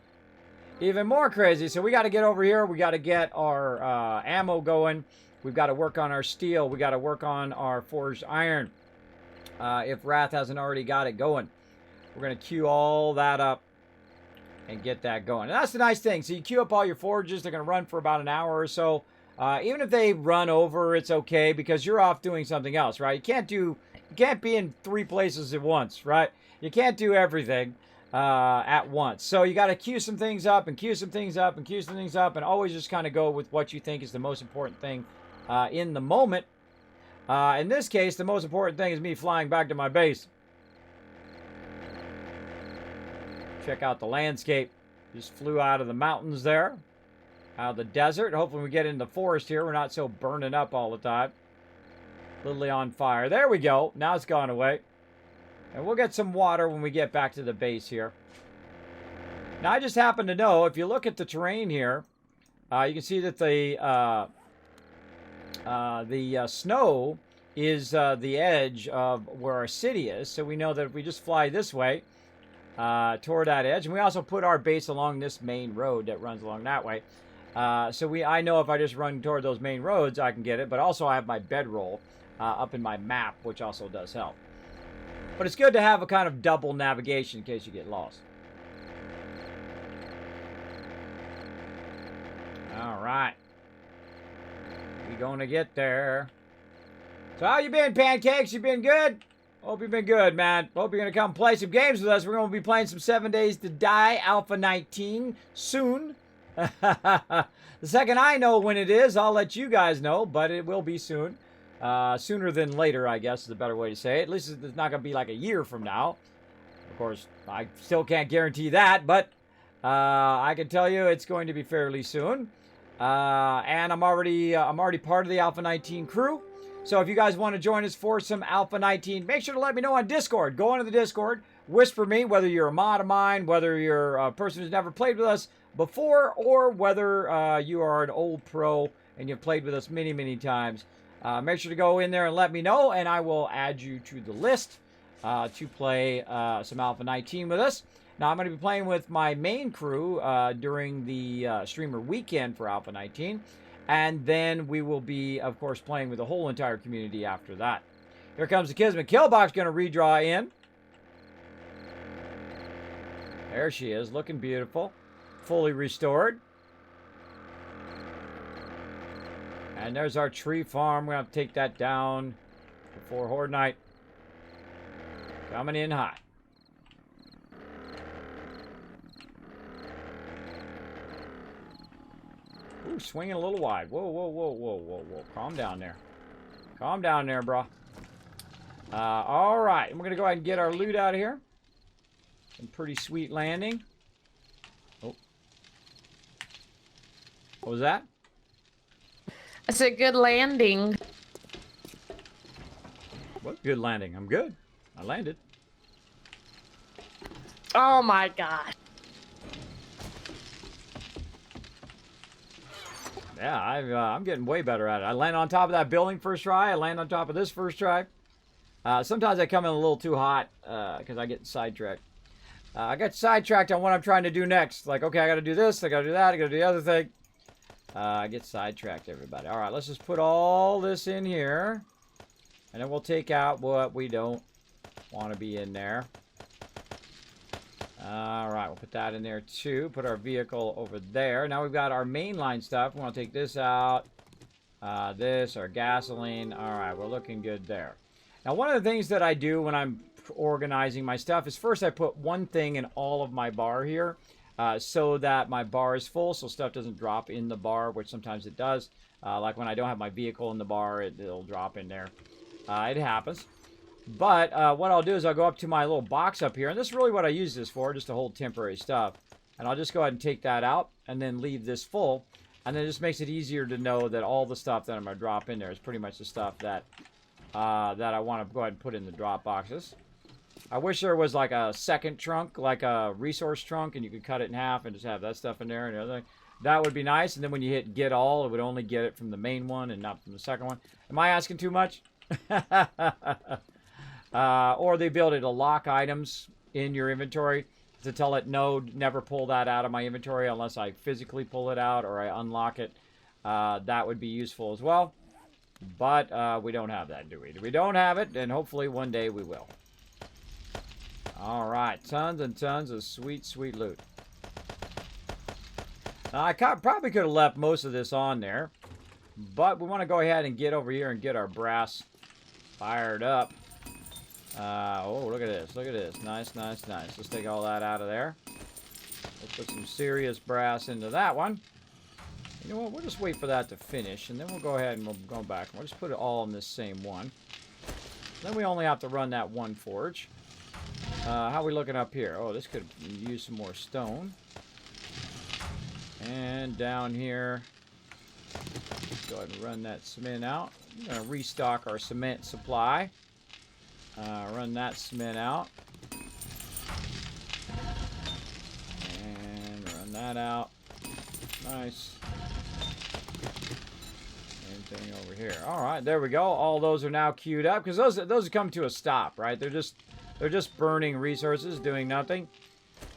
Even more crazy. So we got to get over here. We got to get our ammo going. We've got to work on our steel. We got to work on our forged iron. If Wrath hasn't already got it going. We're going to queue all that up and get that going. And that's the nice thing. So you queue up all your forges. They're going to run for about an hour or so. Even if they run over, it's okay because you're off doing something else, right? You can't be in 3 places at once, right? You can't do everything at once. So you got to queue some things up and queue some things up and queue some things up and always just kind of go with what you think is the most important thing in the moment. In this case, the most important thing is me flying back to my base. Check out the landscape. Just flew out of the mountains there. Out of the desert. Hopefully we get into the forest here. We're not so burning up all the time. Literally on fire. There we go. Now it's gone away. And we'll get some water when we get back to the base here. Now I just happen to know, if you look at the terrain here, you can see that the snow is the edge of where our city is. So we know that if we just fly this way, toward that edge, and we also put our base along this main road that runs along that way. I know if I just run toward those main roads, I can get it. But also I have my bedroll up in my map, which also does help. But it's good to have a kind of double navigation in case you get lost. All right. We're going to get there. So how you been, Pancakes? You been good? Hope you've been good, man. Hope you're going to come play some games with us. We're going to be playing some 7 Days to Die Alpha 19 soon. The second I know when it is, I'll let you guys know, but it will be soon. Sooner than later, I guess is a better way to say it. At least it's not going to be like a year from now. Of course, I still can't guarantee that, but I can tell you it's going to be fairly soon. And I'm already part of the Alpha 19 crew. So if you guys want to join us for some Alpha 19, make sure to let me know on Discord. Go onto the Discord, whisper me whether you're a mod of mine, whether you're a person who's never played with us before, or whether you are an old pro and you've played with us many, many times. Make sure to go in there and let me know, and I will add you to the list to play some Alpha 19 with us. Now, I'm going to be playing with my main crew during the streamer weekend for Alpha 19. And then we will be, of course, playing with the whole entire community after that. Here comes the Kismet. Killbox going to redraw in. There she is, looking beautiful. Fully restored. And there's our tree farm. We're going to have to take that down before Horde Night. Coming in hot. Ooh, swinging a little wide. Whoa, whoa, whoa, whoa, whoa, whoa. Calm down there. Calm down there, bro. All right. And we're going to go ahead and get our loot out of here. Some pretty sweet landing. Oh. What was that? It's a good landing. What good landing? I'm good. I landed. Oh my god. Yeah, I'm getting way better at it. I land on top of that building first try. I land on top of this first try. Sometimes I come in a little too hot because I get sidetracked. I got sidetracked on what I'm trying to do next. Like, okay, I got to do this. I got to do that. I got to do the other thing. I get sidetracked, everybody. All right, let's just put all this in here. And then we'll take out what we don't want to be in there. All right, we'll put that in there too. Put our vehicle over there. Now we've got our mainline stuff. We want to take this out. This, our gasoline. All right, we're looking good there. Now, one of the things that I do when I'm organizing my stuff is first I put one thing in all of my bar here so that my bar is full so stuff doesn't drop in the bar, which sometimes it does. Like when I don't have my vehicle in the bar, it'll drop in there. It happens. But what I'll do is I'll go up to my little box up here, and this is really what I use this for, just to hold temporary stuff. And I'll just go ahead and take that out and then leave this full. And then it just makes it easier to know that all the stuff that I'm going to drop in there is pretty much the stuff that I want to go ahead and put in the drop boxes. I wish there was like a second trunk, like a resource trunk, and you could cut it in half and just have that stuff in there and everything. That would be nice. And then when you hit get all, it would only get it from the main one and not from the second one. Am I asking too much? Or the ability to lock items in your inventory to tell it, no, never pull that out of my inventory unless I physically pull it out or I unlock it. That would be useful as well. But we don't have that, do we? We don't have it, and hopefully one day we will. All right, tons and tons of sweet, sweet loot. Now, I probably could have left most of this on there, but we want to go ahead and get over here and get our brass fired up. Oh, look at this. Look at this. Nice, nice, nice. Let's take all that out of there. Let's put some serious brass into that one. You know what? We'll just wait for that to finish, and then we'll go ahead and we'll go back. We'll just put it all in this same one. Then we only have to run that one forge. How are we looking up here? Oh, this could use some more stone. And down here, let's go ahead and run that cement out. I'm going to restock our cement supply. Run that cement out. And run that out. Nice. Same thing over here. All right, there we go. All those are now queued up because those come to a stop, right? They're just burning resources, doing nothing.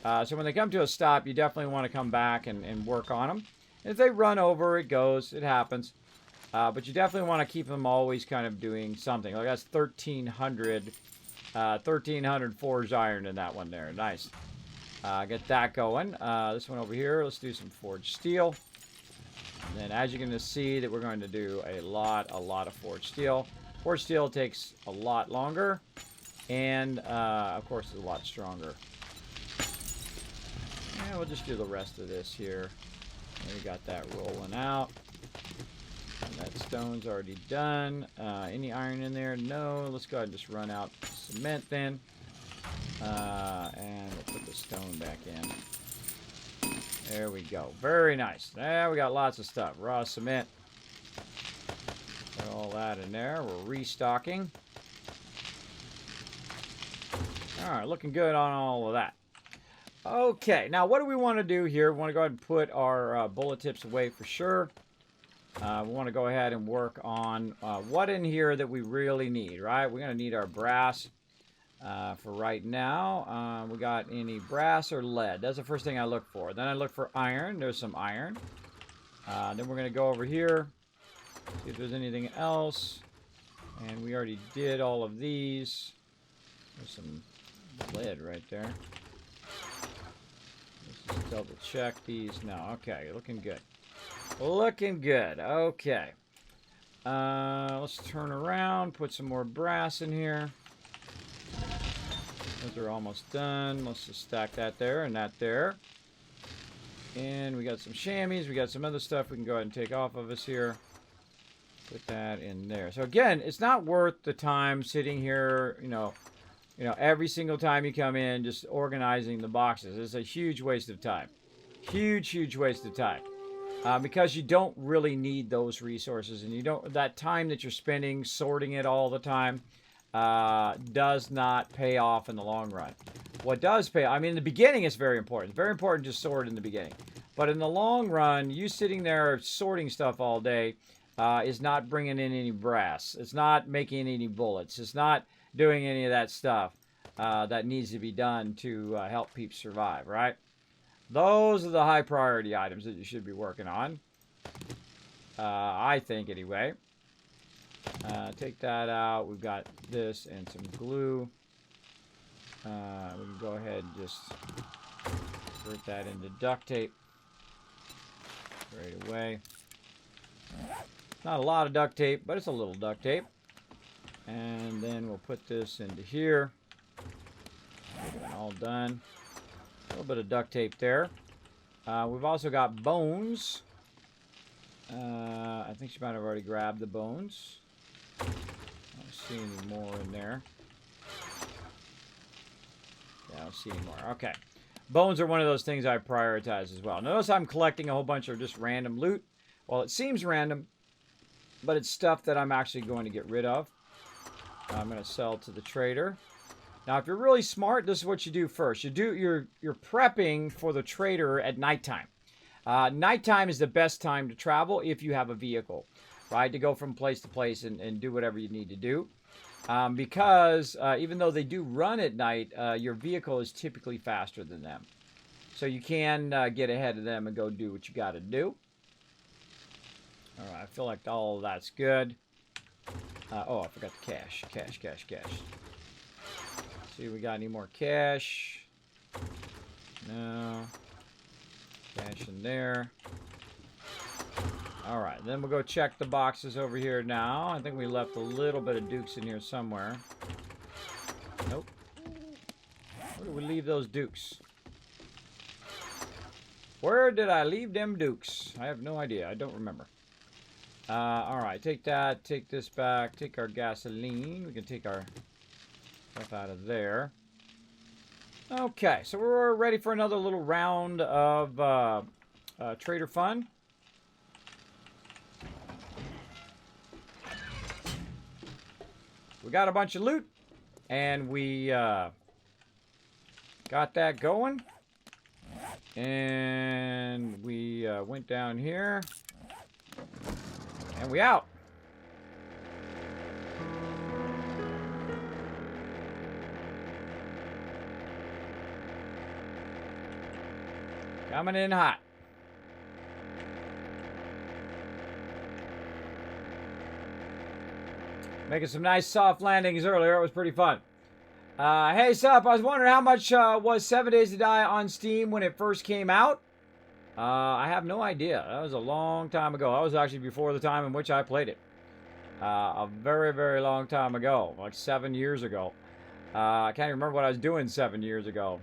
So when they come to a stop, you definitely want to come back and work on them. If they run over, it goes. It happens. But you definitely want to keep them always kind of doing something. Like that's 1,300 forged iron in that one there. Nice. Get that going. This one over here, let's do some forged steel. And then as you're going to see that we're going to do a lot of forged steel. Forged steel takes a lot longer. And, of course, it's a lot stronger. Yeah, we'll just do the rest of this here. And we got that rolling out. And that stone's already done. Any iron in there? No. Let's go ahead and just run out cement then. And we'll put the stone back in. There we go. Very nice. There we got lots of stuff. Raw cement. Put all that in there. We're restocking. Alright, looking good on all of that. Okay, now what do we want to do here? We want to go ahead and put our bullet tips away for sure. We want to go ahead and work on what in here that we really need, right? We're going to need our brass for right now. We got any brass or lead? That's the first thing I look for. Then I look for iron. There's some iron. Then we're going to go over here, see if there's anything else. And we already did all of these. There's some lead right there. Let's just double check these now. Okay, looking good. Looking good. Okay. Let's turn around, put some more brass in here. Those are almost done. Let's just stack that there and that there. And we got some chamois. We got some other stuff we can go ahead and take off of us here. Put that in there. So again, it's not worth the time sitting here, you know, every single time you come in, just organizing the boxes. It's a huge waste of time. Huge waste of time. Because you don't really need those resources, and you don't, that time that you're spending sorting it all the time does not pay off in the long run. What does pay, I mean, in the beginning it's very important. It's very important to sort in the beginning. But in the long run, you sitting there sorting stuff all day is not bringing in any brass. It's not making any bullets. It's not doing any of that stuff that needs to be done to help peeps survive, right? Those are the high priority items that you should be working on. I think, anyway. Take that out. We've got this and some glue. We can go ahead and just convert that into duct tape right away. Not a lot of duct tape, but it's a little duct tape. And then we'll put this into here. All done. A little bit of duct tape there. We've also got bones. I think she might have already grabbed the bones. I don't see any more in there. Yeah, I don't see any more. Okay. Bones are one of those things I prioritize as well. Notice I'm collecting a whole bunch of just random loot. Well, it seems random, but it's stuff that I'm actually going to get rid of. I'm going to sell to the trader. Now, if you're really smart, this is what you do first. You're prepping for the trader at nighttime. Nighttime is the best time to travel if you have a vehicle, right? To go from place to place and do whatever you need to do. Because even though they do run at night, your vehicle is typically faster than them. So you can get ahead of them and go do what you got to do. All right, I feel like all of that's good. Oh, I forgot the cash. Cash. See if we got any more cash. No. Cash in there. All right, then we'll go check the boxes over here now. I think we left a little bit of dukes in here somewhere. Nope. Where did we leave those dukes? Where did I leave them dukes? I have no idea. I don't remember. All right, take that. Take this back. Take our gasoline. We can take our stuff out of there. Okay, so we're ready for another little round of trader fun. We got a bunch of loot, and we got that going. And we went down here, and we out. Coming in hot. Making some nice soft landings earlier. It was pretty fun. Hey, Sup, I was wondering how much was 7 Days to Die on Steam when it first came out? I have no idea. That was a long time ago. That was actually before the time in which I played it. A very, very long time ago. Like 7 years ago. I can't even remember what I was doing 7 years ago.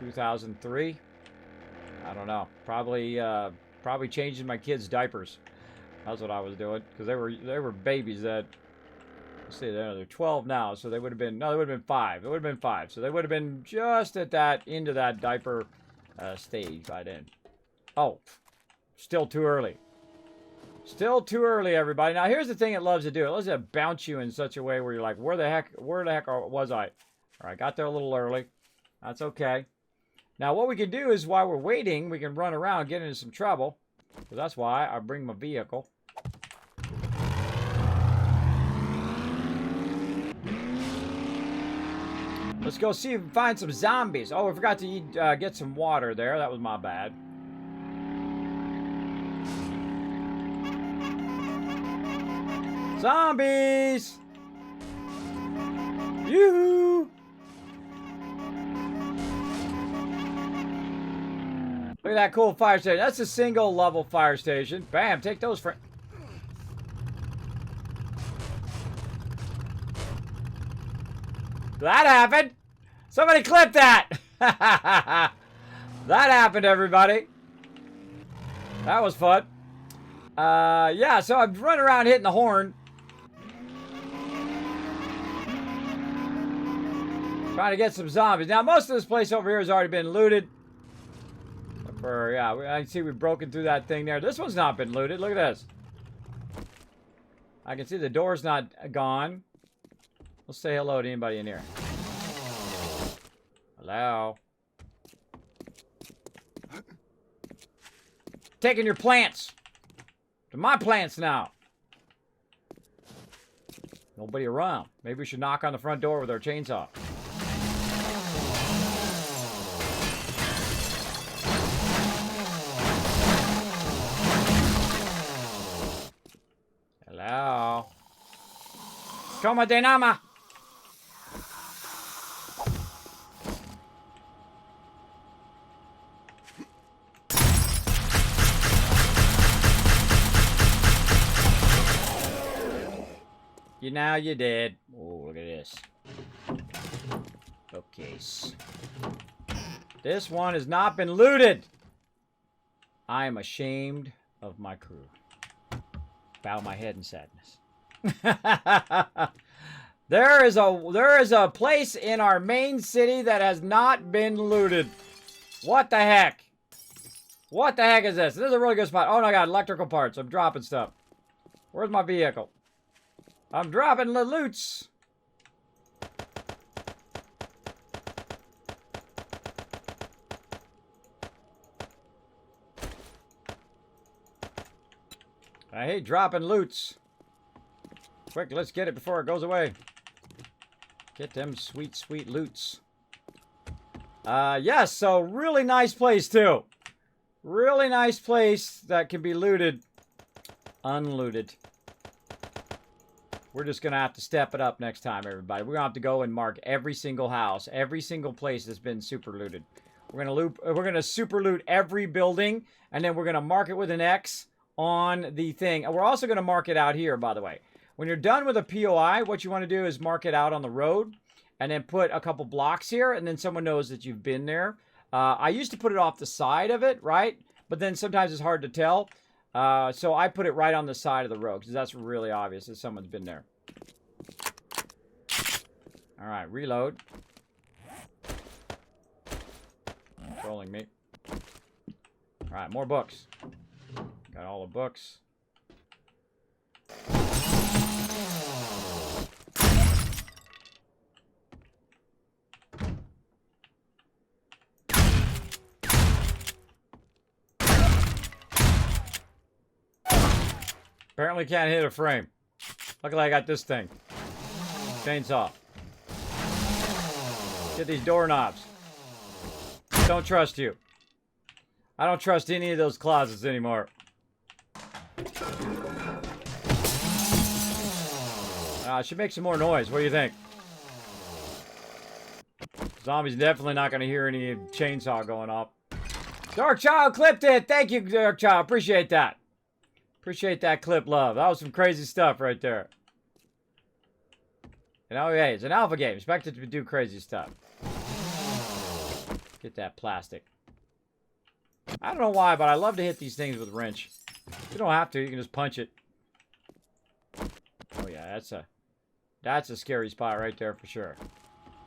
2003? I don't know. Probably changing my kids' diapers. That's what I was doing. Because they were babies that... Let's see, they're 12 now, so they would have been... No, they would have been 5. They would have been 5. So they would have been just at that... Into that diaper stage by then. Oh. Still too early. Still too early, everybody. Now, here's the thing it loves to do. It loves to bounce you in such a way where you're like, where the heck was I? All right, got there a little early. That's okay. Now, what we can do is, while we're waiting, we can run around, get into some trouble. So that's why I bring my vehicle. Let's go see if we can find some zombies. Oh, I forgot to eat, get some water there. That was my bad. Zombies! Yoo-hoo! Look at that cool fire station. That's a single level fire station. Bam, take those friends. That happened. Somebody clip that. That happened, everybody. That was fun. Yeah, so I'm running around hitting the horn. Trying to get some zombies. Now, most of this place over here has already been looted. Yeah, I can see we've broken through that thing there. This one's not been looted. Look at this. I can see the door's not gone. Let's say hello to anybody in here. Hello. taking your plants. To my plants now. Nobody around. Maybe we should knock on the front door with our chainsaw. Hello. Como te llama? You now you did. Oh, look at this. Bookcase. This one has not been looted. I am ashamed of my crew. Bow my head in sadness. There is a place in our main city that has not been looted. What the heck? What the heck is this? This is a really good spot. Oh my god, electrical parts. I'm dropping stuff. Where's my vehicle? I'm dropping the loots. I hate dropping loots. Quick, let's get it before it goes away. Get them sweet, sweet loots. Yes, so really nice place too. Really nice place that can be looted. Unlooted. We're just going to have to step it up next time, everybody. We're going to have to go and mark every single house, every single place that's been super looted. We're going to super loot every building, and then we're going to mark it with an X on the thing. And we're also going to mark it out here, by the way. When you're done with a POI, what you want to do is mark it out on the road, and then put a couple blocks here, and then someone knows that you've been there. I used to put it off the side of it, right? But then sometimes it's hard to tell. So I put it right on the side of the road, because that's really obvious that someone's been there. Alright, reload. Trolling me. Alright, more books. Got all the books. Apparently can't hit a frame. Luckily I got this thing. Chainsaw. Get these doorknobs. Don't trust you. I don't trust any of those closets anymore. I should make some more noise. What do you think? Zombies definitely not going to hear any chainsaw going off. Dark Child clipped it. Thank you, Dark Child. Appreciate that. Appreciate that clip, love. That was some crazy stuff right there. You know, hey, it's an alpha game. Expect it to do crazy stuff. Get that plastic. I don't know why, but I love to hit these things with a wrench. You don't have to. You can just punch it. Oh, yeah, that's a scary spot right there for sure.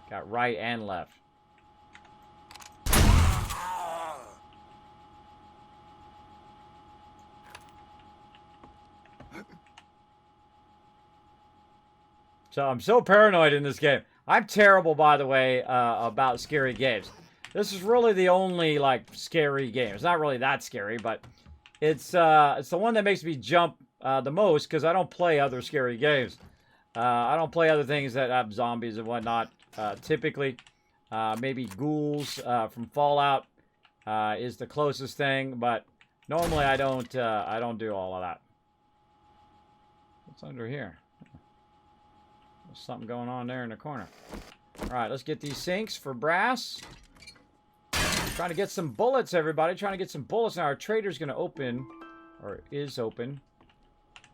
Got right and left. So I'm so paranoid in this game. I'm terrible, by the way, about scary games. This is really the only, like, scary game. It's not really that scary, but it's the one that makes me jump the most because I don't play other scary games. I don't play other things that have zombies and whatnot. Typically, maybe ghouls from Fallout is the closest thing, but normally I don't do all of that. What's under here? There's something going on there in the corner. All right, let's get these sinks for brass. Trying to get some bullets, everybody. Trying to get some bullets. Now, our trader's going to open, or is open.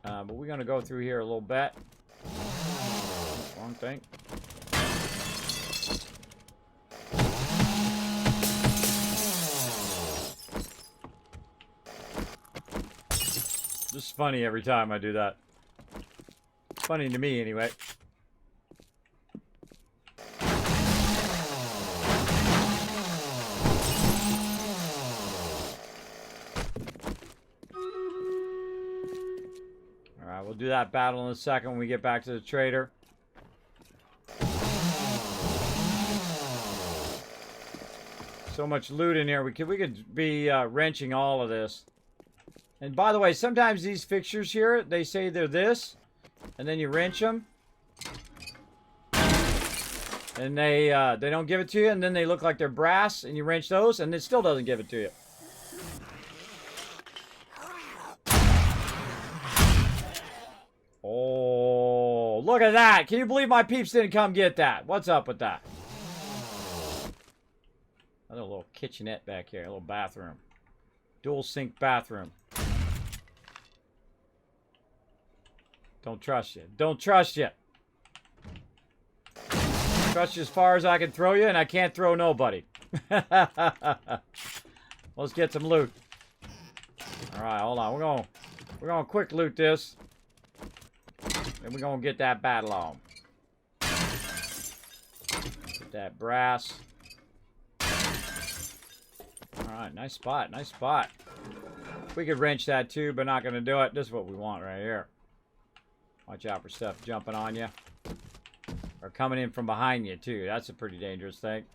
But we're going to go through here a little bit. Wrong thing. Just funny every time I do that. Funny to me, anyway. Alright, we'll do that battle in a second when we get back to the trader. So much loot in here. We could be wrenching all of this. And by the way, sometimes these fixtures here, they say they're this, and then you wrench them, and they don't give it to you, and then they look like they're brass, and you wrench those, and it still doesn't give it to you. Oh, look at that. Can you believe my peeps didn't come get that? What's up with that? Another little kitchenette back here, a little bathroom. Dual sink bathroom. Don't trust you. Don't trust you. Trust you as far as I can throw you, and I can't throw nobody. Let's get some loot. All right, hold on. We're gonna quick loot this. And we're gonna get that battle on. Get that brass. Alright, nice spot, nice spot. We could wrench that too, but not gonna do it. This is what we want right here. Watch out for stuff jumping on you. Or coming in from behind you too. That's a pretty dangerous thing.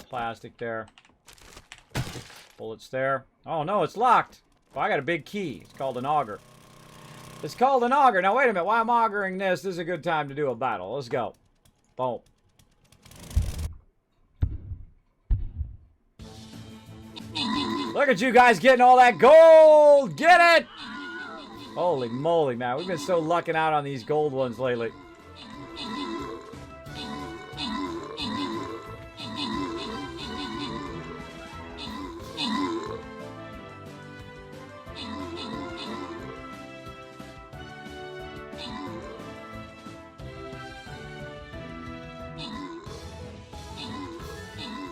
Plastic there. Bullets there. Oh no, it's locked. Well, I got a big key. It's called an auger. It's called an auger. Now, wait a minute. While I'm augering this, this is a good time to do a battle. Let's go. Boom. Look at you guys getting all that gold. Get it. Holy moly, man. We've been so lucking out on these gold ones lately.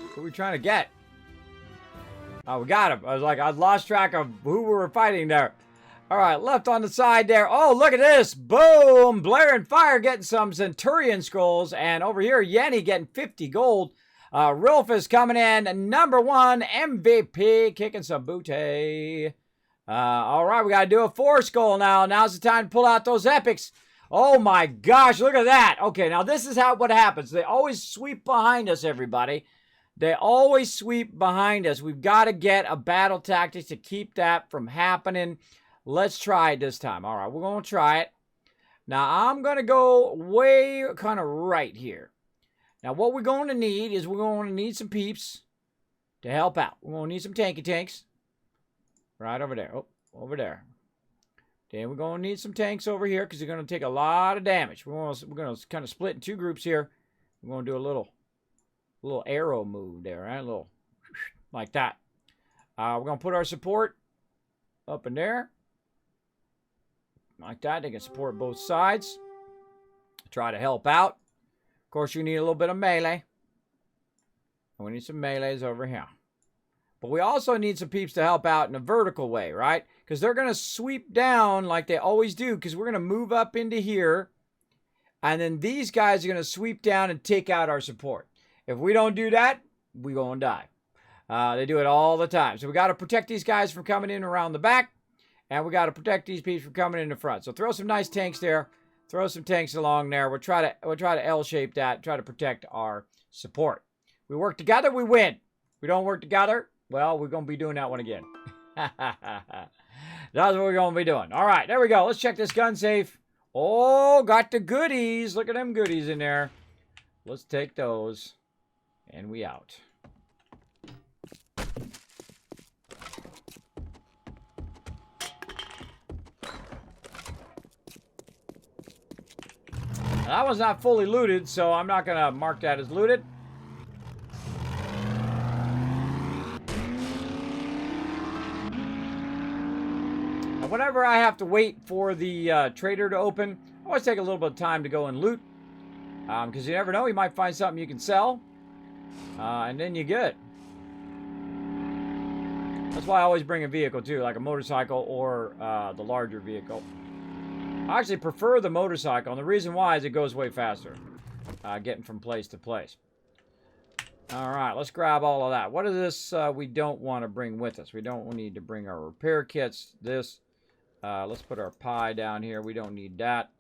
What are we trying to get? Oh, we got him. I lost track of who we were fighting there. All right, left on the side there. Oh, look at this. Boom. Blair and Fire getting some Centurion scrolls. And over here, Yenny getting 50 gold. Rilphus coming in. #1 MVP. Kicking some booty. All right, we got to do a 4 skull now. Now's the time to pull out those epics. Oh, my gosh. Look at that. Okay, now this is what happens. They always sweep behind us, everybody. They always sweep behind us. We've got to get a battle tactics to keep that from happening. Let's try it this time. All right, we're going to try it. Now, I'm going to go way kind of right here. Now, what we're going to need is we're going to need some peeps to help out. We're going to need some tanky tanks. Right over there. Oh, over there. Then we're going to need some tanks over here because they're going to take a lot of damage. We're going to kind of split in 2 groups here. We're going to do a little arrow move there, right? A little like that. We're going to put our support up in there. Like that. They can support both sides. Try to help out. Of course, you need a little bit of melee. And we need some melees over here. But we also need some peeps to help out in a vertical way, right? Because they're going to sweep down like they always do. Because we're going to move up into here. And then these guys are going to sweep down and take out our support. If we don't do that, we're going to die. They do it all the time. So we got to protect these guys from coming in around the back. And we got to protect these peeps from coming in the front. So throw some nice tanks there. Throw some tanks along there. We'll try to L-shape that. Try to protect our support. We work together, we win. We don't work together, well, we're going to be doing that one again. That's what we're going to be doing. All right, there we go. Let's check this gun safe. Oh, got the goodies. Look at them goodies in there. Let's take those. And we out. That one's not fully looted, so I'm not going to mark that as looted. And whenever I have to wait for the trader to open, I always take a little bit of time to go and loot. Because you never know, you might find something you can sell. And then you're good. That's why I always bring a vehicle too, like a motorcycle or the larger vehicle. I actually prefer the motorcycle, and the reason why is it goes way faster, getting from place to place. All right, let's grab all of that. What is this we don't want to bring with us? We don't need to bring our repair kits. This, let's put our pie down here. We don't need that.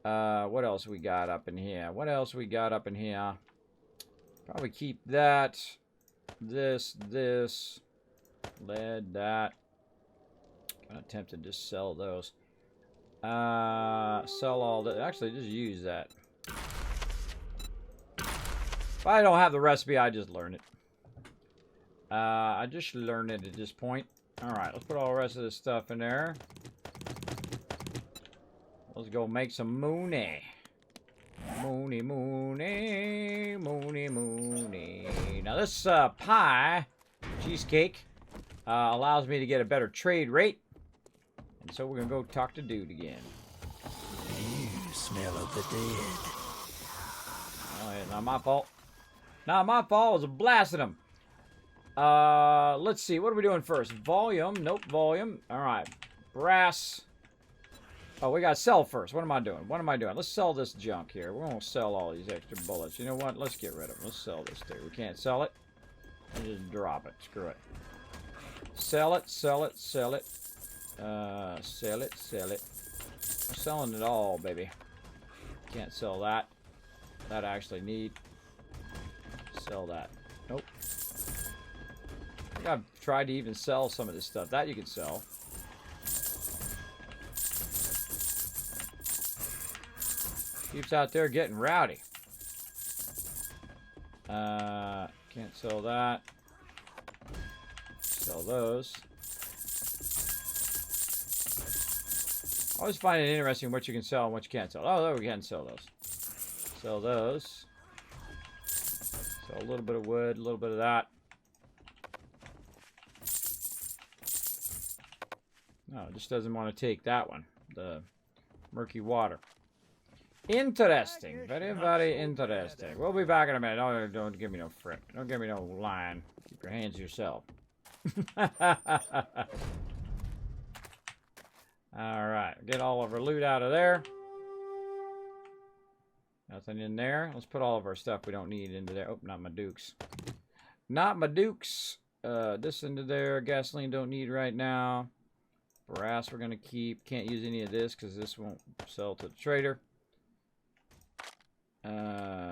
What else we got up in here? What else we got up in here? Probably keep that, this, Lead, that. Kind of tempted to just sell those. Sell all that. Actually, just use that. If I don't have the recipe, I just learn it. I just learned it at this point. Alright, let's put all the rest of this stuff in there. Let's go make some mooney. Mooney, mooney, mooney, mooney. Now this pie, cheesecake, allows me to get a better trade rate. And so we're going to go talk to Dude again. You smell of the dead. Oh, yeah, not my fault. Not my fault. I was blasting them. Let's see. What are we doing first? Volume. Nope, volume. All right. Brass. Oh, we got to sell first. What am I doing? What am I doing? Let's sell this junk here. We're going to sell all these extra bullets. You know what? Let's get rid of them. Let's sell this too. We can't sell it. Let's just drop it. Screw it. Sell it, sell it, sell it. Sell it, sell it. We're selling it all, baby. Can't sell that. That I actually need. Sell that. Nope. I think I've tried to even sell some of this stuff. That you can sell. Keeps out there getting rowdy. Can't sell that. Sell those. I always find it interesting what you can sell and what you can't sell. Oh, there we can sell those. Sell those. Sell a little bit of wood, a little bit of that. No, it just doesn't want to take that one. The murky water. Interesting. Very, very interesting. We'll be back in a minute. Oh, don't give me no frick. Don't give me no line. Keep your hands to yourself. Alright. Get all of our loot out of there. Nothing in there. Let's put all of our stuff we don't need into there. Oh, not my dukes. Not my dukes. This into there. Gasoline don't need right now. Brass we're going to keep. Can't use any of this because this won't sell to the trader.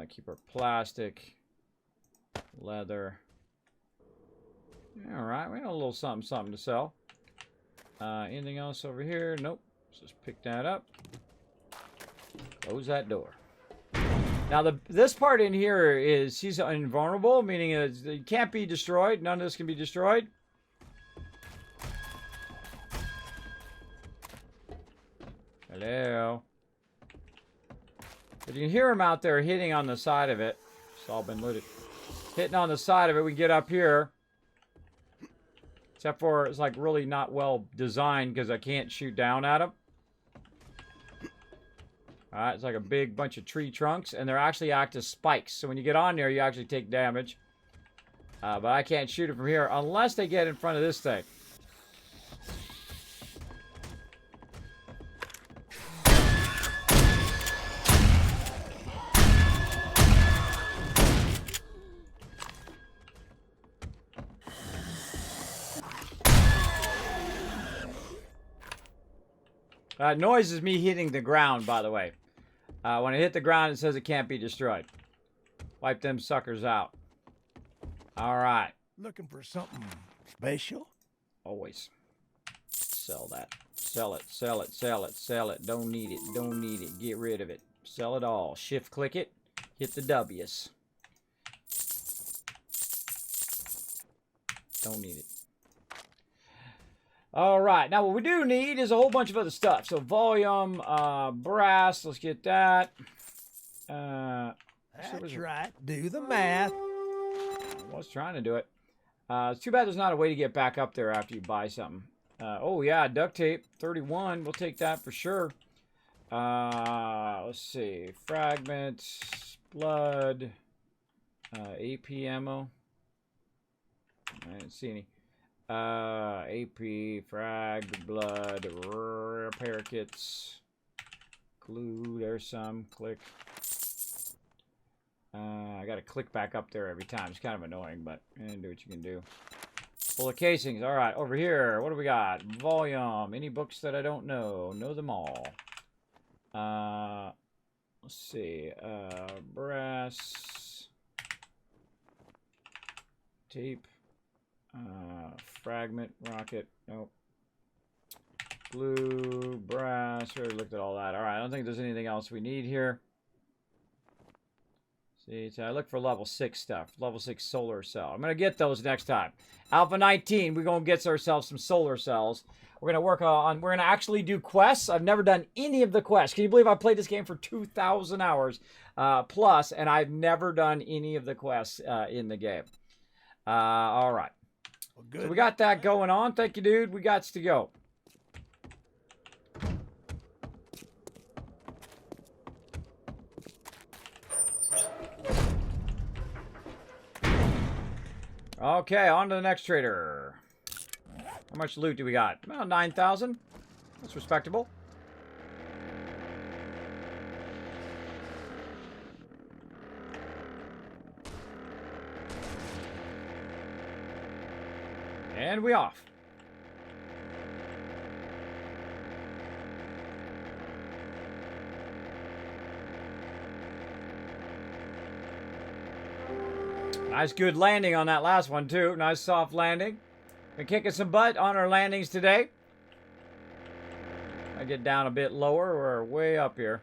Keep our plastic. Leather. Alright, we got a little something to sell. Anything else over here? Nope. Let's just pick that up. Close that door. Now, this part in here is he's invulnerable, meaning it can't be destroyed. None of this can be destroyed. Hello. But you can hear him out there hitting on the side of it. It's all been looted. Hitting on the side of it. We get up here. Except for it's like really not well designed because I can't shoot down at him. Alright, it's like a big bunch of tree trunks, and they're actually act as spikes. So when you get on there, you actually take damage. But I can't shoot it from here unless they get in front of this thing. Noise is me hitting the ground, by the way. When I hit the ground, it says it can't be destroyed. Wipe them suckers out. Alright. Looking for something special? Always. Sell that. Sell it, sell it, sell it, sell it. Don't need it, don't need it. Get rid of it. Sell it all. Shift click it. Hit the W's. Don't need it. Alright, now what we do need is a whole bunch of other stuff. So volume, brass, let's get that. That's right, do the math. I was trying to do it. It's too bad there's not a way to get back up there after you buy something. Oh yeah, duct tape, 31, we'll take that for sure. Let's see, fragments, blood, AP ammo. I didn't see any. AP, frag, blood, repair kits, glue, there's some, click. I gotta click back up there every time. It's kind of annoying, but do what you can do. Full of casings. Alright, over here, what do we got? Volume, any books that I don't know them all. Let's see, brass, tape. Fragment, rocket, nope. Blue, brass, we already looked at all that. All right, I don't think there's anything else we need here. See, so I look for level 6 stuff. Level 6 solar cell. I'm going to get those next time. Alpha 19, we're going to get ourselves some solar cells. We're going to work on, we're going to actually do quests. I've never done any of the quests. Can you believe I played this game for 2,000 hours plus, and I've never done any of the quests in the game. All right. Well, good. So we got that going on. Thank you, dude. We got to go. Okay, on to the next trader. How much loot do we got? Well, 9,000. That's respectable. And we off. Nice good landing on that last one, too. Nice soft landing. Been kicking some butt on our landings today. I get down a bit lower. We're way up here.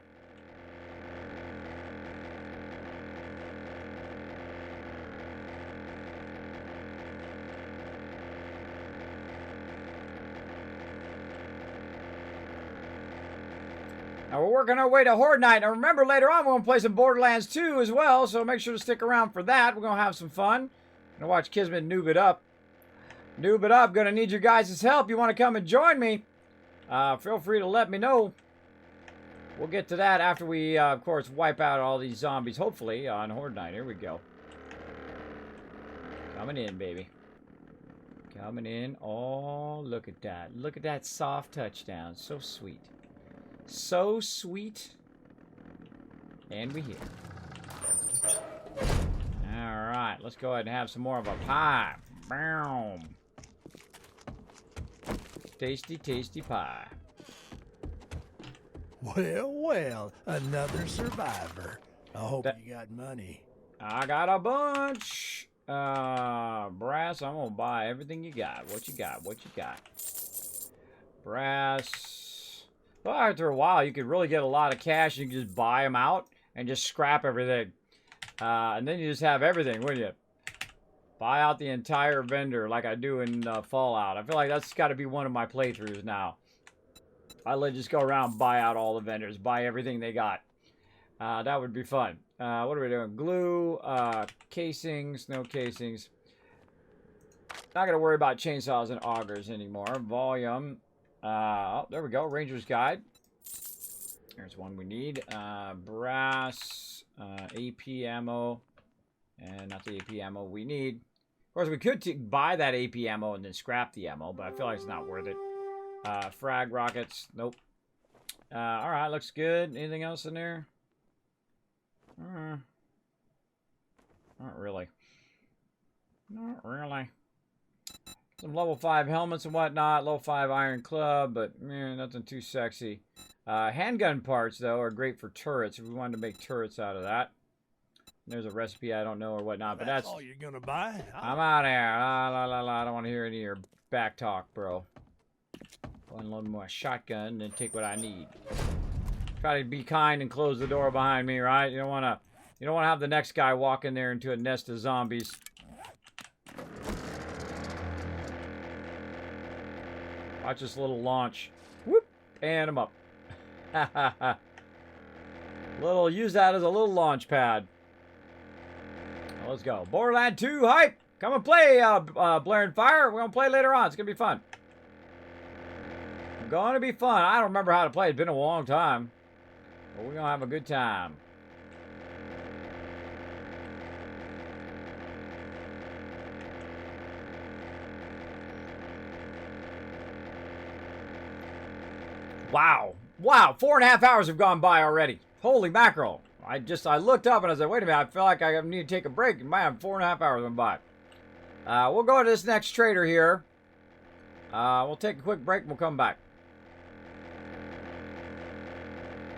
Now we're working our way to Horde Night. Now remember, later on we're going to play some Borderlands 2 as well, so make sure to stick around for that. We're going to have some fun. I'm going to watch Kismet noob it up. Noob it up. Going to need your guys' help. You want to come and join me? Feel free to let me know. We'll get to that after we, of course, wipe out all these zombies, hopefully, on Horde Night. Here we go. Coming in, baby. Coming in. Oh, look at that. Look at that soft touchdown. So sweet. So sweet. And we hit. Alright, let's go ahead and have some more of a pie. Boom. Tasty, tasty pie. Well, well, another survivor. I hope you got money. I got a bunch. Brass, I'm gonna buy everything you got. What you got? What you got? Brass. Well, after a while, you could really get a lot of cash. You can just buy them out and just scrap everything. And then you just have everything, wouldn't you? Buy out the entire vendor like I do in Fallout. I feel like that's got to be one of my playthroughs now. I just go around, buy out all the vendors, buy everything they got. That would be fun. What are we doing? Glue, casings, no casings. Not going to worry about chainsaws and augers anymore. Volume. Oh, there we go. Ranger's Guide. There's one we need. Brass, AP ammo, and not the AP ammo we need. Of course, we could buy that AP ammo and then scrap the ammo, but I feel like it's not worth it. Frag rockets. Nope. All right, looks good. Anything else in there? Not really. Not really. Some level 5 helmets and whatnot. Level 5 iron club, but nothing too sexy. Handgun parts, though, are great for turrets. If we wanted to make turrets out of that. There's a recipe I don't know or whatnot, but that's all you're gonna buy. I'm out of here. I don't want to hear any of your back talk, bro. Unload my shotgun and take what I need. Try to be kind and close the door behind me, right? You don't want to have the next guy walk in there into a nest of zombies. Watch this little launch. Whoop! And I'm up. Use that as a little launch pad. Now let's go. Borderlands 2 hype! Come and play, Blair and Fire. We're going to play later on. It's going to be fun. Going to be fun. I don't remember how to play. It's been a long time. But we're going to have a good time. Wow. Wow. 4.5 hours have gone by already. Holy mackerel. I looked up and I said, wait a minute. I feel like I need to take a break. Man, 4.5 hours went by. We'll go to this next trader here. We'll take a quick break and we'll come back.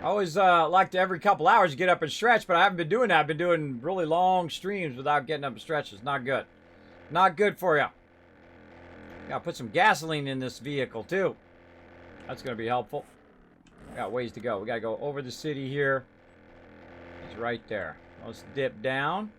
I always like to every couple hours get up and stretch, but I haven't been doing that. I've been doing really long streams without getting up and stretch. It's not good. Not good for you. Gotta put some gasoline in this vehicle, too. That's gonna be helpful. We got ways to go. We gotta go over the city here. It's right there. Let's dip down.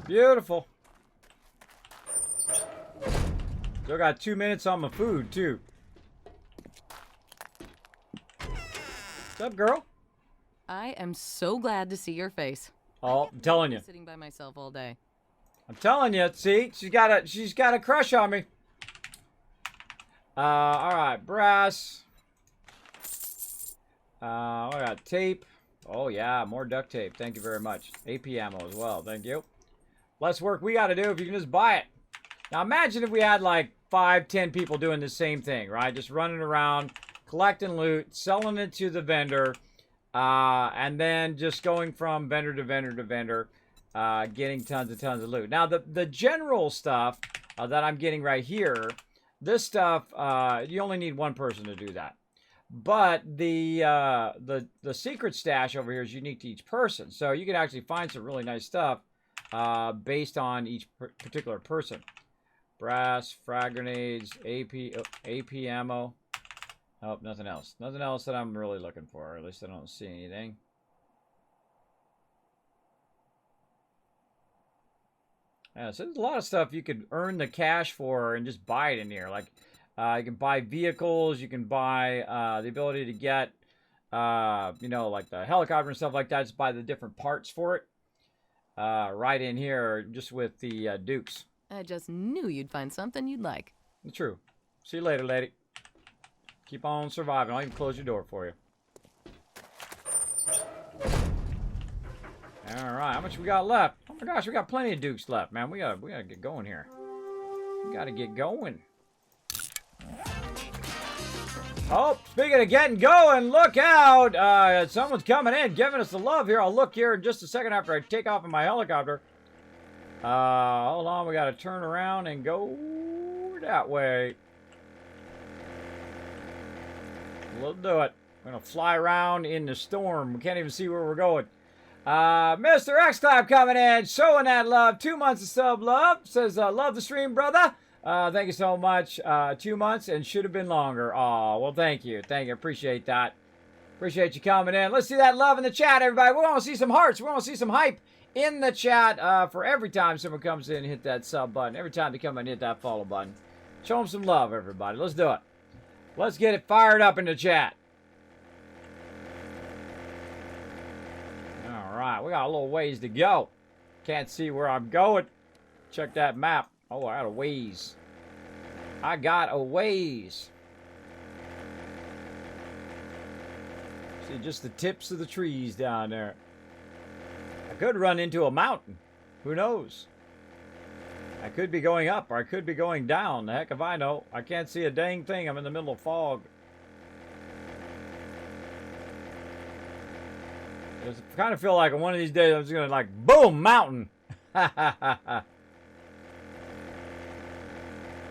Beautiful. Still got 2 minutes on my food, too. What's up, girl? I am so glad to see your face. Oh, I'm telling you. Sitting by myself all day. I'm telling you. See, she's got a crush on me. All right, brass. I got tape. Oh yeah, more duct tape. Thank you very much. AP ammo as well. Thank you. Less work we got to do if you can just buy it. Now imagine if we had like 5, 10 people doing the same thing, right? Just running around, collecting loot, selling it to the vendor, and then just going from vendor to vendor to vendor, getting tons and tons of loot. Now the general stuff that I'm getting right here, this stuff, you only need one person to do that. But the secret stash over here is unique to each person, so you can actually find some really nice stuff based on each particular person. Brass, frag grenades, AP ammo. Oh, nothing else. Nothing else that I'm really looking for. Or at least I don't see anything. Yeah, so there's a lot of stuff you could earn the cash for and just buy it in here. Like, you can buy vehicles. You can buy the ability to get, you know, like the helicopter and stuff like that. Just buy the different parts for it. Right in here, just with the Dukes. I just knew you'd find something you'd like. True. See you later, lady. Keep on surviving. I'll even close your door for you. All right, how much we got left? Oh my gosh, we got plenty of Dukes left, man. We gotta get going here. We gotta get going. Oh, speaking of getting going, look out! Someone's coming in, giving us the love here. I'll look here in just a second after I take off in my helicopter. Hold on, we gotta turn around and go that way. We'll do it. We're gonna fly around in the storm. We can't even see where we're going. Mr. X-Clap coming in, showing that love. 2 months of sub love. Says, love the stream, brother. Thank you so much. 2 months and should have been longer. Oh, well, thank you. Thank you. Appreciate that. Appreciate you coming in. Let's see that love in the chat, everybody. We want to see some hearts. We want to see some hype in the chat for every time someone comes in and hit that sub button. Every time they come in and hit that follow button. Show them some love, everybody. Let's do it. Let's get it fired up in the chat. All right. We got a little ways to go. Can't see where I'm going. Check that map. Oh, I got a ways. I got a ways. See just the tips of the trees down there. I could run into a mountain. Who knows? I could be going up or I could be going down. The heck if I know. I can't see a dang thing. I'm in the middle of fog. I kind of feel like one of these days I'm just going to like, boom, mountain. Ha ha ha ha.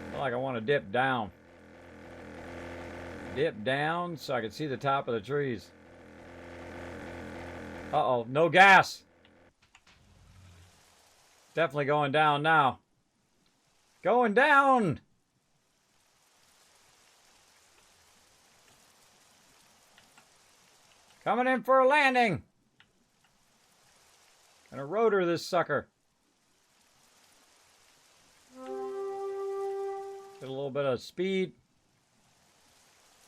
I feel like I want to dip down. Dip down so I can see the top of the trees. Uh-oh, no gas. Definitely going down now. Going down! Coming in for a landing. Gonna rotor this sucker. Get a little bit of speed.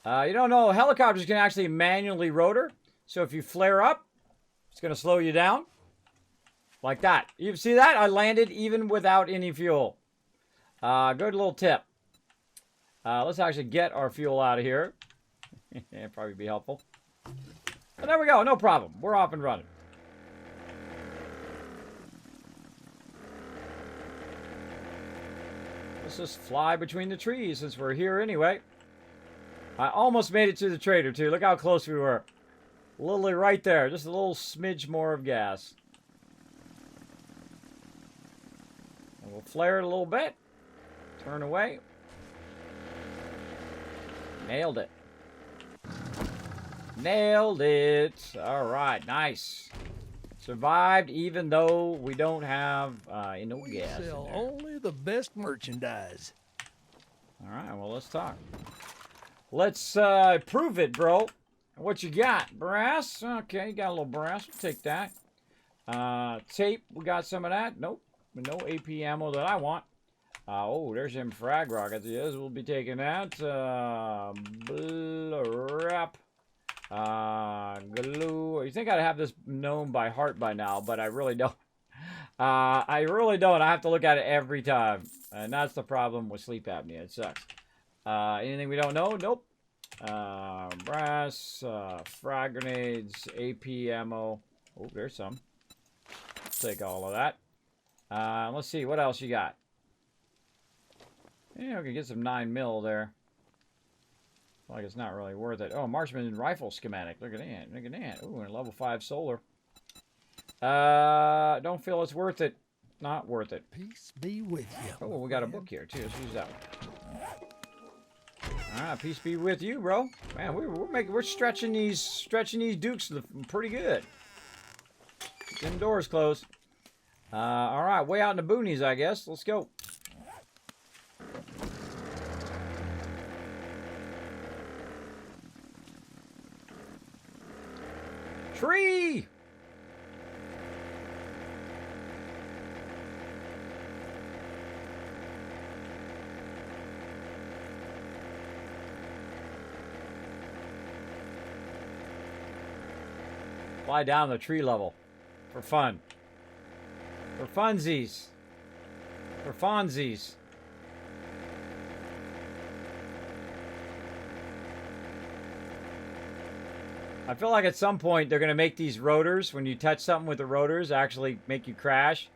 You don't know, helicopters can actually manually rotor. So if you flare up, it's going to slow you down. Like that. You see that? I landed even without any fuel. Good little tip. Let's actually get our fuel out of here. It'd probably be helpful. And there we go. No problem. We're off and running. Let's just fly between the trees since we're here anyway. I almost made it to the trader, too. Look how close we were. Literally right there. Just a little smidge more of gas. And we'll flare it a little bit. Turn away. Nailed it. Nailed it. All right, nice. Survived even though we don't have no We gas in sell there. only the best merchandise. All right, well, let's talk. Let's prove it, bro. What you got? Brass? Okay, you got a little brass. We'll take that. Tape. We got some of that. Nope. No AP ammo that I want. Oh, there's them frag rockets. Yes, we'll be taking that. Wrap. Glue. You think I'd have this known by heart by now, but I really don't. I really don't. I have to look at it every time. And that's the problem with sleep apnea. It sucks. Anything we don't know? Nope. Brass, frag grenades, AP ammo. Oh, there's some. Let's take all of that. Let's see. What else you got? Yeah, we can get some 9mm there. Like it's not really worth it. Oh, marksman rifle schematic. Look at that. Look at that. Ooh, and level 5 solar. Don't feel it's worth it. Not worth it. Peace be with you. Oh, we got a book here too. Let's use that one. All right, peace be with you, bro. Man, we're stretching these dukes pretty good. Them doors closed. All right, way out in the boonies, I guess. Let's go. Tree! Fly down the tree level. For fun. For funsies. For fonzies. I feel like at some point they're going to make these rotors, when you touch something with the rotors, actually make you crash.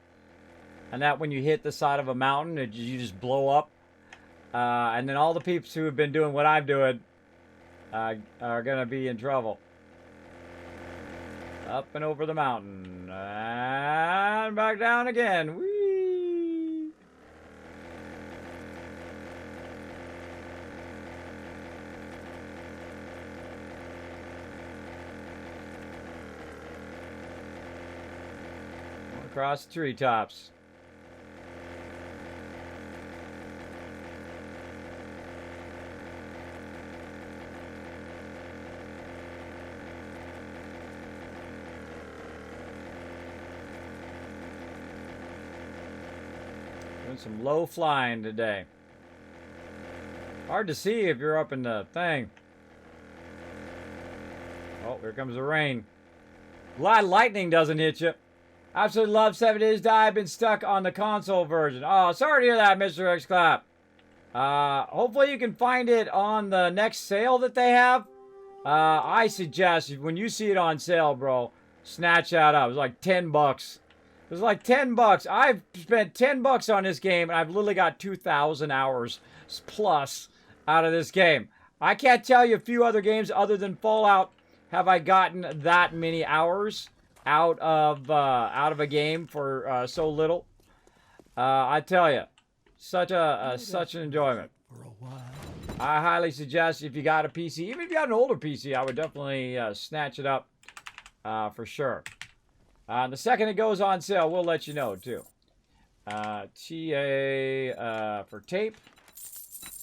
And that when you hit the side of a mountain, you just blow up. And then all the peeps who have been doing what I'm doing are going to be in trouble. Up and over the mountain. And back down again. Whee! Across the treetops. Doing some low flying today. Hard to see if you're up in the thing. Oh, here comes the rain. Glad lightning doesn't hit you. Absolutely love 7 Days Die. I've been stuck on the console version. Oh, sorry to hear that, Mr. X-Clap. Hopefully you can find it on the next sale that they have. I suggest when you see it on sale, bro, snatch that up. It was like 10 bucks. It was like 10 bucks. I've spent 10 bucks on this game, and I've literally got 2,000 hours plus out of this game. I can't tell you a few other games other than Fallout have I gotten that many hours out of a game for so little. I tell you, such an enjoyment. For a while. I highly suggest if you got a PC, even if you got an older PC, I would definitely snatch it up for sure. The second it goes on sale, we'll let you know too. TA for tape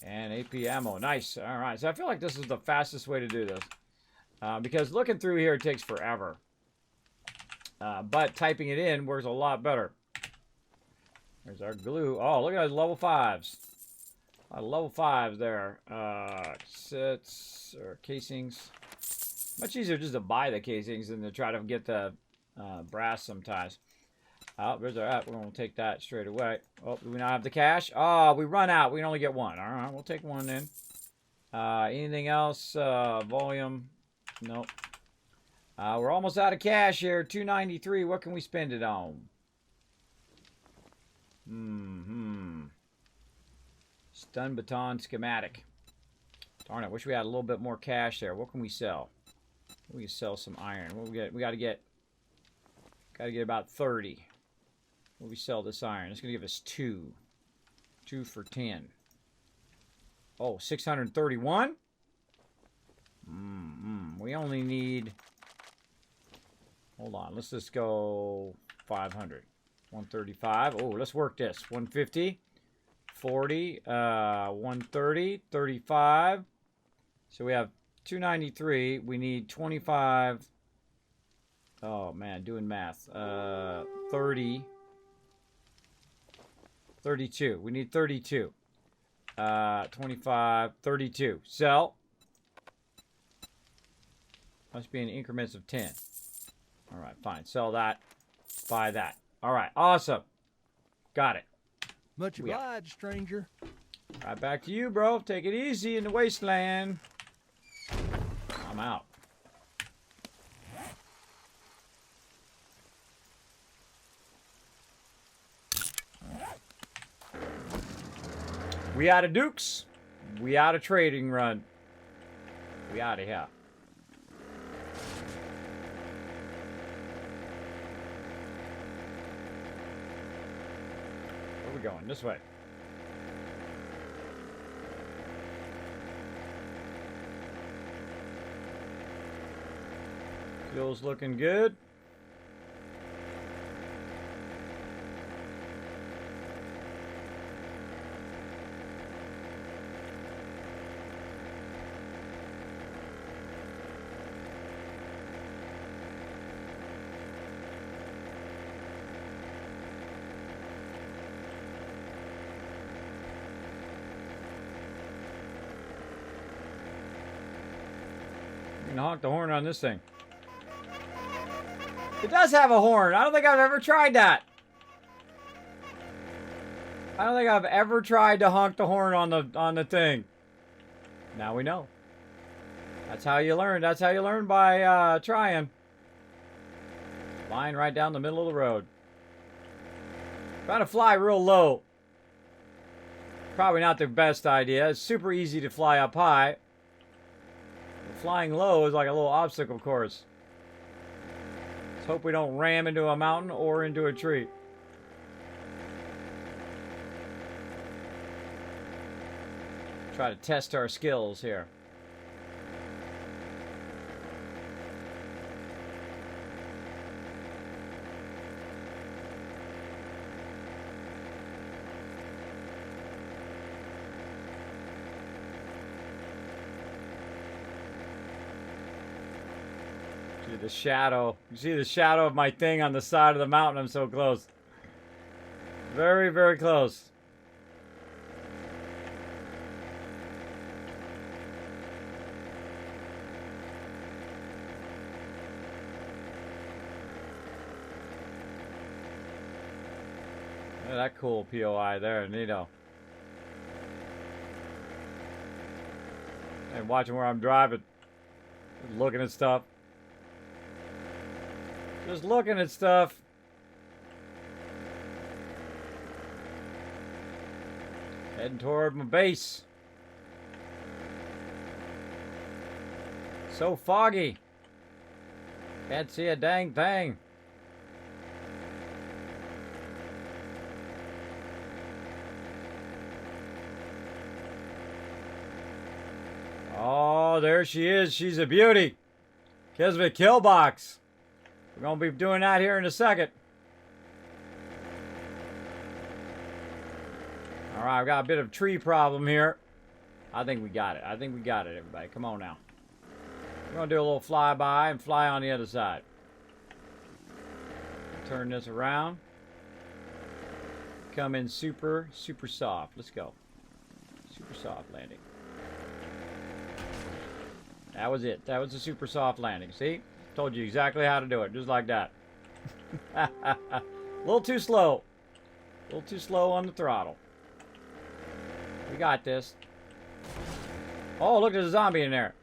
and AP ammo. Nice. All right. So I feel like this is the fastest way to do this because looking through here takes forever. But typing it in works a lot better. There's our glue. Oh, look at those level 5s. Level 5s there. Sets or casings. Much easier just to buy the casings than to try to get the brass sometimes. Oh, there's our app. We're going to take that straight away. Oh, do we not have the cash? Oh, we run out. We can only get one. All right, we'll take one then. Anything else? Volume? Nope. We're almost out of cash here. 293. What can we spend it on? Stun baton schematic. Darn it. Wish we had a little bit more cash there. What can we sell? We can sell some iron. What we get? We got to get about 30. What we sell this iron? It's going to give us 2. 2 for 10. Oh, 631? We only need... Hold on. Let's just go 500. 135. Oh, let's work this. 150. 40. 130. 35. So we have 293. We need 25. Oh, man. Doing math. 30. 32. We need 32. 25. 32. Sell. Must be in increments of 10. All right, fine. Sell that. Buy that. All right, awesome. Got it. Much obliged, stranger. Right back to you, bro. Take it easy in the wasteland. I'm out. We out of Dukes. We out of trading run. We out of here. Where are we going? This way. Fuel's looking good. Honk the horn on this thing. It does have a horn. I don't think I've ever tried that. I don't think I've ever tried to honk the horn on the thing. Now we know. That's how you learn. That's how you learn by trying. Flying right down the middle of the road. Trying to fly real low. Probably not the best idea. It's super easy to fly up high. Flying low is like a little obstacle course. Let's hope we don't ram into a mountain or into a tree. Try to test our skills here. The shadow. You see the shadow of my thing on the side of the mountain. I'm so close. Very, very close. Look at that cool POI there, neato. And watching where I'm driving. Looking at stuff. Just looking at stuff. Heading toward my base. So foggy. Can't see a dang thing. Oh, there she is. She's a beauty. Kismet Killbox. We're going to be doing that here in a second. All right, I've got a bit of tree problem here. I think we got it. I think we got it, everybody. Come on now. We're going to do a little flyby and fly on the other side. Turn this around. Come in super, super soft. Let's go. Super soft landing. That was it. That was a super soft landing. See? Told you exactly how to do it. Just like that. A little too slow. A little too slow on the throttle. We got this. Oh, look, there's a zombie in there.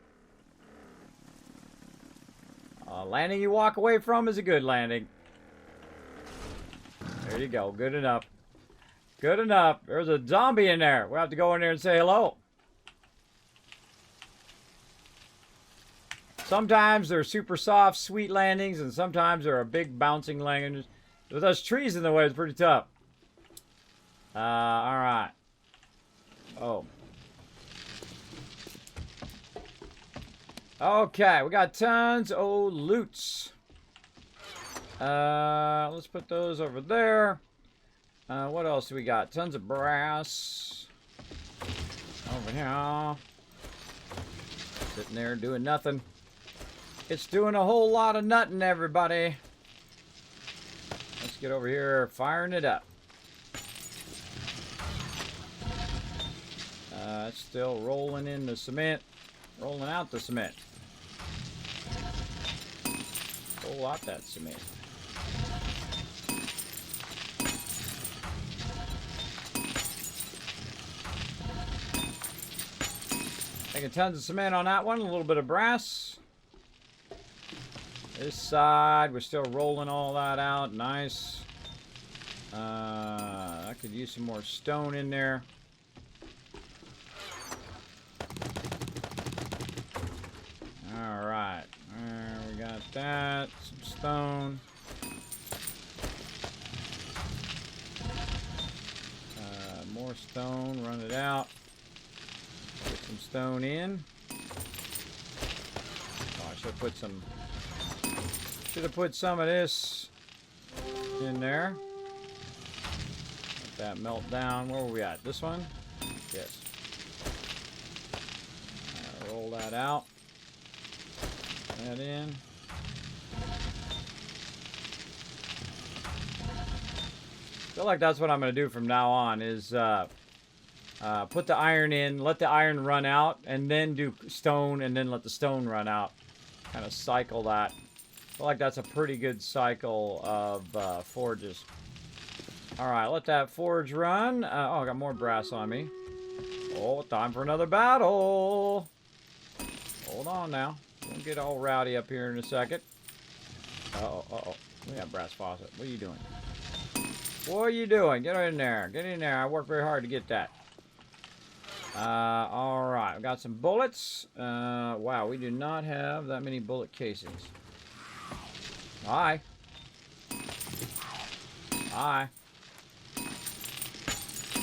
A landing you walk away from is a good landing. There you go. Good enough. Good enough. There's a zombie in there. We'll have to go in there and say hello. Sometimes they're super soft, sweet landings, and sometimes they're a big bouncing landings. With those trees in the way, it's pretty tough. Alright. Oh. Okay, we got tons of loots. Let's put those over there. What else do we got? Tons of brass. Over here. Sitting there doing nothing. It's doing a whole lot of nutting, everybody. Let's get over here firing it up. It's still rolling in the cement. Rolling out the cement. Roll out that cement. Taking tons of cement on that one. A little bit of brass. This side, we're still rolling all that out. Nice. I could use some more stone in there. Alright. We got that. Some stone. More stone. Run it out. Put some stone in. Oh, I should have put some... Should have put some of this in there. Let that melt down. Where were we at? This one? Yes. Roll that out. That in. I feel like that's what I'm going to do from now on is put the iron in, let the iron run out, and then do stone, and then let the stone run out. Kind of cycle that. I feel like that's a pretty good cycle of forges. Alright, let that forge run. Oh, I got more brass on me. Oh, time for another battle. Hold on now. Don't get all rowdy up here in a second. Uh-oh, uh-oh. We got brass faucet. What are you doing? What are you doing? Get in there. Get in there. I worked very hard to get that. Alright. We got some bullets. Wow, we do not have that many bullet casings. Hi. Hi.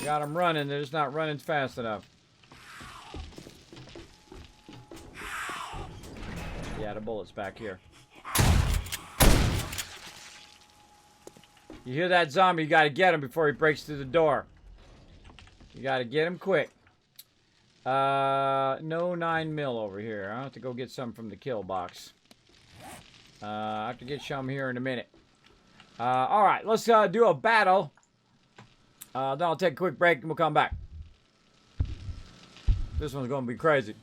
Got them running. They're just not running fast enough. Yeah, the bullet's back here. You hear that zombie, you gotta get him before he breaks through the door. You gotta get him quick. No 9mm over here. I'll have to go get some from the kill box. I have to get some here in a minute. Alright, let's do a battle. Then I'll take a quick break and we'll come back. This one's gonna be crazy.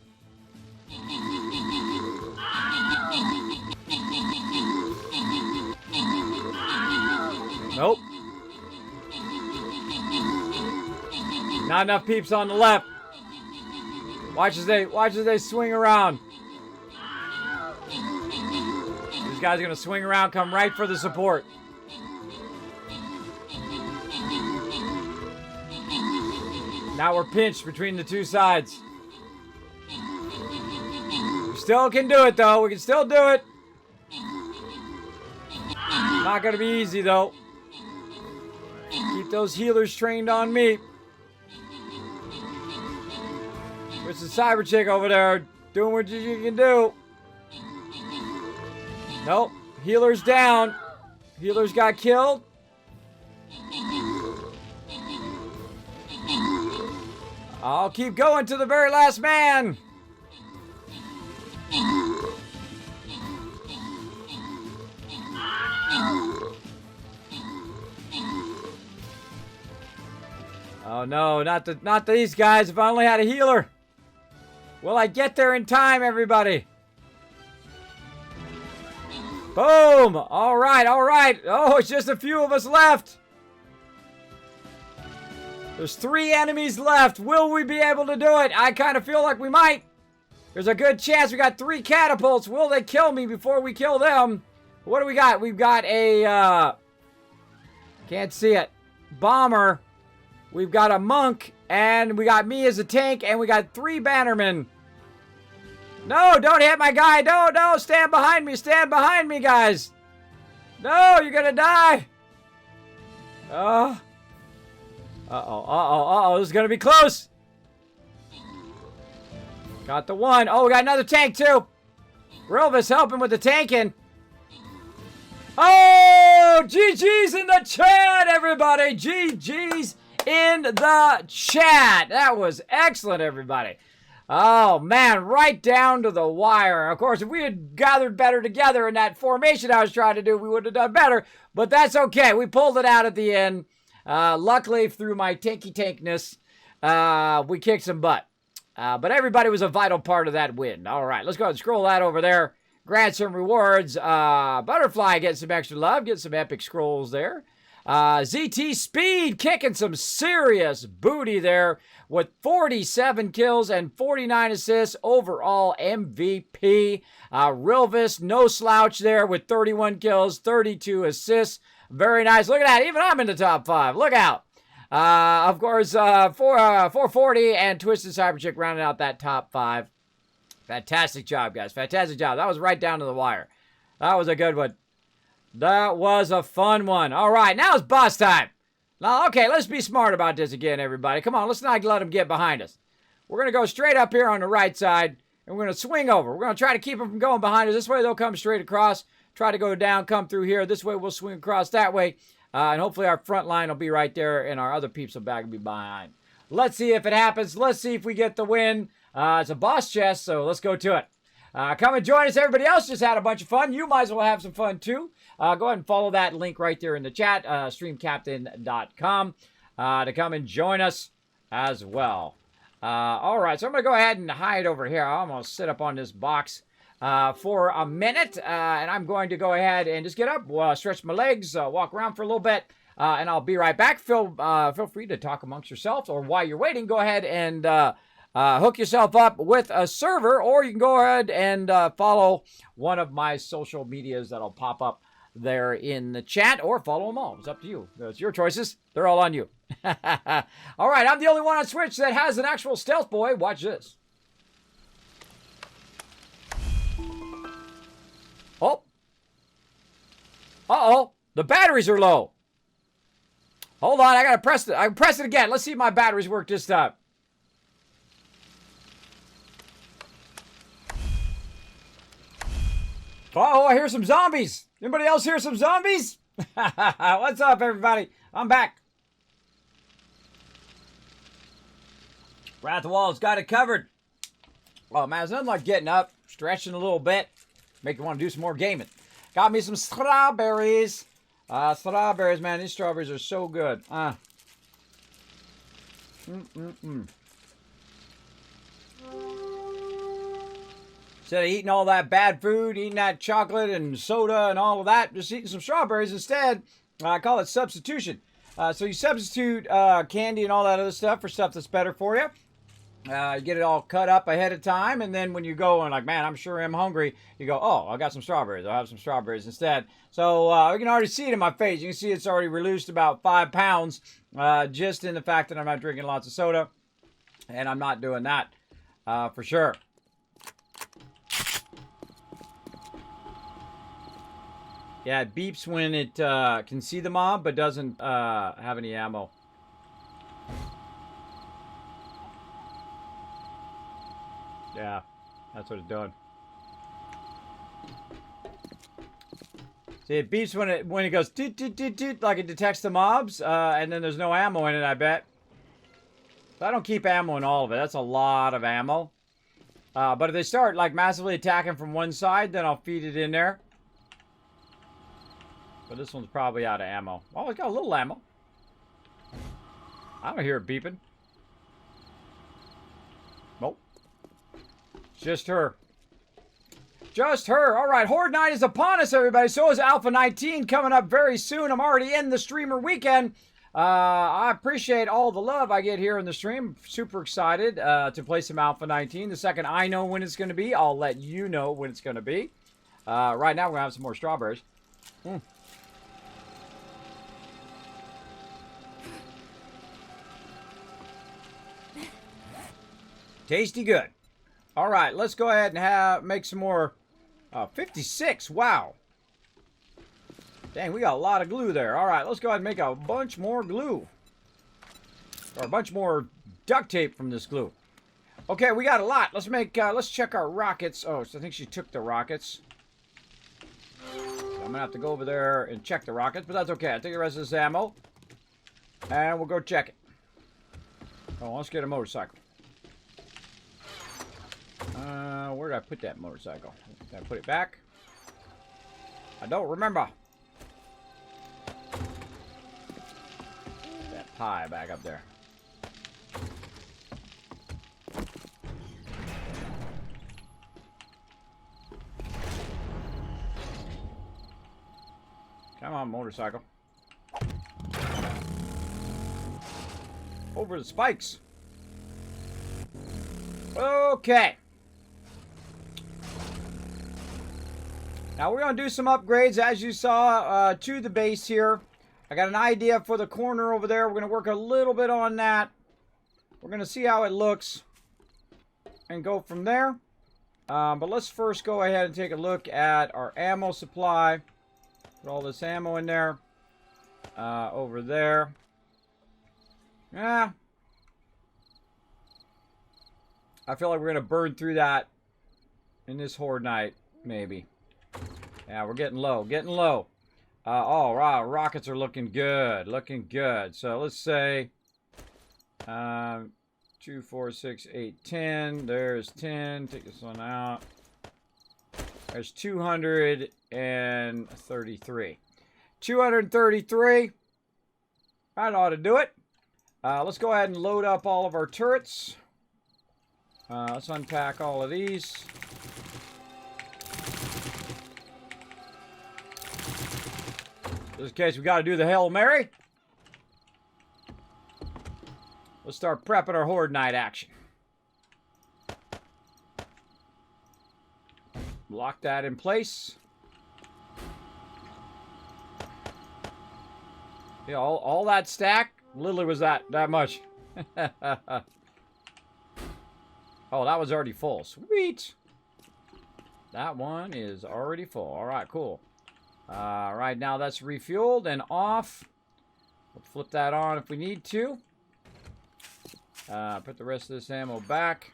Nope. Not enough peeps on the left. Watch as they swing around. These guys are gonna swing around, come right for the support. Now we're pinched between the two sides. We still can do it though. We can still do it. Not gonna be easy though. Keep those healers trained on me. There's a cyber chick over there doing what you can do. Nope. Healer's down. Healers got killed. I'll keep going to the very last man. Oh no, not these guys. If I only had a healer. Will I get there in time, everybody? Boom! All right, all right. Oh, it's just a few of us left. There's 3 enemies left. Will we be able to do it? I kind of feel like we might. There's a good chance we got 3 catapults. Will they kill me before we kill them? What do we got? We've got a, can't see it, bomber. We've got a monk, and we got me as a tank, and we got 3 bannermen. No, don't hit my guy. No, stand behind me. Stand behind me, guys. No, you're gonna die. Uh-oh. This is gonna be close. Got the 1. Oh, we got another tank, too. Rilvis helping with the tanking. Oh, GG's in the chat, everybody. GG's in the chat. That was excellent, everybody. Oh, man, right down to the wire. Of course, if we had gathered better together in that formation I was trying to do, we would have done better. But that's okay. We pulled it out at the end. Luckily, through my tankness, we kicked some butt. But everybody was a vital part of that win. All right, let's go ahead and scroll that over there. Grant some rewards. Butterfly gets some extra love. Get some epic scrolls there. ZT Speed kicking some serious booty there with 47 kills and 49 assists. Overall MVP. Rilvis, no slouch there with 31 kills, 32 assists. Very nice. Look at that. Even I'm in the top 5. Look out. Of course, 440 and Twisted Cyberchick rounding out that top 5. Fantastic job, guys. Fantastic job. That was right down to the wire. That was a good one. That was a fun one. All right, now it's boss time. Now, okay, let's be smart about this again, everybody. Come on, let's not let them get behind us. We're going to go straight up here on the right side, and we're going to swing over. We're going to try to keep them from going behind us. This way, they'll come straight across. Try to go down, come through here. This way, we'll swing across that way. And hopefully, our front line will be right there, and our other peeps will be behind. Let's see if it happens. Let's see if we get the win. It's a boss chest, so let's go to it. Come and join us. Everybody else just had a bunch of fun. You might as well have some fun, too. Go ahead and follow that link right there in the chat, streamcaptain.com, to come and join us as well. All right, so I'm going to go ahead and hide over here. I'm going to sit up on this box for a minute, and I'm going to go ahead and just get up, stretch my legs, walk around for a little bit, and I'll be right back. Feel free to talk amongst yourselves, or while you're waiting, go ahead and hook yourself up with a server, or you can go ahead and follow one of my social medias that'll pop up there in the chat, or follow them all. It's up to you. It's your choices. They're all on you. All right, I'm the only one on Switch that has an actual stealth boy. Watch this. Oh. Uh-oh. The batteries are low. Hold on, I gotta press it. I can press it again. Let's see if my batteries work this time. Uh-oh, I hear some zombies. Anybody else hear some zombies? What's up, everybody? I'm back. Rat the Wall's got it covered. Oh, man, it's nothing like getting up, stretching a little bit, make you want to do some more gaming. Got me some strawberries. Strawberries, man. These strawberries are so good. Instead of eating all that bad food, eating that chocolate and soda and all of that, just eating some strawberries instead. I call it substitution. So you substitute candy and all that other stuff for stuff that's better for you. You get it all cut up ahead of time, and then when you go and like, man, I'm sure I'm hungry, you go, oh, I got some strawberries. I'll have some strawberries instead. So you can already see it in my face. You can see it's already reduced about 5 pounds just in the fact that I'm not drinking lots of soda, and I'm not doing that for sure. Yeah, it beeps when it can see the mob, but doesn't have any ammo. Yeah, that's what it's doing. See, it beeps when it goes toot, toot, toot, toot, like it detects the mobs, and then there's no ammo in it, I bet. So I don't keep ammo in all of it. That's a lot of ammo. But if they start like massively attacking from one side, then I'll feed it in there. But this one's probably out of ammo. Oh, it's got a little ammo. I don't hear it beeping. Nope. It's just her. Just her. All right, Horde Night is upon us, everybody. So is Alpha 19 coming up very soon. I'm already in the streamer weekend. I appreciate all the love I get here in the stream. Super excited to play some Alpha 19. The second I know when it's going to be, I'll let you know when it's going to be. Right now, we're going to have some more strawberries. Tasty good. All right, let's go ahead and make some more. 56, wow. Dang, we got a lot of glue there. All right, let's go ahead and make a bunch more glue. Or a bunch more duct tape from this glue. Okay, we got a lot. Let's check our rockets. Oh, so I think she took the rockets. So I'm gonna have to go over there and check the rockets, but that's okay. I'll take the rest of this ammo. And we'll go check it. Oh, let's get a motorcycle. Where did I put that motorcycle? Did I put it back? I don't remember. That pie back up there. Come on, motorcycle. Over the spikes. Okay. Now we're going to do some upgrades, as you saw, to the base here. I got an idea for the corner over there. We're going to work a little bit on that. We're going to see how it looks and go from there. But let's first go ahead and take a look at our ammo supply. Put all this ammo in there. Over there. Yeah. I feel like we're going to burn through that in this horde night, maybe. Yeah, we're getting low, getting low. Oh, wow, rockets are looking good, looking good. So let's say 2, 4, 6, 8, 10. There's 10. Take this one out. There's 233. 233. That ought to do it. Let's go ahead and load up all of our turrets. Let's unpack all of these. Just in case we got to do the Hail Mary. Let's start prepping our Horde Night action. Lock that in place. Yeah, all that stack literally was that much. Oh, that was already full. Sweet. That one is already full. All right, cool. Right now that's refueled and off. We'll flip that on if we need to. Put the rest of this ammo back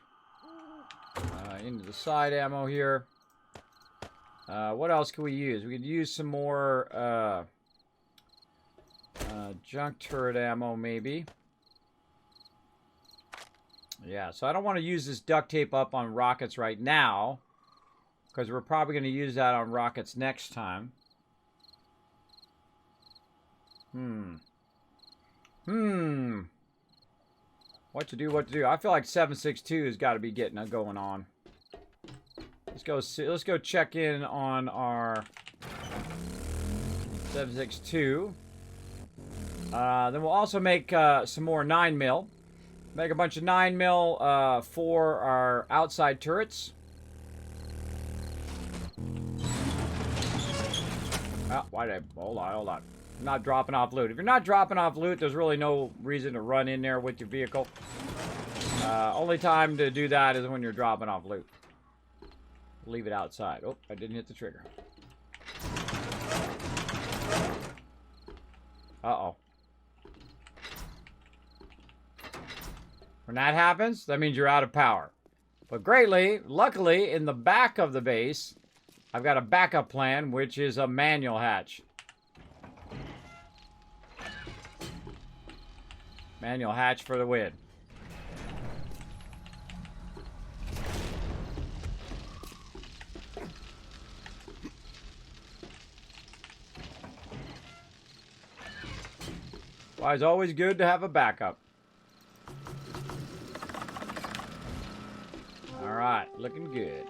into the side ammo here. What else can we use? We could use some more junk turret ammo, maybe. Yeah, so I don't want to use this duct tape up on rockets right now, because we're probably going to use that on rockets next time. What to do, what to do. I feel like 762 has got to be getting going on. Let's go check in on our 762. Then we'll also make some more 9mm. Make a bunch of 9mm for our outside turrets. Why did I... Hold on. I'm not dropping off loot. If you're not dropping off loot, there's really no reason to run in there with your vehicle. Only time to do that is when you're dropping off loot. Leave it outside. Oh, I didn't hit the trigger. Uh-oh. When that happens, that means you're out of power. But luckily, in the back of the base, I've got a backup plan, which is a manual hatch. Manual hatch for the win. Why, it's always good to have a backup. Alright, looking good.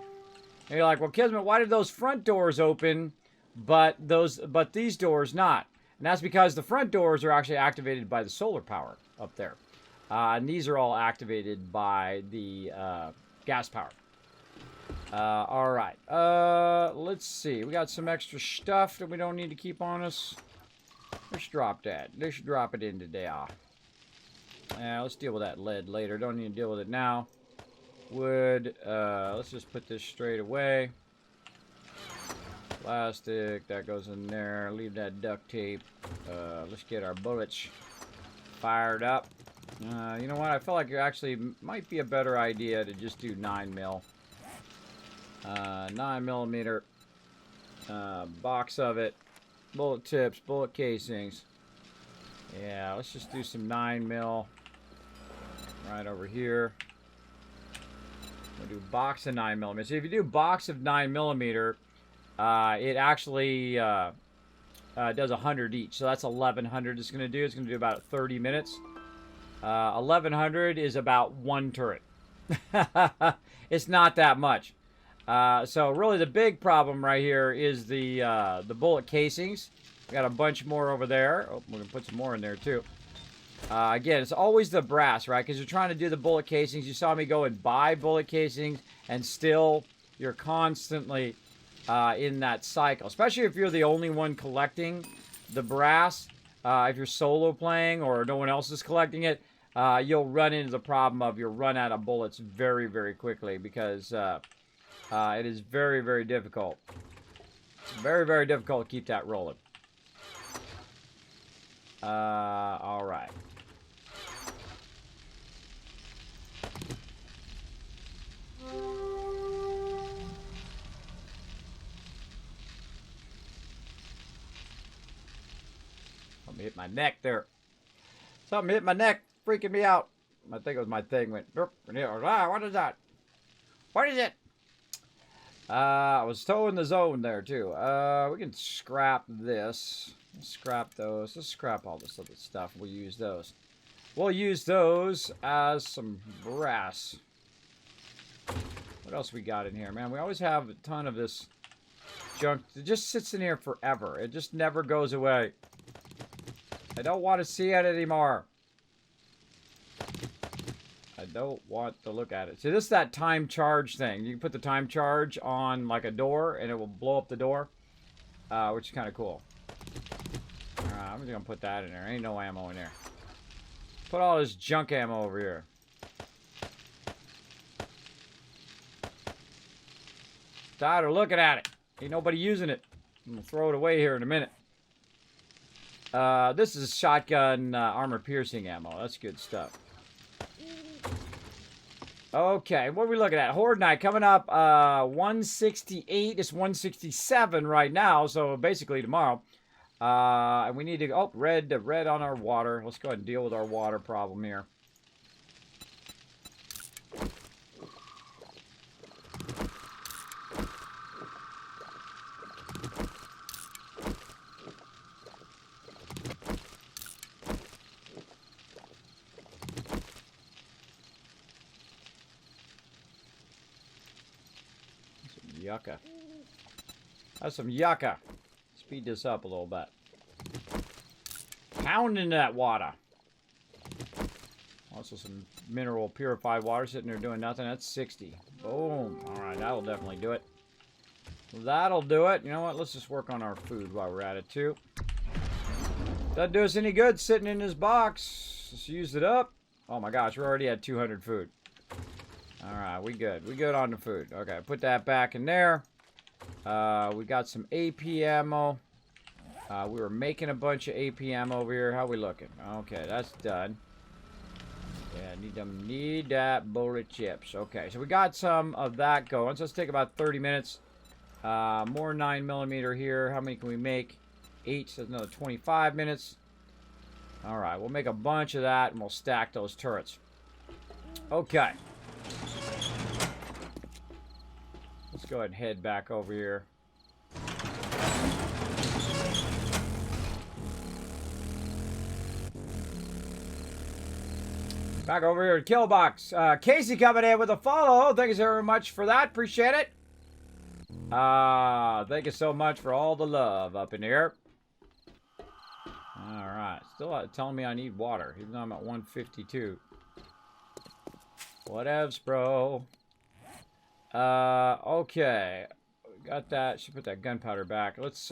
And you're like, well, Kismet, why did those front doors open, but these doors not? And that's because the front doors are actually activated by the solar power up there. And these are all activated by the gas power. All right. Let's see. We got some extra stuff that we don't need to keep on us. Let's drop that. Let's drop it into there. Let's deal with that lead later. Don't need to deal with it now. Wood. Let's just put this straight away. Plastic. That goes in there. Leave that duct tape. Let's get our bullets fired up. You know what? I feel like it actually might be a better idea to just do 9mm. 9mm. Box of it. Bullet tips. Bullet casings. Yeah, let's just do some 9mm. Right over here. We'll do box of 9mm. So if you do box of 9mm, it actually does 100 each. So that's 1,100 it's going to do. It's going to do about 30 minutes. 1,100 is about one turret. It's not that much. So really the big problem right here is the bullet casings. We got a bunch more over there. Oh, we're going to put some more in there too. Again, it's always the brass, right? Because you're trying to do the bullet casings. You saw me go and buy bullet casings, and still you're constantly in that cycle. Especially if you're the only one collecting the brass. If you're solo playing or no one else is collecting it, you'll run into the problem of you'll run out of bullets very, very quickly because it is very, very difficult. Very, very difficult to keep that rolling. All right. Something hit my neck there. Something hit my neck, freaking me out. I think it was my thing went. What is that? What is it? I was towing the zone there too. We can scrap this. Let's scrap those. Let's scrap all this other stuff. We'll use those. We'll use those as some brass. What else we got in here, man? We always have a ton of this junk. It just sits in here forever. It just never goes away. I don't want to see it anymore. I don't want to look at it. See, this is that time charge thing. You can put the time charge on like a door and it will blow up the door, which is kind of cool. Alright, I'm just going to put that in there. Ain't no ammo in there. Put all this junk ammo over here. Tired of looking at it. Ain't nobody using it. I'm going to throw it away here in a minute. This is shotgun armor piercing ammo. That's good stuff. Okay, what are we looking at? Horde Night coming up 168. It's 167 right now, so basically tomorrow. And we need to... Oh, red on our water. Let's go ahead and deal with our water problem here. Yucca. That's some yucca. Speed this up a little bit. Pound into that water. Also some mineral purified water sitting there doing nothing. That's 60. Boom. Alright, that'll definitely do it. That'll do it. You know what? Let's just work on our food while we're at it too. Doesn't do us any good sitting in this box. Just used it up. Oh my gosh, we're already at 200 food. Alright, we good. We good on the food. Okay, put that back in there. We got some AP ammo. We were making a bunch of AP ammo over here. How we looking? Okay, that's done. Yeah, need that bullet chips. Okay, so we got some of that going. So let's take about 30 minutes. More 9mm here. How many can we make? 8, so another 25 minutes. Alright, we'll make a bunch of that and we'll stack those turrets. Okay. Let's go ahead and head back over here. Back over here at Killbox. Casey coming in with a follow. Thank you very much for that. Appreciate it. Thank you so much for all the love up in here. Alright. Still telling me I need water, even though I'm at 152. Whatevs, bro. Okay. Got that. Should put that gunpowder back. Let's,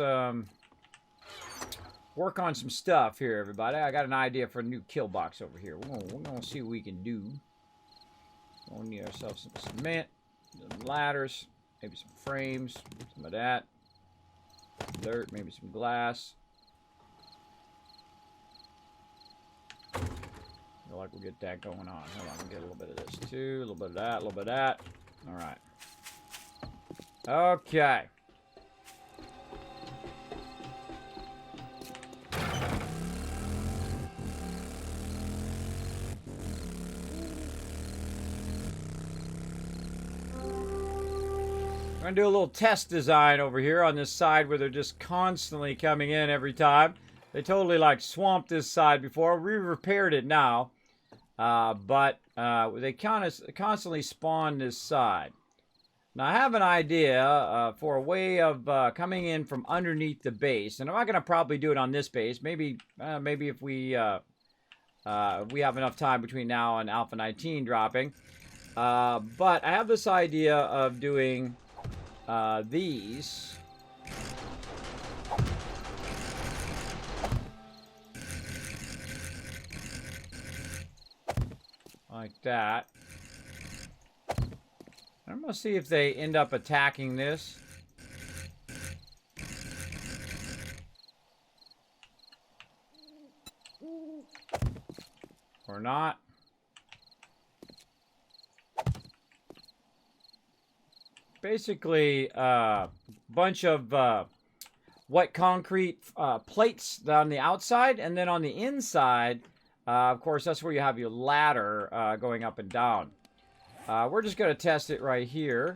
work on some stuff here, everybody. I got an idea for a new kill box over here. We're gonna see what we can do. We'll need ourselves some cement, some ladders, maybe some frames, some of that. Dirt, maybe some glass. Feel like we'll get that going on. Hold on, we'll get a little bit of this too, a little bit of that, a little bit of that. All right. Okay. We're going to do a little test design over here on this side where they're just constantly coming in every time. They totally like swamped this side before. We repaired it now. But they constantly spawn this side. Now I have an idea for a way of coming in from underneath the base. And I'm not going to probably do it on this base. Maybe if we have enough time between now and Alpha 19 dropping. But I have this idea of doing these. Like that. I'm going to see if they end up attacking this. Or not. Basically, bunch of wet concrete plates on the outside, and then on the inside, of course, that's where you have your ladder going up and down. We're just going to test it right here.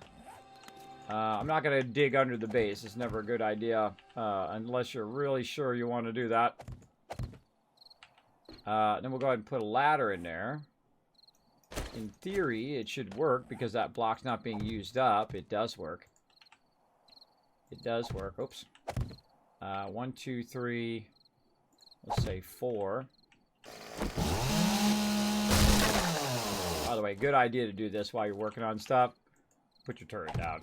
I'm not going to dig under the base. It's never a good idea unless you're really sure you want to do that. Then we'll go ahead and put a ladder in there. In theory, it should work because that block's not being used up. It does work. It does work. Oops. 1, 2, 3. Let's say 4. By the way, good idea to do this while you're working on stuff. Put your turret down.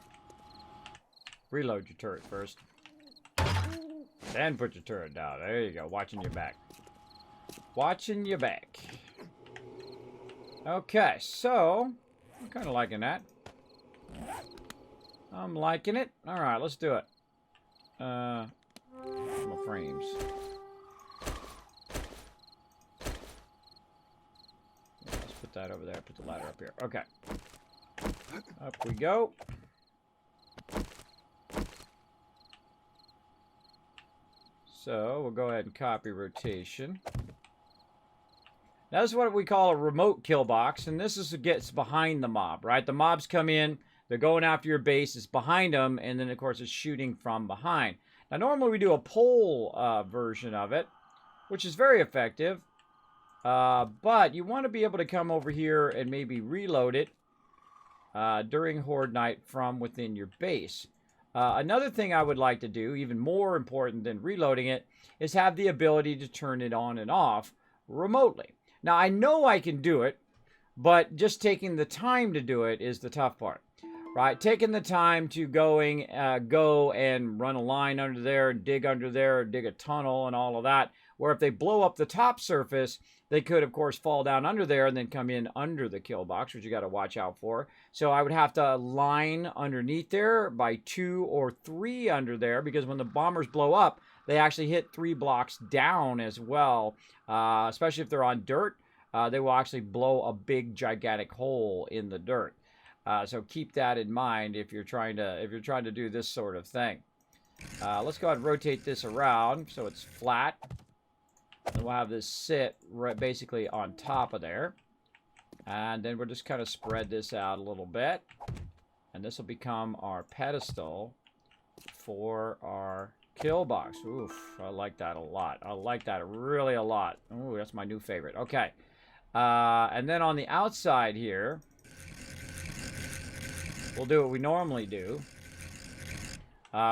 Reload your turret first. Then put your turret down. There you go. Watching your back. Watching your back. Okay, so I'm kind of liking that. I'm liking it. All right, let's do it. My frames. Yeah, let's put that over there. Put the ladder up here. Okay. Up we go. So we'll go ahead and copy rotation. That's what we call a remote kill box, and this is what gets behind the mob, right? The mobs come in, they're going after your base, it's behind them, and then, of course, it's shooting from behind. Now, normally we do a pole version of it, which is very effective, but you want to be able to come over here and maybe reload it during Horde Night from within your base. Another thing I would like to do, even more important than reloading it, is have the ability to turn it on and off remotely. Now, I know I can do it, but just taking the time to do it is the tough part, right? Taking the time to go and run a line under there, dig under there, dig a tunnel and all of that, where if they blow up the top surface, they could, of course, fall down under there and then come in under the kill box, which you got to watch out for. So I would have to line underneath there by 2 or 3 under there, because when the bombers blow up, they actually hit 3 blocks down as well, especially if they're on dirt. They will actually blow a big, gigantic hole in the dirt. So keep that in mind if you're trying to do this sort of thing. Let's go ahead and rotate this around so it's flat. And we'll have this sit right basically on top of there. And then we'll just kind of spread this out a little bit. And this will become our pedestal for our kill box. Oof, I like that a lot. I like that really a lot. Ooh, that's my new favorite. Okay. And then on the outside here, we'll do what we normally do.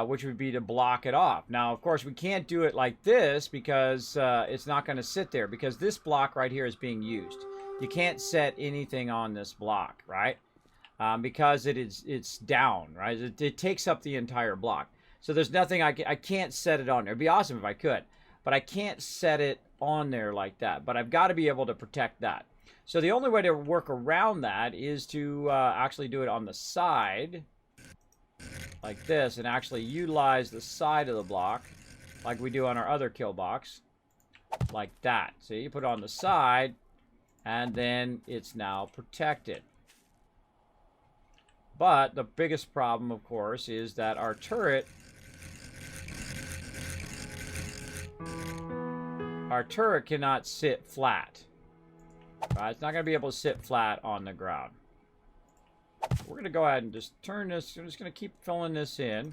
which would be to block it off. Now, of course, we can't do it like this because it's not going to sit there because this block right here is being used. You can't set anything on this block, right? Because it's down, right? It takes up the entire block. So there's nothing I can't set it on there. It'd be awesome if I could, but I can't set it on there like that. But I've got to be able to protect that. So the only way to work around that is to actually do it on the side, like this, and actually utilize the side of the block, like we do on our other kill box, like that. See, you put it on the side, and then it's now protected. But the biggest problem, of course, is that our turret cannot sit flat. Right? It's not going to be able to sit flat on the ground. We're going to go ahead and just turn this. I'm just going to keep filling this in.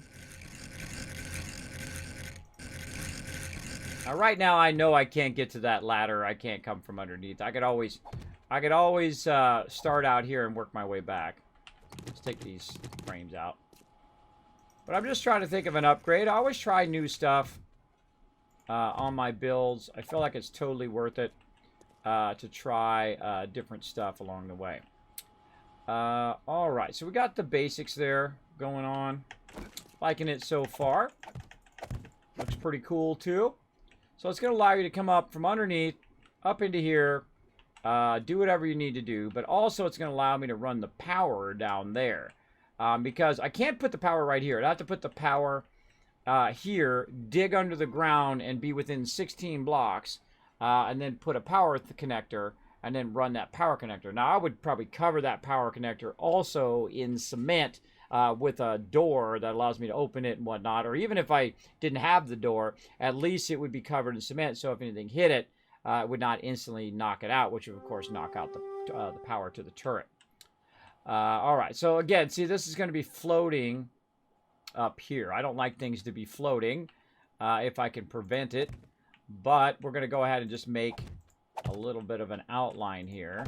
Now, right now, I know I can't get to that ladder. I can't come from underneath. I could always start out here and work my way back. Let's take these frames out. But I'm just trying to think of an upgrade. I always try new stuff on my builds. I feel like it's totally worth it to try different stuff along the way. All right, so we got the basics there going on. Liking it so far. Looks pretty cool too. So it's going to allow you to come up from underneath, up into here, do whatever you need to do. But also it's going to allow me to run the power down there. Because I can't put the power right here. I have to put the power here, dig under the ground, and be within 16 blocks. And then put a power connector, and then run that power connector. Now, I would probably cover that power connector also in cement with a door that allows me to open it and whatnot. Or even if I didn't have the door, at least it would be covered in cement. So if anything hit it, it would not instantly knock it out, which would, of course, knock out the power to the turret. All right. So, again, see, this is going to be floating up here. I don't like things to be floating if I can prevent it. But we're going to go ahead and just make a little bit of an outline here.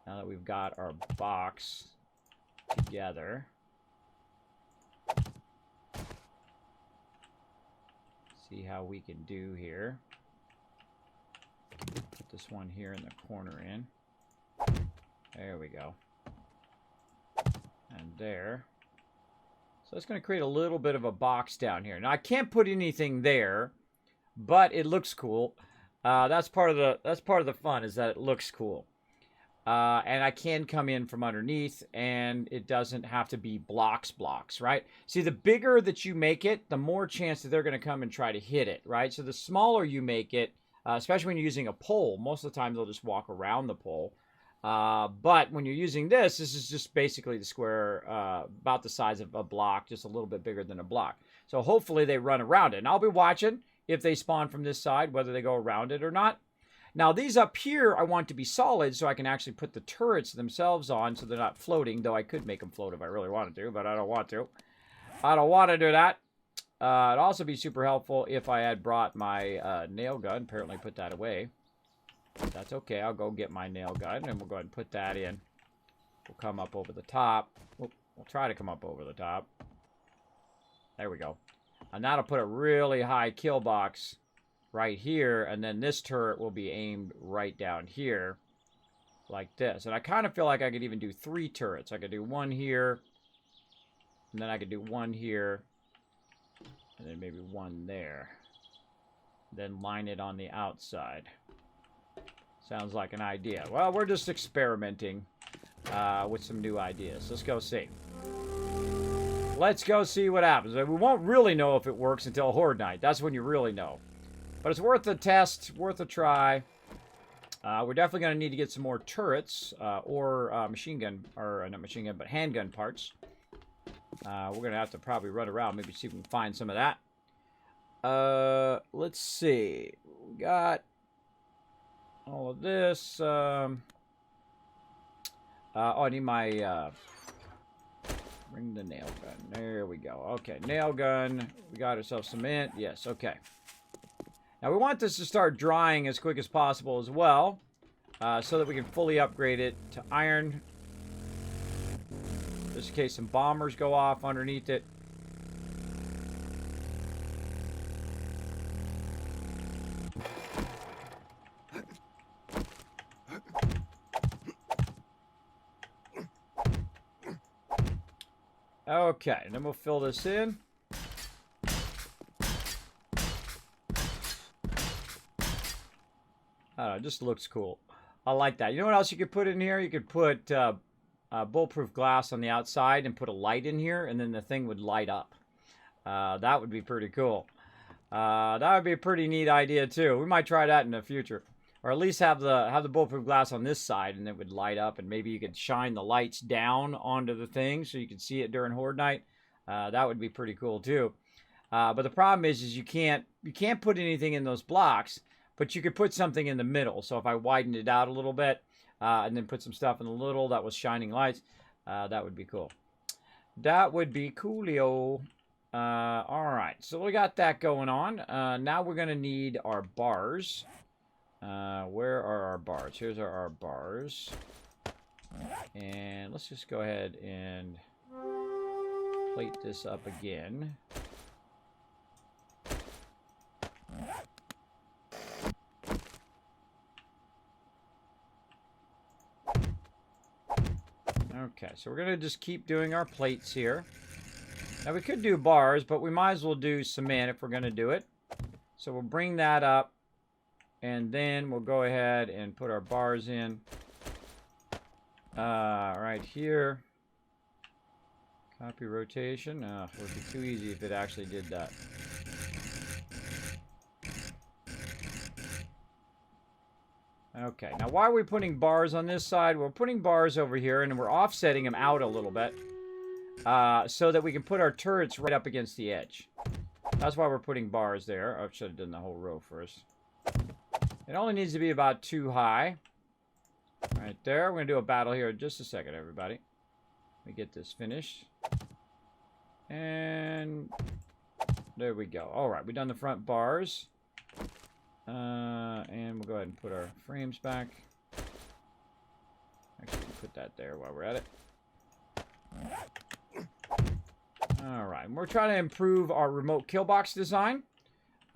Now that we've got our box together. See how we can do here. Put this one here in the corner in. There we go. And there. So it's going to create a little bit of a box down here. Now I can't put anything there, but it looks cool. That's part of the fun, is that it looks cool. And I can come in from underneath, and it doesn't have to be blocks, right? See, the bigger that you make it, the more chance that they're going to come and try to hit it, right? So the smaller you make it, especially when you're using a pole, most of the time they'll just walk around the pole. But when you're using this is just basically the square, about the size of a block, just a little bit bigger than a block. So hopefully they run around it. And I'll be watching if they spawn from this side, whether they go around it or not. Now, these up here I want to be solid so I can actually put the turrets themselves on so they're not floating, though I could make them float if I really wanted to, but I don't want to. I don't want to do that. It'd also be super helpful if I had brought my nail gun. Apparently put that away. That's okay. I'll go get my nail gun, and we'll go ahead and put that in. We'll come up over the top. We'll try to come up over the top. There we go. And that'll put a really high kill box right here, and then this turret will be aimed right down here, like this. And I kind of feel like I could even do 3 turrets. I could do one here, and then I could do one here, and then maybe one there. Then line it on the outside. Sounds like an idea. Well, we're just experimenting with some new ideas. Let's go see. Let's go see what happens. We won't really know if it works until Horde Night. That's when you really know. But it's worth a test, worth a try. We're definitely going to need to get some more turrets or machine gun, or not machine gun, but handgun parts. We're going to have to probably run around, maybe see if we can find some of that. Let's see. We got all of this. Oh, I need my... bring the nail gun. There we go. Okay, nail gun. We got ourselves cement. Yes, okay. Now, we want this to start drying as quick as possible as well, so that we can fully upgrade it to iron. Just in case some bombers go off underneath it. Okay, and then we'll fill this in. I don't know, it just looks cool. I like that. You know what else you could put in here? You could put bulletproof glass on the outside and put a light in here, and then the thing would light up. That would be pretty cool. That would be a pretty neat idea too. We might try that in the future, or at least have the bulletproof glass on this side, and it would light up, and maybe you could shine the lights down onto the thing so you could see it during Horde night. That would be pretty cool too. But the problem is you can't put anything in those blocks. But you could put something in the middle. So if I widened it out a little bit and then put some stuff in the little that was shining lights, that would be cool. That would be coolio. All right, so we got that going on. Now we're going to need our bars. Where are our bars? Here's our bars. And let's just go ahead and plate this up again. Okay, so we're going to just keep doing our plates here. Now, we could do bars, but we might as well do cement if we're going to do it. So we'll bring that up, and then we'll go ahead and put our bars in. Right here. Copy rotation. It would be too easy if it actually did that. Okay, now why are we putting bars on this side? We're putting bars over here, and we're offsetting them out a little bit so that we can put our turrets right up against the edge. That's why we're putting bars there. I should have done the whole row first. It only needs to be about 2 high. Right there. We're going to do a battle here in just a second, everybody. Let me get this finished. And there we go. All right, we've done the front bars. And we'll go ahead and put our frames back. Actually, we'll put that there while we're at it. Alright, we're trying to improve our remote killbox design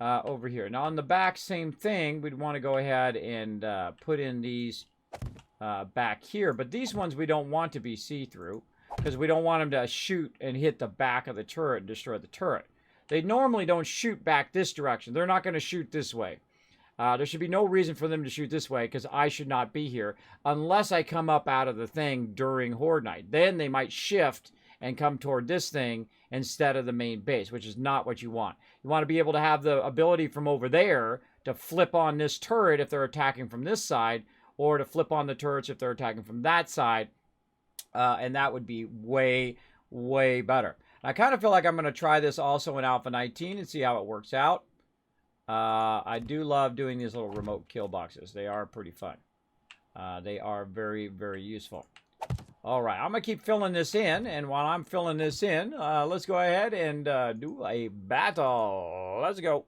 over here. Now on the back, same thing. We'd want to go ahead and put in these back here. But these ones we don't want to be see-through because we don't want them to shoot and hit the back of the turret and destroy the turret. They normally don't shoot back this direction. They're not going to shoot this way. There should be no reason for them to shoot this way because I should not be here unless I come up out of the thing during Horde night. Then they might shift and come toward this thing instead of the main base, which is not what you want. You want to be able to have the ability from over there to flip on this turret if they're attacking from this side, or to flip on the turrets if they're attacking from that side, and that would be way, way better. I kind of feel like I'm going to try this also in Alpha 19 and see how it works out. I do love doing these little remote kill boxes. They are pretty fun. They are very, very useful. All right, I'm going to keep filling this in, and while I'm filling this in, let's go ahead and do a battle. Let's go.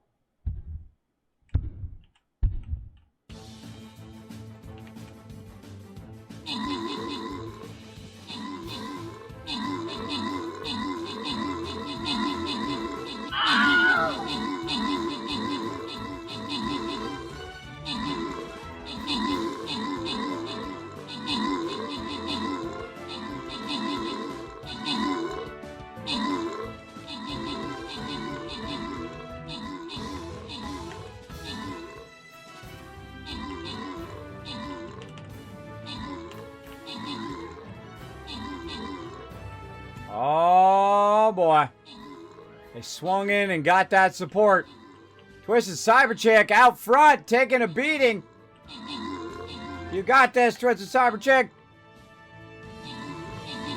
Oh boy. They swung in and got that support. Twisted Cyberchick out front, taking a beating. You got this, Twisted Cyberchick.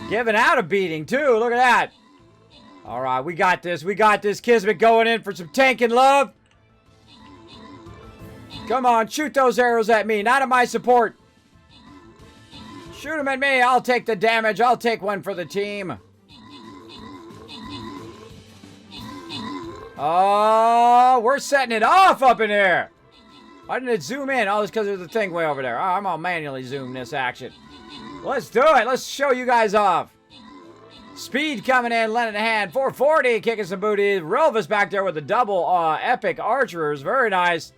Giving out a beating too, look at that. All right, we got this. We got this. Kismet going in for some tanking love. Come on, shoot those arrows at me, not at my support. Shoot them at me. I'll take the damage. I'll take one for the team. Oh, we're setting it off up in here. Why didn't it zoom in? Oh, it's because there's a thing way over there. Oh, I'm going to manually zoom this action. Let's do it. Let's show you guys off. Speed coming in, lending a hand. 440, kicking some booty. Relva's back there with the double epic archers. Very nice.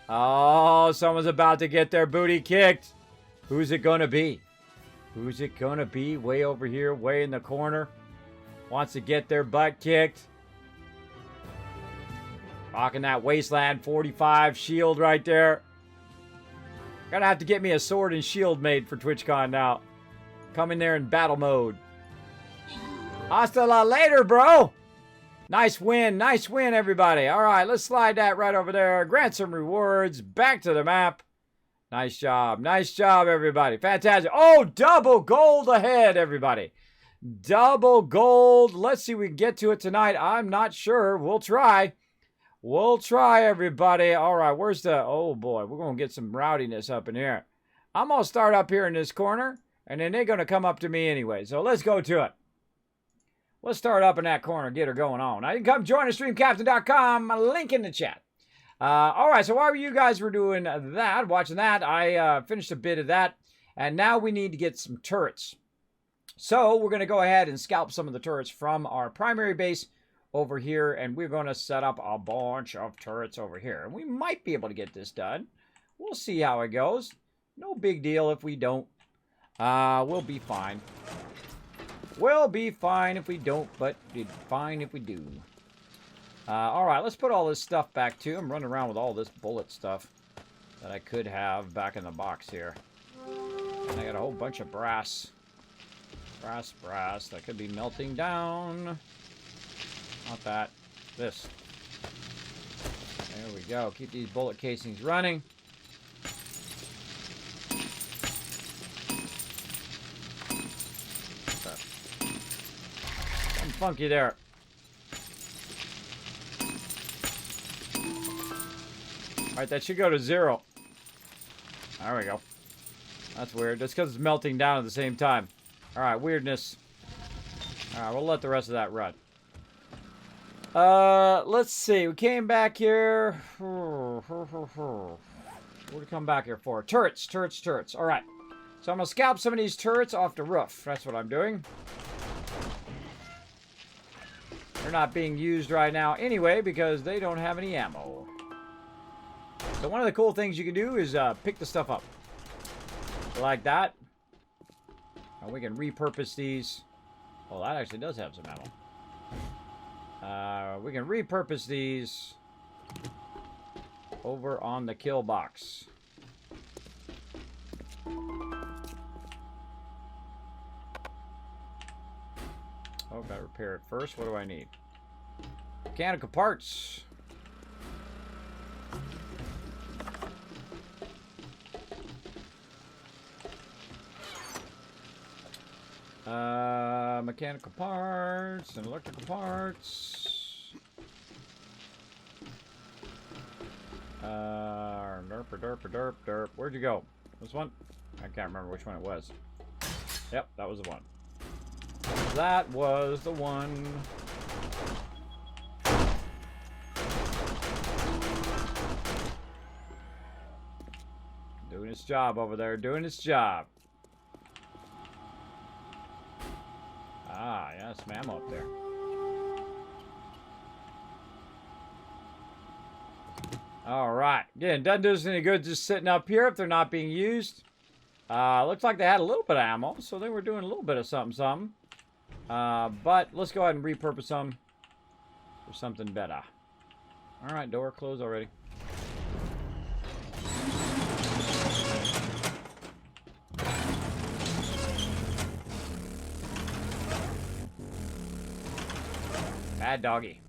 Oh, someone's about to get their booty kicked. Who's it going to be? Who's it going to be? Way over here, way in the corner. wants to get their butt kicked. Rocking that Wasteland 45 shield right there. Gonna have to get me a sword and shield made for TwitchCon now. Come in there in battle mode. Hasta la later, bro. Nice win, everybody. All right, let's slide that right over there. Grant some rewards. Back to the map. Nice job, everybody. Fantastic. Oh, double gold ahead, everybody. Double gold. Let's see if we can get to it tonight. I'm not sure. We'll try. We'll try, everybody. All right, where's the... Oh, boy, we're going to get some rowdiness up in here. I'm going to start up here in this corner, and then they're going to come up to me anyway. So let's go to it. Let's start up in that corner, get her going on. Now, you can come join us, streamcaptain.com, link in the chat. All right, so while you guys were doing that, watching that, I finished a bit of that, and now we need to get some turrets. So we're going to go ahead and scalp some of the turrets from our primary base over here, and we're going to set up a bunch of turrets over here. And we might be able to get this done. We'll see how it goes. No big deal if we don't. We'll be fine. We'll be fine if we don't, but fine if we do. All right, let's put all this stuff back too. I'm running around with all this bullet stuff that I could have back in the box here. And I got a whole bunch of brass. Brass that could be melting down. Not that. This. There we go. Keep these bullet casings running. Something funky there. Alright, that should go to 0. There we go. That's weird. That's because it's melting down at the same time. Alright, weirdness. Alright, we'll let the rest of that run. Let's see. We came back here. What did we come back here for? Turrets. All right. So I'm going to scalp some of these turrets off the roof. That's what I'm doing. They're not being used right now anyway because they don't have any ammo. So one of the cool things you can do is pick the stuff up. Like that. And we can repurpose these. Oh, that actually does have some ammo. We can repurpose these over on the kill box. Oh, gotta repair it first. What do I need? Mechanical parts. Mechanical parts and electrical parts. Derp. Where'd you go? This one? I can't remember which one it was. Yep, that was the one. That was the one. Doing its job over there, doing its job. Ah, yeah, some ammo up there. Alright. Again, doesn't do us any good just sitting up here if they're not being used. Looks like they had a little bit of ammo, so they were doing a little bit of something. But let's go ahead and repurpose them for something better. Alright, door closed already. Bad doggy.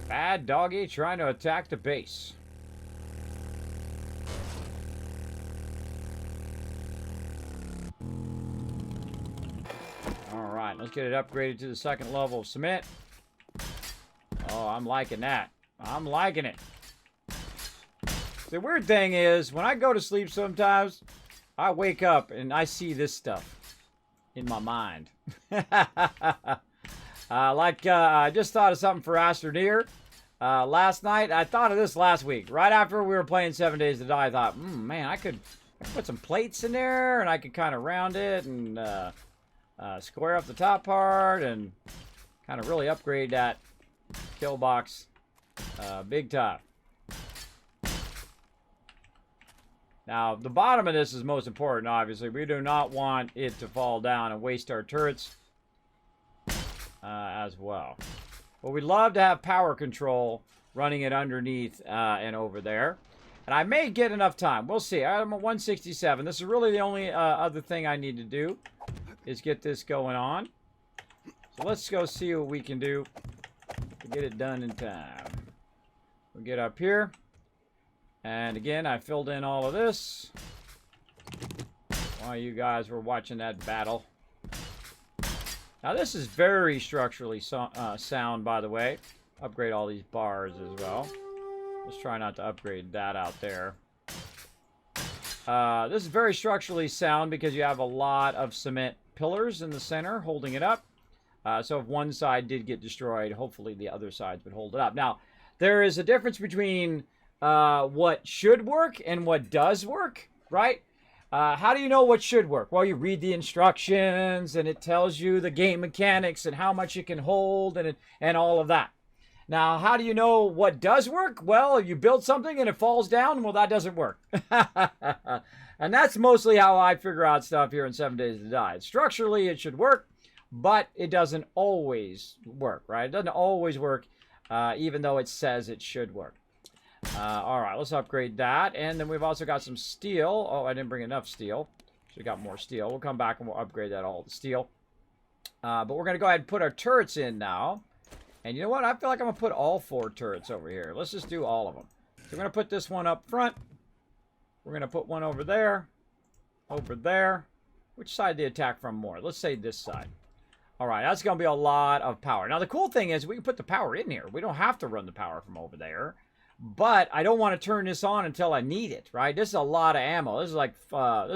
Bad doggy trying to attack the base. Alright, let's get it upgraded to the second level of cement. Oh, I'm liking that. I'm liking it. The weird thing is, when I go to sleep sometimes, I wake up and I see this stuff in my mind. I just thought of something for Astroneer. Last night, I thought of this last week. Right after we were playing 7 Days to Die, I thought, man, I could put some plates in there, and I could kind of round it and square up the top part and kind of really upgrade that kill box big time. Now, the bottom of this is most important, obviously. We do not want it to fall down and waste our turrets. as well. But we'd love to have power control running it underneath and over there. And I may get enough time. We'll see. I'm at 167. This is really the only other thing I need to do is get this going on. So let's go see what we can do to get it done in time. We'll get up here. And again, I filled in all of this while you guys were watching that battle. Now this is very structurally sound, by the way. Upgrade all these bars as well. Let's try not to upgrade that out there. This is very structurally sound because you have a lot of cement pillars in the center holding it up. So if one side did get destroyed, hopefully the other sides would hold it up. Now, there is a difference between what should work and what does work, right? How do you know what should work? Well, you read the instructions and it tells you the game mechanics and how much it can hold and all of that. Now, how do you know what does work? Well, you build something and it falls down, well, that doesn't work. And that's mostly how I figure out stuff here in 7 Days to Die. Structurally, it should work, but it doesn't always work, right? It doesn't always work, even though it says it should work. All right, let's upgrade that. And then we've also got some steel. Oh, I didn't bring enough steel. So we got more steel. We'll come back and we'll upgrade that all to steel. But we're going to go ahead and put our turrets in now. And you know what? I feel like I'm going to put all 4 turrets over here. Let's just do all of them. So we're going to put this one up front. We're going to put one over there. Over there. Which side do you attack from more? Let's say this side. All right, that's going to be a lot of power. Now, the cool thing is we can put the power in here. We don't have to run the power from over there. But I don't want to turn this on until I need it, right? This is a lot of ammo. This is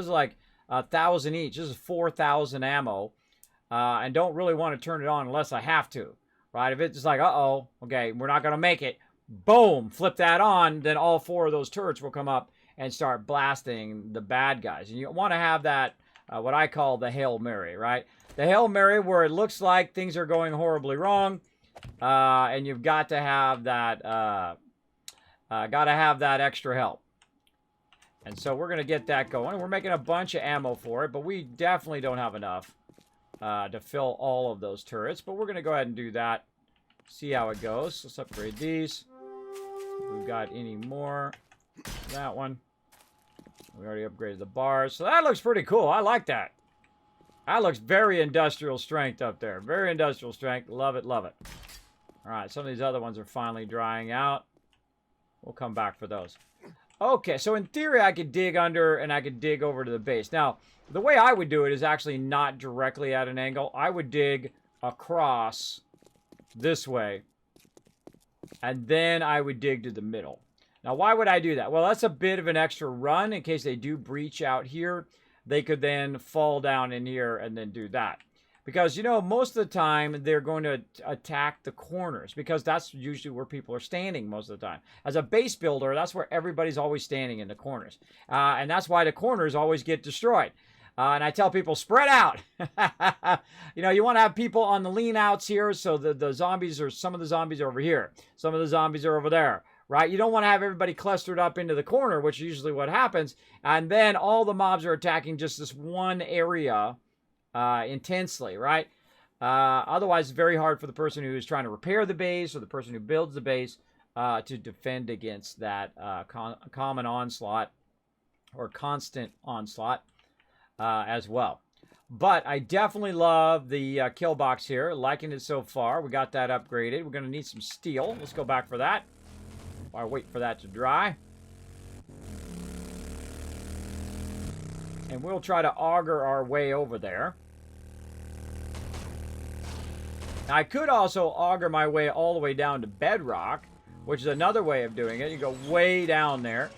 like 1,000 each. This is 4,000 ammo. And don't really want to turn it on unless I have to. Right, if it's just like, uh-oh, okay, we're not going to make it. Boom, flip that on, then all 4 of those turrets will come up and start blasting the bad guys. And you want to have that, what I call the Hail Mary, right? The Hail Mary where it looks like things are going horribly wrong. And you've got to have that, extra help. And so we're going to get that going. We're making a bunch of ammo for it, but we definitely don't have enough to fill all of those turrets. But we're going to go ahead and do that. See how it goes. Let's upgrade these. If we've got any more. That one. We already upgraded the bars. So that looks pretty cool. I like that. That looks very industrial strength up there. Very industrial strength. Love it, love it. All right, some of these other ones are finally drying out. We'll come back for those. Okay, so in theory, I could dig under and I could dig over to the base. Now, the way I would do it is actually not directly at an angle. I would dig across this way, and then I would dig to the middle. Now, why would I do that? Well, that's a bit of an extra run in case they do breach out here. They could then fall down in here and then do that. Because, you know, most of the time, they're going to attack the corners because that's usually where people are standing most of the time. As a base builder, that's where everybody's always standing in the corners. And that's why the corners always get destroyed. And I tell people, spread out. You know, you want to have people on the lean outs here. So the zombies are, some of the zombies are over here. Some of the zombies are over there. Right? You don't want to have everybody clustered up into the corner, which is usually what happens. And then all the mobs are attacking just this one area intensely, right? Otherwise, it's very hard for the person who is trying to repair the base or the person who builds the base to defend against that common onslaught or constant onslaught as well. But I definitely love the kill box here. Liking it so far. We got that upgraded. We're going to need some steel. Let's go back for that. While I wait for that to dry. And we'll try to auger our way over there. Now, I could also auger my way all the way down to bedrock, which is another way of doing it. You go way down there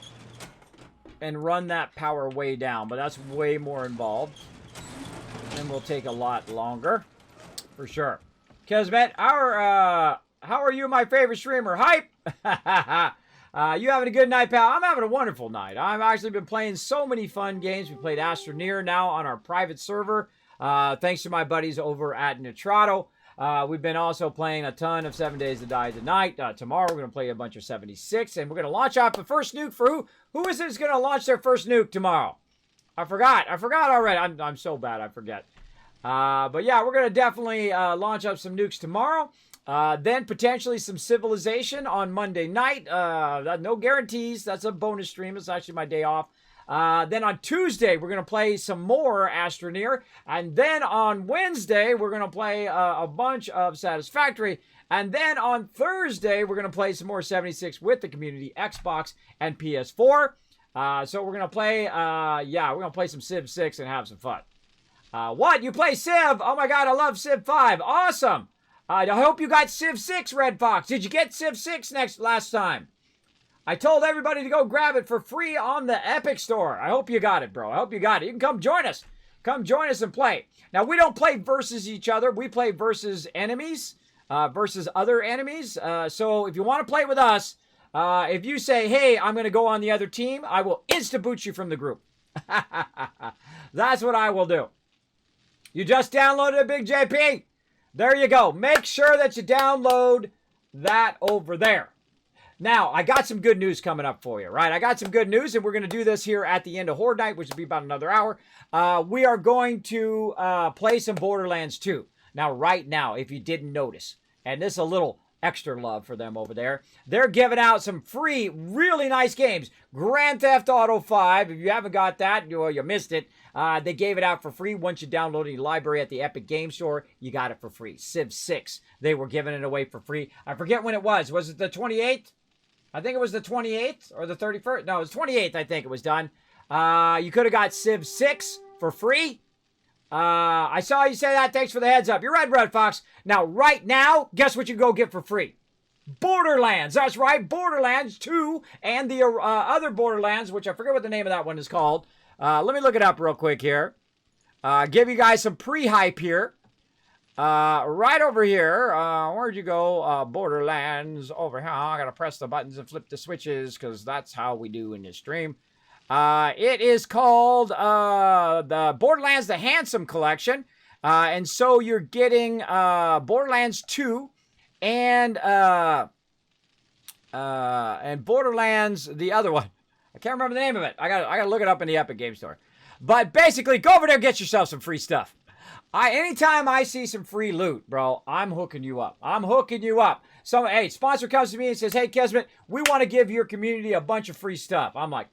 and run that power way down, but that's way more involved and will take a lot longer for sure. Kismet, how are you, my favorite streamer? Hype! You having a good night, pal? I'm having a wonderful night. I've actually been playing so many fun games. We played Astroneer now on our private server, thanks to my buddies over at Nitrato. We've been also playing a ton of 7 Days to Die tonight. Tomorrow we're going to play a bunch of 76, and we're going to launch off the first nuke for who is this going to launch their first nuke tomorrow? I forgot already. I'm so bad I forget. But yeah, we're going to definitely launch up some nukes tomorrow. Then potentially some Civilization on Monday night. No guarantees. That's a bonus stream. It's actually my day off. Then on Tuesday, we're going to play some more Astroneer. And then on Wednesday, we're going to play a bunch of Satisfactory. And then on Thursday, we're going to play some more 76 with the community, Xbox and PS4. So we're going to play, we're going to play some Civ 6 and have some fun. What? You play Civ? Oh my god, I love Civ 5. Awesome. I hope you got Civ 6, Red Fox. Did you get Civ 6 last time? I told everybody to go grab it for free on the Epic Store. I hope you got it, bro. I hope you got it. You can come join us. Come join us and play. Now, we don't play versus each other. We play versus enemies, versus other enemies. So if you want to play with us, if you say, hey, I'm going to go on the other team, I will insta-boot you from the group. That's what I will do. You just downloaded a Big JP. There you go. Make sure that you download that over there. Now, I got some good news coming up for you, right? I got some good news, and we're going to do this here at the end of Horde Night, which will be about another hour. We are going to play some Borderlands 2. Now, right now, if you didn't notice, and this is a little extra love for them over there, they're giving out some free, really nice games. Grand Theft Auto 5, if you haven't got that, you missed it. They gave it out for free. Once you download the library at the Epic Game Store, you got it for free. Civ 6, they were giving it away for free. I forget when it was. Was it the 28th? I think it was the 28th or the 31st. No, it was 28th, I think it was done. You could have got Civ 6 for free. I saw you say that. Thanks for the heads up. You're right, Red Fox. Now, right now, guess what you go get for free? Borderlands. That's right. Borderlands 2 and the other Borderlands, which I forget what the name of that one is called. Let me look it up real quick here. Give you guys some pre-hype here. Right over here. Where'd you go? Borderlands over here. I gotta press the buttons and flip the switches because that's how we do in this stream. It is called the Borderlands The Handsome Collection. And so you're getting Borderlands 2 and Borderlands the other one. I can't remember the name of it. I gotta look it up in the Epic Game Store. But basically, go over there and get yourself some free stuff. Anytime I see some free loot, bro, I'm hooking you up. I'm hooking you up. So, hey, sponsor comes to me and says, hey, Kismet, we want to give your community a bunch of free stuff. I'm like,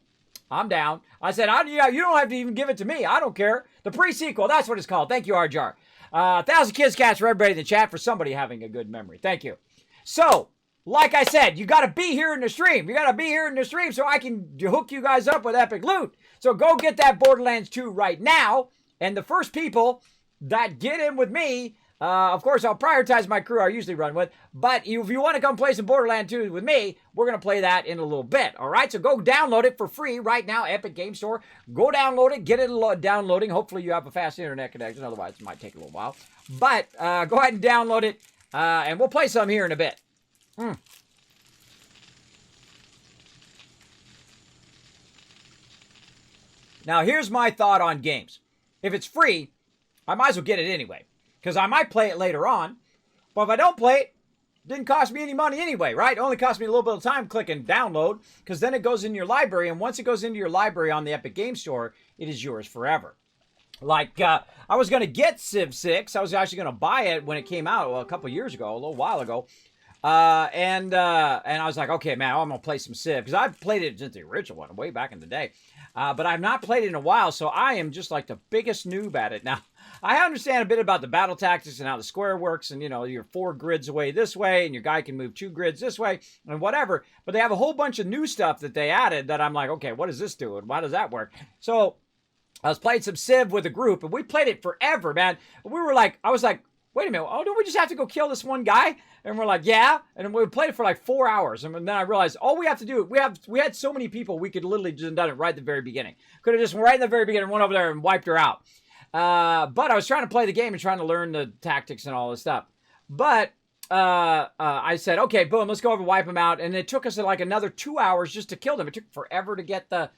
I'm down. I said, you don't have to even give it to me. I don't care. The pre-sequel, that's what it's called. Thank you, Arjar. 1,000 Kids Cats for everybody in the chat for somebody having a good memory. Thank you. So, like I said, you got to be here in the stream. You got to be here in the stream so I can hook you guys up with epic loot. So go get that Borderlands 2 right now. And the first people that get in with me, of course, I'll prioritize my crew I usually run with. But if you want to come play some Borderlands 2 with me, we're going to play that in a little bit. All right, so go download it for free right now, Epic Game Store. Go download it, get it downloading. Hopefully you have a fast internet connection. Otherwise, it might take a little while. But go ahead and download it, and we'll play some here in a bit. Now, here's my thought on games. If it's free, I might as well get it anyway. Because I might play it later on. But if I don't play it, it didn't cost me any money anyway, right? It only cost me a little bit of time clicking download. Because then it goes into your library. And once it goes into your library on the Epic Game Store, it is yours forever. Like, I was going to get Civ 6. I was actually going to buy it when it came out a couple years ago, a little while ago. And I was like, okay, man, I'm going to play some Civ. Because I've played it since the original one, way back in the day. But I've not played it in a while, so I am just like the biggest noob at it. Now, I understand a bit about the battle tactics and how the square works, and, you know, you're 4 grids away this way, and your guy can move 2 grids this way, and whatever. But they have a whole bunch of new stuff that they added that I'm like, okay, what does this do, and why does that work? So, I was playing some Civ with a group, and we played it forever, man. I was like, wait a minute, oh, don't we just have to go kill this one guy? And we're like, yeah. And we played it for like 4 hours. And then I realized all we have to do, we had so many people, we could literally just done it right at the very beginning. Could have just right in the very beginning, went over there and wiped her out. But I was trying to play the game and trying to learn the tactics and all this stuff. But I said, okay, boom, let's go over and wipe them out. And it took us like another 2 hours just to kill them. It took forever to get the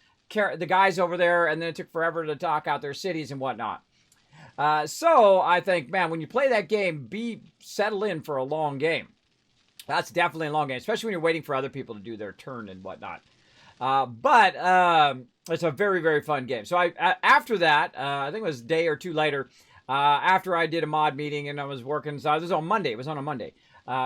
guys over there. And then it took forever to talk out their cities and whatnot. So I think, man, when you play that game, settle in for a long game. That's definitely a long game, especially when you're waiting for other people to do their turn and whatnot. But it's a very, very fun game. So after that, I think it was a day or two later, after I did a mod meeting and I was working. So this was on Monday. It was on a Monday.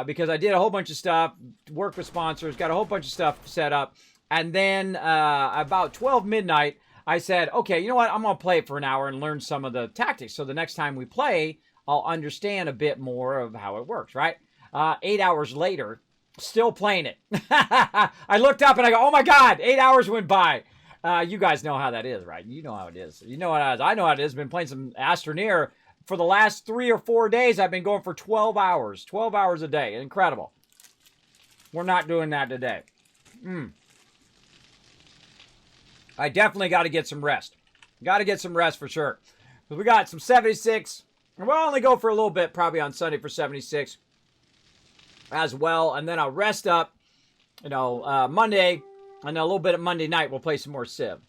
Because I did a whole bunch of stuff, worked with sponsors, got a whole bunch of stuff set up. And then about 12 midnight, I said, okay, you know what? I'm going to play it for an hour and learn some of the tactics. So the next time we play, I'll understand a bit more of how it works, right? 8 hours later, still playing it. I looked up and I go, oh my God, 8 hours went by. You guys know how that is, right? You know how it is. You know how it is. I know how it is. Been playing some Astroneer. For the last 3 or 4 days, I've been going for 12 hours. 12 hours a day. Incredible. We're not doing that today. I definitely got to get some rest. Got to get some rest for sure. Because we got some 76. And we'll only go for a little bit probably on Sunday for 76 as well. And then I'll rest up, Monday. And then a little bit of Monday night, we'll play some more Civ.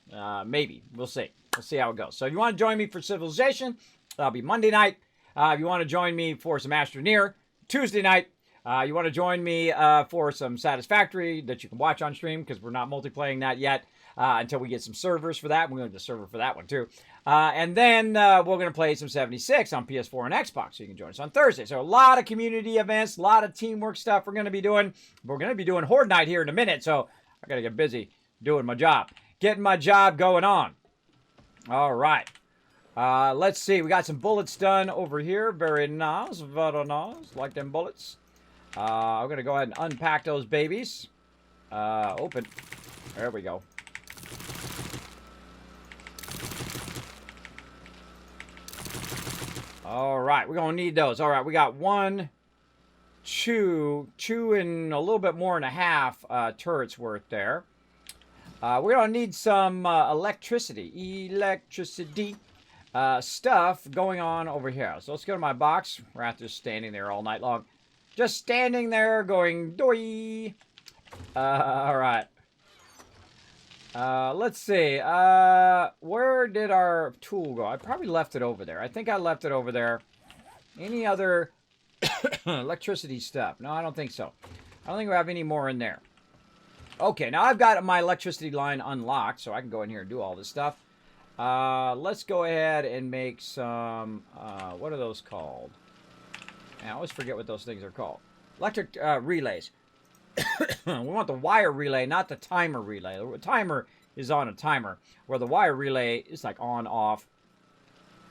Maybe. We'll see. We'll see how it goes. So if you want to join me for Civilization, that'll be Monday night. If you want to join me for some Astroneer, Tuesday night. You want to join me for some Satisfactory that you can watch on stream because we're not multiplaying that yet until we get some servers for that. We're going to get a server for that one too. And then we're going to play some 76 on PS4 and Xbox, so you can join us on Thursday. So a lot of community events, a lot of teamwork stuff we're going to be doing. We're going to be doing Horde Night here in a minute, so I got to get busy doing my job. Getting my job going on. All right. Let's see. We got some bullets done over here. Very nice. Very nice. Like them bullets. I'm going to go ahead and unpack those babies. Open. There we go. All right. We're going to need those. All right. We got 1, 2 and a little bit more and a half turrets worth there. We're going to need some electricity. Stuff going on over here. So let's go to my box. We're not just standing there all night long. Just standing there going doy. All right. Let's see. Where did our tool go? I probably left it over there. I think I left it over there. Any other electricity stuff? No, I don't think so. I don't think we have any more in there. Okay, now I've got my electricity line unlocked, so I can go in here and do all this stuff. Let's go ahead and make some, what are those called? I always forget what those things are called. Electric relays. We want the wire relay, not the timer relay. The timer is on a timer, where the wire relay is like on, off,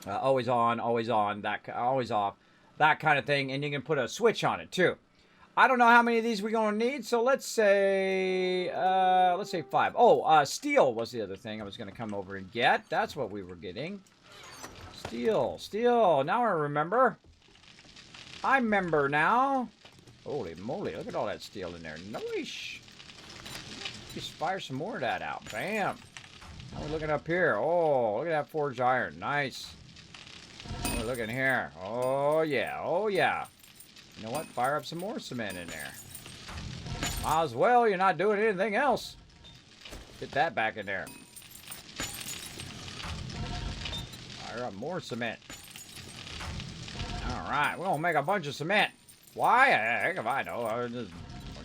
always on, always off, that kind of thing. And you can put a switch on it too. I don't know how many of these we're going to need, so let's say 5. Oh, steel was the other thing I was going to come over and get. That's what we were getting. Steel. Now I remember. I remember now. Holy moly, look at all that steel in there. Nice. Just fire some more of that out. Bam. Now we're looking up here. Oh, look at that forged iron. Nice. We're looking here. Oh, yeah. Oh, yeah. You know what? Fire up some more cement in there. Might as well. You're not doing anything else. Get that back in there. Fire up more cement. All right. We're going to make a bunch of cement. Why? Heck if I know. I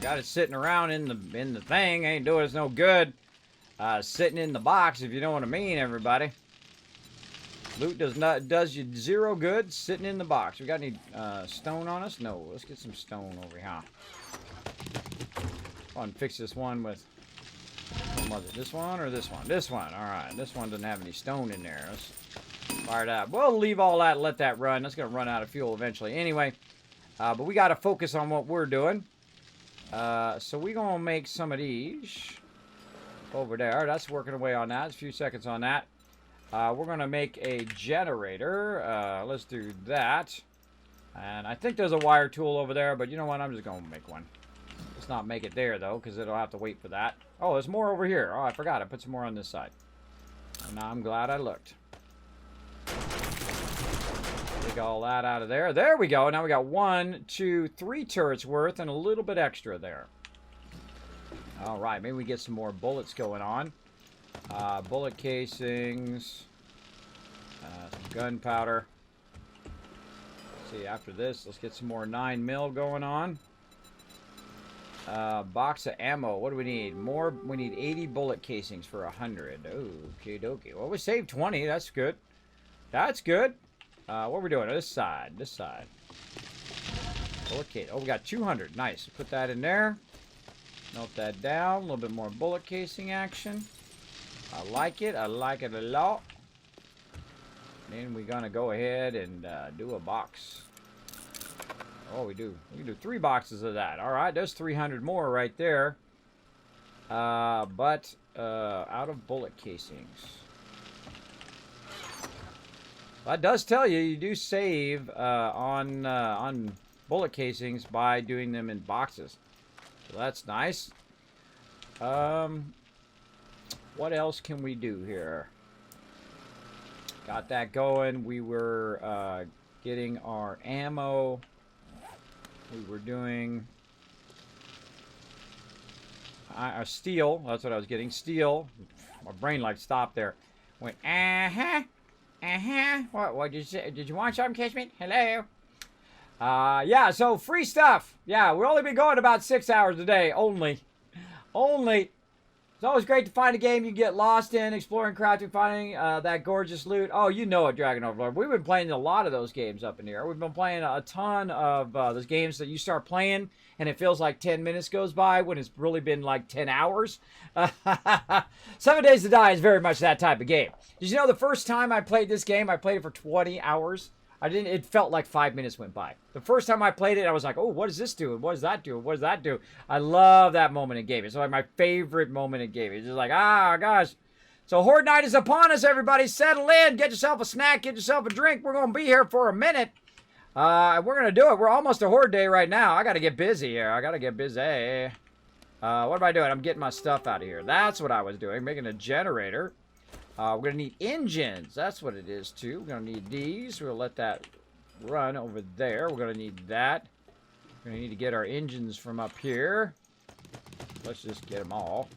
got it sitting around in the thing. Ain't doing us no good. Sitting in the box, if you know what I mean, everybody. Loot does you zero good sitting in the box. We got any stone on us? No. Let's get some stone over here. Go and fix this one with... What was it? This one or this one? This one. Alright. This one doesn't have any stone in there. Let's fire it out. We'll leave all that and let that run. That's going to run out of fuel eventually. Anyway. But we got to focus on what we're doing. So we're going to make some of these. Over there. That's working away on that. It's a few seconds on that. We're going to make a generator. Let's do that. And I think there's a wire tool over there, but you know what? I'm just going to make one. Let's not make it there, though, because it'll have to wait for that. Oh, there's more over here. Oh, I forgot. I put some more on this side. And I'm glad I looked. Take all that out of there. There we go. Now we got 1, 2, 3 turrets worth and a little bit extra there. All right. Maybe we get some more bullets going on. Bullet casings, some gunpowder. See, after this, let's get some more 9mm going on. Box of ammo. What do we need? More. We need 80 bullet casings for 100. Okie dokie. Well, we saved 20. That's good. That's good. What are we doing? This side. This side. Bullet case. Oh, we got 200. Nice. Put that in there. Note that down. A little bit more bullet casing action. I like it. I like it a lot. Then we're going to go ahead and do a box. Oh, we do. We can do 3 boxes of that. All right. There's 300 more right there. But out of bullet casings. That does tell you you do save on bullet casings by doing them in boxes. So that's nice. What else can we do here? Got that going. We were getting our ammo. We were doing our steel. That's what I was getting. Steel. My brain like stopped there. Went, uh-huh. Uh-huh. What did you say? Did you want something, Kismet? Hello? Yeah, so free stuff. Yeah, we've only been going about 6 hours a day. Only. It's always great to find a game you get lost in, exploring, crafting, finding that gorgeous loot. Oh, you know it, Dragon Overlord. We've been playing a lot of those games up in here. We've been playing a ton of those games that you start playing, and it feels like 10 minutes goes by when it's really been like 10 hours. 7 Days to Die is very much that type of game. Did you know the first time I played this game, I played it for 20 hours? It felt like 5 minutes went by. The first time I played it, I was like, oh, what does this do? And what does that do? And what does that do? I love that moment in gaming. It's like my favorite moment in gaming. It's just like, gosh. So Horde Night is upon us, everybody. Settle in. Get yourself a snack. Get yourself a drink. We're going to be here for a minute. We're going to do it. We're almost a Horde Day right now. I got to get busy here. What am I doing? I'm getting my stuff out of here. That's what I was doing. Making a generator. We're going to need engines. That's what it is, too. We're going to need these. We'll let that run over there. We're going to need that. We're going to need to get our engines from up here. Let's just get them all.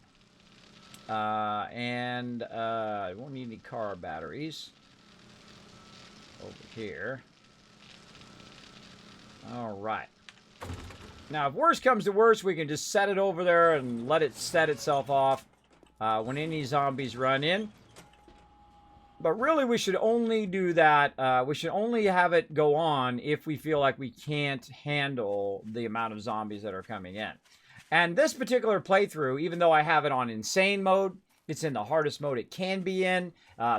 We won't need any car batteries. Over here. All right. Now, if worst comes to worst, we can just set it over there and let it set itself off when any zombies run in. But really, we should only do that. We should only have it go on if we feel like we can't handle the amount of zombies that are coming in. And this particular playthrough, even though I have it on insane mode, it's in the hardest mode it can be in.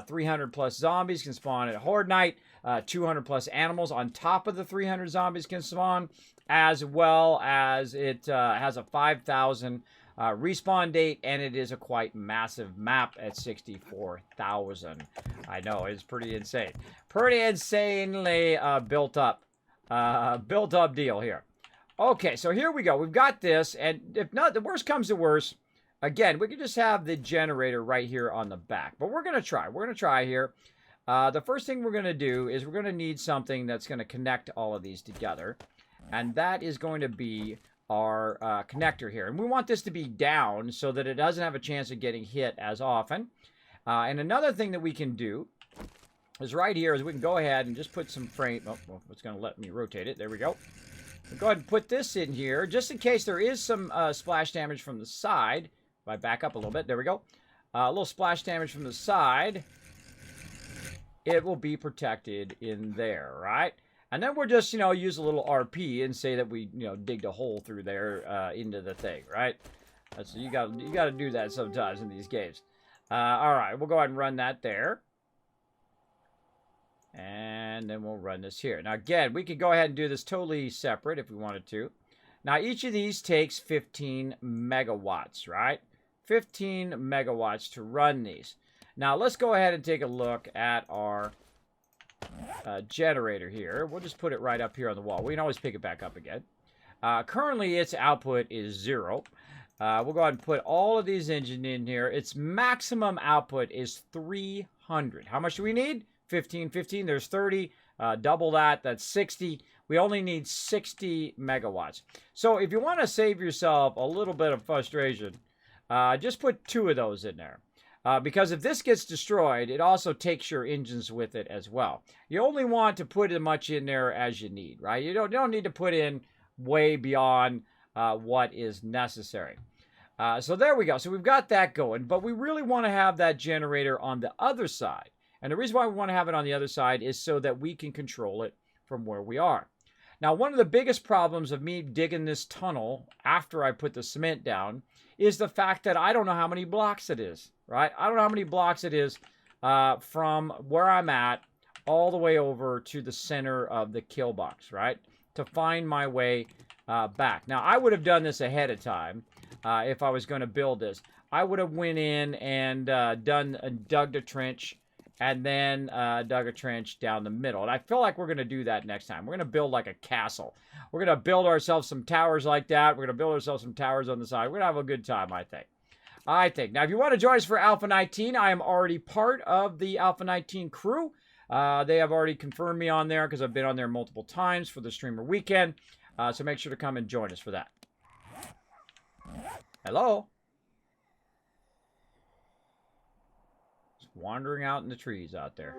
300 plus zombies can spawn at Horde Night. 200 plus animals on top of the 300 zombies can spawn. As well as it has a 5,000 respawn date, and it is a quite massive map at 64,000. I know, it's pretty insane. Pretty insanely built up deal here. Okay, so here we go. We've got this, and if not, the worst comes to worst, again, we could just have the generator right here on the back. But we're going to try. We're going to try here. The first thing we're going to do is we're going to need something that's going to connect all of these together. And that is going to be our connector here. And we want this to be down so that it doesn't have a chance of getting hit as often. And another thing that we can do is right here is we can go ahead and just put some frame. Oh, well, it's going to let me rotate it. There we go. We'll go ahead and put this in here just in case there is some splash damage from the side. If I back up a little bit, there we go. A little splash damage from the side. It will be protected in there, right? And then we'll just, use a little RP and say that we, digged a hole through there into the thing, right? So you got to do that sometimes in these games. All right, we'll go ahead and run that there. And then we'll run this here. Now, again, we could go ahead and do this totally separate if we wanted to. Now, each of these takes 15 megawatts, right? 15 megawatts to run these. Now, let's go ahead and take a look at our generator here. We'll just put it right up here on the wall. We can always pick it back up again. Currently, its output is 0. We'll go ahead and put all of these engines in here. Its maximum output is 300. How much do we need? 15. There's 30. Double that. That's 60. We only need 60 megawatts. So if you want to save yourself a little bit of frustration, just put 2 of those in there. Because if this gets destroyed, it also takes your engines with it as well. You only want to put as much in there as you need, right? You don't need to put in way beyond what is necessary. So there we go. So we've got that going, but we really want to have that generator on the other side. And the reason why we want to have it on the other side is so that we can control it from where we are. Now, one of the biggest problems of me digging this tunnel after I put the cement down is the fact that I don't know how many blocks it is, right? I don't know how many blocks it is from where I'm at all the way over to the center of the kill box, right? To find my way back. Now, I would have done this ahead of time if I was going to build this. I would have went in and dug the trench and then dug a trench down the middle. And I feel like we're going to do that next time. We're going to build like a castle. We're going to build ourselves some towers like that. We're going to build ourselves some towers on the side. We're going to have a good time, I think. Now, if you want to join us for Alpha 19, I am already part of the Alpha 19 crew. They have already confirmed me on there because I've been on there multiple times for the streamer weekend. So make sure to come and join us for that. Hello? Just wandering out in the trees out there.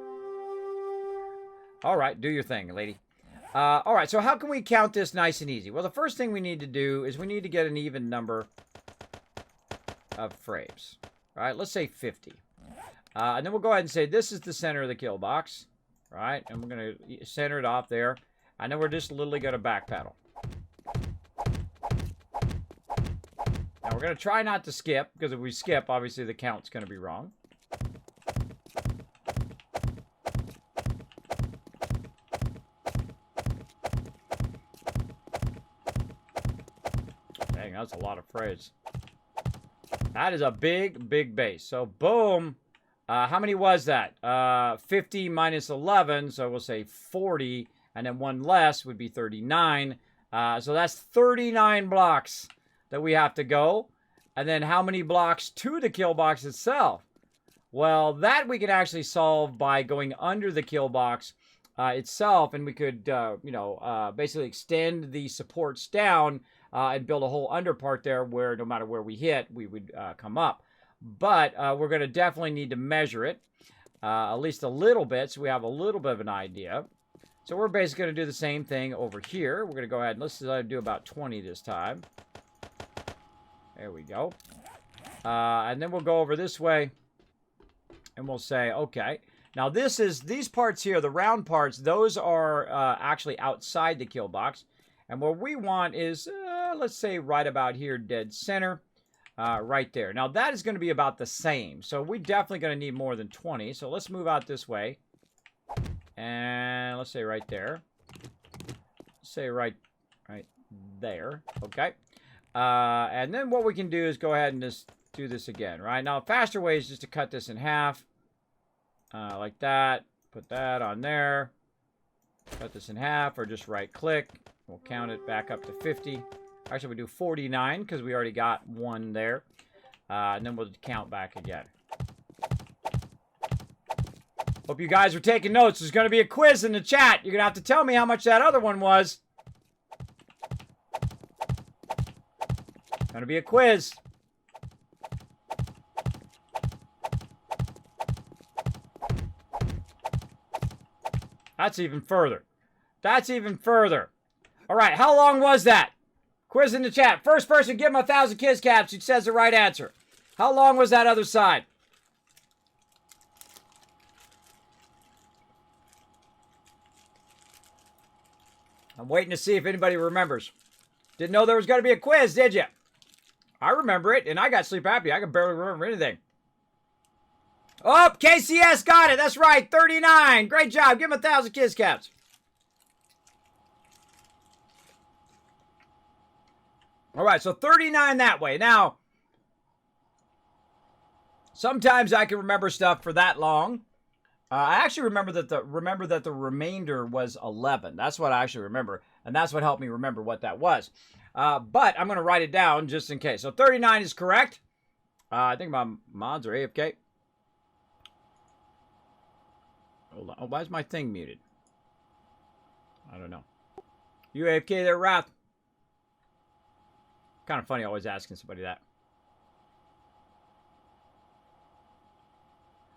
All right, do your thing, lady. All right, so how can we count this nice and easy? Well, the first thing we need to do is we need to get an even number of frames. All right, let's say 50. And then we'll go ahead and say this is the center of the kill box, right? And we're going to center it off there. And then we're just literally going to back pedal. Now we're going to try not to skip, because if we skip, obviously the count's going to be wrong. Dang, that's a lot of frames. That is a big, big base. So, boom. How many was that? 50 minus 11, so we'll say 40. And then one less would be 39. So that's 39 blocks that we have to go. And then how many blocks to the kill box itself? Well, that we can actually solve by going under the kill box itself. And we could, basically extend the supports down and build a whole under part there where no matter where we hit, we would come up. But we're going to definitely need to measure it at least a little bit so we have a little bit of an idea. So we're basically going to do the same thing over here. We're going to go ahead and let's do about 20 this time. There we go. And then we'll go over this way and we'll say, okay. Now these parts here, the round parts, those are actually outside the kill box. And what we want is, let's say right about here, dead center. Right there. Now, that is going to be about the same. So, we're definitely going to need more than 20. So, let's move out this way. And let's say right there. Say right there. Okay. And then what we can do is go ahead and just do this again. Right? Now, a faster way is just to cut this in half. Like that. Put that on there. Cut this in half or just right click. We'll count it back up to 50. Actually, we do 49 because we already got one there. And then we'll count back again. Hope you guys are taking notes. There's going to be a quiz in the chat. You're going to have to tell me how much that other one was. Going to be a quiz. That's even further. That's even further. All right, how long was that? Quiz in the chat. First person, give him 1,000 kiss caps who says the right answer. How long was that other side? I'm waiting to see if anybody remembers. Didn't know there was going to be a quiz, did you? I remember it, and I got sleep happy. I can barely remember anything. Oh, KCS got it. That's right, 39. Great job. Give him 1,000 kiss caps. All right, so 39 that way. Now, sometimes I can remember stuff for that long. I actually remember that the remainder was 11. That's what I actually remember, and that's what helped me remember what that was. But I'm going to write it down just in case. So 39 is correct. I think my mods are AFK. Hold on. Oh, why is my thing muted? I don't know. You AFK there, Wrath? Kind of funny always asking somebody that.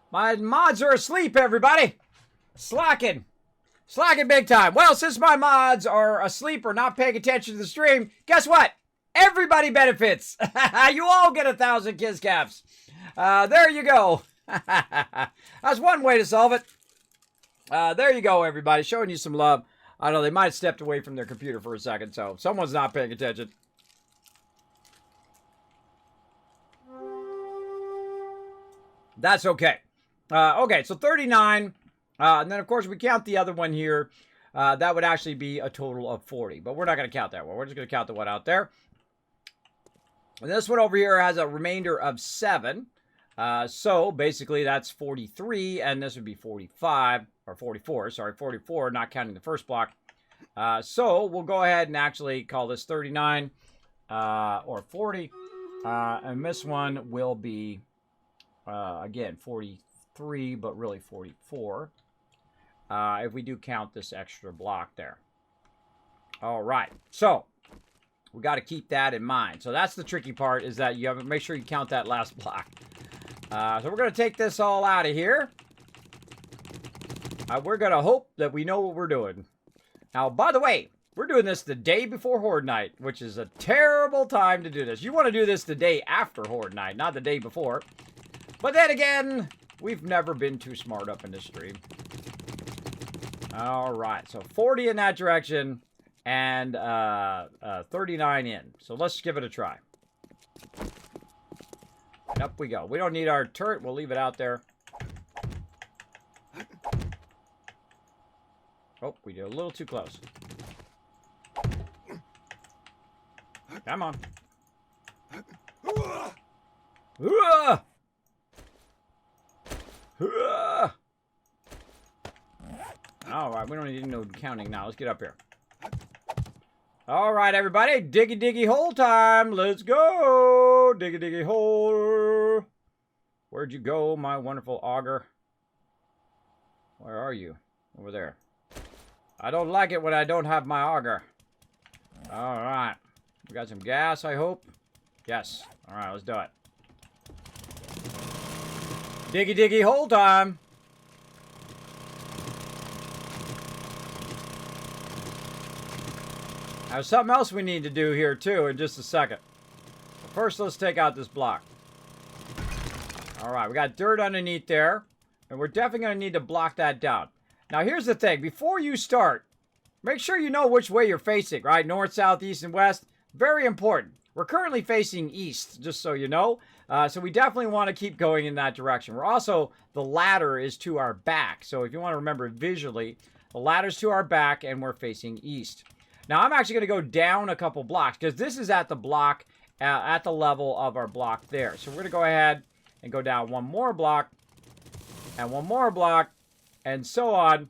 My mods are asleep, everybody. Slacking. Slacking big time. Well, since my mods are asleep or not paying attention to the stream, guess what? Everybody benefits. You all get 1,000 kiss caps. There you go. That's one way to solve it. There you go, everybody. Showing you some love. I don't know, they might have stepped away from their computer for a second, so someone's not paying attention. That's okay. Okay, so 39. And then, of course, we count the other one here. That would actually be a total of 40. But we're not going to count that one. We're just going to count the one out there. And this one over here has a remainder of 7. So, basically, that's 43. And this would be 45. Or 44. Sorry, 44, not counting the first block. So, we'll go ahead and actually call this 39. Or 40. And this one will be, again, 43, but really 44. If we do count this extra block there. All right. So, we got to keep that in mind. So, that's the tricky part, is that you have to make sure you count that last block. So, we're going to take this all out of here. We're going to hope that we know what we're doing. Now, by the way, we're doing this the day before Horde Night, which is a terrible time to do this. You want to do this the day after Horde Night, not the day before. But then again, we've never been too smart up in this stream. All right, so 40 in that direction and 39 in. So let's give it a try. And up we go. We don't need our turret. We'll leave it out there. Oh, we did a little too close. Come on. All right, we don't need no counting now. Let's get up here. All right, everybody. Diggy, diggy hole time. Let's go. Diggy, diggy hole. Where'd you go, my wonderful auger? Where are you? Over there. I don't like it when I don't have my auger. All right. We got some gas, I hope. Yes. All right, let's do it. Diggy, diggy hole time. There's something else we need to do here, too, in just a second. First, let's take out this block. All right, we got dirt underneath there. And we're definitely going to need to block that down. Now, here's the thing. Before you start, make sure you know which way you're facing, right? North, south, east, and west. Very important. We're currently facing east, just so you know. So we definitely want to keep going in that direction. We're also, the ladder is to our back. So if you want to remember visually, the ladder's to our back and we're facing east. Now, I'm actually going to go down a couple blocks because this is at the block, at the level of our block there. So we're going to go ahead and go down one more block and one more block and so on.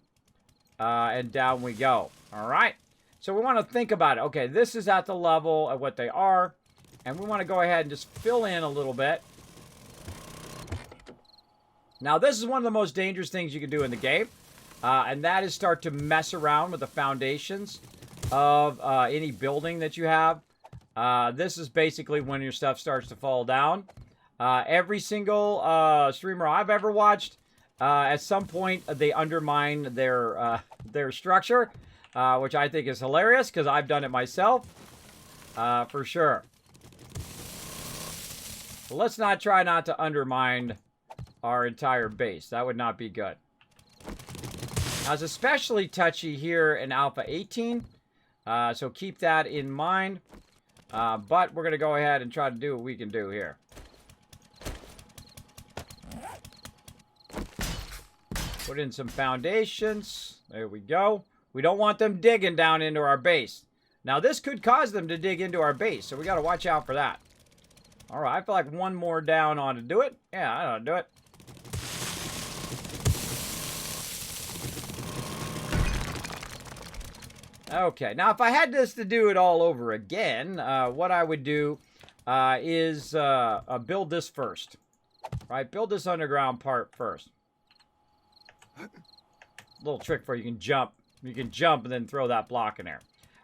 And down we go. All right. So we want to think about it. Okay, this is at the level of what they are. And we want to go ahead and just fill in a little bit. Now, this is one of the most dangerous things you can do in the game. And that is start to mess around with the foundations of any building that you have. This is basically when your stuff starts to fall down. Every single streamer I've ever watched, at some point, they undermine their structure. Which I think is hilarious, because I've done it myself. For sure. Well, let's not try not to undermine our entire base. That would not be good. Now, it's especially touchy here in Alpha 18. So keep that in mind. But we're going to go ahead and try to do what we can do here. Put in some foundations. There we go. We don't want them digging down into our base. Now, this could cause them to dig into our base, so we got to watch out for that. All right, I feel like one more down ought to do it. Yeah, I ought to do it. Okay, now if I had this to do it all over again, what I would do is build this first. Right, build this underground part first. Little trick for you can jump. You can jump and then throw that block in there.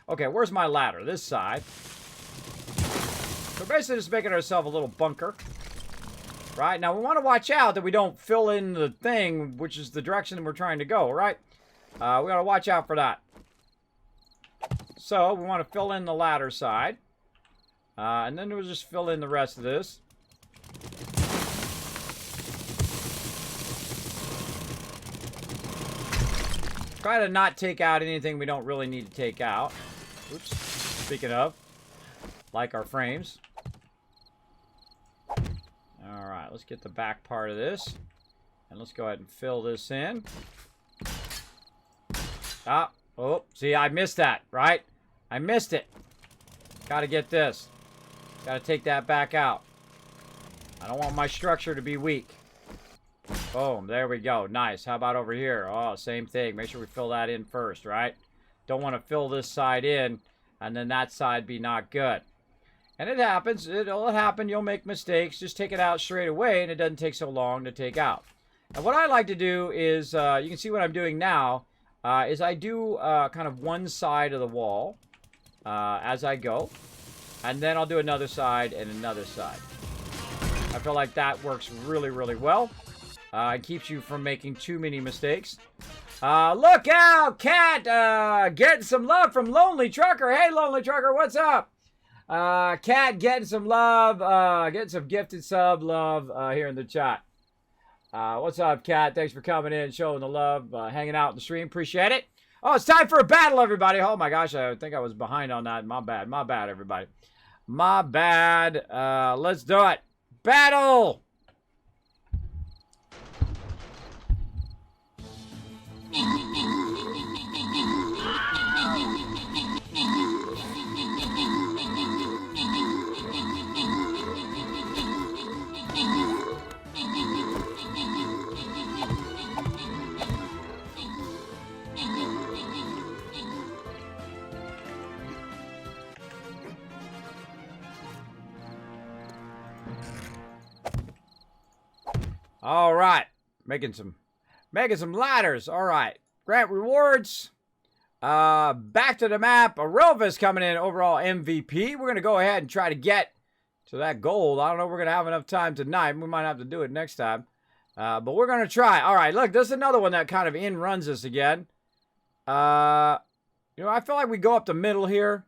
Okay, where's my ladder? This side. So basically just making ourselves a little bunker. Right, now we want to watch out that we don't fill in the thing, which is the direction we're trying to go, right? We got to watch out for that. So we want to fill in the ladder side. And then we'll just fill in the rest of this. Try to not take out anything we don't really need to take out. Oops. Speaking of, like our frames. Alright, let's get the back part of this. And let's go ahead and fill this in. Ah, oh, see, I missed that, right? I missed it. Gotta get this. Gotta take that back out. I don't want my structure to be weak. Boom, there we go. Nice. How about over here? Oh, same thing. Make sure we fill that in first, right? Don't want to fill this side in and then that side be not good. And it happens. It'll happen. You'll make mistakes. Just take it out straight away and it doesn't take so long to take out. And what I like to do is, you can see what I'm doing now, is I do kind of one side of the wall as I go. And then I'll do another side and another side. I feel like that works really, really well. It keeps you from making too many mistakes. Look out, Cat! Getting some love from Lonely Trucker. Hey, Lonely Trucker, what's up? Cat getting some love. Getting some gifted sub love here in the chat. What's up, Cat? Thanks for coming in, showing the love, hanging out in the stream. Appreciate it. Oh, it's time for a battle, everybody. Oh, my gosh, I think I was behind on that. My bad. My bad, everybody. My bad. Let's do it. Battle! All right, making some ladders. All right, grant rewards. Back to the map. Arilva's coming in overall MVP. We're gonna go ahead and try to get to that gold. I don't know if we're gonna have enough time tonight. We might have to do it next time, but we're gonna try. All right, look, this is another one that kind of runs us again. You know, I feel like we go up the middle here.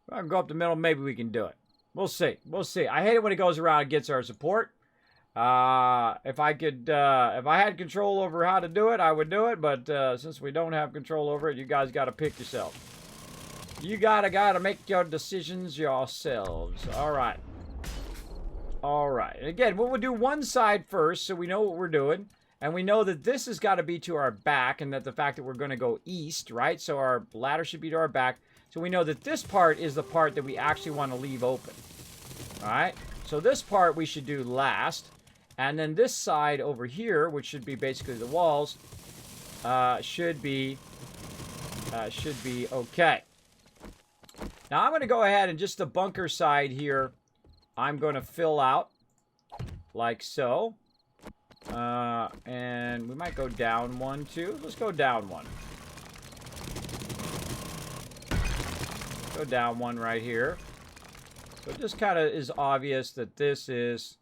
If I can go up the middle, maybe we can do it. We'll see. We'll see. I hate it when it goes around and gets our support. If I had control over how to do it, I would do it. But since we don't have control over it, you guys got to pick yourself. You gotta make your decisions yourselves. All right. All right. And again, we'll do one side first, so we know what we're doing, and we know that this has got to be to our back, and that the fact that we're going to go east, right? So our ladder should be to our back. So we know that this part is the part that we actually want to leave open. All right. So this part we should do last. And then this side over here, which should be basically the walls, should be okay. Now I'm going to go ahead and just the bunker side here, I'm going to fill out like so. And we might go down one too. Let's go down one. Go down one right here. So it just kind of is obvious that this is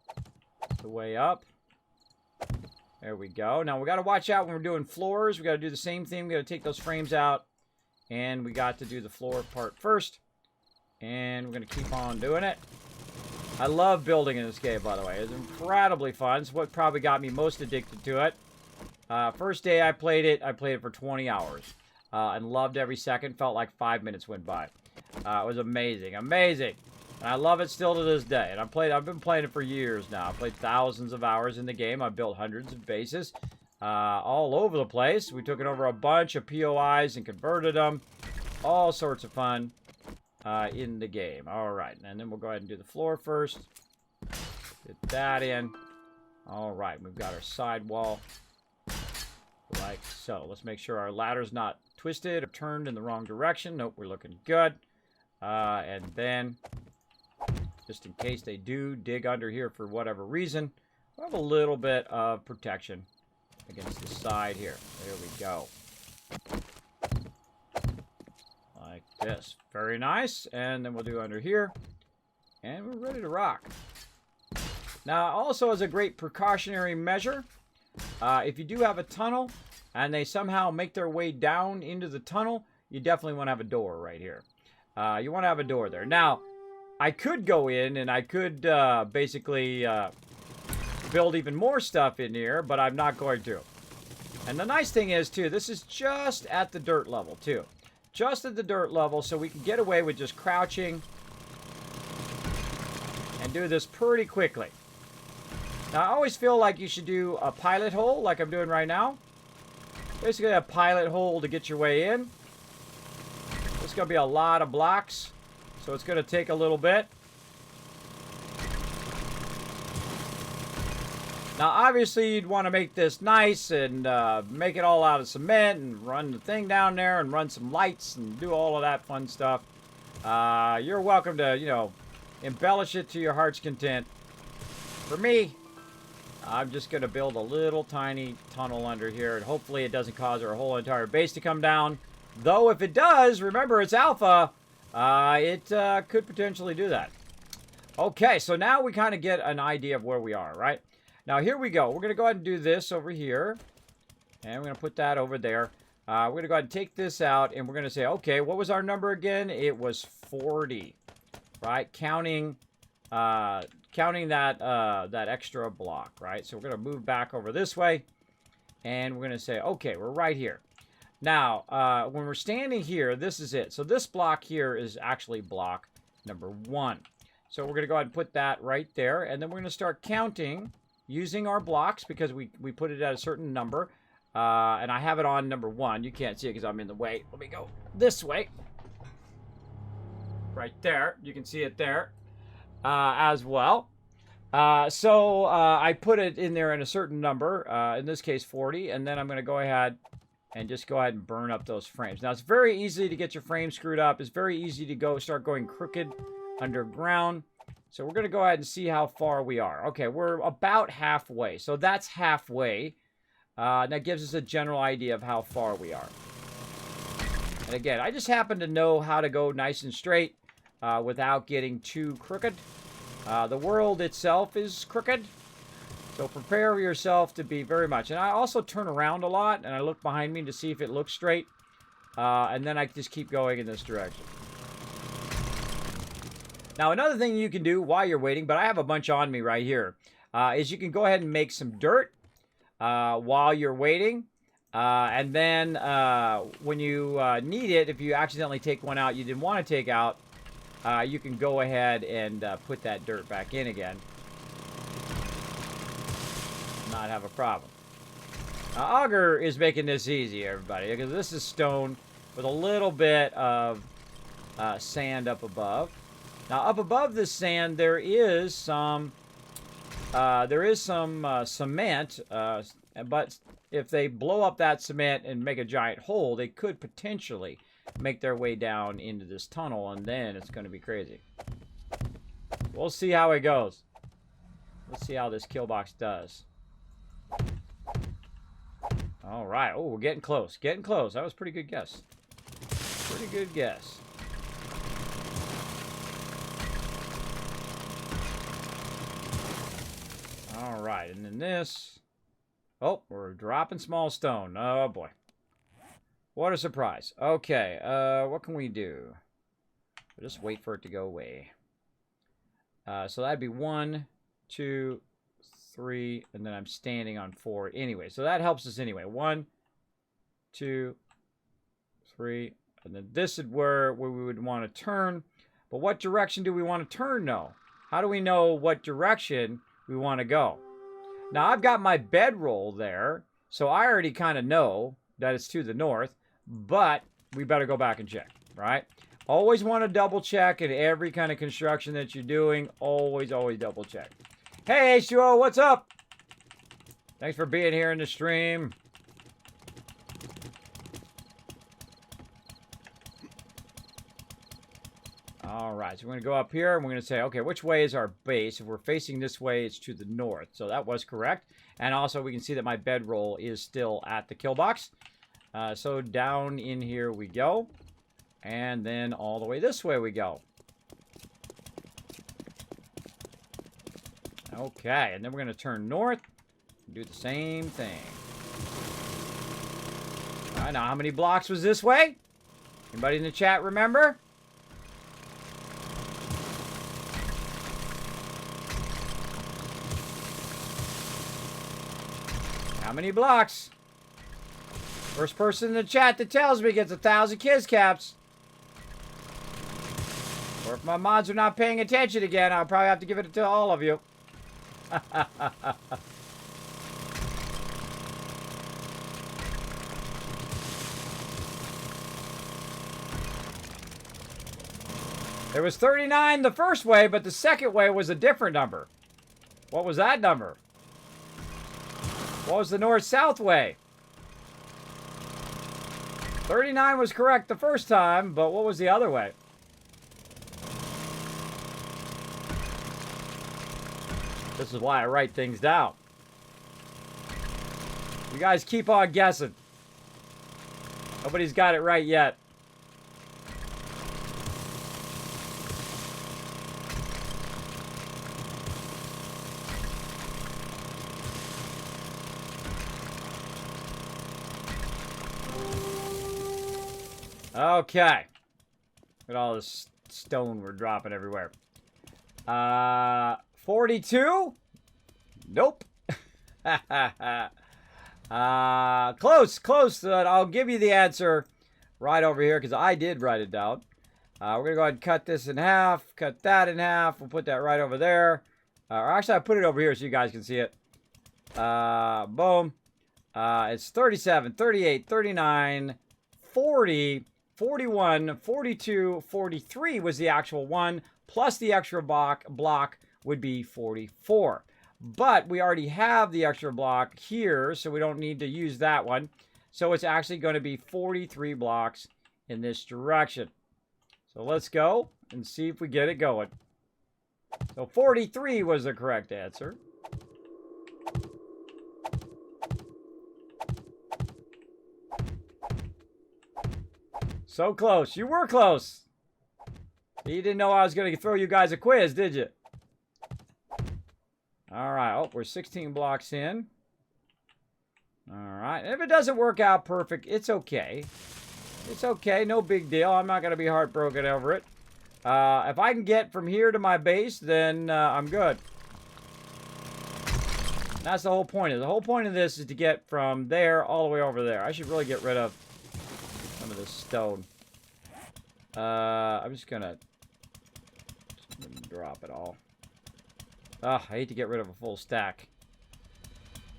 the way up. There we go. Now we got to watch out when we're doing floors. We got to do the same thing. We got to take those frames out, and we got to do the floor part first. And we're going to keep on doing it. I love building in this game, by the way. It's incredibly fun. It's what probably got me most addicted to it. First day I played it for 20 hours. And loved every second. Felt like 5 minutes went by. It was amazing. Amazing. And I love it still to this day. And I've been playing it for years now. I've played thousands of hours in the game. I've built hundreds of bases all over the place. We took it over a bunch of POIs and converted them. All sorts of fun in the game. All right. And then we'll go ahead and do the floor first. Get that in. All right. We've got our side wall like so. Let's make sure our ladder's not twisted or turned in the wrong direction. Nope, we're looking good. And then, just in case they do dig under here for whatever reason, we'll have a little bit of protection against the side here. There we go. Like this. Very nice. And then we'll do under here. And we're ready to rock. Now, also as a great precautionary measure, if you do have a tunnel and they somehow make their way down into the tunnel, you definitely want to have a door right here. You want to have a door there. Now, I could go in and I could basically build even more stuff in here, but I'm not going to. And the nice thing is, too, this is just at the dirt level, too. Just at the dirt level, so we can get away with just crouching and do this pretty quickly. Now, I always feel like you should do a pilot hole, like I'm doing right now. Basically, a pilot hole to get your way in. There's going to be a lot of blocks, so it's going to take a little bit. Now, obviously, you'd want to make this nice and make it all out of cement and run the thing down there and run some lights and do all of that fun stuff. You're welcome to, you know, embellish it to your heart's content. For me, I'm just going to build a little tiny tunnel under here, and hopefully it doesn't cause our whole entire base to come down. Though, if it does, remember, it's alpha, it could potentially do that. Okay, so now we kind of get an idea of where we are, right? Now, here we go. We're going to go ahead and do this over here. And we're going to put that over there. We're going to go ahead and take this out. And we're going to say, okay, what was our number again? It was 40. Right? Counting that extra block. Right? So we're going to move back over this way. And we're going to say, okay, we're right here. Now, when we're standing here, this is it. So this block here is actually block number 1. So we're going to go ahead and put that right there. And then we're going to start counting using our blocks because we put it at a certain number. And I have it on number 1. You can't see it because I'm in the way. Let me go this way. Right there. You can see it there as well. So I put it in there in a certain number, in this case 40. And then I'm going to go ahead and just go ahead and burn up those frames. Now, it's very easy to get your frame screwed up. It's very easy to start going crooked underground. So we're going to go ahead and see how far we are. Okay, we're about halfway. So that's halfway. That gives us a general idea of how far we are. And again, I just happen to know how to go nice and straight without getting too crooked. The world itself is crooked. So prepare yourself to be very much. And I also turn around a lot, and I look behind me to see if it looks straight. And then I just keep going in this direction. Now, another thing you can do while you're waiting, but I have a bunch on me right here, is you can go ahead and make some dirt while you're waiting. And then when you need it, if you accidentally take one out you didn't want to take out, you can go ahead and put that dirt back in again. Not have a problem. Augur is making this easy, everybody, because this is stone with a little bit of sand up above. Now, up above this sand, there is some cement, but if they blow up that cement and make a giant hole, they could potentially make their way down into this tunnel, and then it's going to be crazy. We'll see how it goes. Let's see how this Killbox does. All right. Oh, we're getting close. Getting close. That was a pretty good guess. Pretty good guess. All right, and then this. Oh, we're dropping small stone. Oh, boy. What a surprise. Okay, what can we do? We'll just wait for it to go away. So that'd be 1, 2, 3, and then I'm standing on 4 anyway. So that helps us anyway. 1, 2, 3, and then this is where we would want to turn. But what direction do we want to turn, though? How do we know what direction we want to go? Now, I've got my bedroll there, so I already kind of know that it's to the north, but we better go back and check, right? Always want to double check in every kind of construction that you're doing. Always double check. Hey, H2O, what's up? Thanks for being here in the stream. All right, so we're going to go up here, and we're going to say, okay, which way is our base? If we're facing this way, it's to the north. So that was correct. And also, we can see that my bedroll is still at the Killbox. So down in here we go. And then all the way this way we go. Okay, and then we're going to turn north and do the same thing. All right, now how many blocks was this way? Anybody in the chat remember? How many blocks? First person in the chat that tells me gets 1,000 kiss caps. Or if my mods are not paying attention again, I'll probably have to give it to all of you. There was 39 the first way, but the second way was a different number. What was that number? What was the north-south way? 39 was correct the first time, but what was the other way? This is why I write things down. You guys keep on guessing. Nobody's got it right yet. Okay. Look at all this stone we're dropping everywhere. 42? Nope. Close. I'll give you the answer right over here because I did write it down. We're going to go ahead and cut this in half. Cut that in half. We'll put that right over there. Or actually, I put it over here so you guys can see it. Boom. It's 37, 38, 39, 40, 41, 42, 43 was the actual one. Plus the extra block would be 44. But we already have the extra block here, so we don't need to use that one. So it's actually going to be 43 blocks in this direction. So let's go and see if we get it going. So 43 was the correct answer. So close. You were close. You didn't know I was going to throw you guys a quiz, did you? All right. Oh, we're 16 blocks in. All right. If it doesn't work out perfect, it's okay. It's okay. No big deal. I'm not going to be heartbroken over it. If I can get from here to my base, then I'm good. That's the whole point. The whole point of this is to get from there all the way over there. I should really get rid of some of this stone. I'm just gonna drop it all. I hate to get rid of a full stack.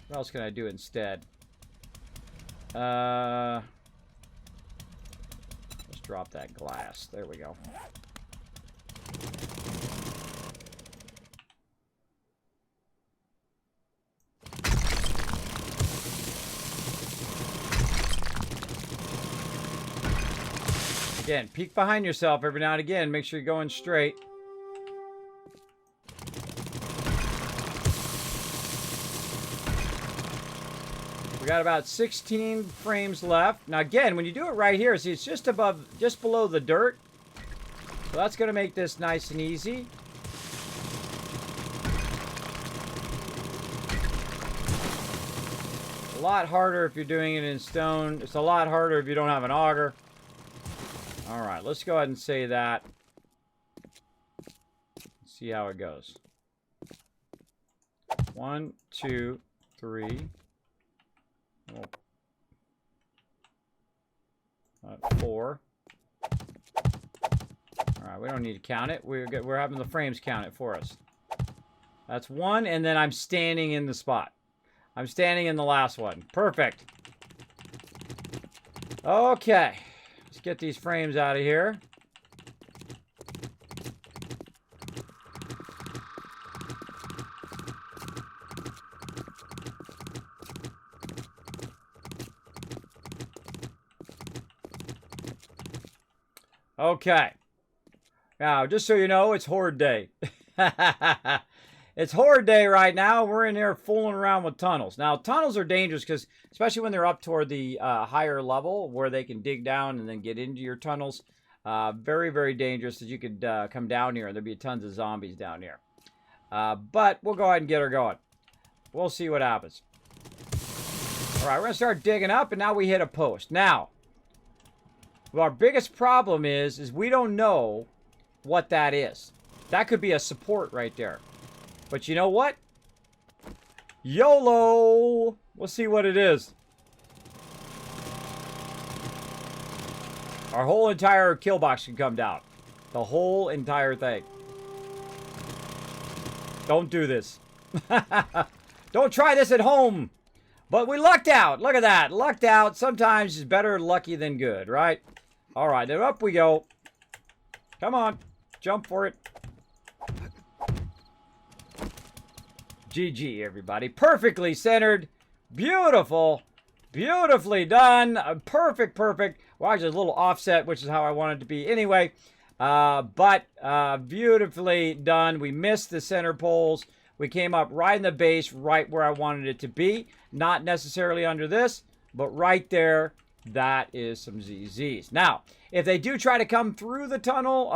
What else can I do instead? Let's drop that glass. There we go. Again, peek behind yourself every now and again. Make sure you're going straight. We got about 16 frames left. Now again, when you do it right here, see it's just below the dirt. So that's going to make this nice and easy. A lot harder if you're doing it in stone. It's a lot harder if you don't have an auger. All right, let's go ahead and say that. See how it goes. 1, 2, 3. 4. All right, we don't need to count it. We're having the frames count it for us. That's 1, and then I'm standing in the spot. I'm standing in the last one. Perfect. Okay. Let's get these frames out of here. Okay. Now, just so you know, it's Horde Day. It's Horde Day right now. We're in here fooling around with tunnels. Now, tunnels are dangerous because, especially when they're up toward the higher level where they can dig down and then get into your tunnels. Very, very dangerous that you could come down here and there'd be tons of zombies down here. But we'll go ahead and get her going. We'll see what happens. All right, we're going to start digging up, and now we hit a post. Now, our biggest problem is we don't know what that is. That could be a support right there. But you know what? YOLO! We'll see what it is. Our whole entire kill box can come down. The whole entire thing. Don't do this. Don't try this at home. But we lucked out. Look at that. Lucked out. Sometimes is better lucky than good, right? All right, then up we go. Come on. Jump for it. GG, everybody. Perfectly centered. Beautiful. Beautifully done. Perfect, perfect. Well, actually, a little offset, which is how I want it to be anyway. But beautifully done. We missed the center poles. We came up right in the base, right where I wanted it to be. Not necessarily under this, but right there. That is some ZZs. Now, if they do try to come through the tunnel,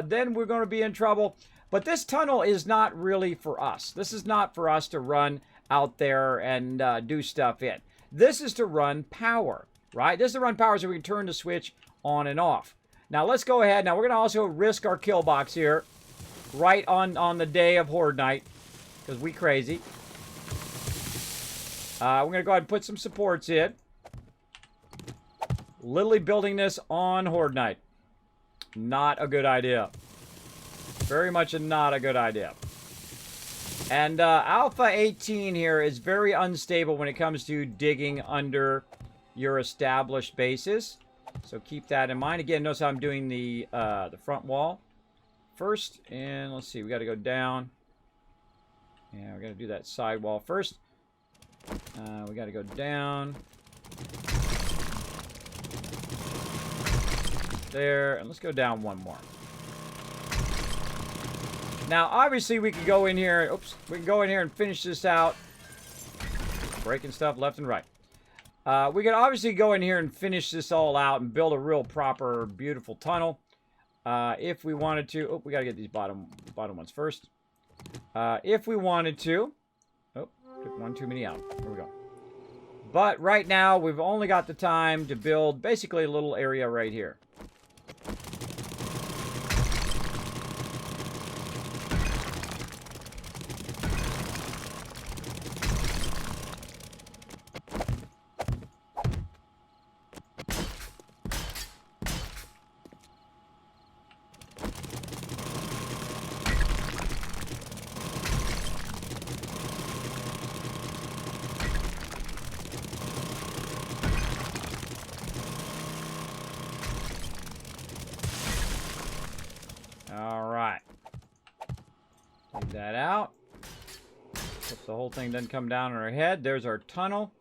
then we're going to be in trouble. But this tunnel is not really for us. This is not for us to run out there and do stuff in. This is to run power, right? This is to run power so we can turn the switch on and off. Now, let's go ahead. Now, we're going to also risk our kill box here right on the day of Horde Night because we crazy. We're going to go ahead and put some supports in. Literally building this on Horde Night. Not a good idea. Very much not a good idea. And Alpha 18 here is very unstable when it comes to digging under your established bases. So keep that in mind. Again, notice how I'm doing the front wall first. And let's see, we got to go down. Yeah, we got to do that side wall first. We got to go down. There, and let's go down one more. Now, obviously, we could go in here. Oops, we can go in here and finish this out. Breaking stuff left and right. We could obviously go in here and finish this all out and build a real proper, beautiful tunnel. If we wanted to. Oh, we got to get these bottom ones first. If we wanted to. Oh, took one too many out. Here we go. But right now, we've only got the time to build basically a little area right here. All right. Take that out. Hope the whole thing doesn't come down on our head. There's our tunnel.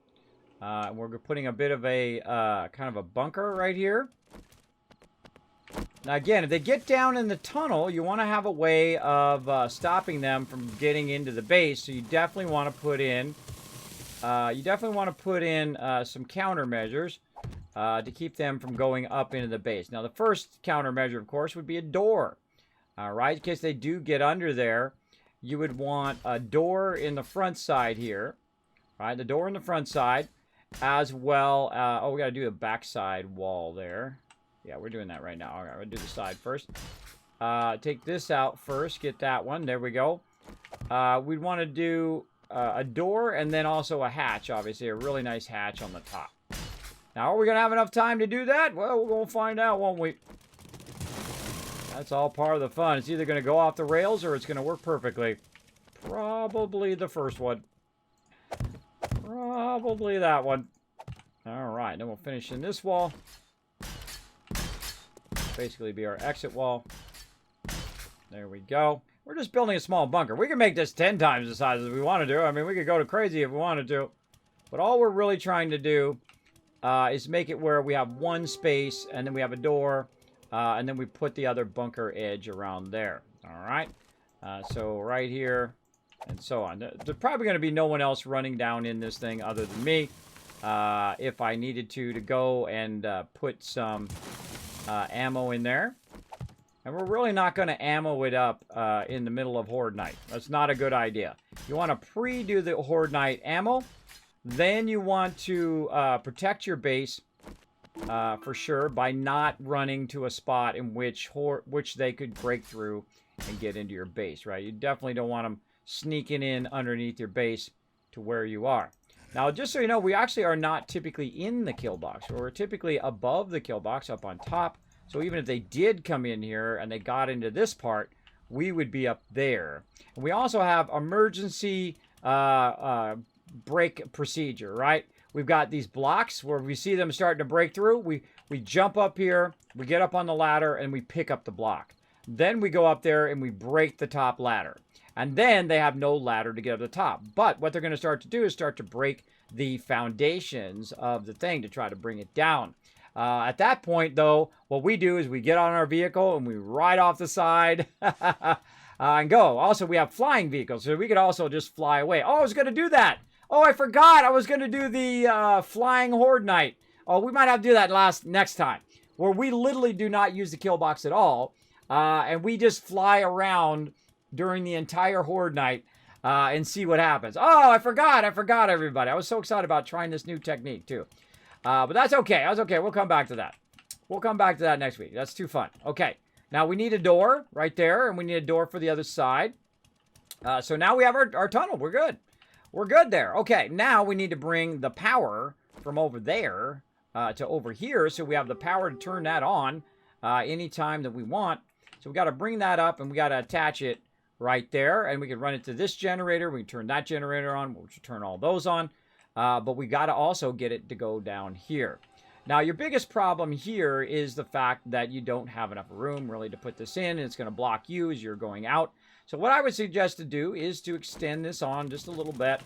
We're putting a bit of a kind of a bunker right here. Now again, if they get down in the tunnel, you want to have a way of stopping them from getting into the base. So you definitely want to put in some countermeasures to keep them from going up into the base. Now the first countermeasure, of course, would be a door. All right, in case they do get under there, you would want a door in the front side here. Right, the door in the front side, as well. Oh, we got to do a backside wall there. Yeah, we're doing that right now. All right, we'll do the side first. Take this out first. Get that one. There we go. We'd want to do a door and then also a hatch, obviously. A really nice hatch on the top. Now, are we going to have enough time to do that? Well, we're going to find out, won't we? That's all part of the fun. It's either going to go off the rails or it's going to work perfectly. Probably the first one. Probably that one. All right, then we'll finish in this wall. Basically be our exit wall. There we go. We're just building a small bunker. We can make this 10 times the size as we want to do. I mean, we could go to crazy if we wanted to. But all we're really trying to do is make it where we have one space and then we have a door. And then we put the other bunker edge around there. All right. So right here and so on. There's probably going to be no one else running down in this thing other than me. If I needed to go and put some ammo in there. And we're really not going to ammo it up in the middle of Horde Night. That's not a good idea. You want to pre-do the Horde Night ammo. Then you want to protect your base. For sure, by not running to a spot in which they could break through and get into your base, right? You definitely don't want them sneaking in underneath your base to where you are. Now, just so you know, we actually are not typically in the kill box. We're typically above the kill box, up on top. So even if they did come in here and they got into this part, we would be up there. And we also have emergency break procedure, right? We've got these blocks where we see them starting to break through. We jump up here, we get up on the ladder, and we pick up the block. Then we go up there and we break the top ladder. And then they have no ladder to get up to the top. But what they're going to start to do is start to break the foundations of the thing to try to bring it down. At that point, though, what we do is we get on our vehicle and we ride off the side and go. Also, we have flying vehicles, so we could also just fly away. Oh, I was going to do that. Oh, I forgot. I was going to do the flying horde night. Oh, we might have to do that next time, where we literally do not use the kill box at all, and we just fly around during the entire horde night and see what happens. Oh, I forgot, everybody. I was so excited about trying this new technique, too. But that's okay. That's okay. We'll come back to that. We'll come back to that next week. That's too fun. Okay. Now, we need a door right there, and we need a door for the other side. So now we have our tunnel. We're good. We're good there. Okay. Now we need to bring the power from over there to over here, so we have the power to turn that on anytime that we want. So we got to bring that up, and we got to attach it right there, and we can run it to this generator. We can turn that generator on. We'll turn all those on. But we got to also get it to go down here. Now, your biggest problem here is the fact that you don't have enough room really to put this in, and it's going to block you as you're going out. So what I would suggest to do is to extend this on just a little bit,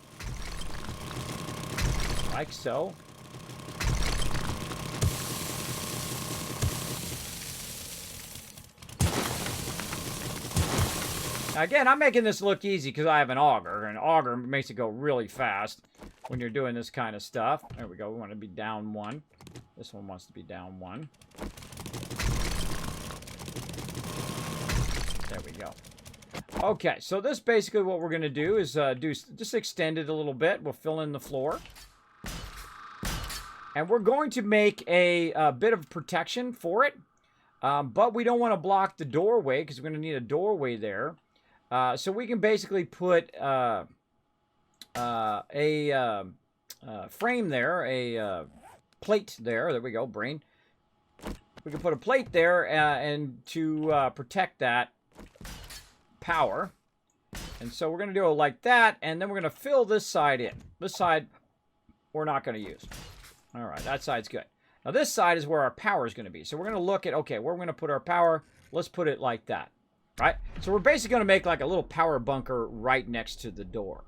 like so. Now, again, I'm making this look easy because I have an auger, and an auger makes it go really fast when you're doing this kind of stuff. There we go. We want to be down 1. This one wants to be down 1. There we go. Okay, so this basically what we're going to do is just extend it a little bit. We'll fill in the floor. And we're going to make a bit of protection for it. But we don't want to block the doorway because we're going to need a doorway there. So we can basically put a frame there, a plate there. There we go, brain. We can put a plate there and to protect that power. And so we're going to do it like that, and then we're going to fill this side in. This side we're not going to use. All right, that side's good. Now this side is where our power is going to be. So we're going to look at, okay, where we're going to put our power. Let's put it like that, right? So we're basically going to make like a little power bunker right next to the door,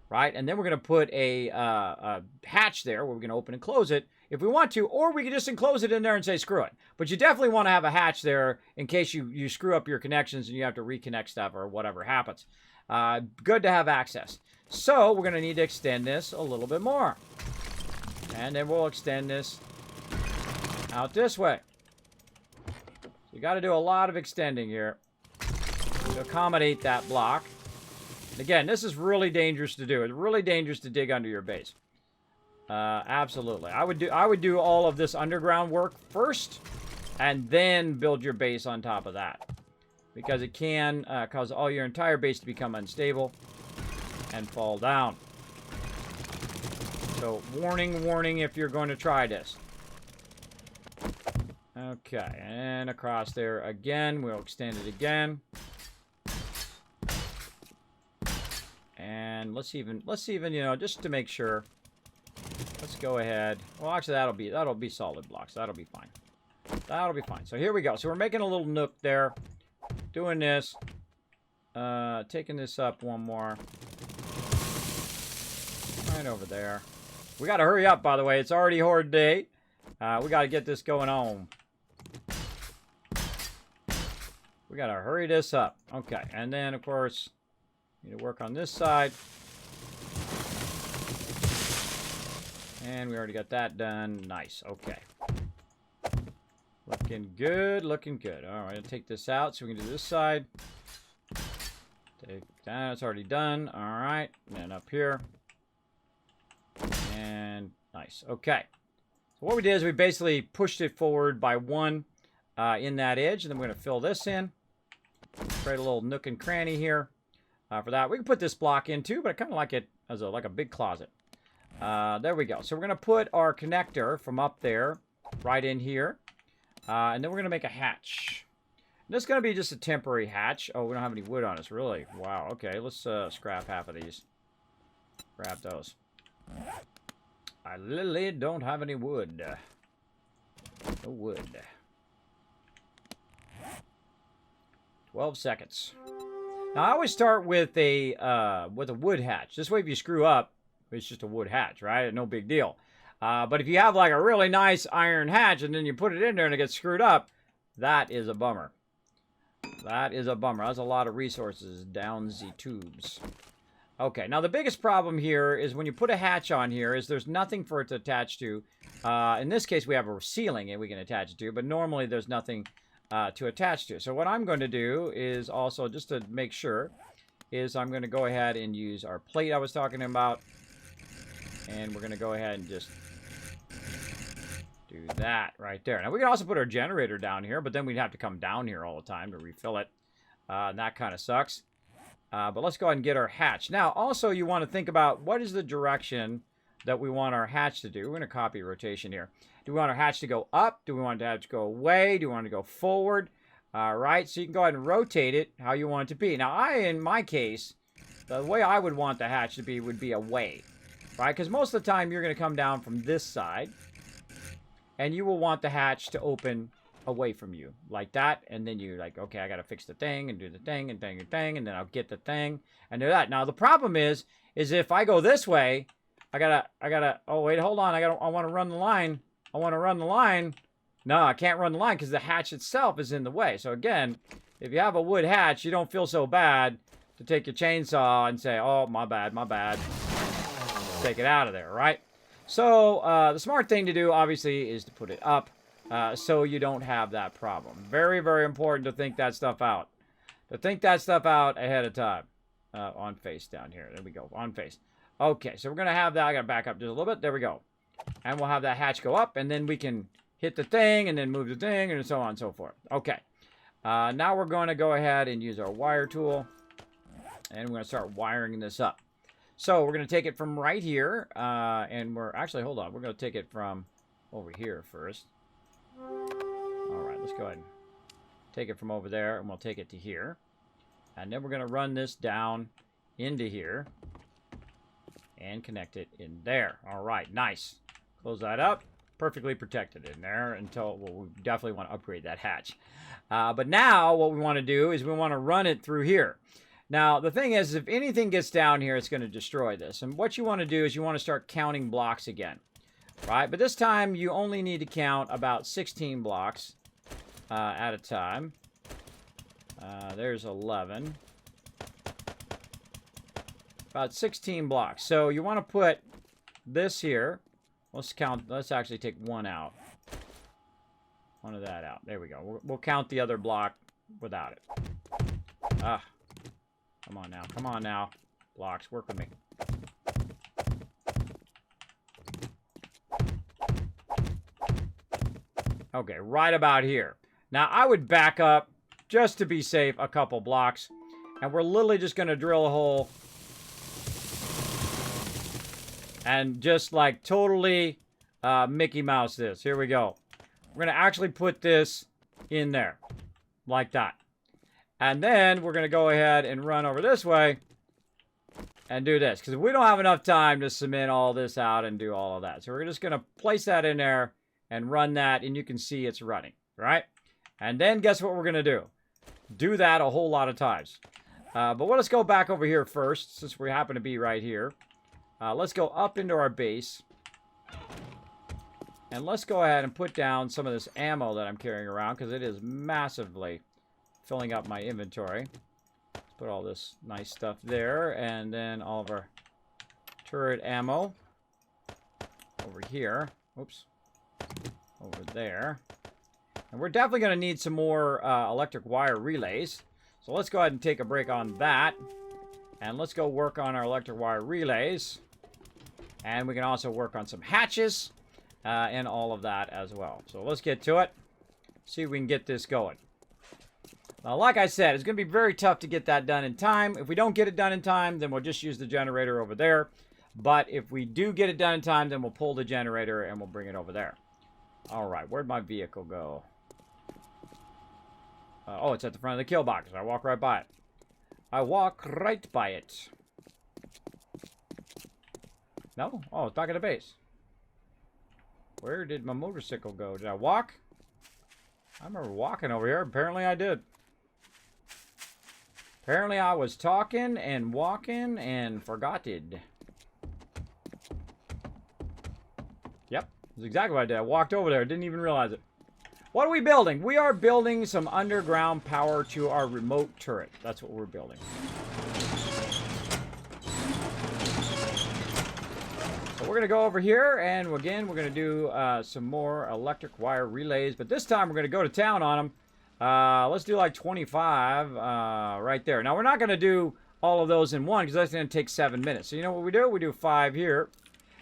right? And then we're going to put a hatch there where we're going to open and close it if we want to, or we can just enclose it in there and say screw it. But you definitely want to have a hatch there in case you screw up your connections and you have to reconnect stuff or whatever happens. Good to have access. So we're going to need to extend this a little bit more. And then we'll extend this out this way. So you got to do a lot of extending here to accommodate that block. And again, this is really dangerous to do. It's really dangerous to dig under your base. Absolutely. I would do all of this underground work first and then build your base on top of that, because it can cause all your entire base to become unstable and fall down. So warning, warning if you're going to try this. Okay, and across there again. We'll extend it again. And let's even, you know, just to make sure. Let's go ahead. Well, actually, that'll be solid blocks. That'll be fine. That'll be fine. So here we go. So we're making a little nook there. Doing this. Taking this up one more. Right over there. We got to hurry up, by the way. It's already horde day. We got to get this going on. We got to hurry this up. Okay. And then, of course, need to work on this side. And we already got that done. Nice. Okay. Looking good. Looking good. All right. I'll take this out so we can do this side. Take that. It's already done. All right. And then up here. And nice. Okay. So what we did is we basically pushed it forward by 1 in that edge. And then we're going to fill this in. Create a little nook and cranny here. For that. We can put this block in too, but I kind of like it as like a big closet. There we go. So we're going to put our connector from up there right in here. And then we're going to make a hatch. This is going to be just a temporary hatch. Oh, we don't have any wood on us, really. Wow, okay. Let's scrap half of these. Grab those. I literally don't have any wood. No wood. 12 seconds. Now, I always start with a wood hatch. This way, if you screw up, it's just a wood hatch, right? No big deal. But if you have like a really nice iron hatch and then you put it in there and it gets screwed up, that is a bummer. That is a bummer. That's a lot of resources down the tubes. Okay, now the biggest problem here is when you put a hatch on here is there's nothing for it to attach to. In this case, we have a ceiling and we can attach it to, but normally there's nothing to attach to. So what I'm going to do is also, just to make sure, is I'm going to go ahead and use our plate I was talking about. And we're going to go ahead and just do that right there. Now, we can also put our generator down here, but then we'd have to come down here all the time to refill it. And that kind of sucks. But let's go ahead and get our hatch. Now, also, you want to think about what is the direction that we want our hatch to do. We're going to copy rotation here. Do we want our hatch to go up? Do we want the hatch to go away? Do we want it to go forward? Right? So you can go ahead and rotate it how you want it to be. Now, in my case, the way I would want the hatch to be would be away. Right? Because most of the time, you're going to come down from this side. And you will want the hatch to open away from you. Like that. And then you're like, okay, I got to fix the thing and do the thing and thing and thing. And then I'll get the thing and do that. Now, the problem is if I go this way, I gotta, oh, wait, hold on. I want to run the line. I want to run the line. No, I can't run the line because the hatch itself is in the way. So again, if you have a wood hatch, you don't feel so bad to take your chainsaw and say, oh, my bad, my bad. Take it out of there, right? So the smart thing to do, obviously, is to put it up so you don't have that problem. Very, very important to think that stuff out. To think that stuff out ahead of time. On face down here. There we go. On face. Okay, so we're going to have that. I got to back up just a little bit. There we go. And we'll have that hatch go up, and then we can hit the thing, and then move the thing, and so on and so forth. Okay. Now we're going to go ahead and use our wire tool, and we're going to start wiring this up. So we're going to take it from right here, and actually, hold on. We're going to take it from over here first. All right, let's go ahead and take it from over there, and we'll take it to here. And then we're going to run this down into here and connect it in there. All right, nice. Close that up. Perfectly protected in there until, well, we definitely want to upgrade that hatch. But now what we want to do is we want to run it through here. Now, the thing is, if anything gets down here, it's going to destroy this. And what you want to do is you want to start counting blocks again. Right? But this time, you only need to count about 16 blocks at a time. There's 11. About 16 blocks. So you want to put this here. Let's actually take one out. One of that out. There we go. We'll count the other block without it. Come on now. Come on now. Blocks, work with me. Okay, right about here. Now, I would back up, just to be safe, a couple blocks. And we're literally just going to drill a hole. And just like totally Mickey Mouse this. Here we go. We're going to actually put this in there. Like that. And then we're going to go ahead and run over this way. And do this. Because we don't have enough time to cement all this out and do all of that. So we're just going to place that in there. And run that. And you can see it's running. Right? And then guess what we're going to do? Do that a whole lot of times. But let's go back over here first. Since we happen to be right here. Let's go up into our base. And let's go ahead and put down some of this ammo that I'm carrying around. Because it is massively filling up my inventory. Let's put all this nice stuff there. And then all of our turret ammo. Over here. Oops. Over there. And we're definitely going to need some more electric wire relays. So let's go ahead and take a break on that. And let's go work on our electric wire relays. And we can also work on some hatches. And all of that as well. So let's get to it. See if we can get this going. Now, like I said, it's going to be very tough to get that done in time. If we don't get it done in time, then we'll just use the generator over there. But if we do get it done in time, then we'll pull the generator and we'll bring it over there. All right, where'd my vehicle go? Oh, it's at the front of the kill box. I walk right by it. I walk right by it. No? Oh, it's back at the base. Where did my motorcycle go? Did I walk? I remember walking over here. Apparently I did. Apparently I was talking and walking and forgot it. Yep, that's exactly what I did. I walked over there. Didn't even realize it. What are we building? We are building some underground power to our remote turret. That's what we're building. So we're going to go over here, and again, we're going to do some more electric wire relays. But this time, we're going to go to town on them. Let's do like 25 right there. Now, we're not going to do all of those in one, because that's going to take 7 minutes. So you know what we do? We do 5 here.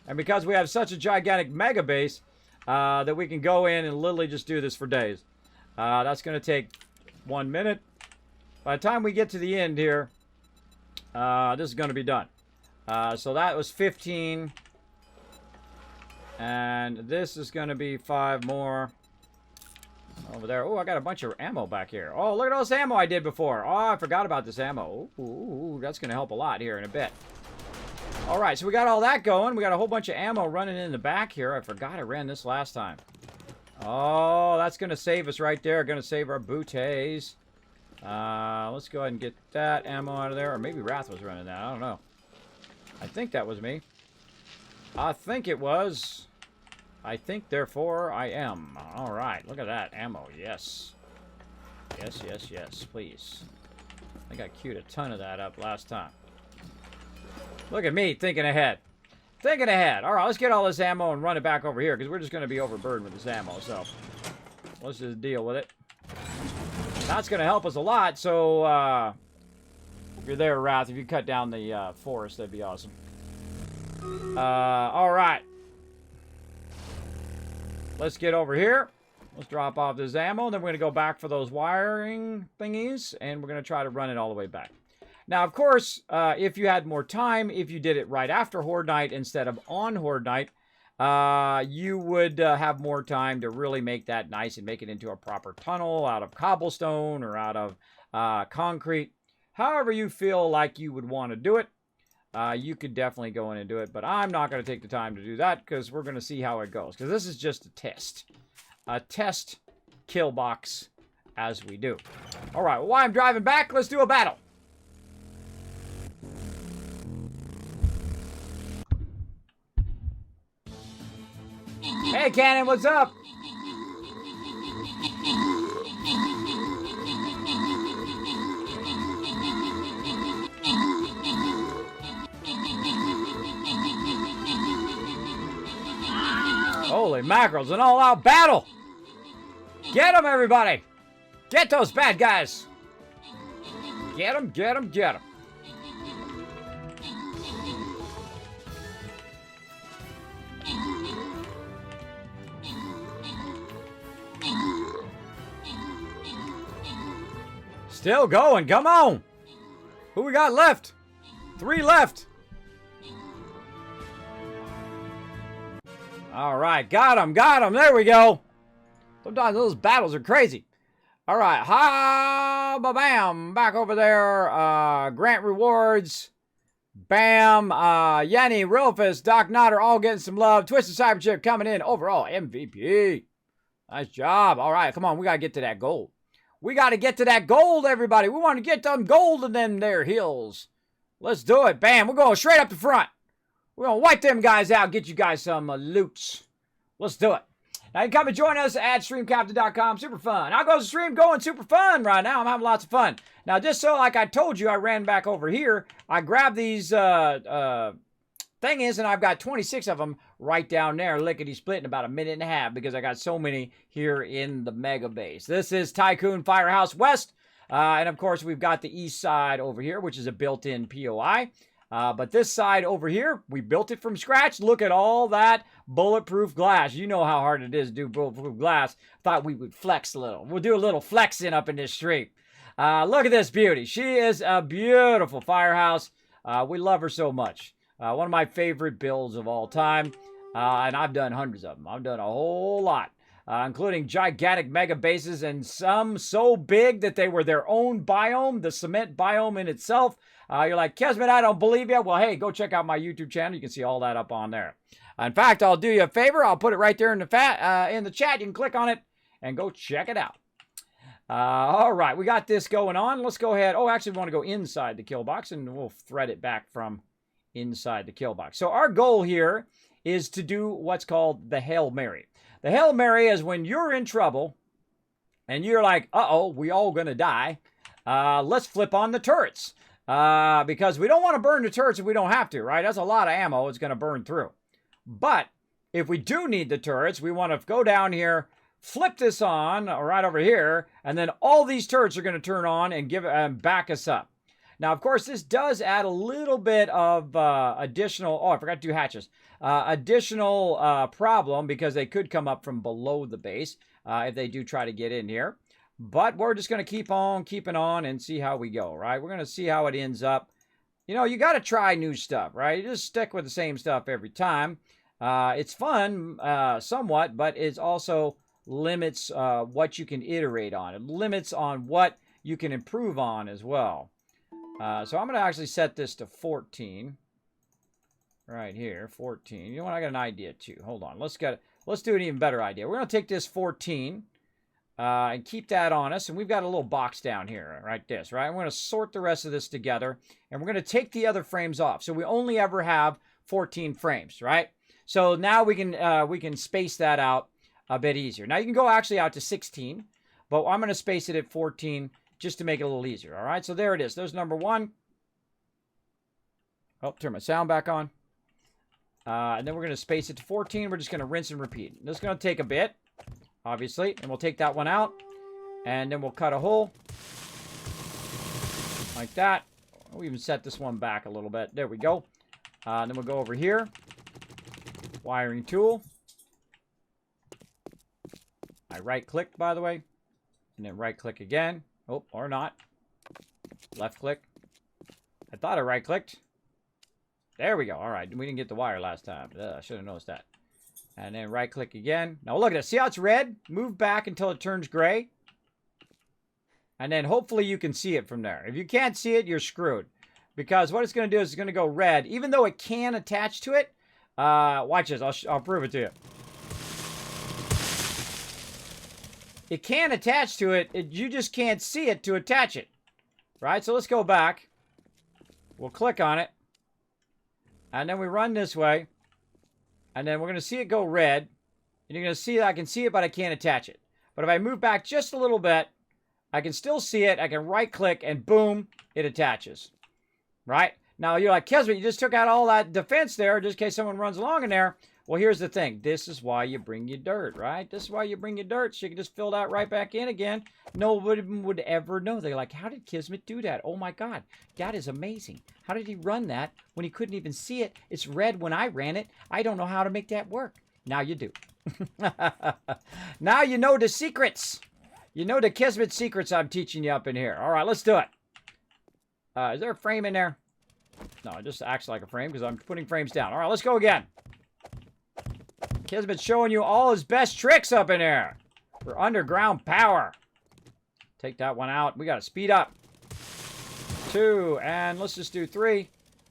And because we have such a gigantic mega base, that we can go in and literally just do this for days. That's going to take 1 minute. By the time we get to the end here, this is going to be done. So that was 15. And this is going to be 5 more. Over there. Oh, I got a bunch of ammo back here. Oh, look at all this ammo I did before. Oh, I forgot about this ammo. Ooh, that's going to help a lot here in a bit. All right, so we got all that going. We got a whole bunch of ammo running in the back here. I forgot I ran this last time. Oh, that's going to save us right there. Going to save our booties. Let's go ahead and get that ammo out of there. Or maybe Wrath was running that. I don't know. I think that was me. I think it was. I think, therefore, I am. All right, look at that ammo. Yes. Yes, yes, yes, please. I think I queued a ton of that up last time. Look at me thinking ahead. Thinking ahead. All right, let's get all this ammo and run it back over here because we're just going to be overburdened with this ammo. So let's just deal with it. That's going to help us a lot. So if you're there, Wrath, if you cut down the forest, that'd be awesome. All right. Let's get over here. Let's drop off this ammo. And then we're going to go back for those wiring thingies. And we're going to try to run it all the way back. Now, of course, if you had more time, if you did it right after Horde Night instead of on Horde Night, you would have more time to really make that nice and make it into a proper tunnel out of cobblestone or out of concrete. However you feel like you would want to do it, you could definitely go in and do it. But I'm not going to take the time to do that because we're going to see how it goes. Because this is just a test. A test kill box as we do. All right, well, while I'm driving back, let's do a battle. Hey, Cannon, what's up? Holy mackerels, an all-out battle! Get them, everybody! Get those bad guys! Get them, get them, get them! Still going, come on! Who we got left? 3 left! Alright, got him, there we go! Sometimes those battles are crazy. Alright, ha ba bam! Back over there, grant rewards. Bam, Yanni, Rilfus, Doc Notter, all getting some love. Twisted Cyberchip coming in, overall MVP. Nice job. Alright, come on, we gotta get to that gold. We got to get to that gold, everybody. We want to get them gold in them there hills. Let's do it. Bam. We're going straight up the front. We're going to wipe them guys out. Get you guys some loots. Let's do it. Now, you can come and join us at streamcaptain.com. Super fun. How goes the stream going? Super fun right now. I'm having lots of fun. Now, just so like I told you, I ran back over here. I grabbed these thingies, and I've got 26 of them right down there, lickety-split in about a minute and a half because I got so many here in the mega base. This is Tycoon Firehouse West, and of course we've got the east side over here, which is a built-in POI. But this side over here, we built it from scratch. Look at all that bulletproof glass. You know how hard it is to do bulletproof glass. Thought we would flex a little. We'll do a little flexing up in this stream. Look at this beauty. She is a beautiful firehouse. We love her so much. One of my favorite builds of all time. And I've done hundreds of them. I've done a whole lot. including gigantic mega bases and some so big that they were their own biome, the cement biome in itself. You're like, Kismet, I don't believe you. Well, hey, go check out my YouTube channel. You can see all that up on there. In fact, I'll do you a favor. I'll put it right there in the chat. You can click on it and go check it out. All right, we got this going on. Let's go ahead. Oh, actually, we want to go inside the kill box, and we'll thread it back from inside the kill box. So our goal here is to do what's called the Hail Mary. The Hail Mary is when you're in trouble and you're like, uh-oh, we all going to die. Let's flip on the turrets because we don't want to burn the turrets if we don't have to, right? That's a lot of ammo it's going to burn through. But if we do need the turrets, we want to go down here, flip this on right over here, and then all these turrets are going to turn on and back us up. Now, of course, this does add a little bit of additional... Oh, I forgot to do hatches. Additional problem because they could come up from below the base if they do try to get in here. But we're just going to keep on keeping on and see how we go, right? We're going to see how it ends up. You know, you got to try new stuff, right? You just stick with the same stuff every time. It's fun somewhat, but it also limits what you can iterate on. It limits on what you can improve on as well. So I'm going to actually set this to 14. Right here, 14. You know what? I got an idea too. Hold on. Let's do an even better idea. We're going to take this 14 and keep that on us. And we've got a little box down here, right? This, right? I'm going to sort the rest of this together. And we're going to take the other frames off. So we only ever have 14 frames, right? So now we can space that out a bit easier. Now you can go actually out to 16. But I'm going to space it at 14 just to make it a little easier, all right? So there it is. There's number 1. Oh, turn my sound back on. And then we're going to space it to 14. We're just going to rinse and repeat. This is going to take a bit, obviously. And we'll take that one out. And then we'll cut a hole. Like that. We'll even set this one back a little bit. There we go. And then we'll go over here. Wiring tool. I right-click, by the way. And then right-click again. Oh, or not. Left-click. I thought I right-clicked. There we go. All right. We didn't get the wire last time. I should have noticed that. And then right-click again. Now look at it. See how it's red? Move back until it turns gray. And then hopefully you can see it from there. If you can't see it, you're screwed. Because what it's going to do is it's going to go red. Even though it can attach to it. Watch this. I'll prove it to you. It can attach to it. You just can't see it to attach it. Right? So let's go back. We'll click on it. And then we run this way. And then we're going to see it go red. And you're going to see that I can see it, but I can't attach it. But if I move back just a little bit, I can still see it. I can right-click, and boom, it attaches. Right? Now, you're like, Kismet, you just took out all that defense there just in case someone runs along in there. Well, here's the thing. This is why you bring your dirt, right? This is why you bring your dirt, so you can just fill that right back in again. Nobody would ever know. They're like, how did Kismet do that? Oh, my God. That is amazing. How did he run that when he couldn't even see it? It's red when I ran it. I don't know how to make that work. Now you do. Now you know the secrets. You know the Kismet secrets I'm teaching you up in here. All right, let's do it. Is there a frame in there? No, it just acts like a frame because I'm putting frames down. All right, let's go again. Kismet's showing you all his best tricks up in here for underground power. Take that one out. We got to speed up. 2, and let's just do 3.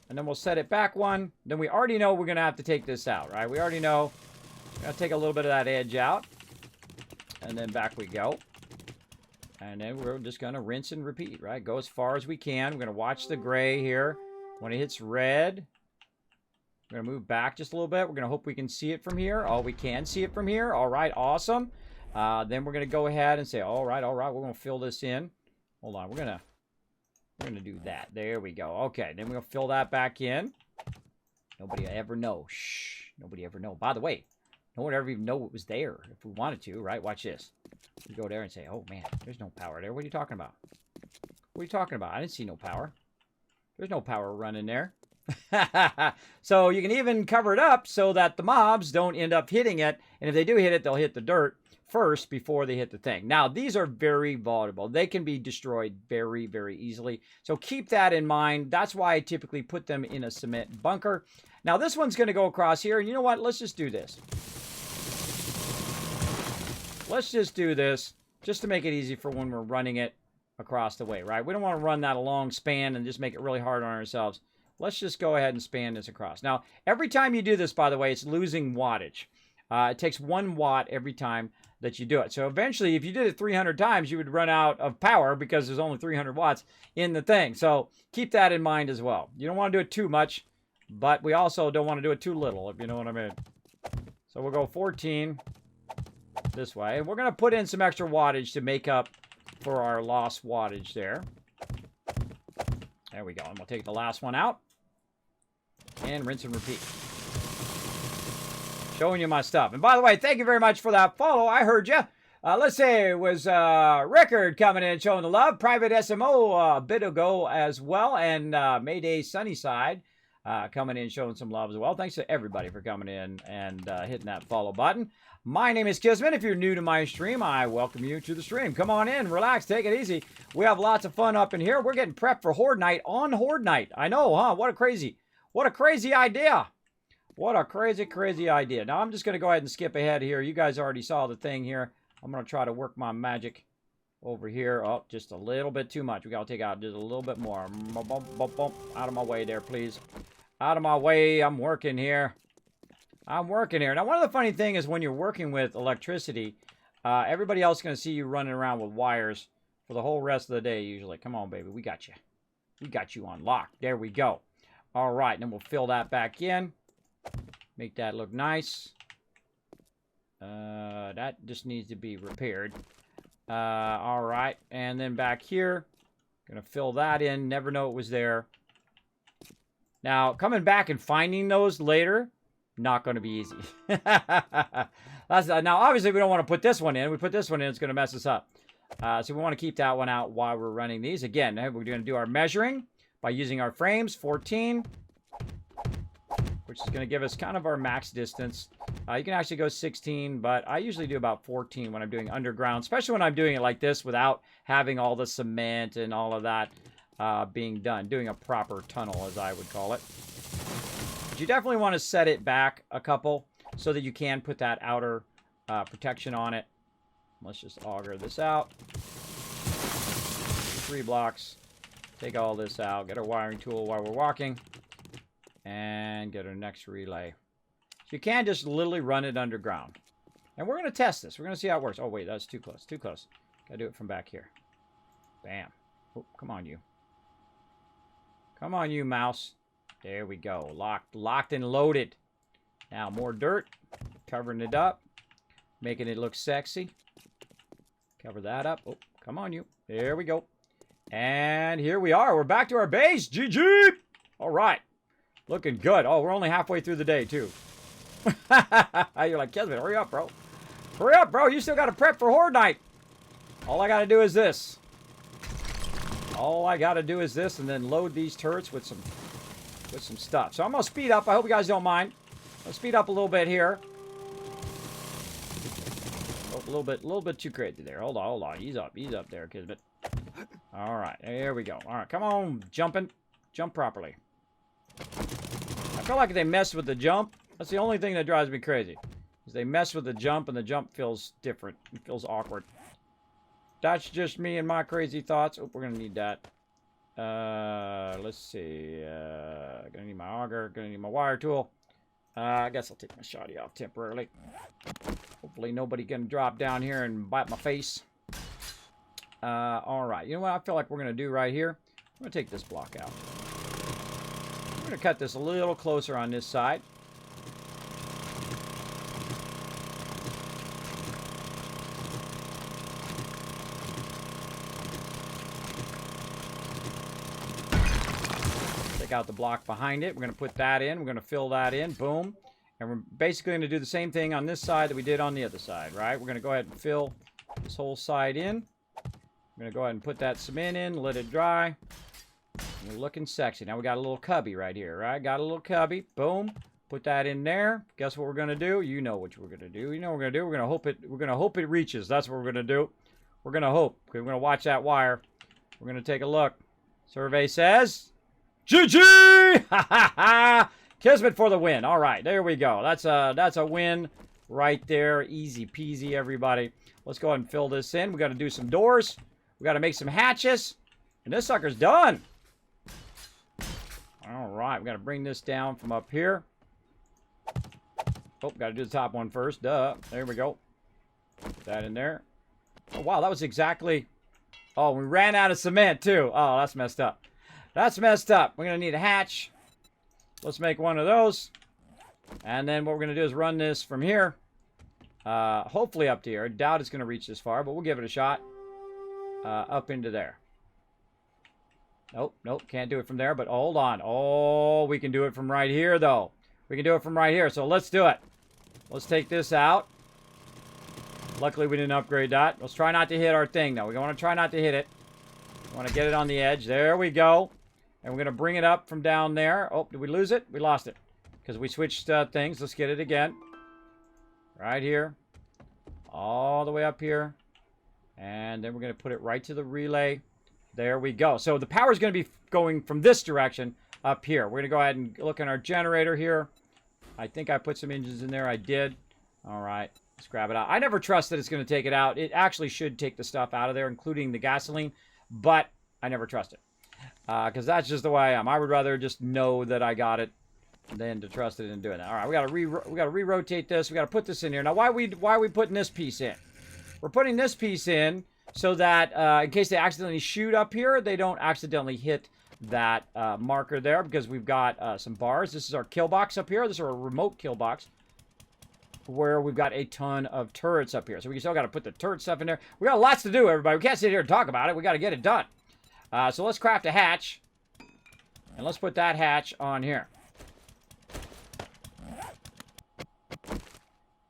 And then we'll set it back 1. Then we already know we're going to have to take this out, right? We already know. We're going to take a little bit of that edge out. And then back we go. And then we're just going to rinse and repeat, right? Go as far as we can. We're going to watch the gray here. When it hits red, we're going to move back just a little bit. We're going to hope we can see it from here. Oh, we can see it from here. All right, awesome. Then we're going to go ahead and say, all right, we're going to fill this in. Hold on, we're going to do that. There we go. Okay, then we're going to fill that back in. Nobody will ever know. Shh, nobody ever know. By the way, no one ever even know it was there if we wanted to, right? Watch this. We go there and say, oh, man, there's no power there. What are you talking about? What are you talking about? I didn't see no power. There's no power running there. So you can even cover it up so that the mobs don't end up hitting it. And if they do hit it, they'll hit the dirt first before they hit the thing. Now, these are very vulnerable. They can be destroyed very, very easily. So keep that in mind. That's why I typically put them in a cement bunker. Now, this one's going to go across here. And you know what? Let's just do this. let's just do this just to make it easy for when we're running it across the way, right? We don't want to run that a long span and just make it really hard on ourselves. Let's just go ahead and span this across. Now, every time you do this, by the way, it's losing wattage. It takes 1 watt every time that you do it. So eventually, if you did it 300 times, you would run out of power because there's only 300 watts in the thing. So keep that in mind as well. You don't want to do it too much, but we also don't want to do it too little, if you know what I mean. So we'll go 14 this way. And we're going to put in some extra wattage to make up for our lost wattage there. There we go. And we'll take the last one out. And rinse and repeat. Showing you my stuff. And by the way, thank you very much for that follow. I heard you. Let's say it was Rickard coming in showing the love. Private SMO a bit ago as well. And Mayday Sunnyside coming in showing some love as well. Thanks to everybody for coming in and hitting that follow button. My name is Kismet. If you're new to my stream, I welcome you to the stream. Come on in, relax, take it easy. We have lots of fun up in here. We're getting prepped for Horde Night on Horde Night. I know, huh? What a crazy idea. What a crazy idea. Now, I'm just going to go ahead and skip ahead here. You guys already saw the thing here. I'm going to try to work my magic over here. Oh, just a little bit too much. We got to take out just a little bit more. Out of my way there, please. Out of my way. I'm working here. Now, one of the funny things is when you're working with electricity, everybody else is going to see you running around with wires for the whole rest of the day, usually. Come on, baby. We got you. We got you on lock. There we go. All right. Then we'll fill that back in. Make that look nice. That just needs to be repaired. All right. And then back here, going to fill that in. Never know it was there. Now, coming back and finding those later, not going to be easy. Now, obviously, we don't want to put this one in. We put this one in, it's going to mess us up. So we want to keep that one out while we're running these. Again, we're going to do our measuring by using our frames, 14, which is going to give us kind of our max distance. You can actually go 16, but I usually do about 14 when I'm doing underground, especially when I'm doing it like this without having all the cement and all of that being done. Doing a proper tunnel, as I would call it. But you definitely want to set it back a couple so that you can put that outer protection on it. Let's just auger this out. 3 blocks. Take all this out. Get our wiring tool while we're walking. And get our next relay. So you can just literally run it underground. And we're going to test this. We're going to see how it works. Oh, wait. That's too close. Too close. Got to do it from back here. Bam. Oh, come on, you. Come on, you mouse. There we go. Locked and loaded. Now, more dirt. Covering it up. Making it look sexy. Cover that up. Oh, come on, you. There we go. And here we are. We're back to our base. GG. All right. Looking good. Oh, we're only halfway through the day, too. You're like, Kismet, hurry up, bro. Hurry up, bro. You still got to prep for Horde Night. All I got to do is this. All I got to do is this and then load these turrets with some stuff. So I'm going to speed up. I hope you guys don't mind. I'll speed up a little bit here. Oh, a little bit too crazy there. Hold on. Ease up there, Kismet. All right, there we go. All right, come on, jumping. Jump properly. I feel like they mess with the jump. That's the only thing that drives me crazy. Is they mess with the jump and the jump feels different. It feels awkward. That's just me and my crazy thoughts. Oh, we're going to need that. Let's see. Gonna need my auger. Gonna need my wire tool. I guess I'll take my shoddy off temporarily. Hopefully nobody can drop down here and bite my face. All right. You know what I feel like we're going to do right here? I'm going to take this block out. I'm going to cut this a little closer on this side. Take out the block behind it. We're going to put that in. We're going to fill that in. Boom. And we're basically going to do the same thing on this side that we did on the other side, right? We're going to go ahead and fill this whole side in. I'm going to go ahead and put that cement in, let it dry. We're looking sexy. Now we got a little cubby right here, right? Got a little cubby. Boom. Put that in there. Guess what we're going to do? You know what we're going to do. You know what we're going to do? We're going to hope it reaches. That's what we're going to do. We're going to hope. Okay, we're going to watch that wire. We're going to take a look. Survey says GG! Ha ha ha! Kismet for the win. All right, there we go. That's a win right there. Easy peasy, everybody. Let's go ahead and fill this in. We got to do some doors. We got to make some hatches. And this sucker's done. All right. We got to bring this down from up here. Oh, got to do the top one first. Duh. There we go. Put that in there. Oh, wow. That was exactly... Oh, we ran out of cement, too. Oh, that's messed up. That's messed up. We're going to need a hatch. Let's make one of those. And then what we're going to do is run this from here. Hopefully up to here. Doubt it's going to reach this far, but we'll give it a shot. Up into there. Nope, nope. Can't do it from there, but hold on. Oh, we can do it from right here, though. We can do it from right here, so let's do it. Let's take this out. Luckily, we didn't upgrade that. Let's try not to hit our thing, though. We want to try not to hit it. We want to get it on the edge. There we go. And we're going to bring it up from down there. Oh, did we lose it? We lost it. Because we switched things. Let's get it again. Right here. All the way up here. And then we're going to put it right to the relay. There we go. So the power is going to be going from this direction up here. We're going to go ahead and look at our generator here. I think I put some engines in there. I did. All right. Let's grab it out. I never trust that it's going to take it out. It actually should take the stuff out of there, including the gasoline. But I never trust it. Because that's just the way I am. I would rather just know that I got it than to trust it in doing that. All right, we got to re-rotate this. We got to put this in here. Now, why are we putting this piece in? We're putting this piece in so that in case they accidentally shoot up here, they don't accidentally hit that marker there, because we've got some bars. This is our kill box up here. This is our remote kill box where we've got a ton of turrets up here. So we still got to put the turret stuff in there. We got lots to do, everybody. We can't sit here and talk about it. We got to get it done. So let's craft a hatch. And let's put that hatch on here.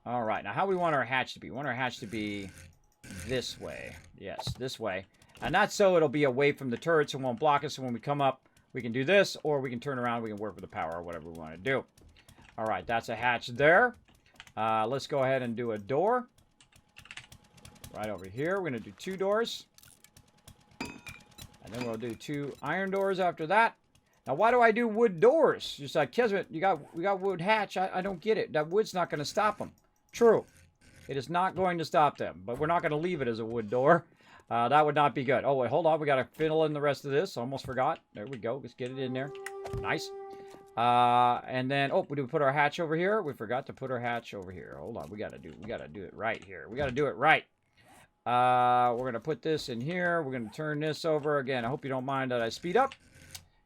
All right. Now, how we want our hatch to be? We want our hatch to be this way. Yes, this way. And that's so it'll be away from the turrets and won't block us. So when we come up, we can do this, or we can turn around. We can work with the power or whatever we want to do. All right. That's a hatch there. Let's go ahead and do a door. Right over here. We're going to do 2 doors. And then we'll do 2 iron doors after that. Now, why do I do wood doors? Just like, Kismet, we got wood hatch. I don't get it. That wood's not going to stop them. True. It is not going to stop them. But we're not going to leave it as a wood door. That would not be good. Oh, wait, hold on. We got to fiddle in the rest of this. Almost forgot. There we go. Let's get it in there. Nice. And then, oh, we put our hatch over here. We forgot to put our hatch over here. Hold on. We got to do it right here. We got to do it right. We're going to put this in here. We're going to turn this over. Again, I hope you don't mind that I speed up,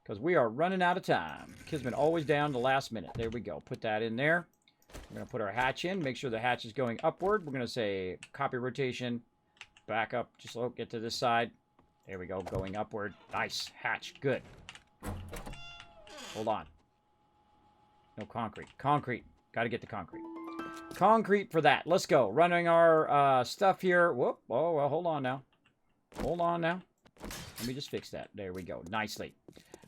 because we are running out of time. Kismet always down to the last minute. There we go. Put that in there. We're going to put our hatch in. Make sure the hatch is going upward. We're going to say copy rotation. Back up. Just get to this side. There we go. Going upward. Nice. Hatch. Good. Hold on. No concrete. Concrete. Got to get the concrete. Concrete for that. Let's go. Running our stuff here. Whoop. Oh, well, hold on now. Hold on now. Let me just fix that. There we go. Nicely.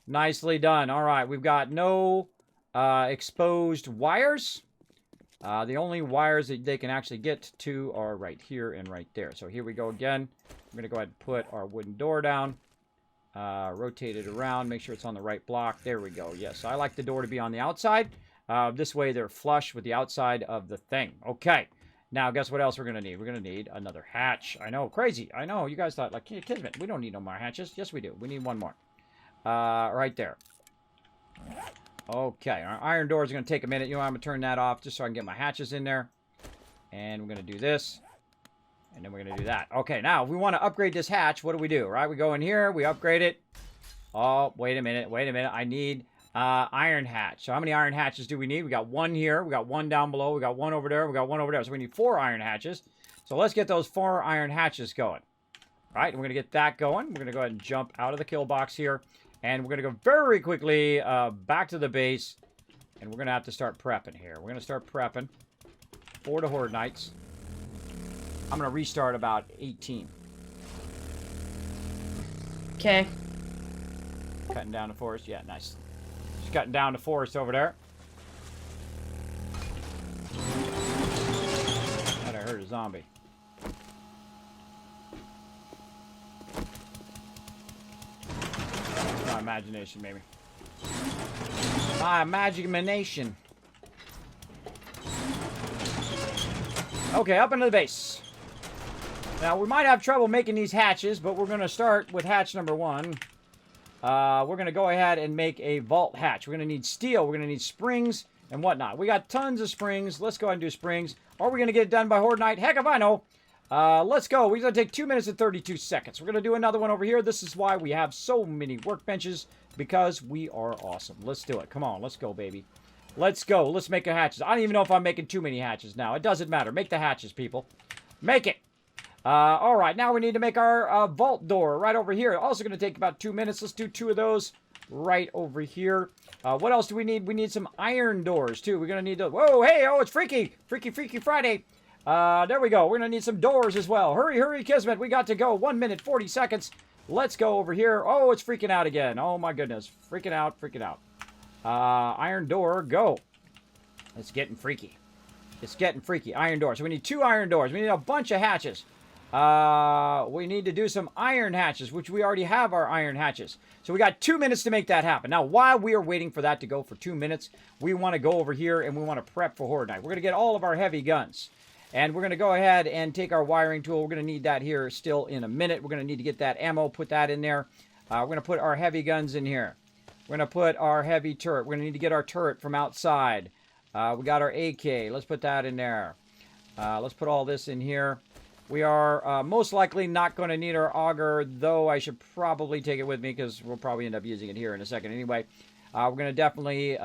Nicely done. All right. We've got no exposed wires. The only wires that they can actually get to are right here and right there. So here we go again. I'm going to go ahead and put our wooden door down. Rotate it around. Make sure it's on the right block. There we go. Yes, I like the door to be on the outside. This way they're flush with the outside of the thing. Okay. Now, guess what else we're going to need? We're going to need another hatch. I know. Crazy. I know. You guys thought, like, Kismet, we don't need no more hatches. Yes, we do. We need one more. Right there. Okay. Our iron doors are going to take a minute. You know, I'm going to turn that off just so I can get my hatches in there. And we're going to do this. And then we're going to do that. Okay. Now, if we want to upgrade this hatch, what do? Right? We go in here. We upgrade it. Oh, wait a minute. Wait a minute. I need... iron hatch. So how many iron hatches do we need? We got 1 here. We got 1 down below. We got 1 over there. We got 1 over there. So we need 4 iron hatches. So let's get those 4 iron hatches going. All right. And we're going to get that going. We're going to go ahead and jump out of the kill box here. And we're going to go very quickly back to the base. And we're going to have to start prepping here. We're going to start prepping for the Horde Knights. I'm going to restart about 18. Okay. Cutting down the forest. Yeah, nice. Cutting down the forest over there. Thought I heard a zombie. It's my imagination, maybe. My imagination. Okay, up into the base. Now, we might have trouble making these hatches, but we're going to start with hatch number 1. We're going to go ahead and make a vault hatch. We're going to need steel. We're going to need springs and whatnot. We got tons of springs. Let's go ahead and do springs. Are we going to get it done by Horde Night? Heck if I know. Let's go. We're going to take 2 minutes and 32 seconds. We're going to do another one over here. This is why we have so many workbenches, because we are awesome. Let's do it. Come on. Let's go, baby. Let's go. Let's make a hatches. I don't even know if I'm making too many hatches now. It doesn't matter. Make the hatches, people. Make it. All right. Now we need to make our vault door right over here. Also going to take about 2 minutes. Let's do 2 of those right over here. What else do we need? We need some iron doors, too. We're going to need to... Whoa, hey, oh, it's Freaky. Freaky Friday. There we go. We're going to need some doors as well. Hurry, Kismet. We got to go. 1 minute, 40 seconds. Let's go over here. Oh, it's freaking out again. Oh, my goodness. Freaking out. Iron door, go. It's getting freaky. Iron door. So we need 2 iron doors. We need a bunch of hatches. We need to do some iron hatches, which we already have our iron hatches. So we got 2 minutes to make that happen. Now, while we are waiting for that to go for 2 minutes, we want to go over here and we want to prep for Horde Night. We're going to get all of our heavy guns. And we're going to go ahead and take our wiring tool. We're going to need that here still in a minute. We're going to need to get that ammo, put that in there. We're going to put our heavy guns in here. We're going to put our heavy turret. We're going to need to get our turret from outside. We got our AK. Let's put that in there. Let's put all this in here. We are most likely not going to need our auger, though I should probably take it with me because we'll probably end up using it here in a second anyway. We're going to definitely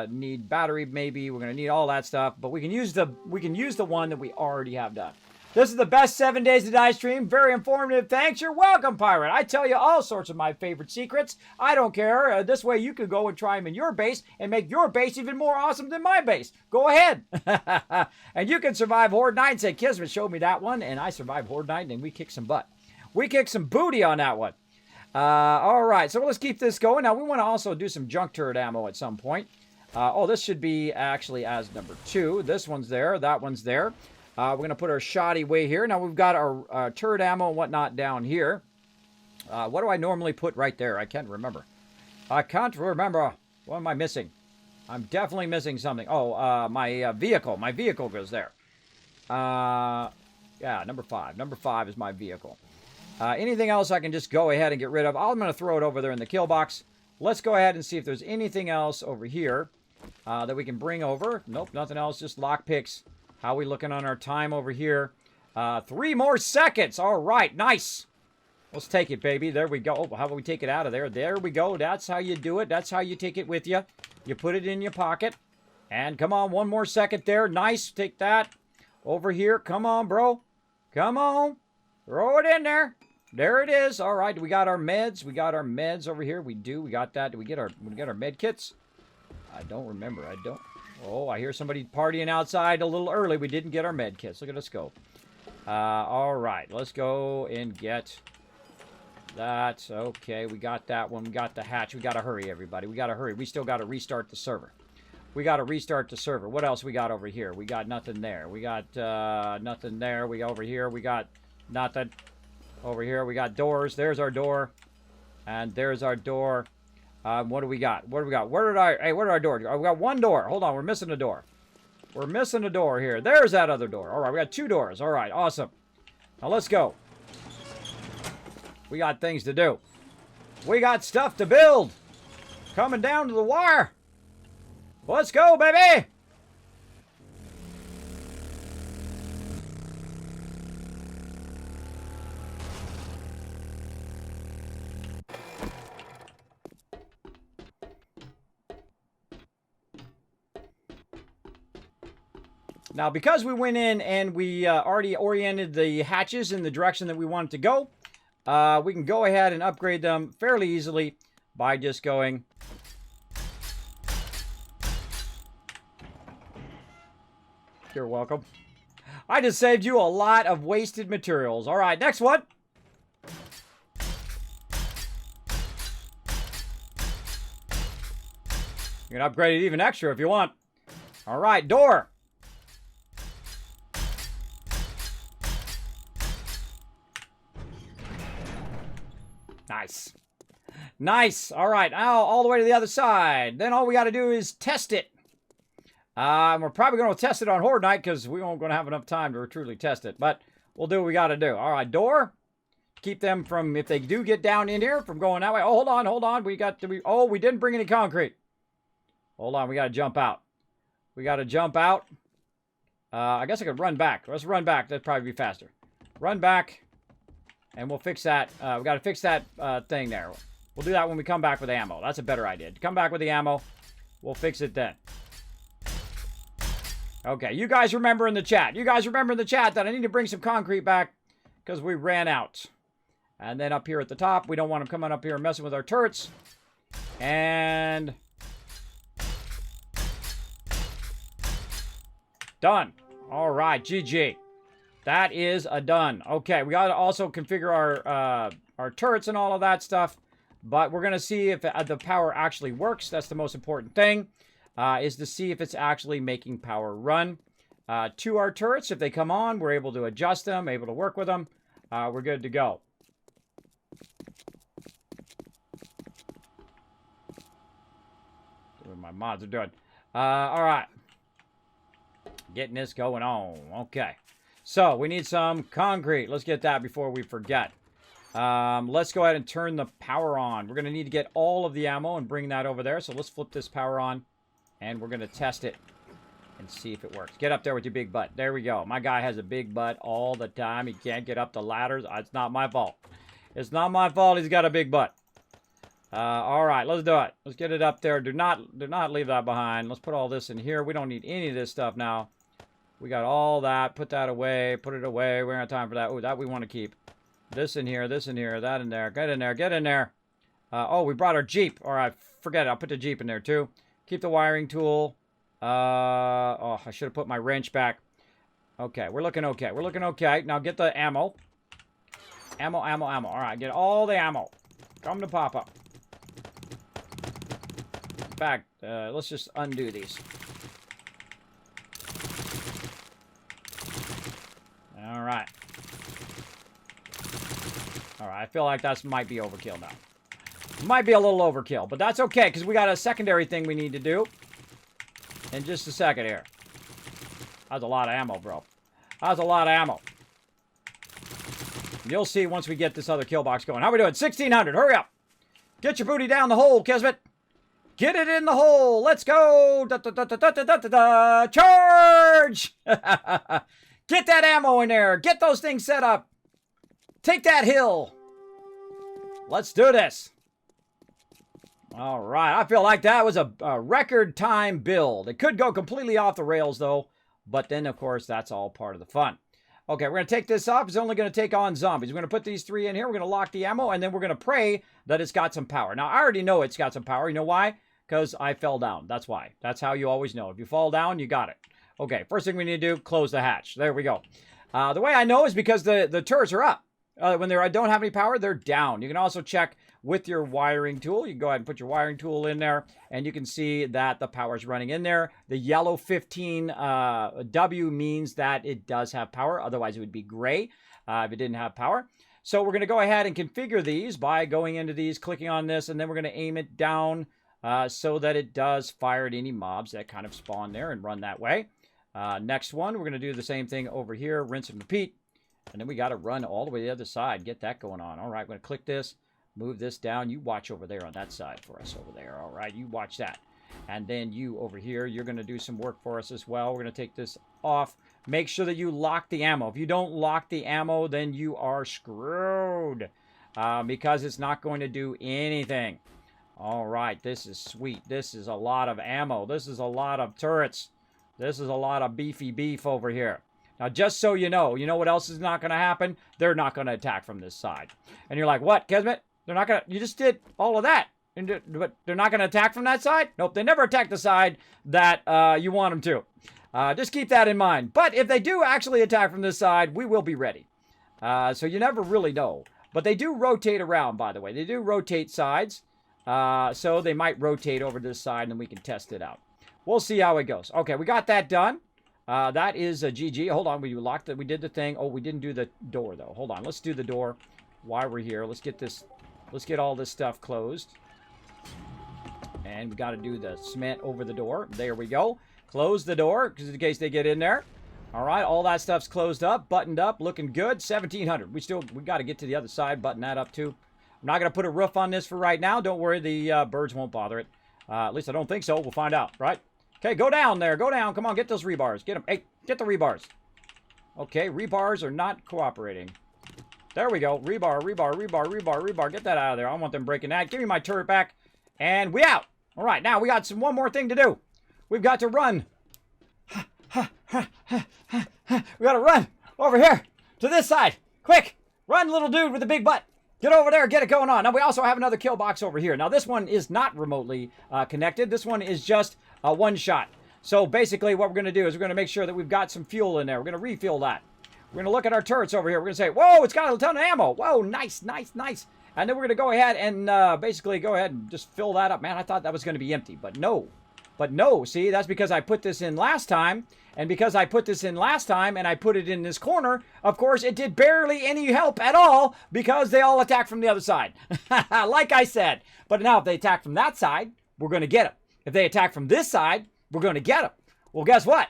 need battery, maybe. We're going to need all that stuff, but we can use the one that we already have done. This is the best 7 Days to Die stream. Very informative. Thanks. You're welcome, Pirate. I tell you all sorts of my favorite secrets. I don't care. This way you can go and try them in your base and make your base even more awesome than my base. Go ahead. And you can survive Horde Night and say, Kismet showed me that one, and I survived Horde Night, and we kicked some butt. We kicked some booty on that one. All right, so let's keep this going. Now, we want to also do some junk turret ammo at some point. This should be actually as number 2. This one's there. That one's there. We're going to put our shoddy way here. Now, we've got our turret ammo and whatnot down here. What do I normally put right there? I can't remember. What am I missing? I'm definitely missing something. Oh, my vehicle. My vehicle goes there. Yeah, number 5. Number 5 is my vehicle. Anything else I can just go ahead and get rid of. I'm going to throw it over there in the kill box. Let's go ahead and see if there's anything else over here that we can bring over. Nope, nothing else. Just lockpicks. How are we looking on our time over here? 3 more seconds. All right, nice. Let's take it, baby. There we go. Oh, how about we take it out of there? There we go. That's how you do it. That's how you take it with you. You put it in your pocket. And come on, 1 more second there. Nice. Take that. Over here. Come on, bro. Come on. Throw it in there. There it is. All right. We got our meds. We got our meds over here. We do. We got that. Do we get our med kits? I don't remember. I don't. Oh, I hear somebody partying outside a little early. We didn't get our med kits. Look at us go. All right. Let's go and get that. Okay. We got that one. We got the hatch. We got to hurry, everybody. We got to hurry. We still got to restart the server. We got to restart the server. What else we got over here? We got nothing there. We got nothing there. We over here. We got nothing. Over here. We got doors. There's our door. And there's our door. What do we got? What do we got? Where did our door? Oh, we got 1 door. Hold on. We're missing a door. We're missing a door here. There's that other door. All right. We got 2 doors. All right. Awesome. Now let's go. We got things to do. We got stuff to build. Coming down to the wire. Let's go, baby. Now, because we went in and we already oriented the hatches in the direction that we wanted to go, we can go ahead and upgrade them fairly easily by just going... You're welcome. I just saved you a lot of wasted materials. All right, next one. You can upgrade it even extra if you want. All right, door. Nice. Nice. All right, now all the way to the other side. Then all we got to do is test it. We're probably going to test it on Horde Night because we aren't going to have enough time to truly test it. But we'll do what we got to do. All right, door. Keep them from, if they do get down in here, from going that way. Oh, hold on, hold on. We didn't bring any concrete. Hold on, we got to jump out. We got to jump out. I guess I could run back. Let's run back. That'd probably be faster. Run back, and we'll fix that. We got to fix that thing there. We'll do that when we come back with ammo. That's a better idea. Come back with the ammo. We'll fix it then. Okay, you guys remember in the chat. You guys remember in the chat that I need to bring some concrete back because we ran out. And then up here at the top, we don't want them coming up here and messing with our turrets. And done. All right, GG. That is a done. Okay, we got to also configure our turrets and all of that stuff. But we're going to see if the power actually works. That's the most important thing, is to see if it's actually making power run to our turrets. If they come on, we're able to adjust them, able to work with them. We're good to go. My mods are doing. All right. Getting this going on. Okay. So, we need some concrete. Let's get that before we forget. Let's go ahead and turn the power on. We're going to need to get all of the ammo and bring that over there. So, let's flip this power on. And we're going to test it and see if it works. Get up there with your big butt. There we go. My guy has a big butt all the time. He can't get up the ladders. It's not my fault. It's not my fault he's got a big butt. All right, let's do it. Let's get it up there. Do not leave that behind. Let's put all this in here. We don't need any of this stuff now. We got all that. Put that away. Put it away. We don't have time for that. Oh, that we want to keep. This in here. This in here. That in there. Get in there. Get in there. Oh, we brought our Jeep. All right, forget it. I'll put the Jeep in there too. Keep the wiring tool. Oh, I should have put my wrench back. Okay, we're looking okay. We're looking okay. Now get the ammo. Ammo, ammo, ammo. All right, get all the ammo. Come to Papa. In fact, let's just undo these. All right. All right, I feel like that might be overkill now. Might be a little overkill, but that's okay, because we got a secondary thing we need to do in just a second here. That's a lot of ammo, bro. That's a lot of ammo. You'll see once we get this other kill box going. How we doing? 1,600. Hurry up. Get your booty down the hole, Kismet. Get it in the hole. Let's go. Da, da, da, da, da, da, da, da. Charge. Get that ammo in there. Get those things set up. Take that hill. Let's do this. All right. I feel like that was a record time build. It could go completely off the rails, though. But then, of course, that's all part of the fun. Okay, we're going to take this off. It's only going to take on zombies. We're going to put these 3 in here. We're going to lock the ammo, and then we're going to pray that it's got some power. Now, I already know it's got some power. You know why? Because I fell down. That's why. That's how you always know. If you fall down, you got it. Okay, first thing we need to do, close the hatch. There we go. The way I know is because the turrets are up. When they don't have any power, they're down. You can also check with your wiring tool. You can go ahead and put your wiring tool in there, and you can see that the power is running in there. The yellow 15 W means that it does have power. Otherwise, it would be gray if it didn't have power. So we're going to go ahead and configure these by going into these, clicking on this, and then we're going to aim it down so that it does fire at any mobs that kind of spawn there and run that way. Next one, we're going to do the same thing over here, rinse and repeat. And then we got to run all the way to the other side, get that going on. All right, we're going to click this, move this down. You watch over there on that side for us over there. All right, you watch that. And then you over here, you're going to do some work for us as well. We're going to take this off. Make sure that you lock the ammo. If you don't lock the ammo, then you are screwed because it's not going to do anything. All right, this is sweet. This is a lot of ammo. This is a lot of turrets. This is a lot of beefy beef over here. Now, just so you know what else is not going to happen? They're not going to attack from this side. And you're like, what, Kismet? They're not going to... You just did all of that. But they're not going to attack from that side? Nope, they never attack the side that you want them to. Just keep that in mind. But if they do actually attack from this side, we will be ready. So you never really know. But they do rotate around, by the way. They do rotate sides. So they might rotate over to this side, and then we can test it out. We'll see how it goes. Okay, we got that done. That is a GG. Hold on, we locked it. We did the thing. Oh, we didn't do the door, though. Hold on, let's do the door while we're here. Let's get this... Let's get all this stuff closed. And we got to do the cement over the door. There we go. Close the door, because in case they get in there. All right, all that stuff's closed up, buttoned up, looking good. 1,700. We got to get to the other side, button that up too. I'm not going to put a roof on this for right now. Don't worry, the birds won't bother it. At least I don't think so. We'll find out, right? Okay, go down there. Go down. Come on, get those rebars. Get them. Hey, get the rebars. Okay, rebars are not cooperating. There we go. Rebar, rebar, rebar, rebar, rebar. Get that out of there. I don't want them breaking that. Give me my turret back. And we out. All right, now we got one more thing to do. We've got to run. We got to run over here to this side. Quick. Run, little dude with the big butt. Get over there, get it going on. Now, we also have another kill box over here. Now, this one is not remotely connected. This one is just a one-shot. So, basically, what we're going to do is we're going to make sure that we've got some fuel in there. We're going to refuel that. We're going to look at our turrets over here. We're going to say, whoa, it's got a ton of ammo. Whoa, nice, nice, nice. And then we're going to go ahead and basically go ahead and just fill that up. Man, I thought that was going to be empty, but no. But no, see, that's because I put this in last time. And because I put this in last time and I put it in this corner, of course, it did barely any help at all because they all attacked from the other side. Like I said. But now if they attack from that side, we're going to get them. If they attack from this side, we're going to get them. Well, guess what?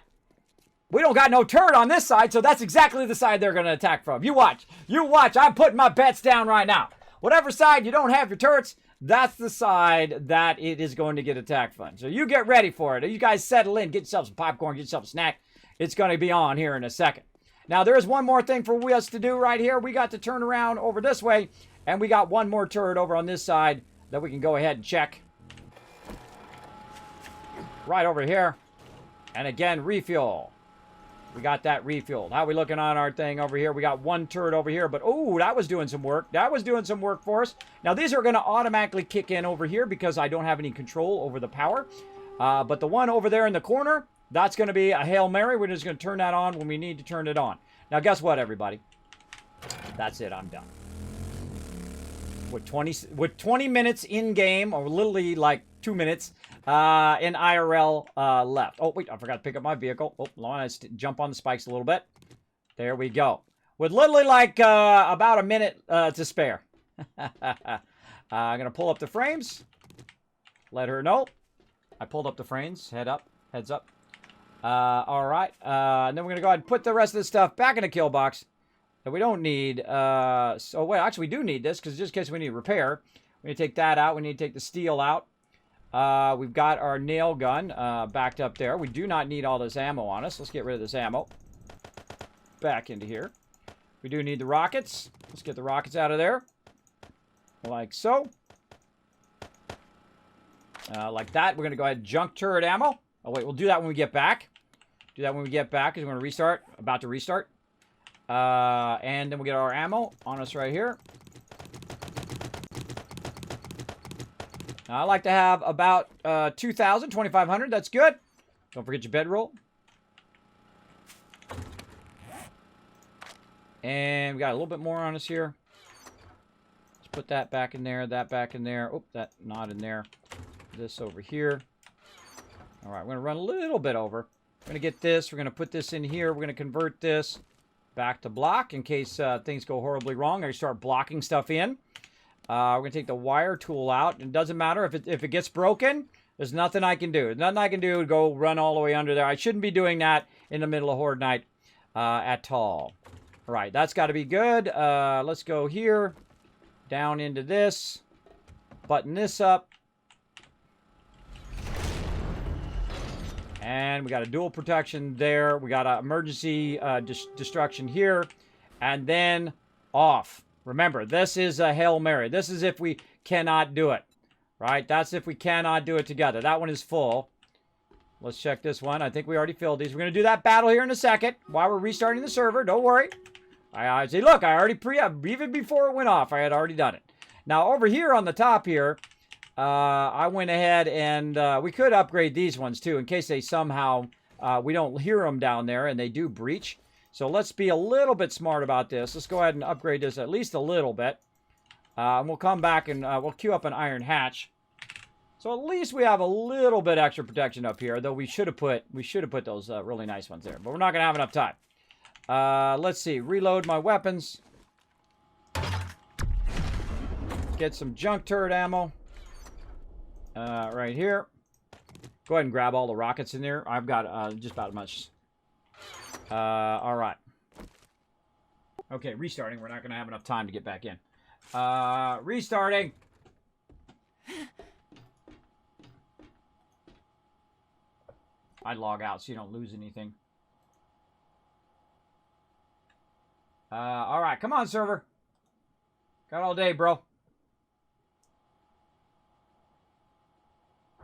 We don't got no turret on this side, so that's exactly the side they're going to attack from. You watch. You watch. I'm putting my bets down right now. Whatever side you don't have your turrets, that's the side that it is going to get attacked from. So you get ready for it. You guys settle in. Get yourself some popcorn. Get yourself a snack. It's going to be on here in a second. Now, there is one more thing for us to do right here. We got to turn around over this way, and we got one more turret over on this side that we can go ahead and check. Right over here. And again, refuel. We got that refueled. How are we looking on our thing over here? We got one turret over here, but oh, that was doing some work. That was doing some work for us. Now, these are going to automatically kick in over here because I don't have any control over the power. But the one over there in the corner, that's going to be a Hail Mary. We're just going to turn that on when we need to turn it on. Now, guess what, everybody? That's it. I'm done. With 20 minutes in-game, or literally like 2 minutes, in IRL left. Oh, wait, I forgot to pick up my vehicle. Oh, I want to jump on the spikes a little bit. There we go. With literally like about a minute to spare. I'm going to pull up the frames. Let her know. I pulled up the frames. Heads up. All right. And then we're going to go ahead and put the rest of this stuff back in the kill box that we don't need. So, wait, actually, we do need this because just in case we need repair. We need to take that out. We need to take the steel out. We've got our nail gun backed up there. We do not need all this ammo on us. Let's get rid of this ammo. Back into here. We do need the rockets. Let's get the rockets out of there. Like so. Like that. We're going to go ahead and junk turret ammo. Oh, wait. We'll do that when we get back. Do that when we get back because we're going to restart. About to restart. And then we'll get our ammo on us right here. I like to have about 2,000, 2,500. That's good. Don't forget your bedroll. And we got a little bit more on us here. Let's put that back in there, that back in there. Oh, that not in there. This over here. All right, we're going to run a little bit over. We're going to get this. We're going to put this in here. We're going to convert this back to block in case things go horribly wrong. I start blocking stuff in. We're going to take the wire tool out. It doesn't matter. If it gets broken, there's nothing I can do. There's nothing I can do to go run all the way under there. I shouldn't be doing that in the middle of Horde Night at all. All right, that's got to be good. Let's go here. Down into this. Button this up. And we got a dual protection there. We got an emergency destruction here. And then off. Remember, this is a Hail Mary. This is if we cannot do it. Right? That's if we cannot do it together. That one is full. Let's check this one. I think we already filled these. We're going to do that battle here in a second while we're restarting the server. Don't worry. I say, look, I already even before it went off, I had already done it. Now, over here on the top here, I went ahead and we could upgrade these ones too in case they somehow, we don't hear them down there and they do breach. So let's be a little bit smart about this. Let's go ahead and upgrade this at least a little bit. And we'll come back and we'll queue up an iron hatch. So at least we have a little bit extra protection up here, though we should have put those really nice ones there. But we're not going to have enough time. Let's see. Reload my weapons. Get some junk turret ammo. Right here. Go ahead and grab all the rockets in there. I've got just about as much. All right. Okay, restarting. We're not going to have enough time to get back in. Restarting. I'd log out so you don't lose anything. All right, come on, server. Got all day, bro.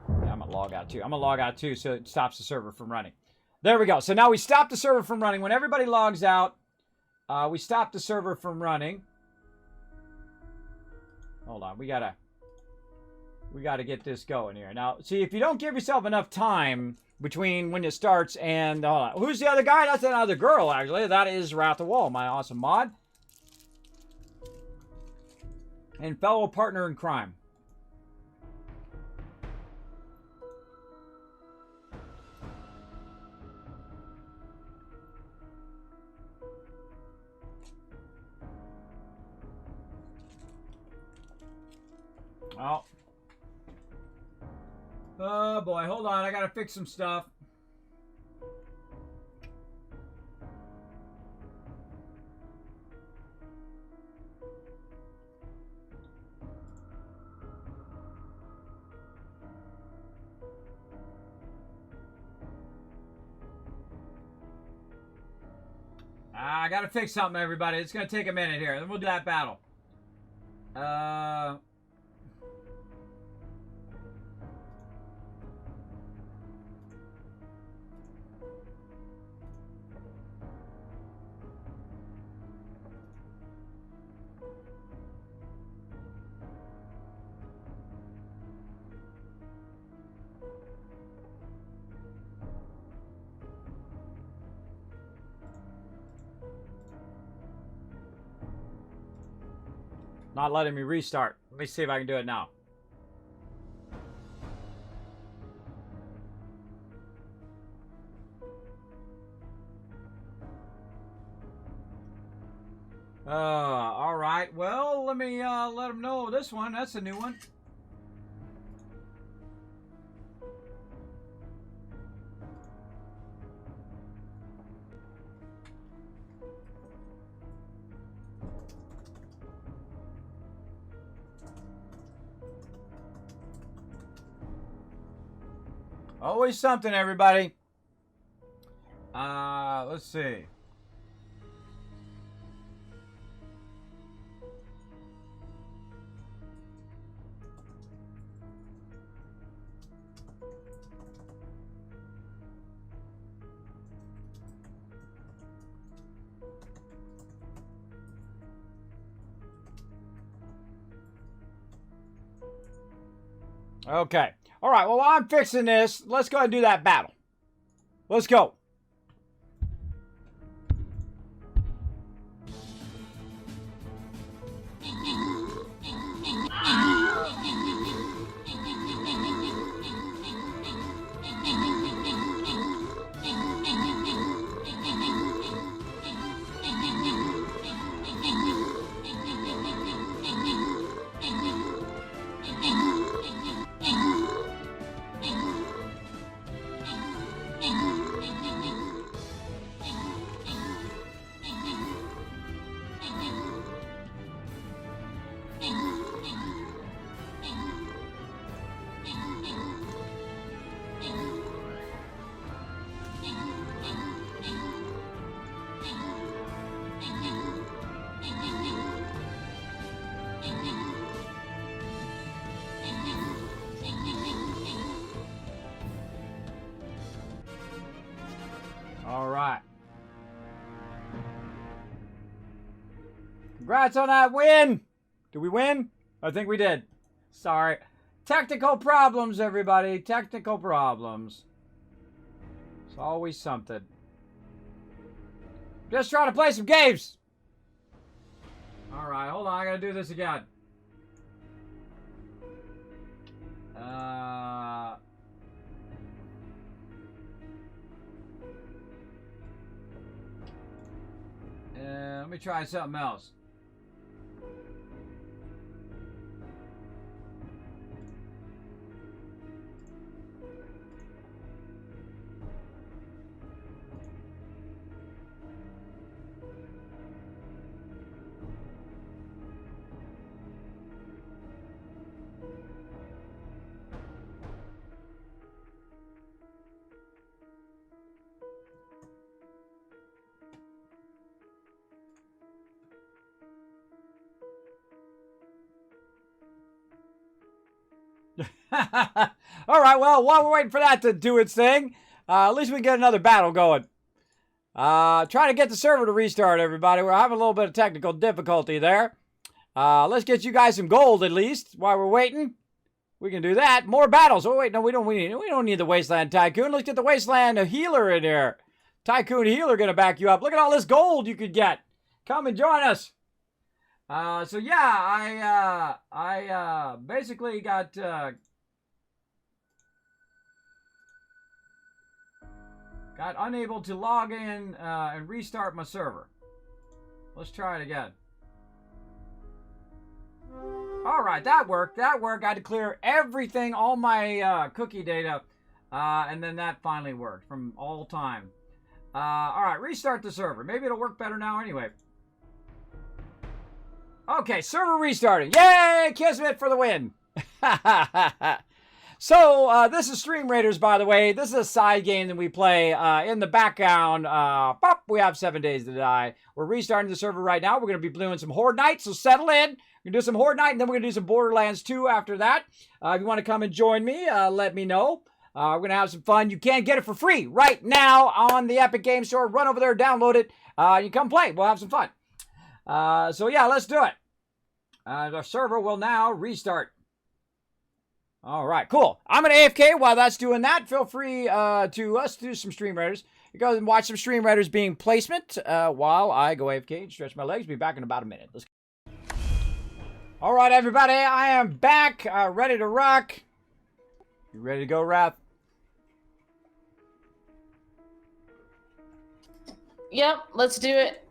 Yeah, I'm gonna log out too. I'm gonna log out too so it stops the server from running. There we go. So now we stop the server from running. When everybody logs out, we stop the server from running. Hold on, we gotta get this going here. Now, see, if you don't give yourself enough time between when it starts and who's the other guy? That's another girl, actually. That is Wrath of Wall, my awesome mod and fellow partner in crime. Oh boy, hold on. I gotta fix some stuff. I gotta fix something, everybody. It's gonna take a minute here. Then we'll do that battle. Not letting me restart. Let me see if I can do it now. All right. Well, let me let them know this one. That's a new one. Always something, everybody. Let's see. Okay. All right, well, while I'm fixing this, let's go ahead and do that battle. Let's go. All right. Congrats on that win. Did we win? I think we did. Sorry. Technical problems, everybody. Technical problems. It's always something. Just trying to play some games. All right, hold on. I gotta do this again. Let me try something else. All right, well, while we're waiting for that to do its thing, at least we get another battle going. Trying to get the server to restart, everybody. We're having a little bit of technical difficulty there. Let's get you guys some gold, at least, while we're waiting. We can do that. More battles. Oh, wait, no, we don't need the Wasteland Tycoon. Let's get the Wasteland Healer in here. Tycoon Healer going to back you up. Look at all this gold you could get. Come and join us. So yeah, I basically got unable to log in and restart my server. Let's try it again. All right, that worked. That worked. I had to clear everything, all my cookie data, and then that finally worked from all time. All right, restart the server. Maybe it'll work better now anyway. Okay, server restarting. Yay! Kismet for the win. So, this is Stream Raiders, by the way. This is a side game that we play in the background. We have 7 Days to Die. We're restarting the server right now. We're going to be doing some Horde Night, so settle in. We're going to do some Horde Night, and then we're going to do some Borderlands 2 after that. If you want to come and join me, let me know. We're going to have some fun. You can get it for free right now on the Epic Game Store. Run over there, download it. You come play. We'll have some fun. So yeah, let's do it. The server will now restart. All right, cool. I'm going to AFK while that's doing that. Feel free to us do some Stream Raiders. You go and watch some Stream Raiders being placement while I go AFK and stretch my legs. Be back in about a minute. Let's go. All right, everybody. I am back, ready to rock. You ready to go, Wrath? Yep, let's do it.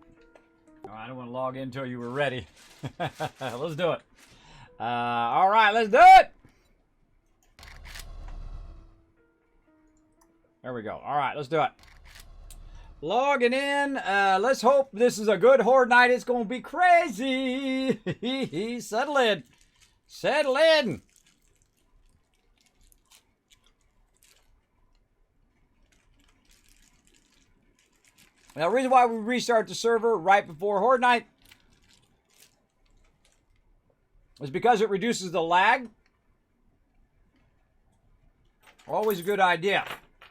Oh, I don't want to log in until you were ready. Let's do it. All right, let's do it. There we go. All right, let's do it. Logging in. Let's hope this is a good Horde Night. It's going to be crazy. Settle in. Settle in. Now, the reason why we restart the server right before Horde Night is because it reduces the lag. Always a good idea.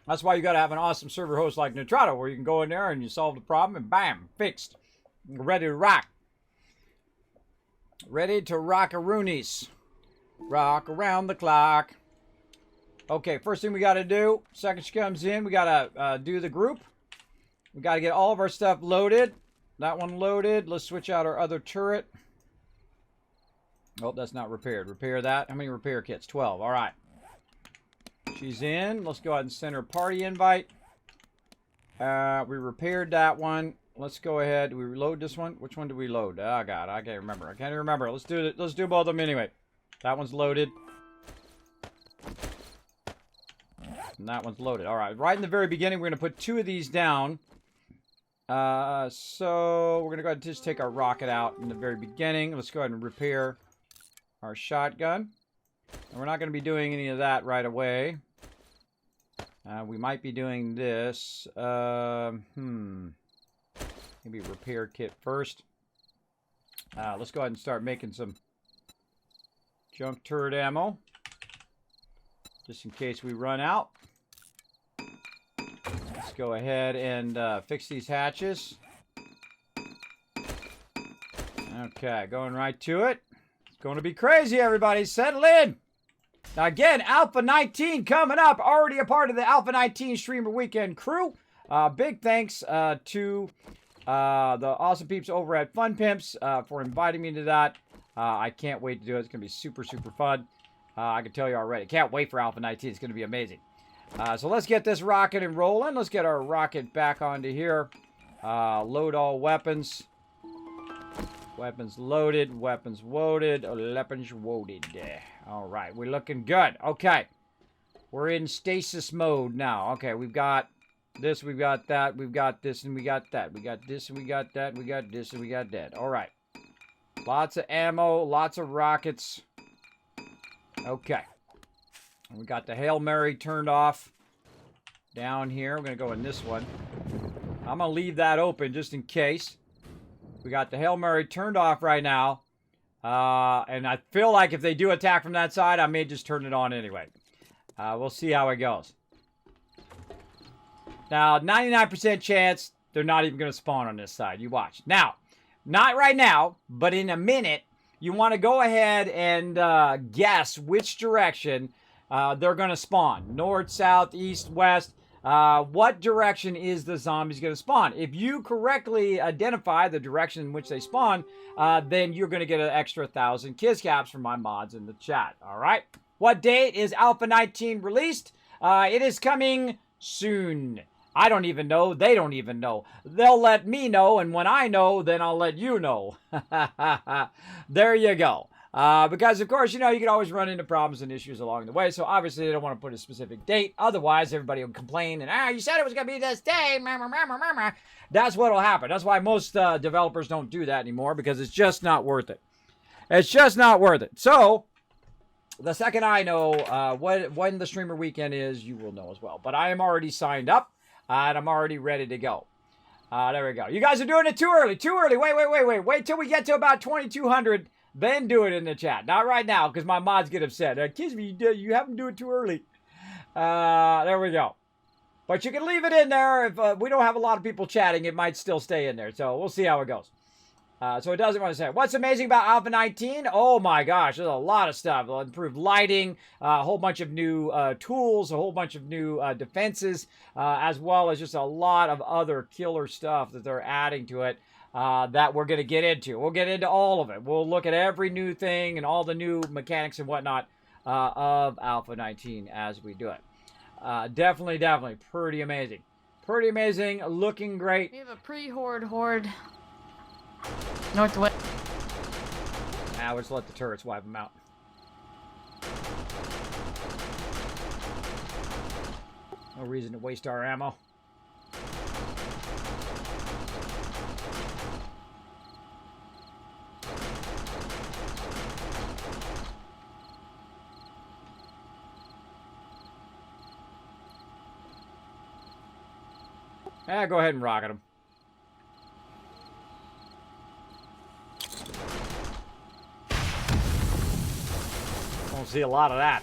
That's why you got to have an awesome server host like Nitrato, where you can go in there and you solve the problem and bam, fixed. Ready to rock. Ready to rock-a-roonies. Rock around the clock. Okay, first thing we got to do, second she comes in, we got to do the group. We got to get all of our stuff loaded. That one loaded. Let's switch out our other turret. Oh, that's not repaired. Repair that. How many repair kits? 12. All right. She's in. Let's go ahead and send her party invite. We repaired that one. Let's go ahead. Do we reload this one? Which one did we load? Oh, God. I can't remember. I can't remember. Let's do it. Let's do both of them anyway. That one's loaded. And that one's loaded. All right. Right in the very beginning, we're going to put 2 of these down. So we're going to go ahead and just take our rocket out in the very beginning. Let's go ahead and repair our shotgun. And we're not going to be doing any of that right away. We might be doing this. Maybe repair kit first. Let's go ahead and start making some junk turret ammo. Just in case we run out. Let's go ahead and fix these hatches. Okay, going right to it. It's going to be crazy, everybody. Settle in. Now, again, Alpha 19 coming up. Already a part of the Alpha 19 Streamer Weekend crew. Big thanks to the awesome peeps over at Fun Pimps for inviting me to that. I can't wait to do it. It's going to be super, super fun. I can tell you already. Can't wait for Alpha 19. It's going to be amazing. So let's get this rocket and rolling. Let's get our rocket back onto here. Load all weapons. Weapons loaded. Weapons loaded. Weapons loaded. All right. We're looking good. Okay. We're in stasis mode now. Okay. We've got this. We've got that. We've got this and we got that. We got this and we got that. We got this and we got that. All right. Lots of ammo. Lots of rockets. Okay. We got the Hail Mary turned off down here. We're going to go in this one. I'm going to leave that open just in case. We got the Hail Mary turned off right now. And I feel like if they do attack from that side, I may just turn it on anyway. We'll see how it goes. Now, 99% chance they're not even going to spawn on this side. You watch. Now, not right now, but in a minute, you want to go ahead and guess which direction they're going to spawn. North, south, east, west. What direction is the zombies going to spawn? If you correctly identify the direction in which they spawn, then you're going to get an extra 1,000 Kiss Caps from my mods in the chat. All right. What date is Alpha 19 released? It is coming soon. I don't even know. They don't even know. They'll let me know, and when I know, then I'll let you know. There you go. Because, of course, you know, you can always run into problems and issues along the way. So, obviously, they don't want to put a specific date. Otherwise, everybody will complain. And, you said it was going to be this day. That's what will happen. That's why most developers don't do that anymore. Because it's just not worth it. It's just not worth it. So, the second I know when the streamer weekend is, you will know as well. But I am already signed up. And I'm already ready to go. There we go. You guys are doing it too early. Too early. Wait. Wait till we get to about 2,200. Then do it in the chat. Not right now, because my mods get upset. Kismet, you have them do it too early. There we go. But you can leave it in there. If we don't have a lot of people chatting, it might still stay in there. So we'll see how it goes. So it doesn't want to say. What's amazing about Alpha 19? Oh my gosh, there's a lot of stuff. Improved lighting, a whole bunch of new tools, a whole bunch of new defenses, as well as just a lot of other killer stuff that they're adding to it that we're going to get into. We'll get into all of it. We'll look at every new thing and all the new mechanics and whatnot of Alpha 19 as we do it. Definitely pretty amazing. Pretty amazing, looking great. We have a pre-horde northwest. Now let's let the turrets wipe them out. No reason to waste our ammo. Go ahead and rocket them. Don't see a lot of that.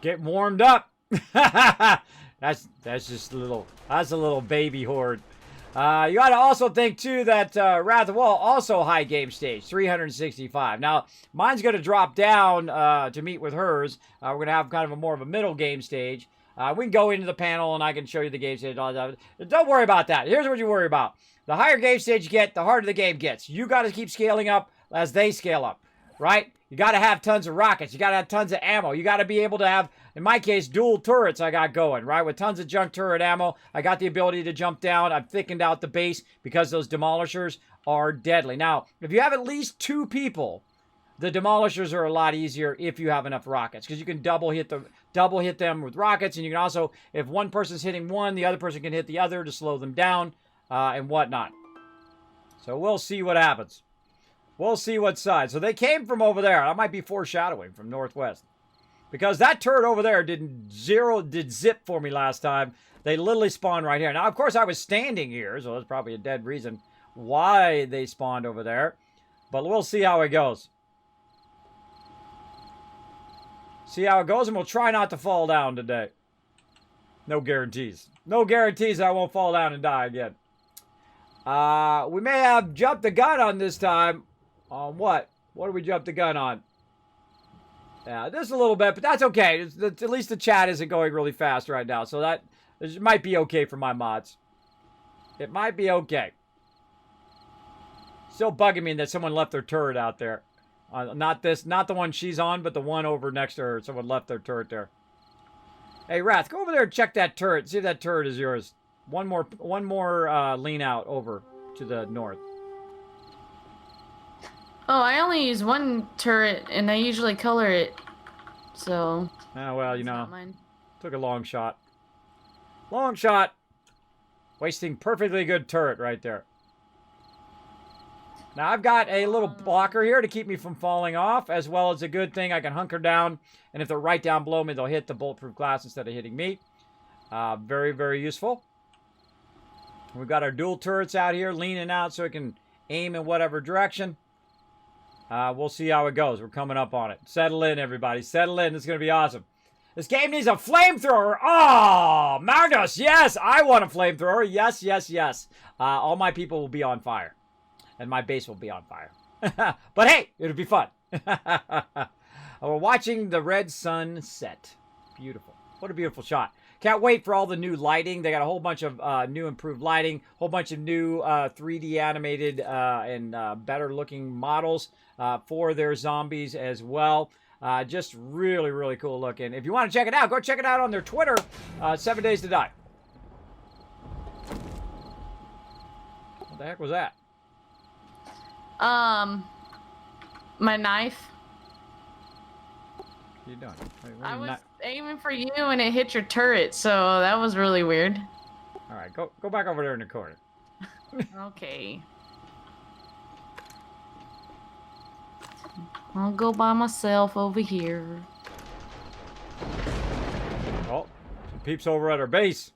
Get warmed up. That's just a little baby horde. You got to also think, too, that Wrath of Wall, also high game stage, 365. Now, mine's going to drop down to meet with hers. We're going to have kind of a more of a middle game stage. We can go into the panel, and I can show you the game stage. Don't worry about that. Here's what you worry about. The higher game stage you get, the harder the game gets. You got to keep scaling up as they scale up, right? You got to have tons of rockets. You got to have tons of ammo. You got to be able to have, in my case, dual turrets I got going, right? With tons of junk turret ammo. I got the ability to jump down. I've thickened out the base because those demolishers are deadly. Now, if you have at least 2 people, the demolishers are a lot easier if you have enough rockets, because you can double hit them with rockets, and you can also, if one person's hitting one, the other person can hit the other to slow them down and whatnot. So we'll see what happens. We'll see what side. So they came from over there. That might be foreshadowing from northwest. Because that turret over there did zip for me last time. They literally spawned right here. Now, of course, I was standing here, so that's probably a dead reason why they spawned over there. But we'll see how it goes. See how it goes, and we'll try not to fall down today. No guarantees. No guarantees I won't fall down and die again. We may have jumped the gun on this time. On what? What did we jump the gun on? Yeah, just a little bit, but that's okay. At least the chat isn't going really fast right now, so that it might be okay for my mods. It might be okay. Still bugging me that someone left their turret out there. Not the one she's on, but the one over next to her. Someone left their turret there. Hey, Wrath, go over there and check that turret. See if that turret is yours. One more lean out over to the north. Oh, I only use one turret, and I usually color it, so... Oh, well, you it's know, not mine. took a long shot. Long shot! Wasting perfectly good turret right there. Now, I've got a little blocker here to keep me from falling off, as well as a good thing I can hunker down, and if they're right down below me, they'll hit the bulletproof glass instead of hitting me. Very, very useful. We've got our dual turrets out here leaning out so it can aim in whatever direction. We'll see how it goes. We're coming up on it. Settle in, everybody. Settle in. This is going to be awesome. This game needs a flamethrower. Oh, Magnus, yes, I want a flamethrower. Yes, yes, yes. All my people will be on fire. And my base will be on fire. But hey, it'll be fun. We're watching the red sun set. Beautiful. What a beautiful shot. Can't wait for all the new lighting. They got a whole bunch of new improved lighting, whole bunch of new 3D animated and better looking models for their zombies as well. Just really, really cool looking. If you want to check it out, go check it out on their Twitter, 7 Days to Die. What the heck was that? My knife. What are you doing? I was aiming for you and it hit your turret, so that was really weird. All right, go back over there in the corner. Okay. I'll go by myself over here. Oh, some peeps over at our base.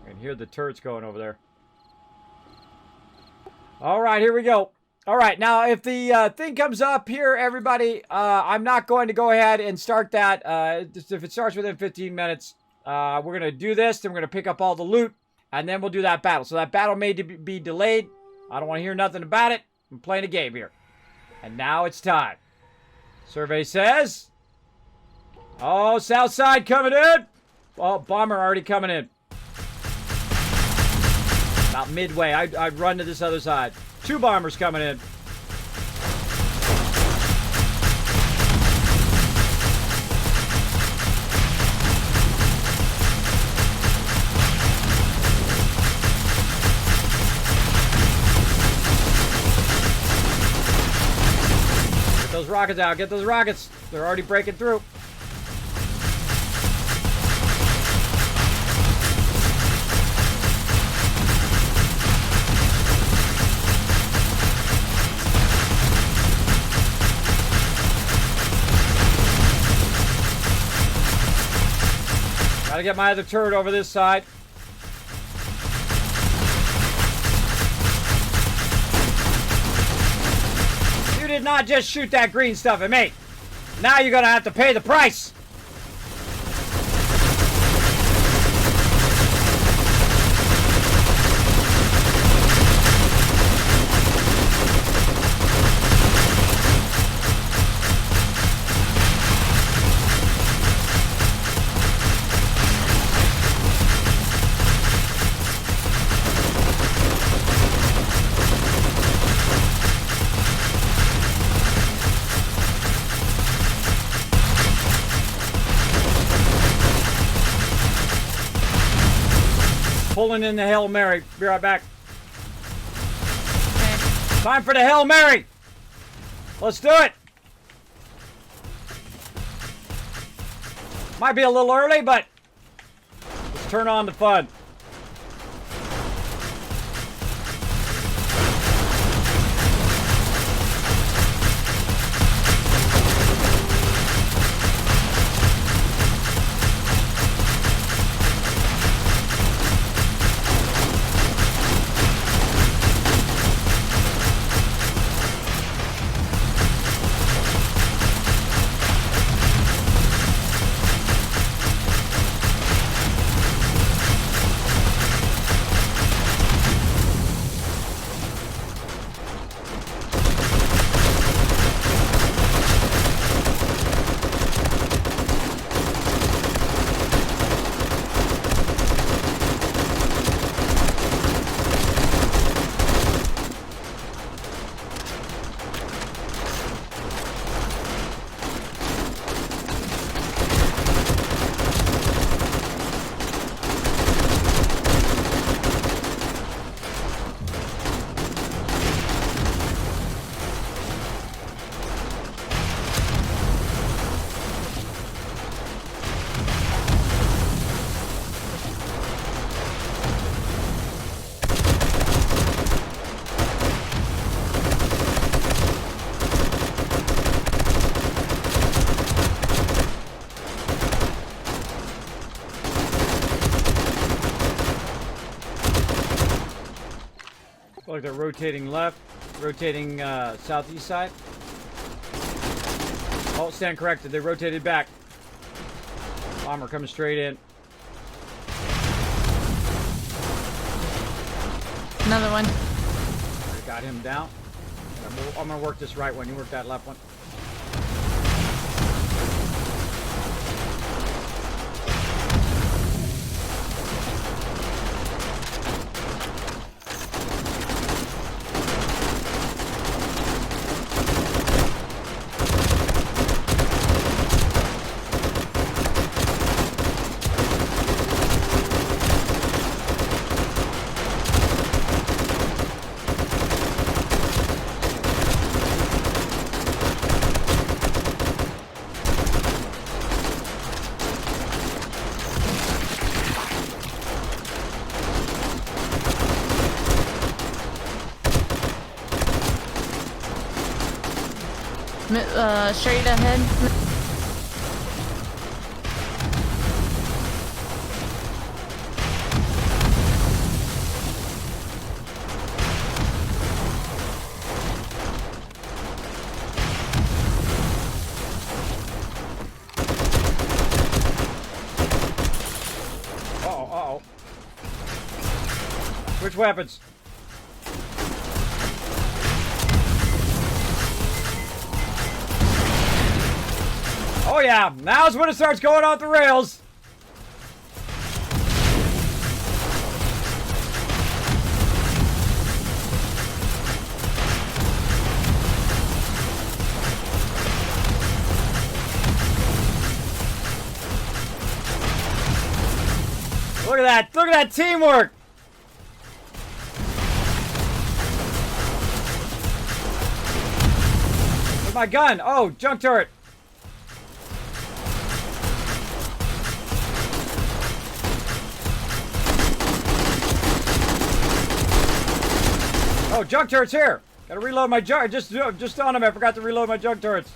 I can hear the turrets going over there. All right, here we go. All right, now if the thing comes up here, everybody, I'm not going to go ahead and start that. If it starts within 15 minutes, we're going to do this, then we're going to pick up all the loot, and then we'll do that battle. So that battle may be delayed. I don't want to hear nothing about it. I'm playing a game here. And now it's time. Survey says... Oh, south side coming in. Oh, bomber already coming in. About midway. I'd run to this other side. 2 bombers coming in. Get those rockets out. Get those rockets. They're already breaking through. Gotta get my other turret over this side. You did not just shoot that green stuff at me. Now you're gonna have to pay the price. Pulling in the Hail Mary. Be right back. Okay. Time for the Hail Mary. Let's do it. Might be a little early, but let's turn on the fun. like they're rotating left, rotating southeast side. Oh, stand corrected. They rotated back. Bomber coming straight in. Another one. I got him down. I'm gonna work this right one. You work that left one. Straight ahead. Uh-oh. Which weapons? Oh yeah, now's when it starts going off the rails. Look at that. Look at that teamwork. Where's my gun? Oh, junk turret. Oh, junk turret's here. Gotta reload my junk. Just on him. I forgot to reload my junk turrets.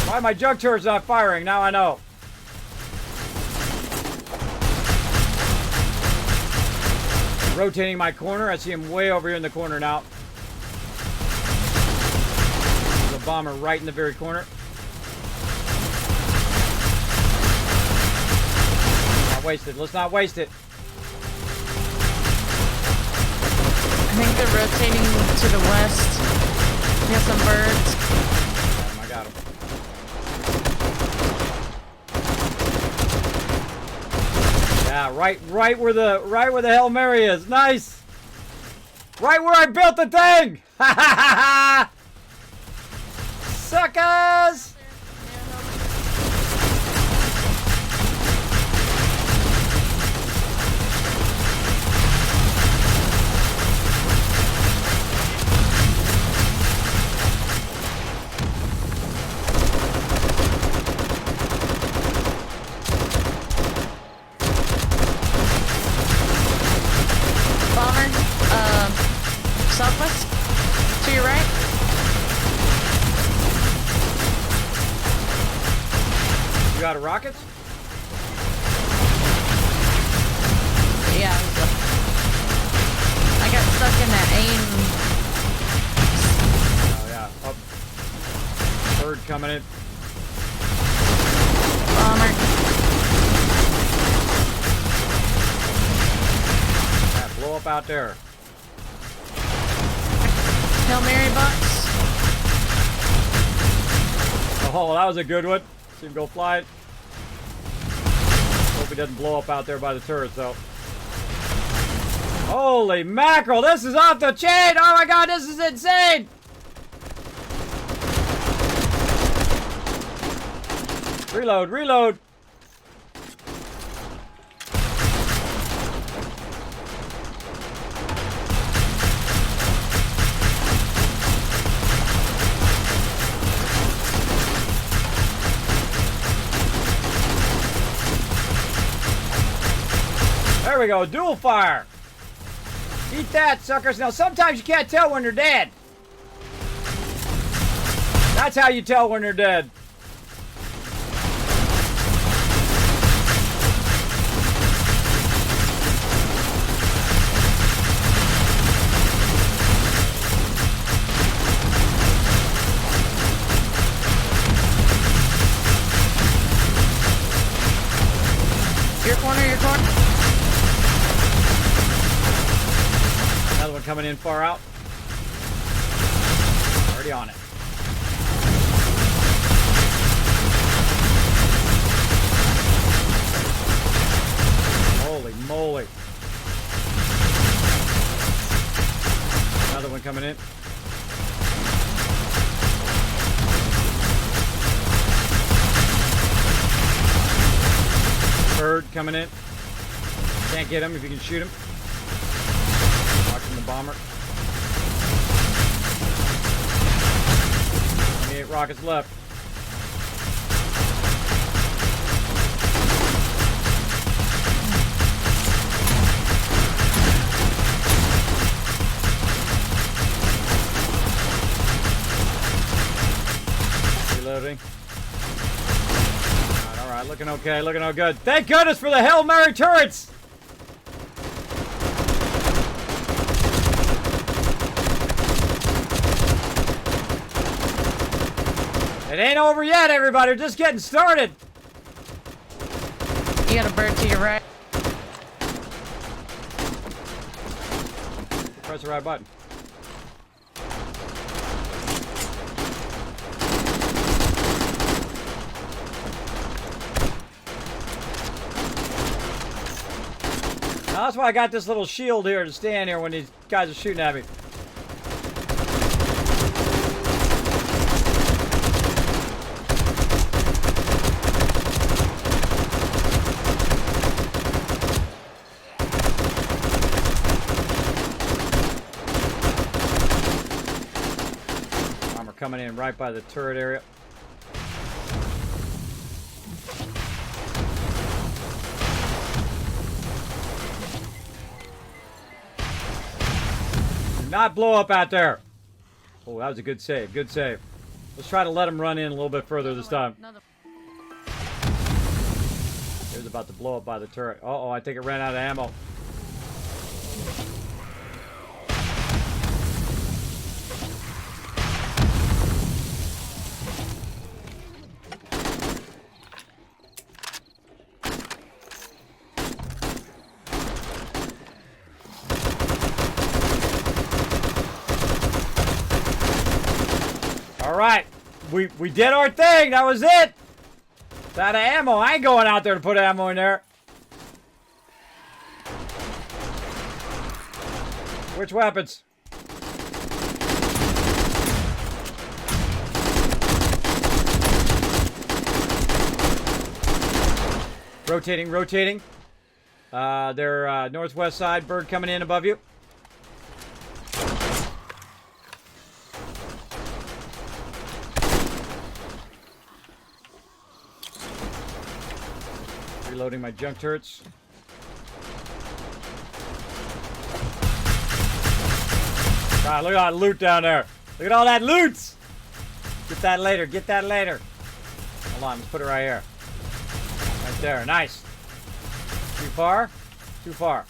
Why my junk turret's not firing? Now I know. Rotating my corner. I see him way over here in the corner now. There's a bomber right in the very corner. Not waste it. Let's not waste it. I think they're rotating to the west. We got some birds. I got him. Yeah, right where the Hail Mary is. Nice. Right where I built the thing. Ha ha ha ha. Suckers. Southwest? To your right? You got a rockets? Yeah. I got stuck in that aim. Oh yeah. Up. Bird coming in. Bomber. Yeah, blow up out there. Hail Mary box. Oh, that was a good one. See him go flying. Hope he doesn't blow up out there by the turrets, though. Holy mackerel, this is off the chain! Oh my god, this is insane! Reload, reload! There we go, dual fire. Eat that, suckers. Now, sometimes you can't tell when they're dead. That's how you tell when they're dead. coming in far out. Already on it. Holy moly. Another one coming in. Bird coming in. Can't get him if you can shoot him. Watching the bomber. 28 rockets left. Reloading. All right, looking okay, looking all good. Thank goodness for the Hail Mary turrets! It ain't over yet, everybody. We're just getting started. You got a bird to your right. Press the right button. Now, that's why I got this little shield here to stand here when these guys are shooting at me. Bomber coming in right by the turret area. Not blow up out there. Oh, that was a good save. Good save. Let's try to let him run in a little bit further this time. He was about to blow up by the turret. Uh-oh, I think it ran out of ammo. All right, we did our thing. That was it. It's out of ammo. I ain't going out there to put ammo in there. Which weapons? Rotating, rotating. They're northwest side. Bird coming in above you. Reloading my junk turrets. God, look at all that loot down there. Look at all that loot! Get that later, get that later. Hold on, let's put it right here. Right there, nice. Too far? Too far.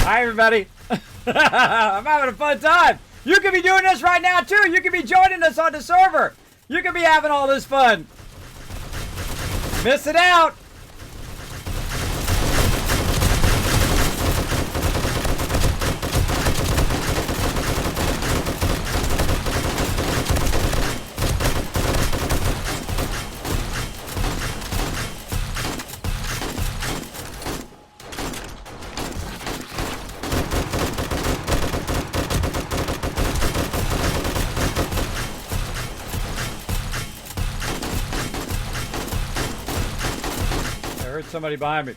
Hi, everybody. I'm having a fun time. You could be doing this right now, too. You could be joining us on the server. You could be having all this fun. Miss it out. heard somebody behind me.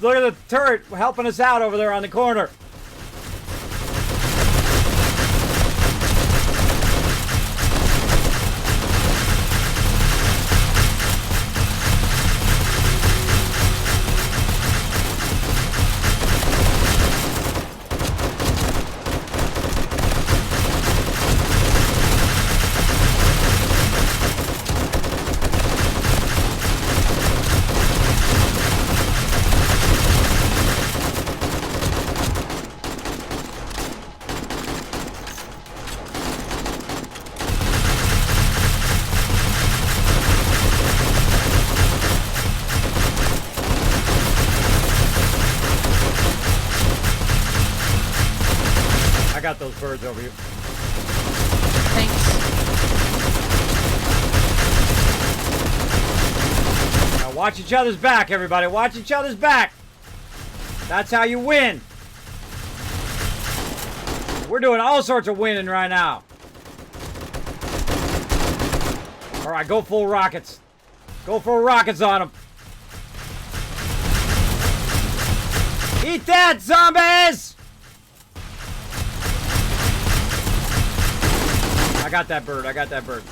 Look at the turret helping us out over there on the corner. I got those birds over you. Thanks. Now watch each other's back, everybody. Watch each other's back. That's how you win. We're doing all sorts of winning right now. All right, go full rockets. Go full rockets on them. Eat that, zombies! I got that bird. I got that bird.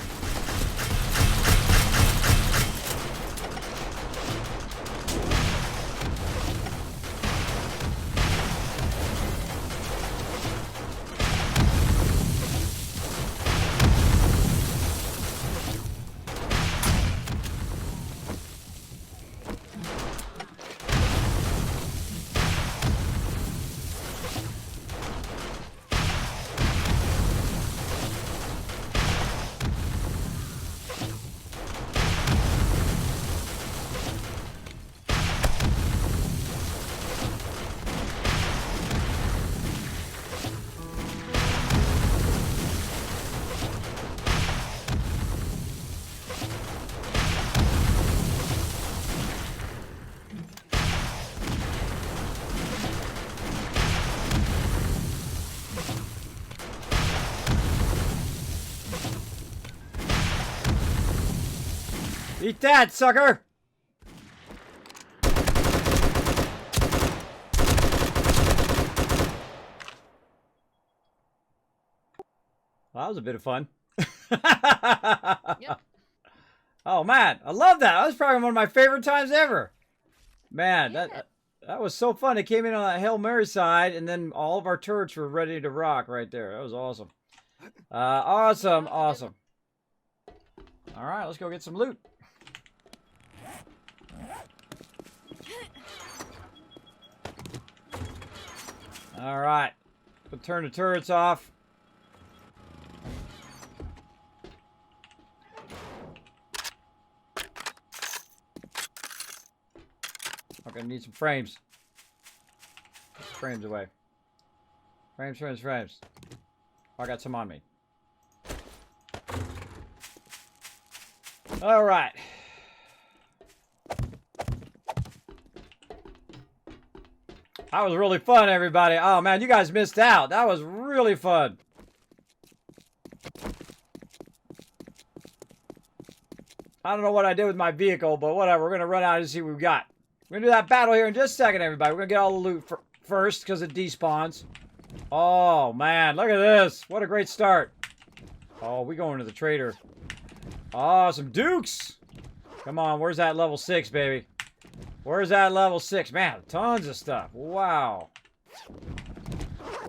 Eat that, sucker! Well, that was a bit of fun. Yep. Oh man, I love that. That was probably one of my favorite times ever. Man, Yeah. that was so fun. It came in on that Hail Mary side, and then all of our turrets were ready to rock right there. That was awesome. Awesome. All right, let's go get some loot. All right, we'll turn the turrets off. I'm gonna need some frames. Put some frames away. Frames. I got some on me. All right. That was really fun, everybody. Oh man, you guys missed out. That was really fun. I don't know what I did with my vehicle, but whatever. We're gonna run out and see what we've got. We're gonna do that battle here in just a second, everybody. We're gonna get all the loot first because it despawns. Oh man, look at this. What a great start. Oh, we going to the trader. Oh, some dukes. Come on, where's that level 6, baby? Where's that level 6? Man, tons of stuff. Wow.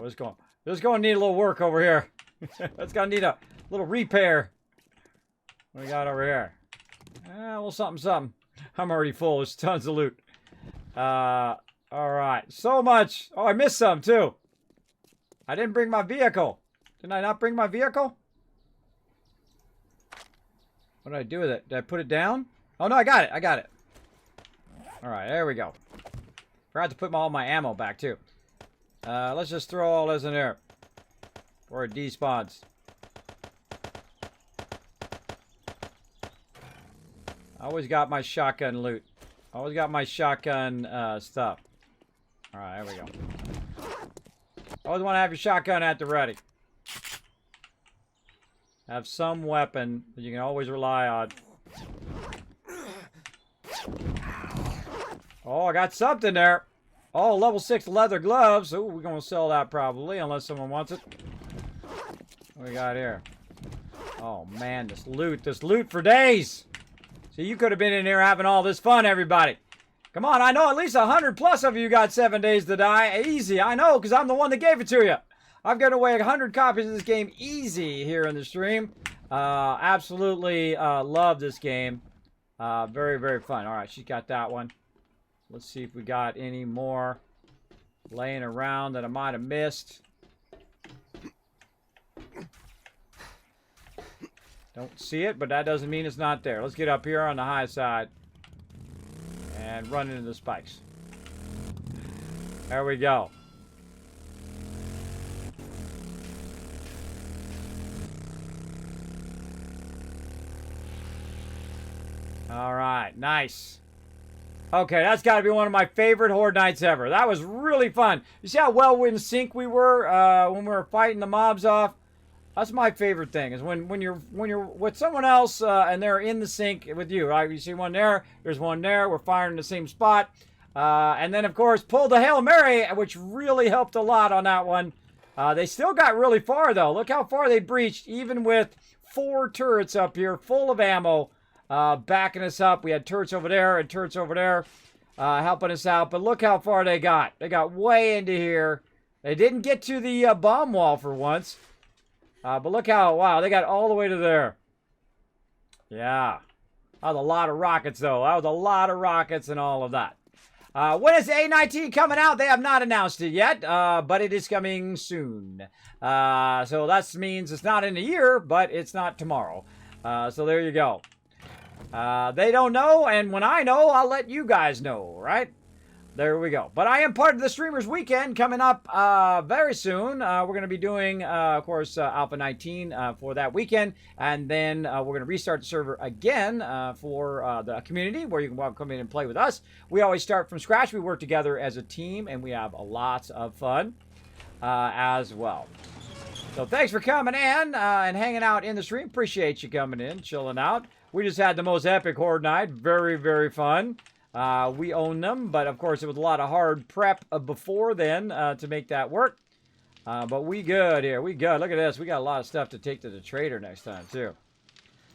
This is going to need a little work over here. It's going to need a Little repair. What we got over here? Well, something. I'm already full. There's tons of loot. All right. So much. Oh, I missed some, too. I didn't bring my vehicle. Didn't I not bring my vehicle? What did I do with it? Did I put it down? Oh, no, I got it. I got it. All right, there we go. Forgot to put all my ammo back, too. Let's just throw all this in there before it despawns. I always got my shotgun loot. Always got my shotgun stuff. All right, there we go. Always want to have your shotgun at the ready. Have some weapon that you can always rely on. Oh, I got something there. Oh, level 6 leather gloves. Oh, we're going to sell that probably, unless someone wants it. What we got here? Oh, man, this loot for days. See, you could have been in here having all this fun, everybody. Come on, I know at least 100 plus of you got 7 days to die. Easy, I know, because I'm the one that gave it to you. I've given away 100 copies of this game easy here in the stream. Absolutely love this game. Very, very fun. All right, she's got that one. Let's see if we got any more laying around that I might have missed. Don't see it, but that doesn't mean it's not there. Let's get up here on the high side and run into the spikes. There we go. All right, nice. Okay, that's got to be one of my favorite Horde nights ever. That was really fun. You see how well in sync we were when we were fighting the mobs off? That's my favorite thing, is when you're with someone else and they're in the sync with you, right? You see one there, there's one there, we're firing in the same spot. And then, of course, pull the Hail Mary, which really helped a lot on that one. They still got really far, though. Look how far they breached, even with 4 turrets up here, full of ammo, backing us up. We had turrets over there and turrets over there helping us out. But look how far they got. They got way into here. They didn't get to the bomb wall for once. But look how, wow, they got all the way to there. Yeah. That was a lot of rockets, though. That was a lot of rockets and all of that. When is A19 coming out? They have not announced it yet, but it is coming soon. So that means it's not in a year, but it's not tomorrow. So there you go. They don't know, and when I know, I'll let you guys know, right? There we go. But I am part of the Streamers Weekend coming up very soon. We're going to be doing, of course, Alpha 19 for that weekend. And then we're going to restart the server again for the community, where you can come in and play with us. We always start from scratch. We work together as a team, and we have lots of fun as well. So thanks for coming in and hanging out in the stream. Appreciate you coming in, chilling out. We just had the most epic Horde night. Very, very fun. We own them, but of course it was a lot of hard prep before then to make that work. But we good here. We good. Look at this. We got a lot of stuff to take to the trader next time, too.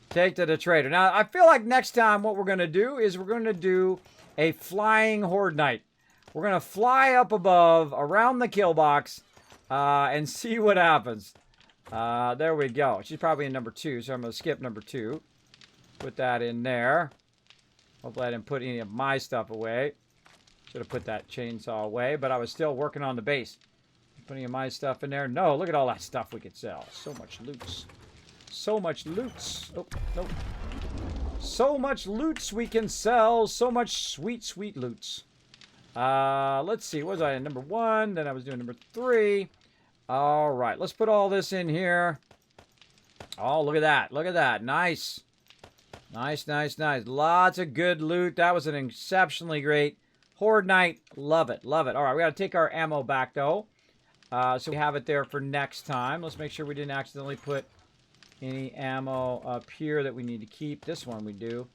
Take to the trader. Now, I feel like next time what we're going to do is we're going to do a flying Horde night. We're going to fly up above around the kill box and see what happens. There we go. She's probably in number 2, so I'm going to skip number 2. Put that in there. Hopefully I didn't put any of my stuff away. Should have put that chainsaw away, but I was still working on the base. Put any of my stuff in there. No, look at all that stuff we could sell. So much loot. So much loot. Oh, nope. So much loot we can sell. So much sweet, sweet loot. Let's see. What was I in number 1? Then I was doing number 3. All right. Let's put all this in here. Oh, look at that. Look at that. Nice. Nice, nice, nice. Lots of good loot. That was an exceptionally great Horde night. Love it, love it. All right, we got to take our ammo back, though. So we have it there for next time. Let's make sure we didn't accidentally put any ammo up here that we need to keep. This one we do.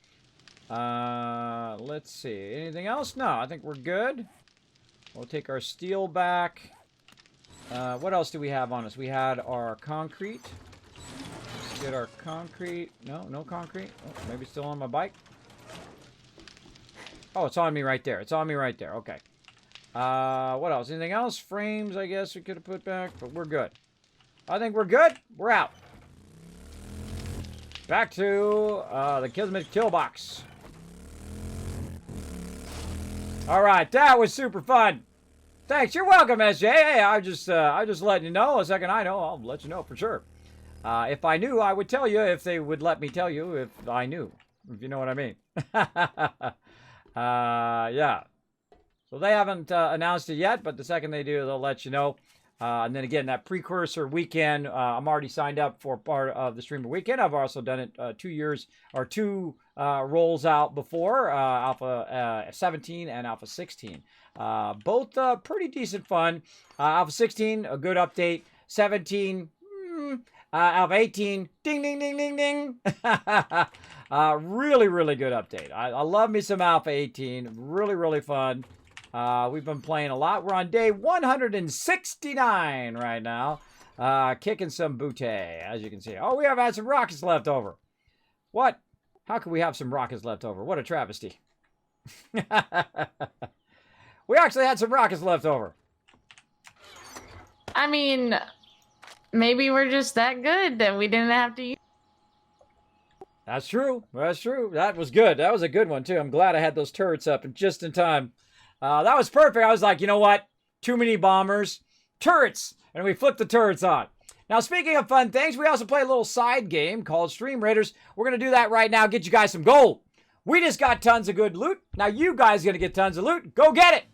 Let's see. Anything else? No, I think we're good. We'll take our steel back. What else do we have on us? We had our concrete. Get our concrete. No, no concrete. Oh, maybe it's still on my bike. Oh, it's on me right there. It's on me right there. Okay. What else? Anything else? Frames, I guess we could have put back, but we're good. I think we're good. We're out. back to the Kismet Killbox. All right, that was super fun. Thanks. You're welcome, SJ. Hey, I just letting you know. The second I know, I'll let you know for sure. If I knew, I would tell you. If they would let me tell you, if I knew, if you know what I mean. Yeah. So they haven't announced it yet, but the second they do, they'll let you know. And then again, that precursor weekend, I'm already signed up for part of the streamer weekend. I've also done it 2 years or two rolls out before, Alpha 17 and Alpha 16. Both pretty decent fun. Alpha 16, a good update. 17, Alpha 18, ding, ding, ding, ding, ding. Really, really good update. I love me some Alpha 18. Really, really fun. We've been playing a lot. We're on day 169 right now. Kicking some booty, as you can see. Oh, we have had some rockets left over. What? How can we have some rockets left over? What a travesty. We actually had some rockets left over. I mean, maybe we're just that good that we didn't have to use. That's true. That's true. That was good. That was a good one, too. I'm glad I had those turrets up just in time. That was perfect. I was like, you know what? Too many bombers. Turrets. And we flipped the turrets on. Now, speaking of fun things, we also play a little side game called Stream Raiders. We're going to do that right now. Get you guys some gold. We just got tons of good loot. Now, you guys are going to get tons of loot. Go get it.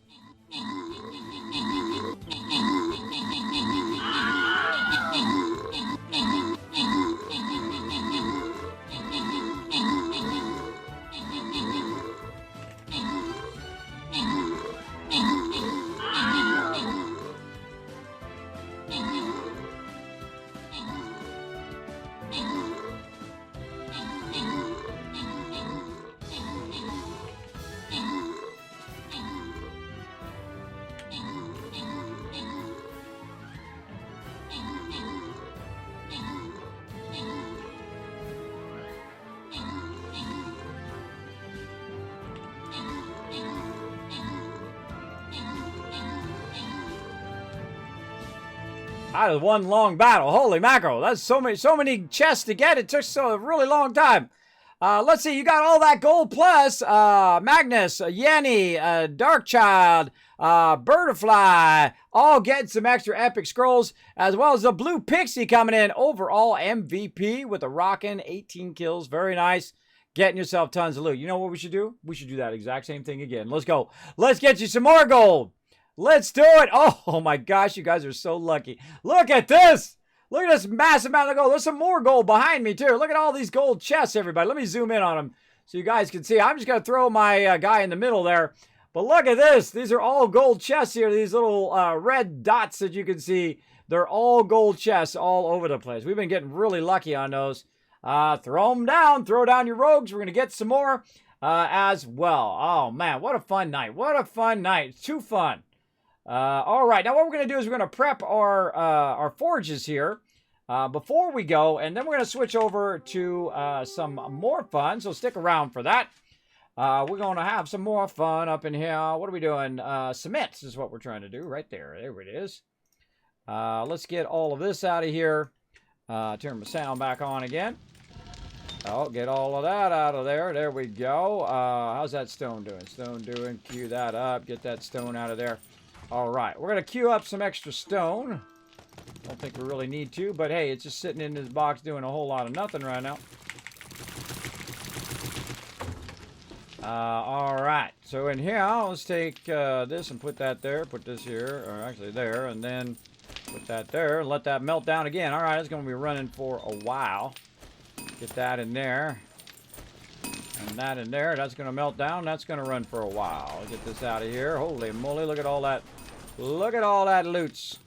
That was one long battle. Holy mackerel. That's so many chests to get. It took a really long time. Let's see. You got all that gold plus Magnus, Yenny, Darkchild, Birdfly, all getting some extra epic scrolls, as well as the Blue Pixie coming in. Overall MVP with a rockin' 18 kills. Very nice. Getting yourself tons of loot. You know what we should do? We should do that exact same thing again. Let's go. Let's get you some more gold. Let's do it. Oh my gosh, you guys are so lucky. Look at this. Look at this massive amount of gold. There's some more gold behind me too. Look at all these gold chests, everybody. Let me zoom in on them so you guys can see. I'm just going to throw my guy in the middle there. But look at this. These are all gold chests here. These little red dots that you can see. They're all gold chests all over the place. We've been getting really lucky on those. Throw them down. Throw down your rogues. We're going to get some more as well. Oh man, what a fun night. What a fun night. It's too fun. All right, now what we're going to do is we're going to prep our forges here before we go, and then we're going to switch over to some more fun, so stick around for that. We're going to have some more fun up in here. What are we doing? Cement is what we're trying to do right there. There it is. Let's get all of this out of here. Turn my sound back on again. Oh, get all of that out of there. There we go. How's that stone doing? Stone doing. Cue that up. Get that stone out of there. All right, we're going to queue up some extra stone. Don't think we really need to, but hey, it's just sitting in this box doing a whole lot of nothing right now. All right, so in here, let's take this and put that there. Put this here, or actually there, and then put that there and let that melt down again. All right, it's going to be running for a while. Get that in there. And that in there, that's going to melt down. That's going to run for a while. Get this out of here. Holy moly, look at all that. Look at all that loots.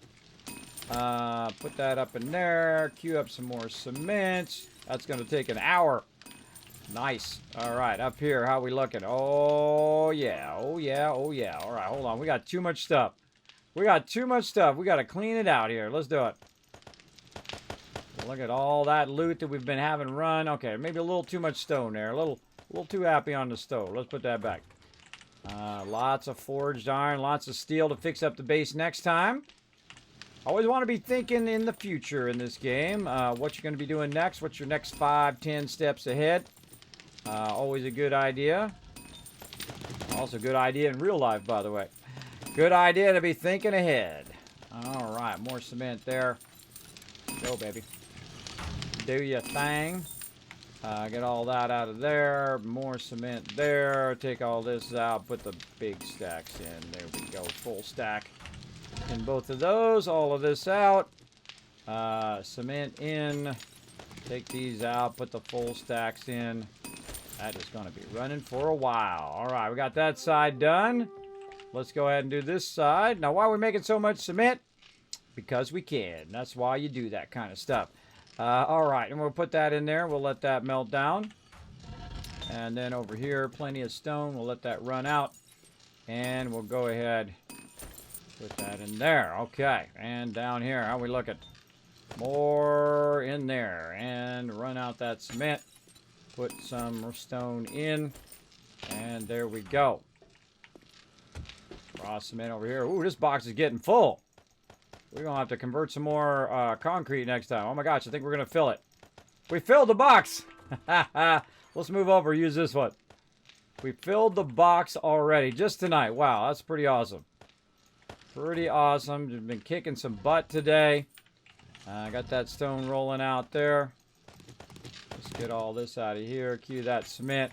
Put that up in there. Queue up some more cement. That's going to take an hour. Nice. All right, up here, how we looking? Oh, yeah. Oh, yeah. Oh, yeah. All right, hold on. We got too much stuff. We got too much stuff. We got to clean it out here. Let's do it. Look at all that loot that we've been having run. Okay, maybe a little too much stone there. A little too happy on the stove. Let's put that back. Lots of forged iron, lots of steel to fix up the base next time. Always want to be thinking in the future in this game. What you're going to be doing next. What's your next 5, 10 steps ahead. Always a good idea. Also good idea in real life, by the way. Good idea to be thinking ahead. All right, more cement there. Go, baby. Do your thing. Get all that out of there. More cement there. Take all this out. Put the big stacks in. There we go. Full stack in both of those. All of this out. Cement in. Take these out. Put the full stacks in. That is going to be running for a while. All right, we got that side done. Let's go ahead and do this side. Now, why are we making so much cement? Because we can. That's why you do that kind of stuff. All right, and we'll put that in there. We'll let that melt down. And then over here, plenty of stone. We'll let that run out. And we'll go ahead, put that in there. Okay, and down here, how we looking? More in there. And run out that cement. Put some stone in. And there we go. Raw cement over here. Ooh, this box is getting full. We're going to have to convert some more concrete next time. Oh my gosh, I think we're going to fill it. We filled the box. Let's move over, use this one. We filled the box already, just tonight. Wow, that's pretty awesome. Pretty awesome. We've been kicking some butt today. I got that stone rolling out there. Let's get all this out of here. Cue that cement.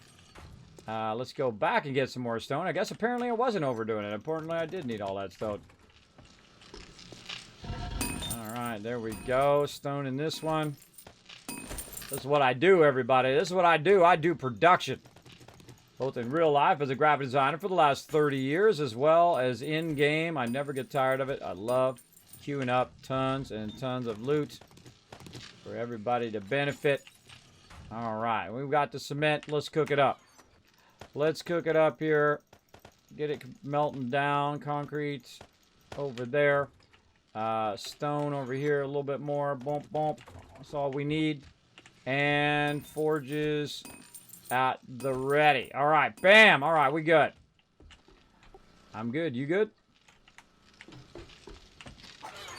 Let's go back and get some more stone. I guess apparently I wasn't overdoing it. Importantly, I did need all that stone. Alright, there we go. Stone in this one. This is what I do, everybody. This is what I do. I do production. Both in real life as a graphic designer for the last 30 years, as well as in-game. I never get tired of it. I love queuing up tons and tons of loot for everybody to benefit. Alright, we've got the cement. Let's cook it up. Let's cook it up here. Get it melting down. Concrete over there. Stone over here. A little bit more. Bump, bump. That's all we need. And forges at the ready. All right. Bam. All right. We good. I'm good. You good?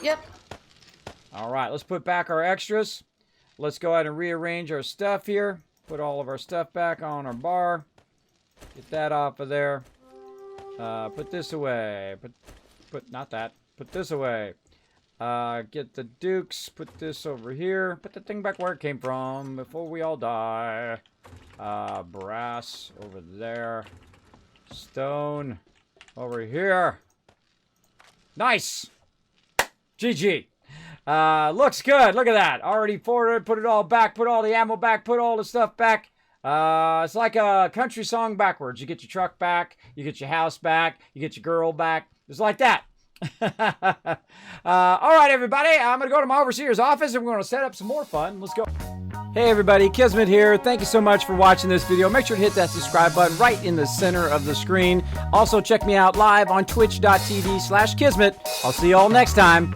Yep. All right. Let's put back our extras. Let's go ahead and rearrange our stuff here. Put all of our stuff back on our bar. Get that off of there. Put this away. Put not that. Put this away. Get the dukes. Put this over here. Put the thing back where it came from before we all die. Brass over there. Stone over here. Nice. GG. Looks good. Look at that. Already forwarded. Put it all back. Put all the ammo back. Put all the stuff back. It's like a country song backwards. You get your truck back. You get your house back. You get your girl back. It's like that. All right, everybody. I'm going to go to my overseer's office and we're going to set up some more fun. Let's go. Hey, everybody. Kismet here. Thank you so much for watching this video. Make sure to hit that subscribe button right in the center of the screen. Also, check me out live on twitch.tv/Kismet. I'll see you all next time.